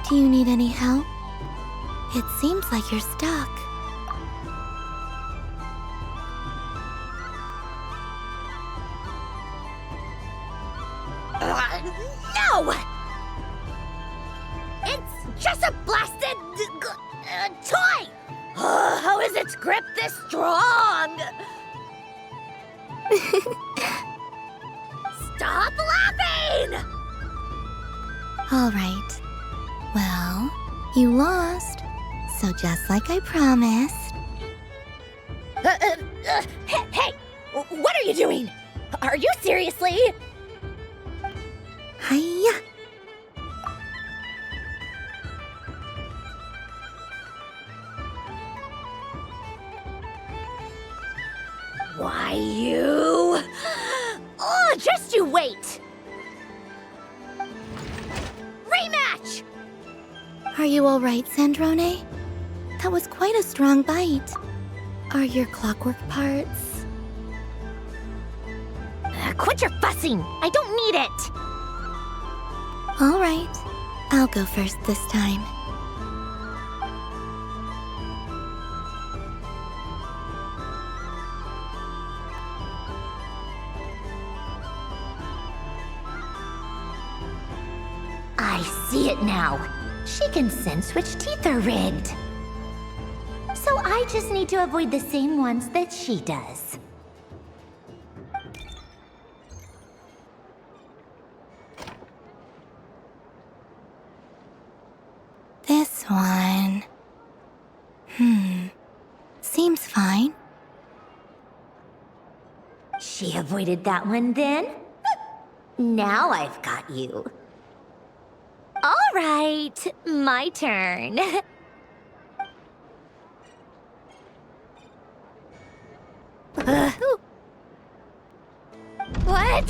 Do you need any help? It seems like you're stuck. No! It's just a blasted toy! How is its grip this strong? Stop laughing! All right. Well, you lost. So just like I promised. Hey! What are you doing? Are you seriously? Hiya! Why, you... Oh, just you wait! Rematch! Are you all right, Sandrone? That was quite a strong bite. Are your clockwork parts? Quit your fussing! I don't need it! All right. I'll go first this time. I see it now. She can sense which teeth are rigged. So I just need to avoid the same ones that she does. This one... Seems fine. She avoided that one then? Now I've got you. All right, my turn. What?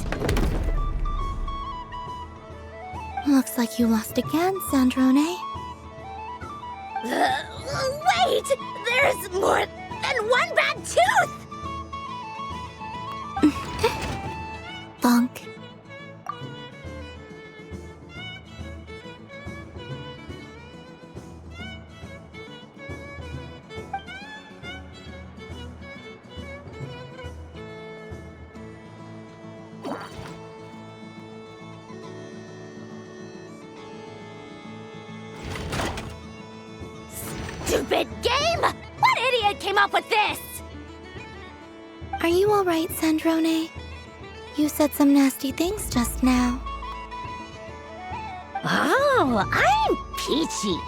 Looks like you lost again, Sandrone. Wait! There's more than one bad tooth! Bonk. Stupid game! What idiot came up with this? Are you all right, Sandrone? You said some nasty things just now. Oh, I'm peachy.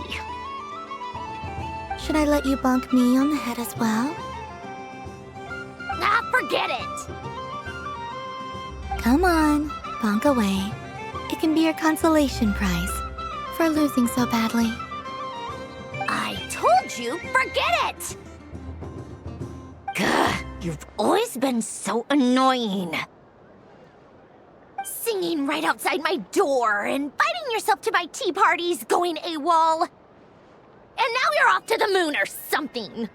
Should I let you bonk me on the head as well? Ah, forget it! Come on, bonk away. It can be your consolation prize for losing so badly. I told you, forget it! Gah, you've always been so annoying. Singing right outside my door, inviting yourself to my tea parties, going AWOL. And now you're off to the moon or something.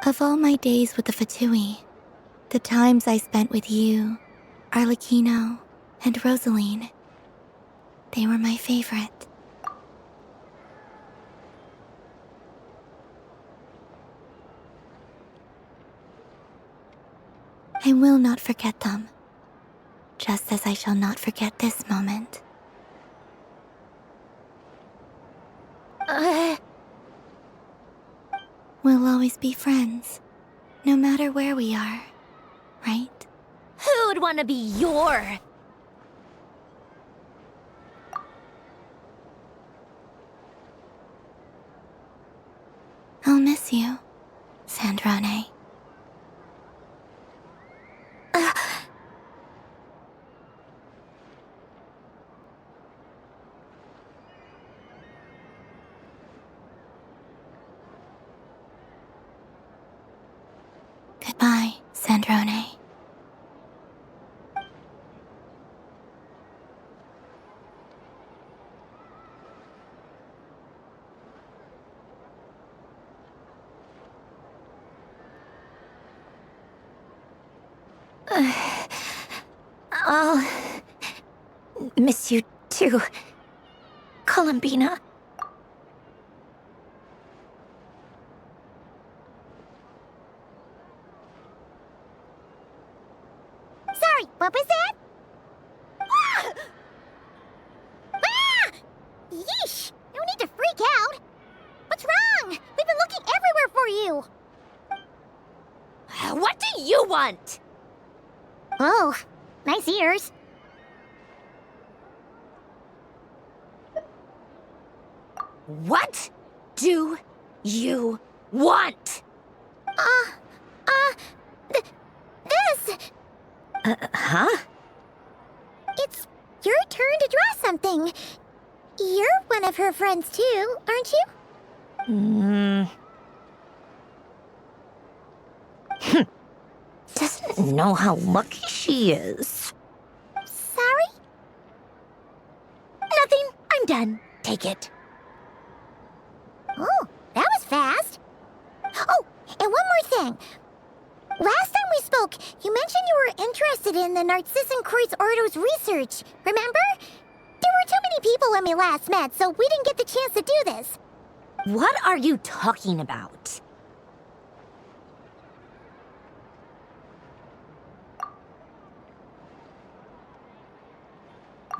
Of all my days with the Fatui, the times I spent with you, Arlecchino, and Rosaline, they were my favorite. I will not forget them, just as I shall not forget this moment. We'll always be friends, no matter where we are, right? Who'd want to be your... I'll miss you, Sandrone. Goodbye, Sandrone. I'll miss you too, Columbina. Sorry, what was that? Ah! Ah! Yeesh! No need to freak out. What's wrong? We've been looking everywhere for you. What do you want? Oh, nice ears. What do you want? This. Huh? It's your turn to draw something. You're one of her friends too, aren't you? Doesn't know how lucky she is. Sorry? Nothing. I'm done. Take it. Oh, that was fast. Oh, and one more thing. Last time we spoke, you mentioned you were interested in the Narcissan Kreuz Ordo's research, remember? There were too many people when we last met, so we didn't get the chance to do this. What are you talking about?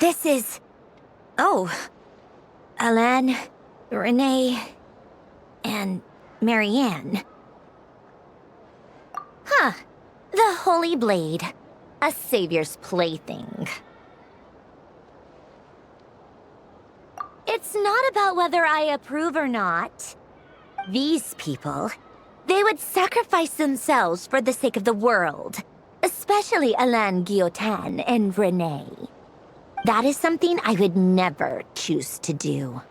This is... Oh. Alain, Renee, and Marianne. Huh. The Holy Blade. A savior's plaything. It's not about whether I approve or not. These people, they would sacrifice themselves for the sake of the world. Especially Alain Guillotin and Renee. That is something I would never choose to do.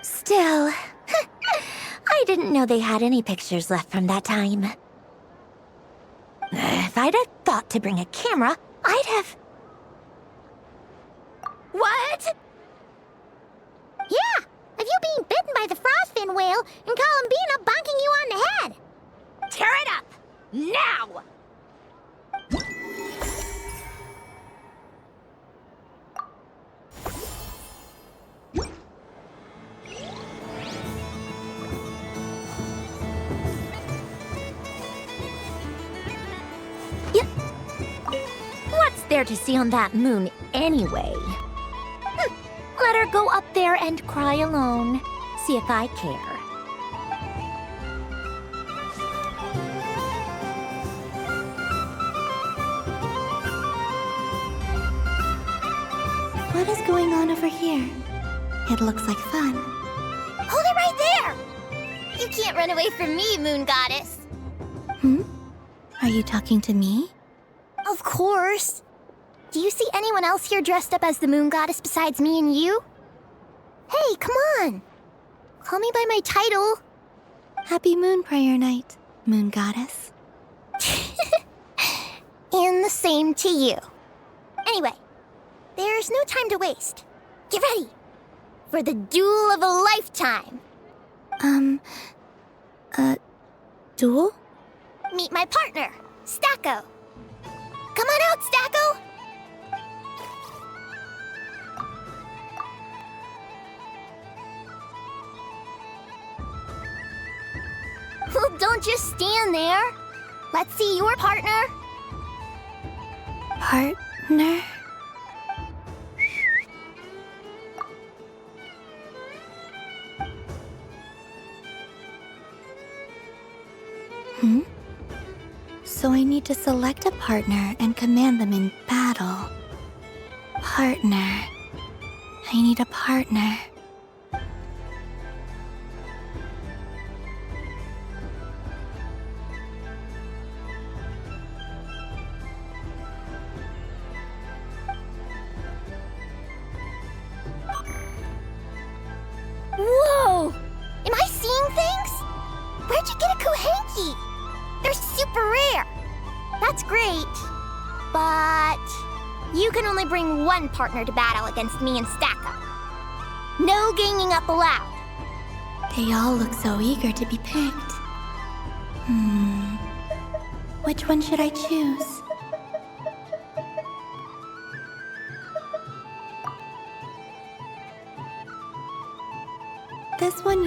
Still, I didn't know they had any pictures left from that time. If I'd have thought to bring a camera, I'd have... What? Yeah, of you being bitten by the frostfin whale and Columbina bonking you on the head. Tear it up! Now! What's there to see on that moon anyway? Let her go up there and cry alone. See if I care. What is going on over here? It looks like fun. Hold it right there! You can't run away from me, Moon Goddess. Are you talking to me? Of course. Do you see anyone else here dressed up as the Moon Goddess besides me and you? Hey, come on! Call me by my title. Happy Moon Prayer Night, Moon Goddess. And the same to you. Anyway, there's no time to waste. Get ready for the duel of a lifetime. Duel? Meet my partner, Stacko. Come on out, Stacko! Well, don't just stand there. Let's see your partner. Partner? So I need to select a partner and command them in battle. Partner. I need a partner. Whoa! Am I seeing things? Where'd you get a Kuhenki? They're super rare. That's great. But you can only bring one partner to battle against me and Stacko. No ganging up allowed. They all look so eager to be picked. Which one should I choose?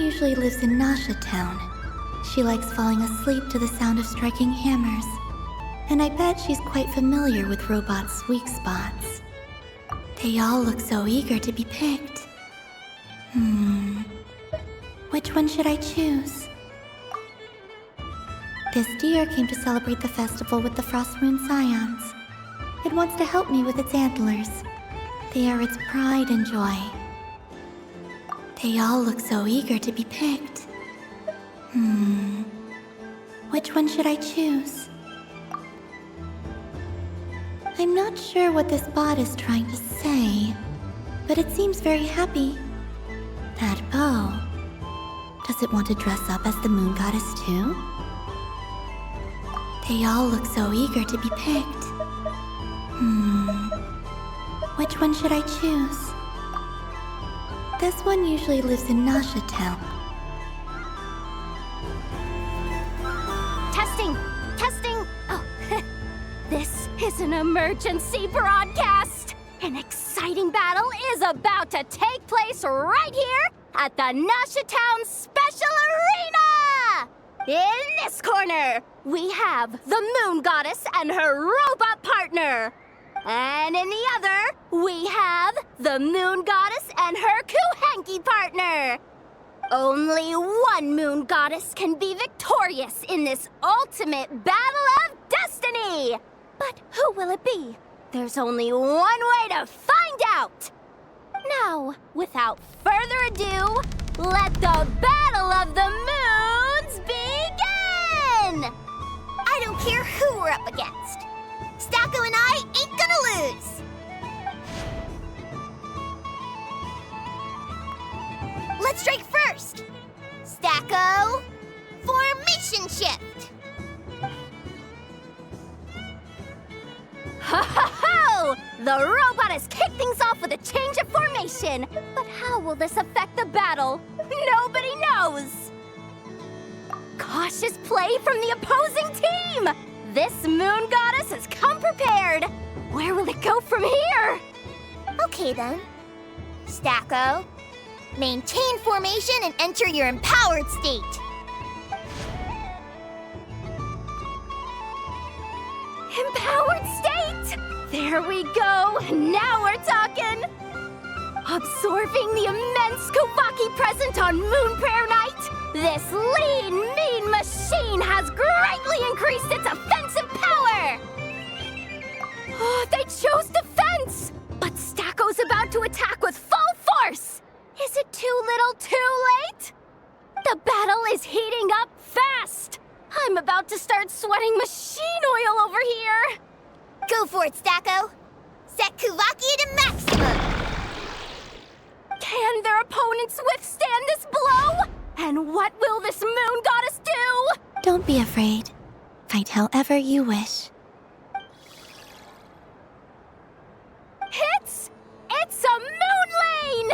usually lives in Nasha Town. She likes falling asleep to the sound of striking hammers. And I bet she's quite familiar with robots' weak spots. They all look so eager to be picked. Which one should I choose? This deer came to celebrate the festival with the Frostmoon Scions. It wants to help me with its antlers. They are its pride and joy. They all look so eager to be picked. Which one should I choose? I'm not sure what this bot is trying to say, but it seems very happy. That bow. Does it want to dress up as the moon goddess too? They all look so eager to be picked. Which one should I choose? This one usually lives in Nasha Town. Testing! Testing! Oh, this is an emergency broadcast! An exciting battle is about to take place right here at the Nasha Town Special Arena! In this corner, we have the Moon Goddess and her robot partner. And in the other, we have the Moon Goddess and her Kuhenki partner. Only one Moon Goddess can be victorious in this ultimate battle of destiny. But who will it be? There's only one way to find out. Now, without further ado, let the Battle of the Moons begin! I don't care who we're up against. Stacko and I ain't gonna lose. Let's strike first. Stacko, formation shift. Ho ho ho! The robot has kicked things off with a change of formation. But how will this affect the battle? Nobody knows. Cautious play from the opposing team! This Moon Goddess has come prepared! Where will it go from here? Okay then. Stacko, maintain formation and enter your empowered state. Empowered state! There we go! Now we're talking! Absorbing the immense Kuvaki present on Moon Prayer Night, this lean, mean machine has greatly increased its offensive power! Oh, they chose defense! But Stacko's about to attack with full force! Is it too little too late? The battle is heating up fast! I'm about to start sweating machine oil over here! Go for it, Stacko! Set Kuvaki to maximum! Can their opponents withstand this blow? And what will this Moon Goddess do? Don't be afraid. Fight however you wish. It's a moon lane!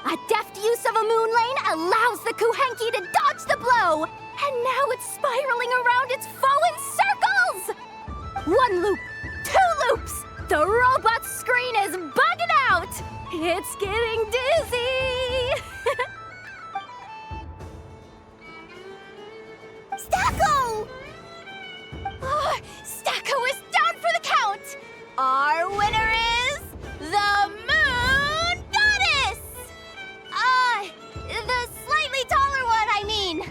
A deft use of a moon lane allows the Kuhenki to dodge the blow, and now it's spiraling around its foe in circles! One loop, two loops, the robot's screen is bugging out! It's getting dizzy! Stacko! Oh, Stacko is down for the count! Our winner is the Moon Goddess! The slightly taller one, I mean.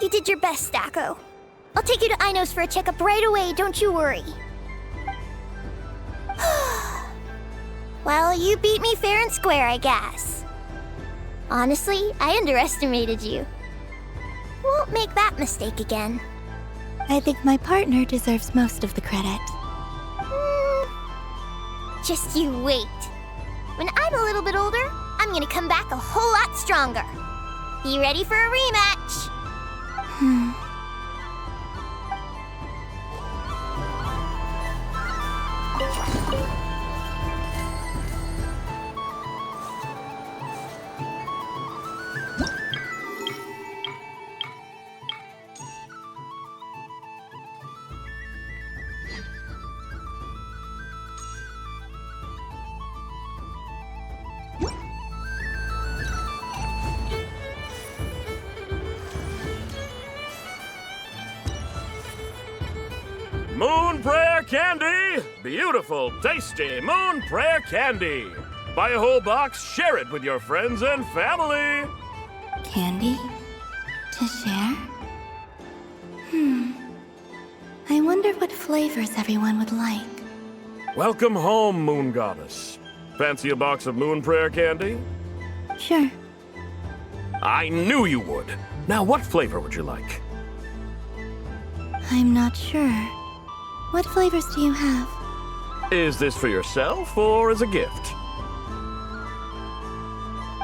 You did your best, Stacko. I'll take you to Ainos for a checkup right away, don't you worry. Well, you beat me fair and square, I guess. Honestly, I underestimated you. Won't make that mistake again. I think my partner deserves most of the credit. Just you wait. When I'm a little bit older, I'm gonna come back a whole lot stronger. Be ready for a rematch. Moon Prayer Candy! Beautiful, tasty Moon Prayer Candy! Buy a whole box, share it with your friends and family! Candy? To share? I wonder what flavors everyone would like. Welcome home, Moon Goddess. Fancy a box of Moon Prayer Candy? Sure. I knew you would. Now, what flavor would you like? I'm not sure. What flavors do you have? Is this for yourself or as a gift?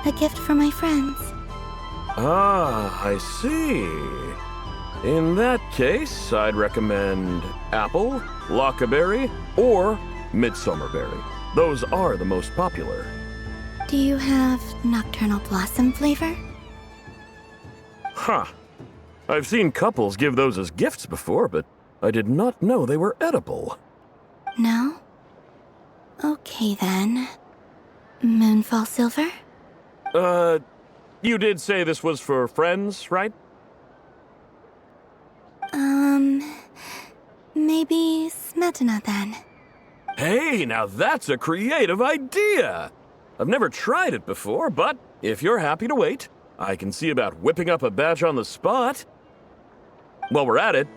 A gift for my friends. Ah, I see. In that case, I'd recommend apple, lockaberry, or midsummerberry. Those are the most popular. Do you have nocturnal blossom flavor? Huh. I've seen couples give those as gifts before, but I did not know they were edible. No? Okay then. Moonfall silver? You did say this was for friends, right? Maybe Smetana then. Hey, now that's a creative idea! I've never tried it before, but if you're happy to wait, I can see about whipping up a batch on the spot. While we're at it,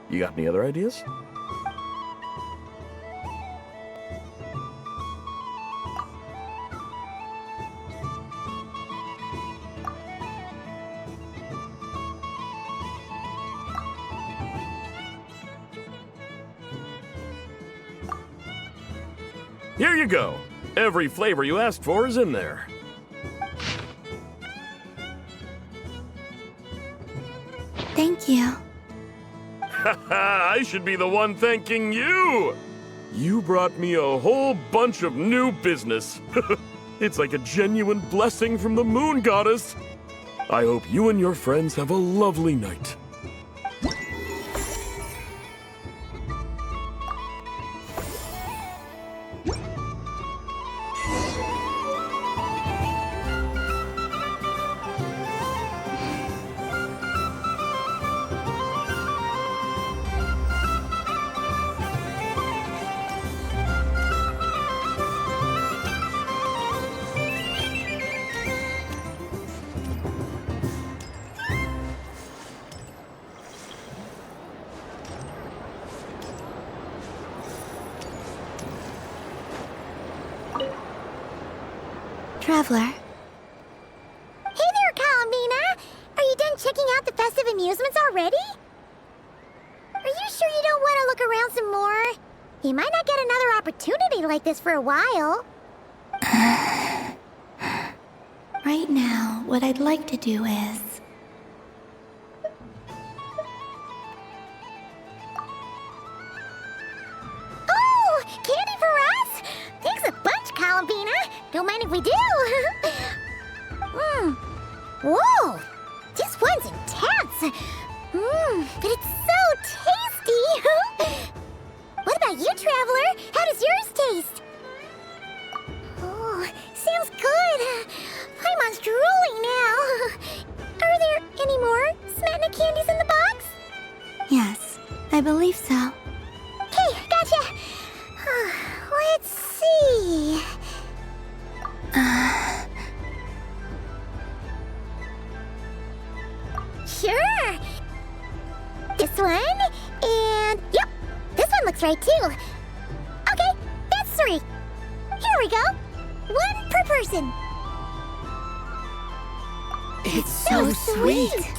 you got any other ideas? Here you go. Every flavor you asked for is in there. Thank you. I should be the one thanking you! You brought me a whole bunch of new business. It's like a genuine blessing from the Moon Goddess. I hope you and your friends have a lovely night. Traveler. Hey there, Columbina! Are you done checking out the festive amusements already? Are you sure you don't want to look around some more? You might not get another opportunity like this for a while. Right now, what I'd like to do is... Oh! Candy for us? Thanks a bunch, Columbina! Don't mind if we do. Whoa! This one's intense. But it's so tasty. What about you, Traveler? How does yours taste? Oh, sounds good. Paimon's drooling now. Are there any more Smetana candies in the box? Yes, I believe so. Okay, gotcha. Let's see. Sure. This one, and yep, this one looks right too. Okay, that's 3. Here we go. 1 per person. It's so sweet.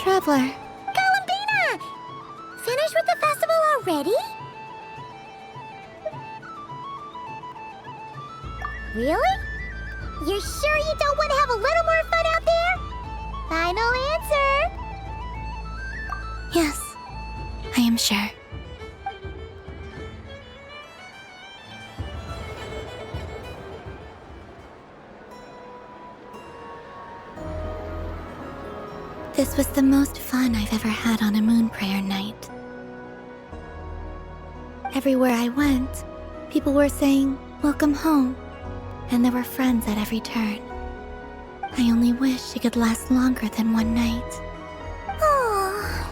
Traveler. Columbina! Finished with the festival already? Really? You're sure you don't want to have a little more fun out there? Final answer? Yes, I am sure. This was the most fun I've ever had on a moon prayer night. Everywhere I went, people were saying, "Welcome home," and there were friends at every turn. I only wish it could last longer than one night. Oh.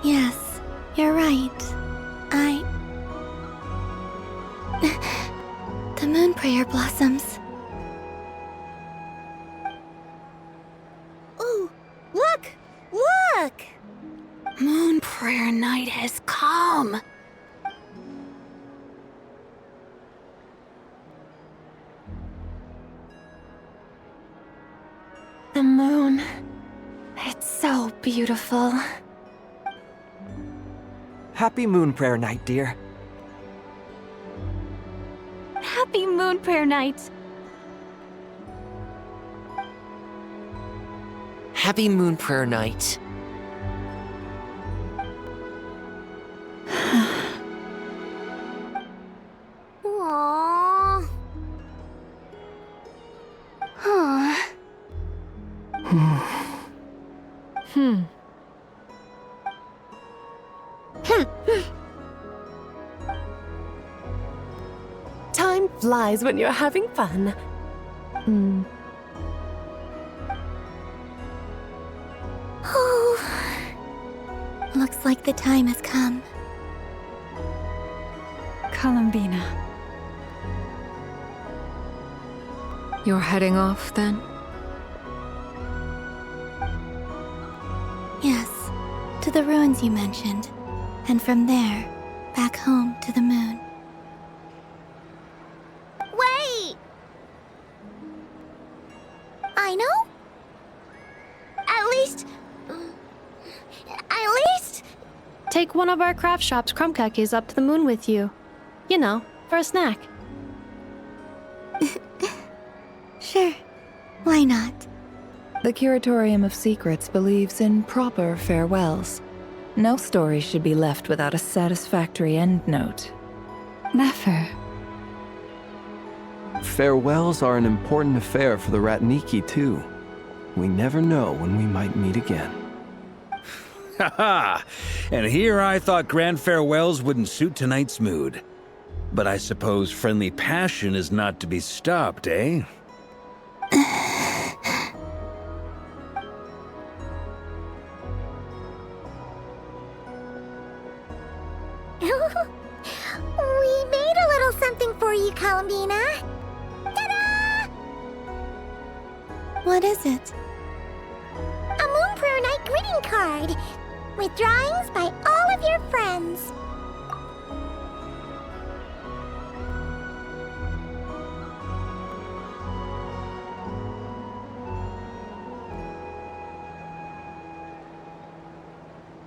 Yes, you're right. The moon prayer blossoms. Ooh, look! Look! Moon prayer night has come. The moon. It's so beautiful. Happy Moon Prayer Night, dear. Happy Moon Prayer Night. Happy Moon Prayer Night. Aww. Huh. Time flies when you're having fun. Oh. Looks like the time has come. Columbina. You're heading off then? Yes, to the ruins you mentioned. And from there, back home to the moon. Wait! I know? At least... Take one of our craft shop's crumb cookies up to the moon with you. You know, for a snack. Sure. Why not? The Curatorium of Secrets believes in proper farewells. No story should be left without a satisfactory endnote. Never. Farewells are an important affair for the Ratniki, too. We never know when we might meet again. Haha! And here I thought grand farewells wouldn't suit tonight's mood. But I suppose friendly passion is not to be stopped, eh? We made a little something for you, Columbina. Ta-da! What is it? A Moon Prayer Night greeting card with drawings by all of your friends.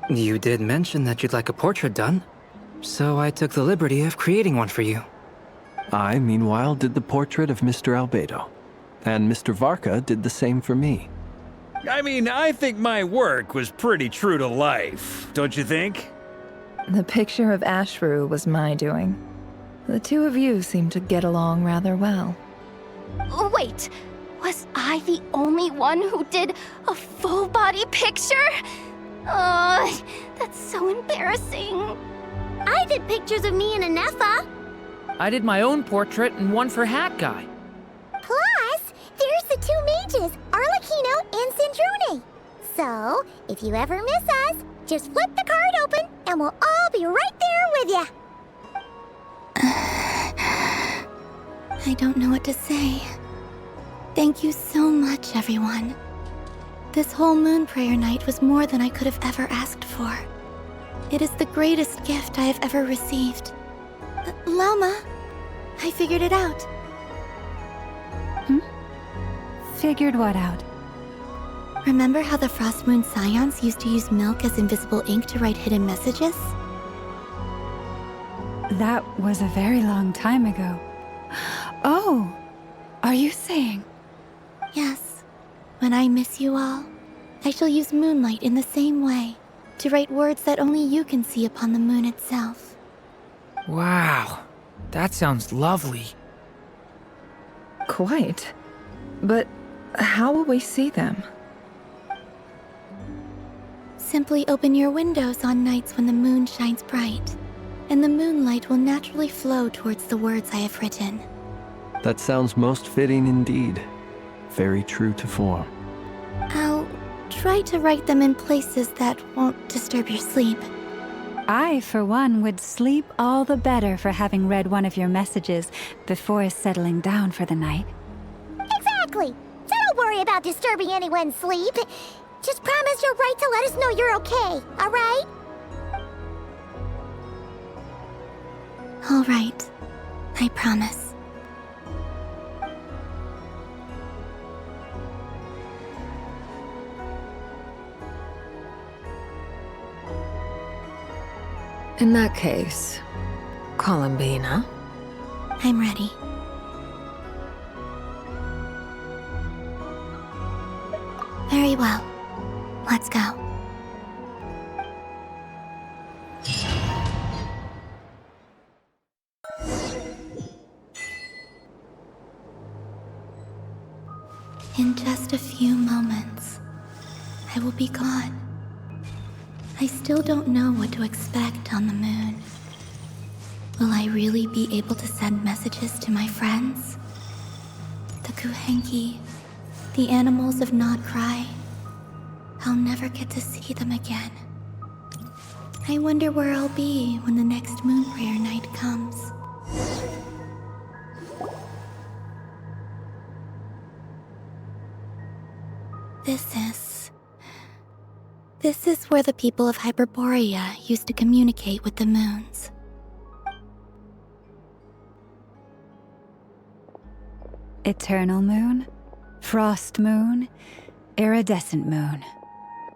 You did mention that you'd like a portrait done, so I took the liberty of creating one for you. I, meanwhile, did the portrait of Mr. Albedo, and Mr. Varka did the same for me. I mean, I think my work was pretty true to life, don't you think? The picture of Ashru was my doing. The two of you seem to get along rather well. Wait, was I the only one who did a full-body picture? Oh, that's so embarrassing. I did pictures of me and Anefa. I did my own portrait and one for Hat Guy. Plus, there's the two mages, Arlecchino and Sandrone. So, if you ever miss us, just flip the card open and we'll all be right there with you. I don't know what to say. Thank you so much, everyone. This whole moon prayer night was more than I could have ever asked for. It is the greatest gift I have ever received. Lama, I figured it out. Figured what out? Remember how the Frost Moon Scions used to use milk as invisible ink to write hidden messages? That was a very long time ago. Oh, are you saying? Yes. When I miss you all, I shall use moonlight in the same way, to write words that only you can see upon the moon itself. Wow, that sounds lovely. Quite. But how will we see them? Simply open your windows on nights when the moon shines bright, and the moonlight will naturally flow towards the words I have written. That sounds most fitting indeed. Very true to form. I'll try to write them in places that won't disturb your sleep. I, for one, would sleep all the better for having read one of your messages before settling down for the night. Exactly! So don't worry about disturbing anyone's sleep. Just promise you'll write to let us know you're okay, alright? All right. I promise. In that case, Columbina. I'm ready. Very well. Let's go. In just a few moments, I will be gone. I still don't know what to expect on the moon. Will I really be able to send messages to my friends? The Kuhenki, the animals of Nod Krai. I'll never get to see them again. I wonder where I'll be when the next moon prayer night comes. This is where the people of Hyperborea used to communicate with the moons. Eternal moon, frost moon, iridescent moon.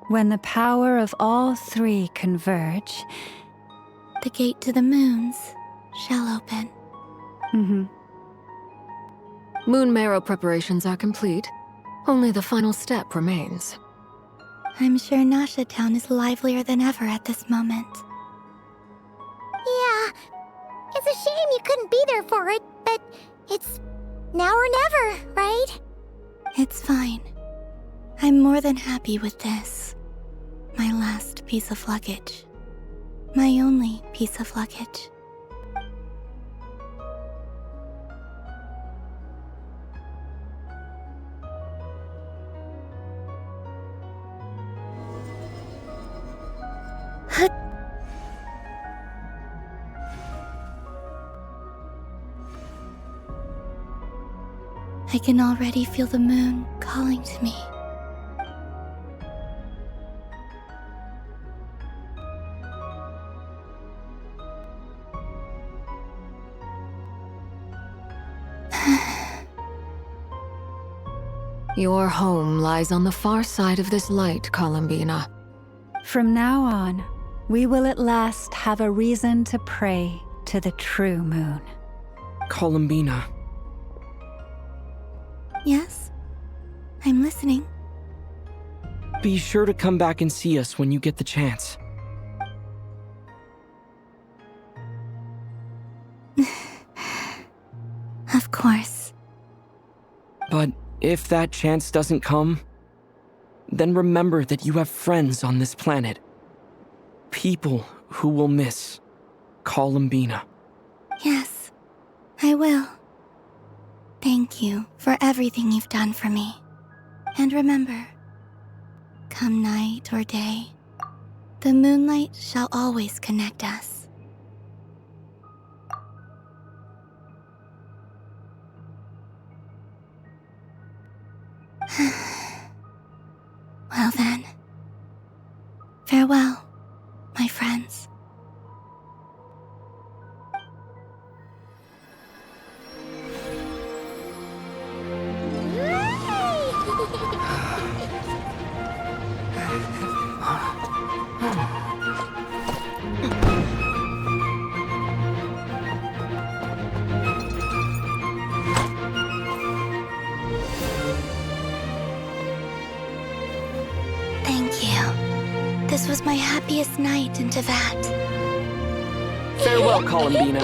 When the power of all three converge, the gate to the moons shall open. Moon marrow preparations are complete. Only the final step remains. I'm sure Nasha Town is livelier than ever at this moment. Yeah, it's a shame you couldn't be there for it, but it's now or never, right? It's fine. I'm more than happy with this. My last piece of luggage. My only piece of luggage. I can already feel the moon calling to me. Your home lies on the far side of this light, Columbina. From now on, we will at last have a reason to pray to the true moon. Columbina. Yes? I'm listening. Be sure to come back and see us when you get the chance. Of course. But if that chance doesn't come, then remember that you have friends on this planet. People who will miss Columbina. Yes, I will. Thank you for everything you've done for me. And remember, come night or day, the moonlight shall always connect us. Well then, farewell, my friends. Thank you. This was my happiest night in Tyvat. Farewell, Columbina.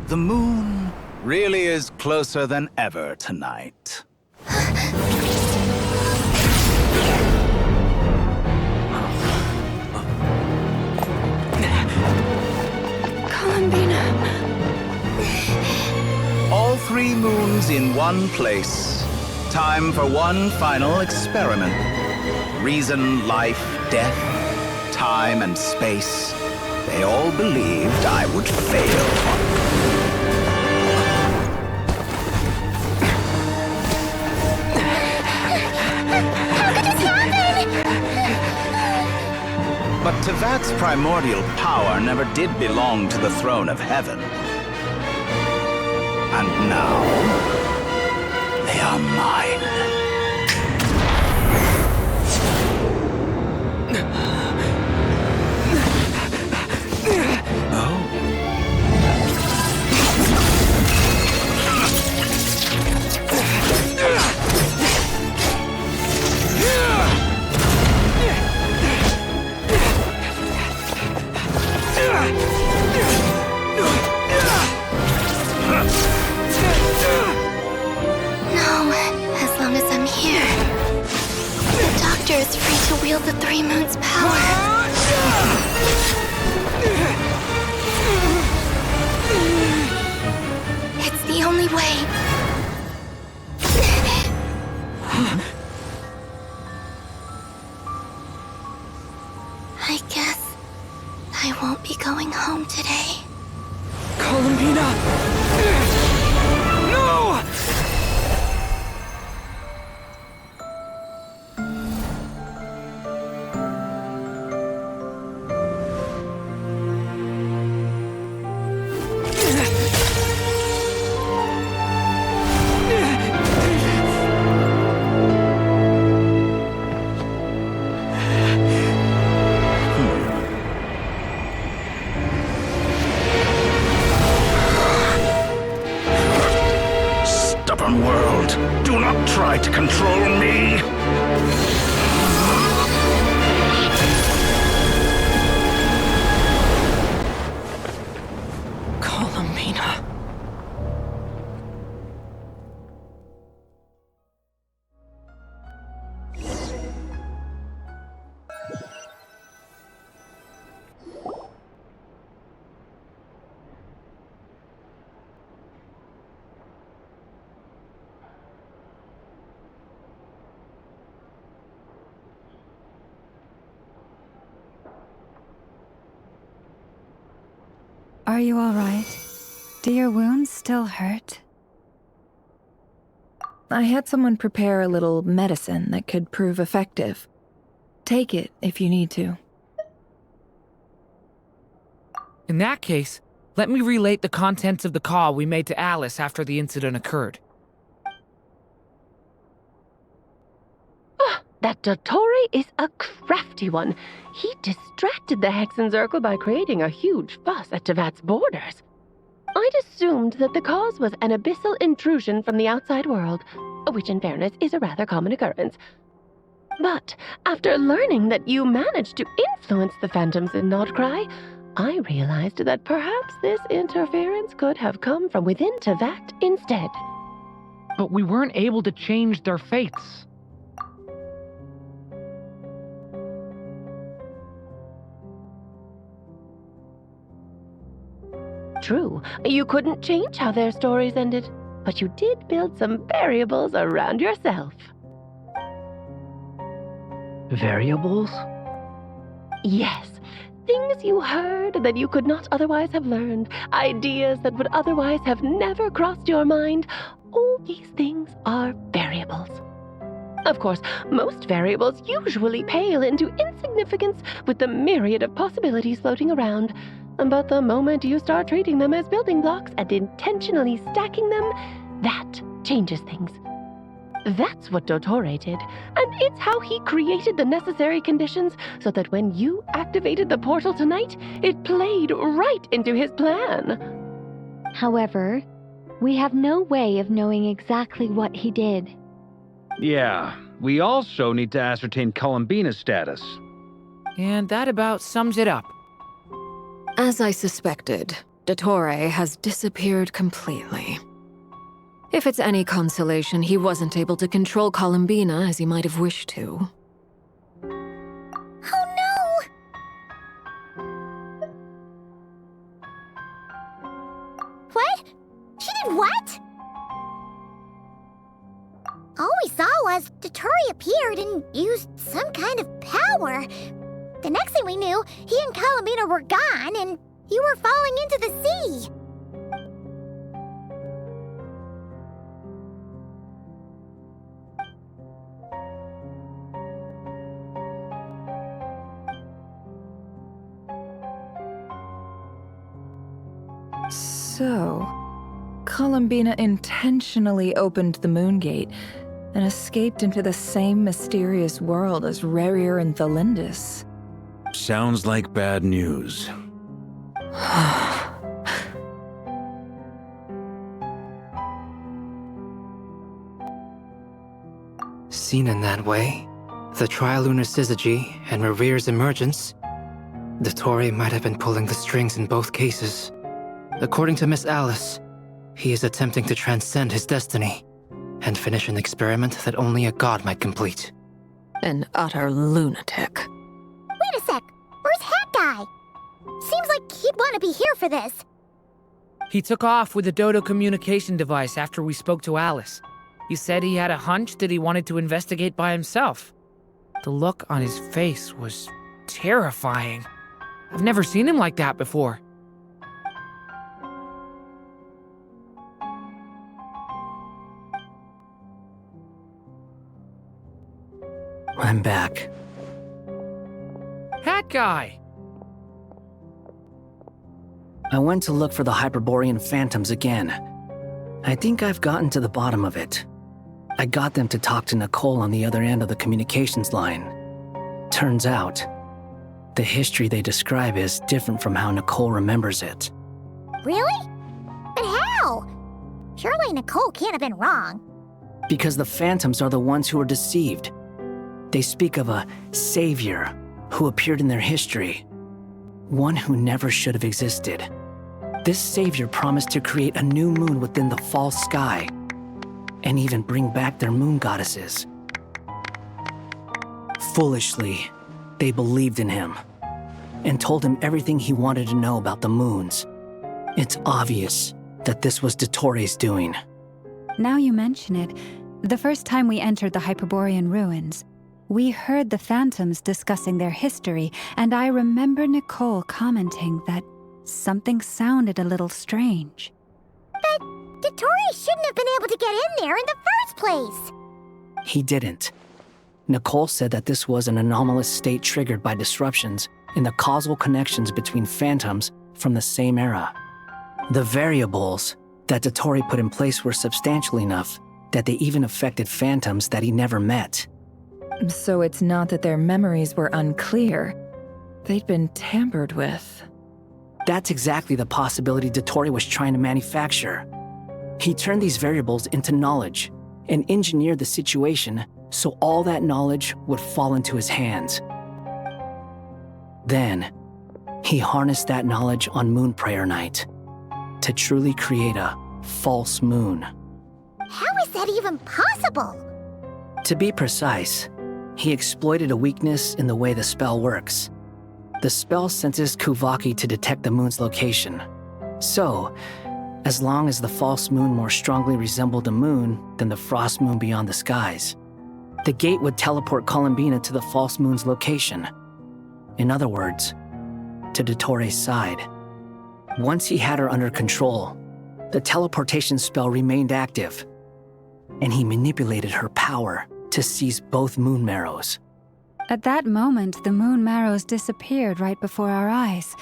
The moon really is closer than ever tonight. Columbina. All 3 moons in one place. Time for one final experiment. Reason, life, death, time, and space. They all believed I would fail. How could this happen? But Tyvat's primordial power never did belong to the throne of heaven. And now, they are mine. Is free to wield the 3 moons' power. It's the only way. I guess I won't be going home today. Columbina! No! World, do not try to control me! Columbina. Are you all right? Do your wounds still hurt? I had someone prepare a little medicine that could prove effective. Take it if you need to. In that case, let me relate the contents of the call we made to Alice after the incident occurred. That Dottore is a crafty one. He distracted the Hexenzirkel by creating a huge fuss at Tyvat's borders. I'd assumed that the cause was an abyssal intrusion from the outside world, which in fairness is a rather common occurrence. But after learning that you managed to influence the phantoms in Nod Krai, I realized that perhaps this interference could have come from within Tyvat instead. But we weren't able to change their fates. True, you couldn't change how their stories ended, but you did build some variables around yourself. Variables? Yes, things you heard that you could not otherwise have learned, ideas that would otherwise have never crossed your mind. All these things are variables. Of course, most variables usually pale into insignificance with the myriad of possibilities floating around. But the moment you start treating them as building blocks and intentionally stacking them, that changes things. That's what Dottore did, and it's how he created the necessary conditions so that when you activated the portal tonight, it played right into his plan. However, we have no way of knowing exactly what he did. Yeah, we also need to ascertain Columbina's status. And that about sums it up. As I suspected, Dottore has disappeared completely. If it's any consolation, he wasn't able to control Columbina as he might have wished to. Oh no! What? She did what? All we saw was Dottore appeared and used some kind of power. The next thing we knew, he and Columbina were gone and you were falling into the sea. So, Columbina intentionally opened the Moon Gate and escaped into the same mysterious world as Rerir and Thalindis. Sounds like bad news. Seen in that way, the trilunar syzygy and Rerir's emergence, Dottore might have been pulling the strings in both cases. According to Miss Alice, he is attempting to transcend his destiny and finish an experiment that only a god might complete. An utter lunatic. Wait a sec, where's Hat Guy? Seems like he'd want to be here for this. He took off with the Dodo communication device after we spoke to Alice. He said he had a hunch that he wanted to investigate by himself. The look on his face was terrifying. I've never seen him like that before. I'm back. Hat Guy! I went to look for the Hyperborean phantoms again. I think I've gotten to the bottom of it. I got them to talk to Nicole on the other end of the communications line. Turns out, the history they describe is different from how Nicole remembers it. Really? But how? Surely Nicole can't have been wrong. Because the phantoms are the ones who were deceived. They speak of a savior who appeared in their history. One who never should have existed. This savior promised to create a new moon within the false sky, and even bring back their moon goddesses. Foolishly, they believed in him, and told him everything he wanted to know about the moons. It's obvious that this was Dottore's doing. Now you mention it, the first time we entered the Hyperborean ruins, we heard the phantoms discussing their history, and I remember Nicole commenting that something sounded a little strange. But Dottore shouldn't have been able to get in there in the first place! He didn't. Nicole said that this was an anomalous state triggered by disruptions in the causal connections between phantoms from the same era. The variables that Dottore put in place were substantial enough that they even affected phantoms that he never met. So it's not that their memories were unclear. They'd been tampered with. That's exactly the possibility Dottore was trying to manufacture. He turned these variables into knowledge and engineered the situation so all that knowledge would fall into his hands. Then, he harnessed that knowledge on Moon Prayer Night to truly create a false moon. How is that even possible? To be precise, he exploited a weakness in the way the spell works. The spell senses Kuvaki to detect the moon's location. So, as long as the false moon more strongly resembled a moon than the frost moon beyond the skies, the gate would teleport Columbina to the false moon's location. In other words, to Dottore's side. Once he had her under control, the teleportation spell remained active, and he manipulated her power to seize both moon marrows. At that moment, the moon marrows disappeared right before our eyes.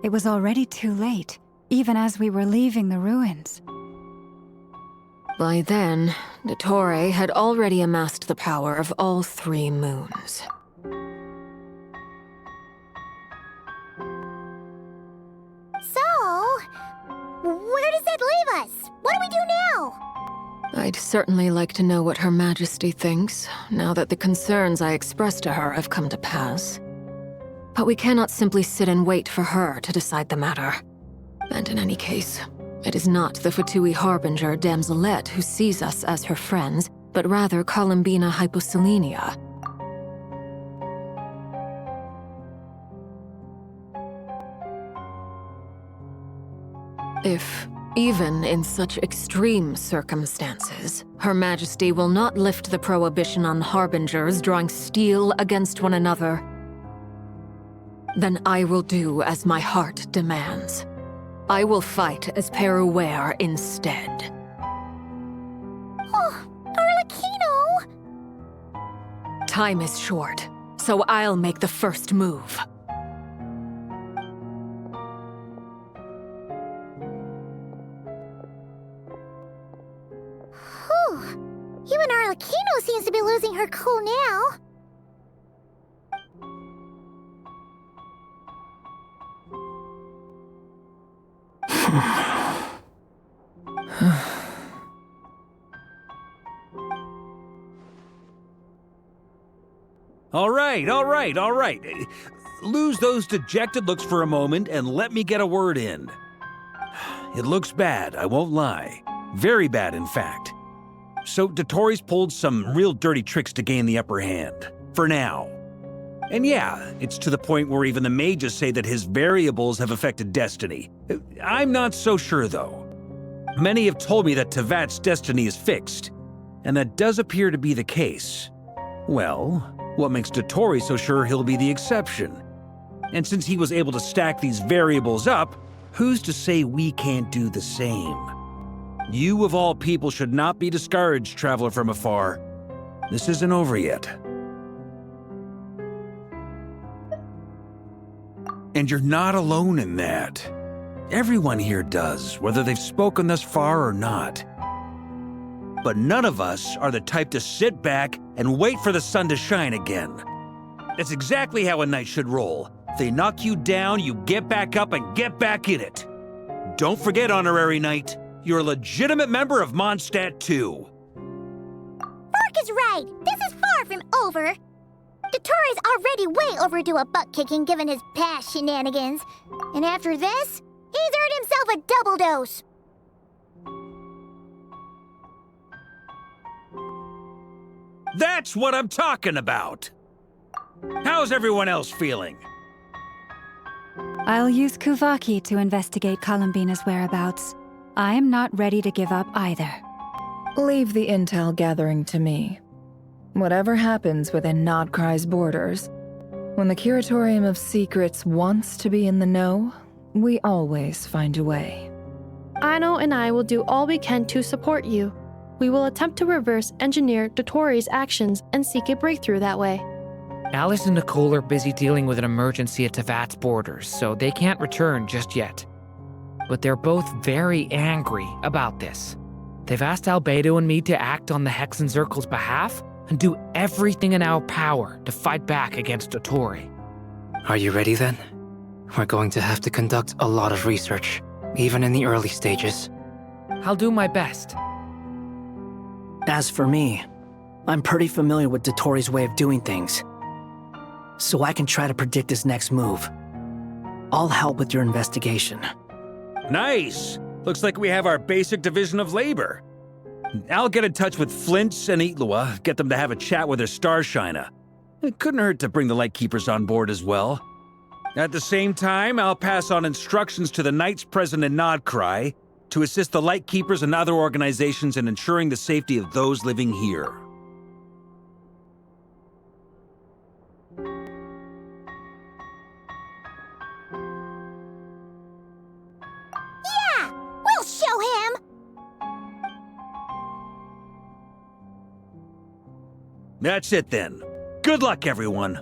It was already too late, even as we were leaving the ruins. By then, Dottore had already amassed the power of all 3 moons. So, where does that leave us? What do we do now? I'd certainly like to know what Her Majesty thinks, now that the concerns I expressed to her have come to pass. But we cannot simply sit and wait for her to decide the matter. And in any case, it is not the Fatui Harbinger Damselette who sees us as her friends, but rather Columbina Hyposelenia. If, even in such extreme circumstances, Her Majesty will not lift the prohibition on Harbingers drawing steel against one another, then I will do as my heart demands. I will fight as Peruware instead. Oh, Arlecchino! Time is short, so I'll make the first move. Even Arlecchino seems to be losing her cool now. All right. Lose those dejected looks for a moment and let me get a word in. It looks bad, I won't lie. Very bad, in fact. So Dotori's pulled some real dirty tricks to gain the upper hand. For now. And yeah, it's to the point where even the mages say that his variables have affected destiny. I'm not so sure, though. Many have told me that Tyvat's destiny is fixed, and that does appear to be the case. Well, what makes Dotori so sure he'll be the exception? And since he was able to stack these variables up, who's to say we can't do the same? You of all people should not be discouraged, traveler from afar. This isn't over yet. And you're not alone in that. Everyone here does, whether they've spoken thus far or not. But none of us are the type to sit back and wait for the sun to shine again. That's exactly how a knight should roll. If they knock you down, you get back up and get back in it. Don't forget, Honorary Knight, you're a legitimate member of Mondstadt too. Mark is right. This is far from over. Dotori's already way overdue a butt-kicking given his past shenanigans. And after this, he's earned himself a double dose. That's what I'm talking about! How's everyone else feeling? I'll use Kuvaki to investigate Columbina's whereabouts. I am not ready to give up either. Leave the intel gathering to me. Whatever happens within Nod Krai's borders, when the Curatorium of Secrets wants to be in the know, we always find a way. Aino and I will do all we can to support you. We will attempt to reverse engineer Dotori's actions and seek a breakthrough that way. Alice and Nicole are busy dealing with an emergency at Tyvat's borders, so they can't return just yet. But they're both very angry about this. They've asked Albedo and me to act on the Hexenzirkel's behalf and do everything in our power to fight back against Dotori. Are you ready then? We're going to have to conduct a lot of research, even in the early stages. I'll do my best. As for me, I'm pretty familiar with Dotori's way of doing things, so I can try to predict his next move. I'll help with your investigation. Nice! Looks like we have our basic division of labor. I'll get in touch with Flints and Itlua, get them to have a chat with their Starshiner. It couldn't hurt to bring the Lightkeepers on board as well. At the same time, I'll pass on instructions to the Knights present in Nod Krai to assist the Lightkeepers and other organizations in ensuring the safety of those living here. Yeah! We'll show him! That's it then. Good luck, everyone.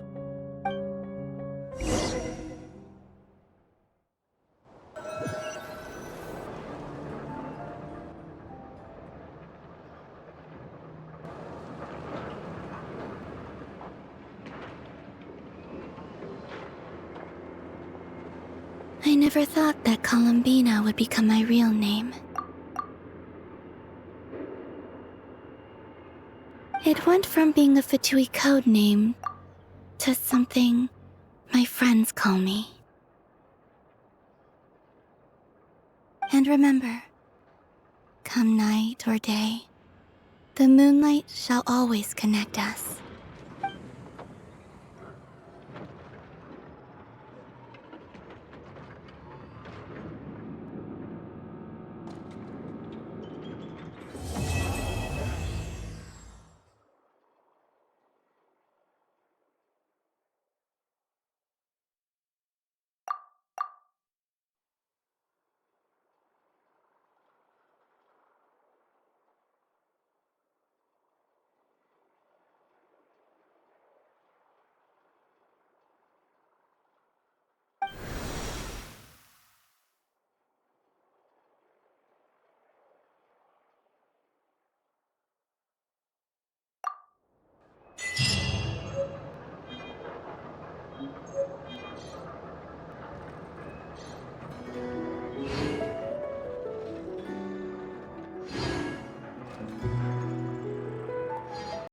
I never thought that Columbina would become my real name. It went from being a Fatui code name to something my friends call me. And remember, come night or day, the moonlight shall always connect us.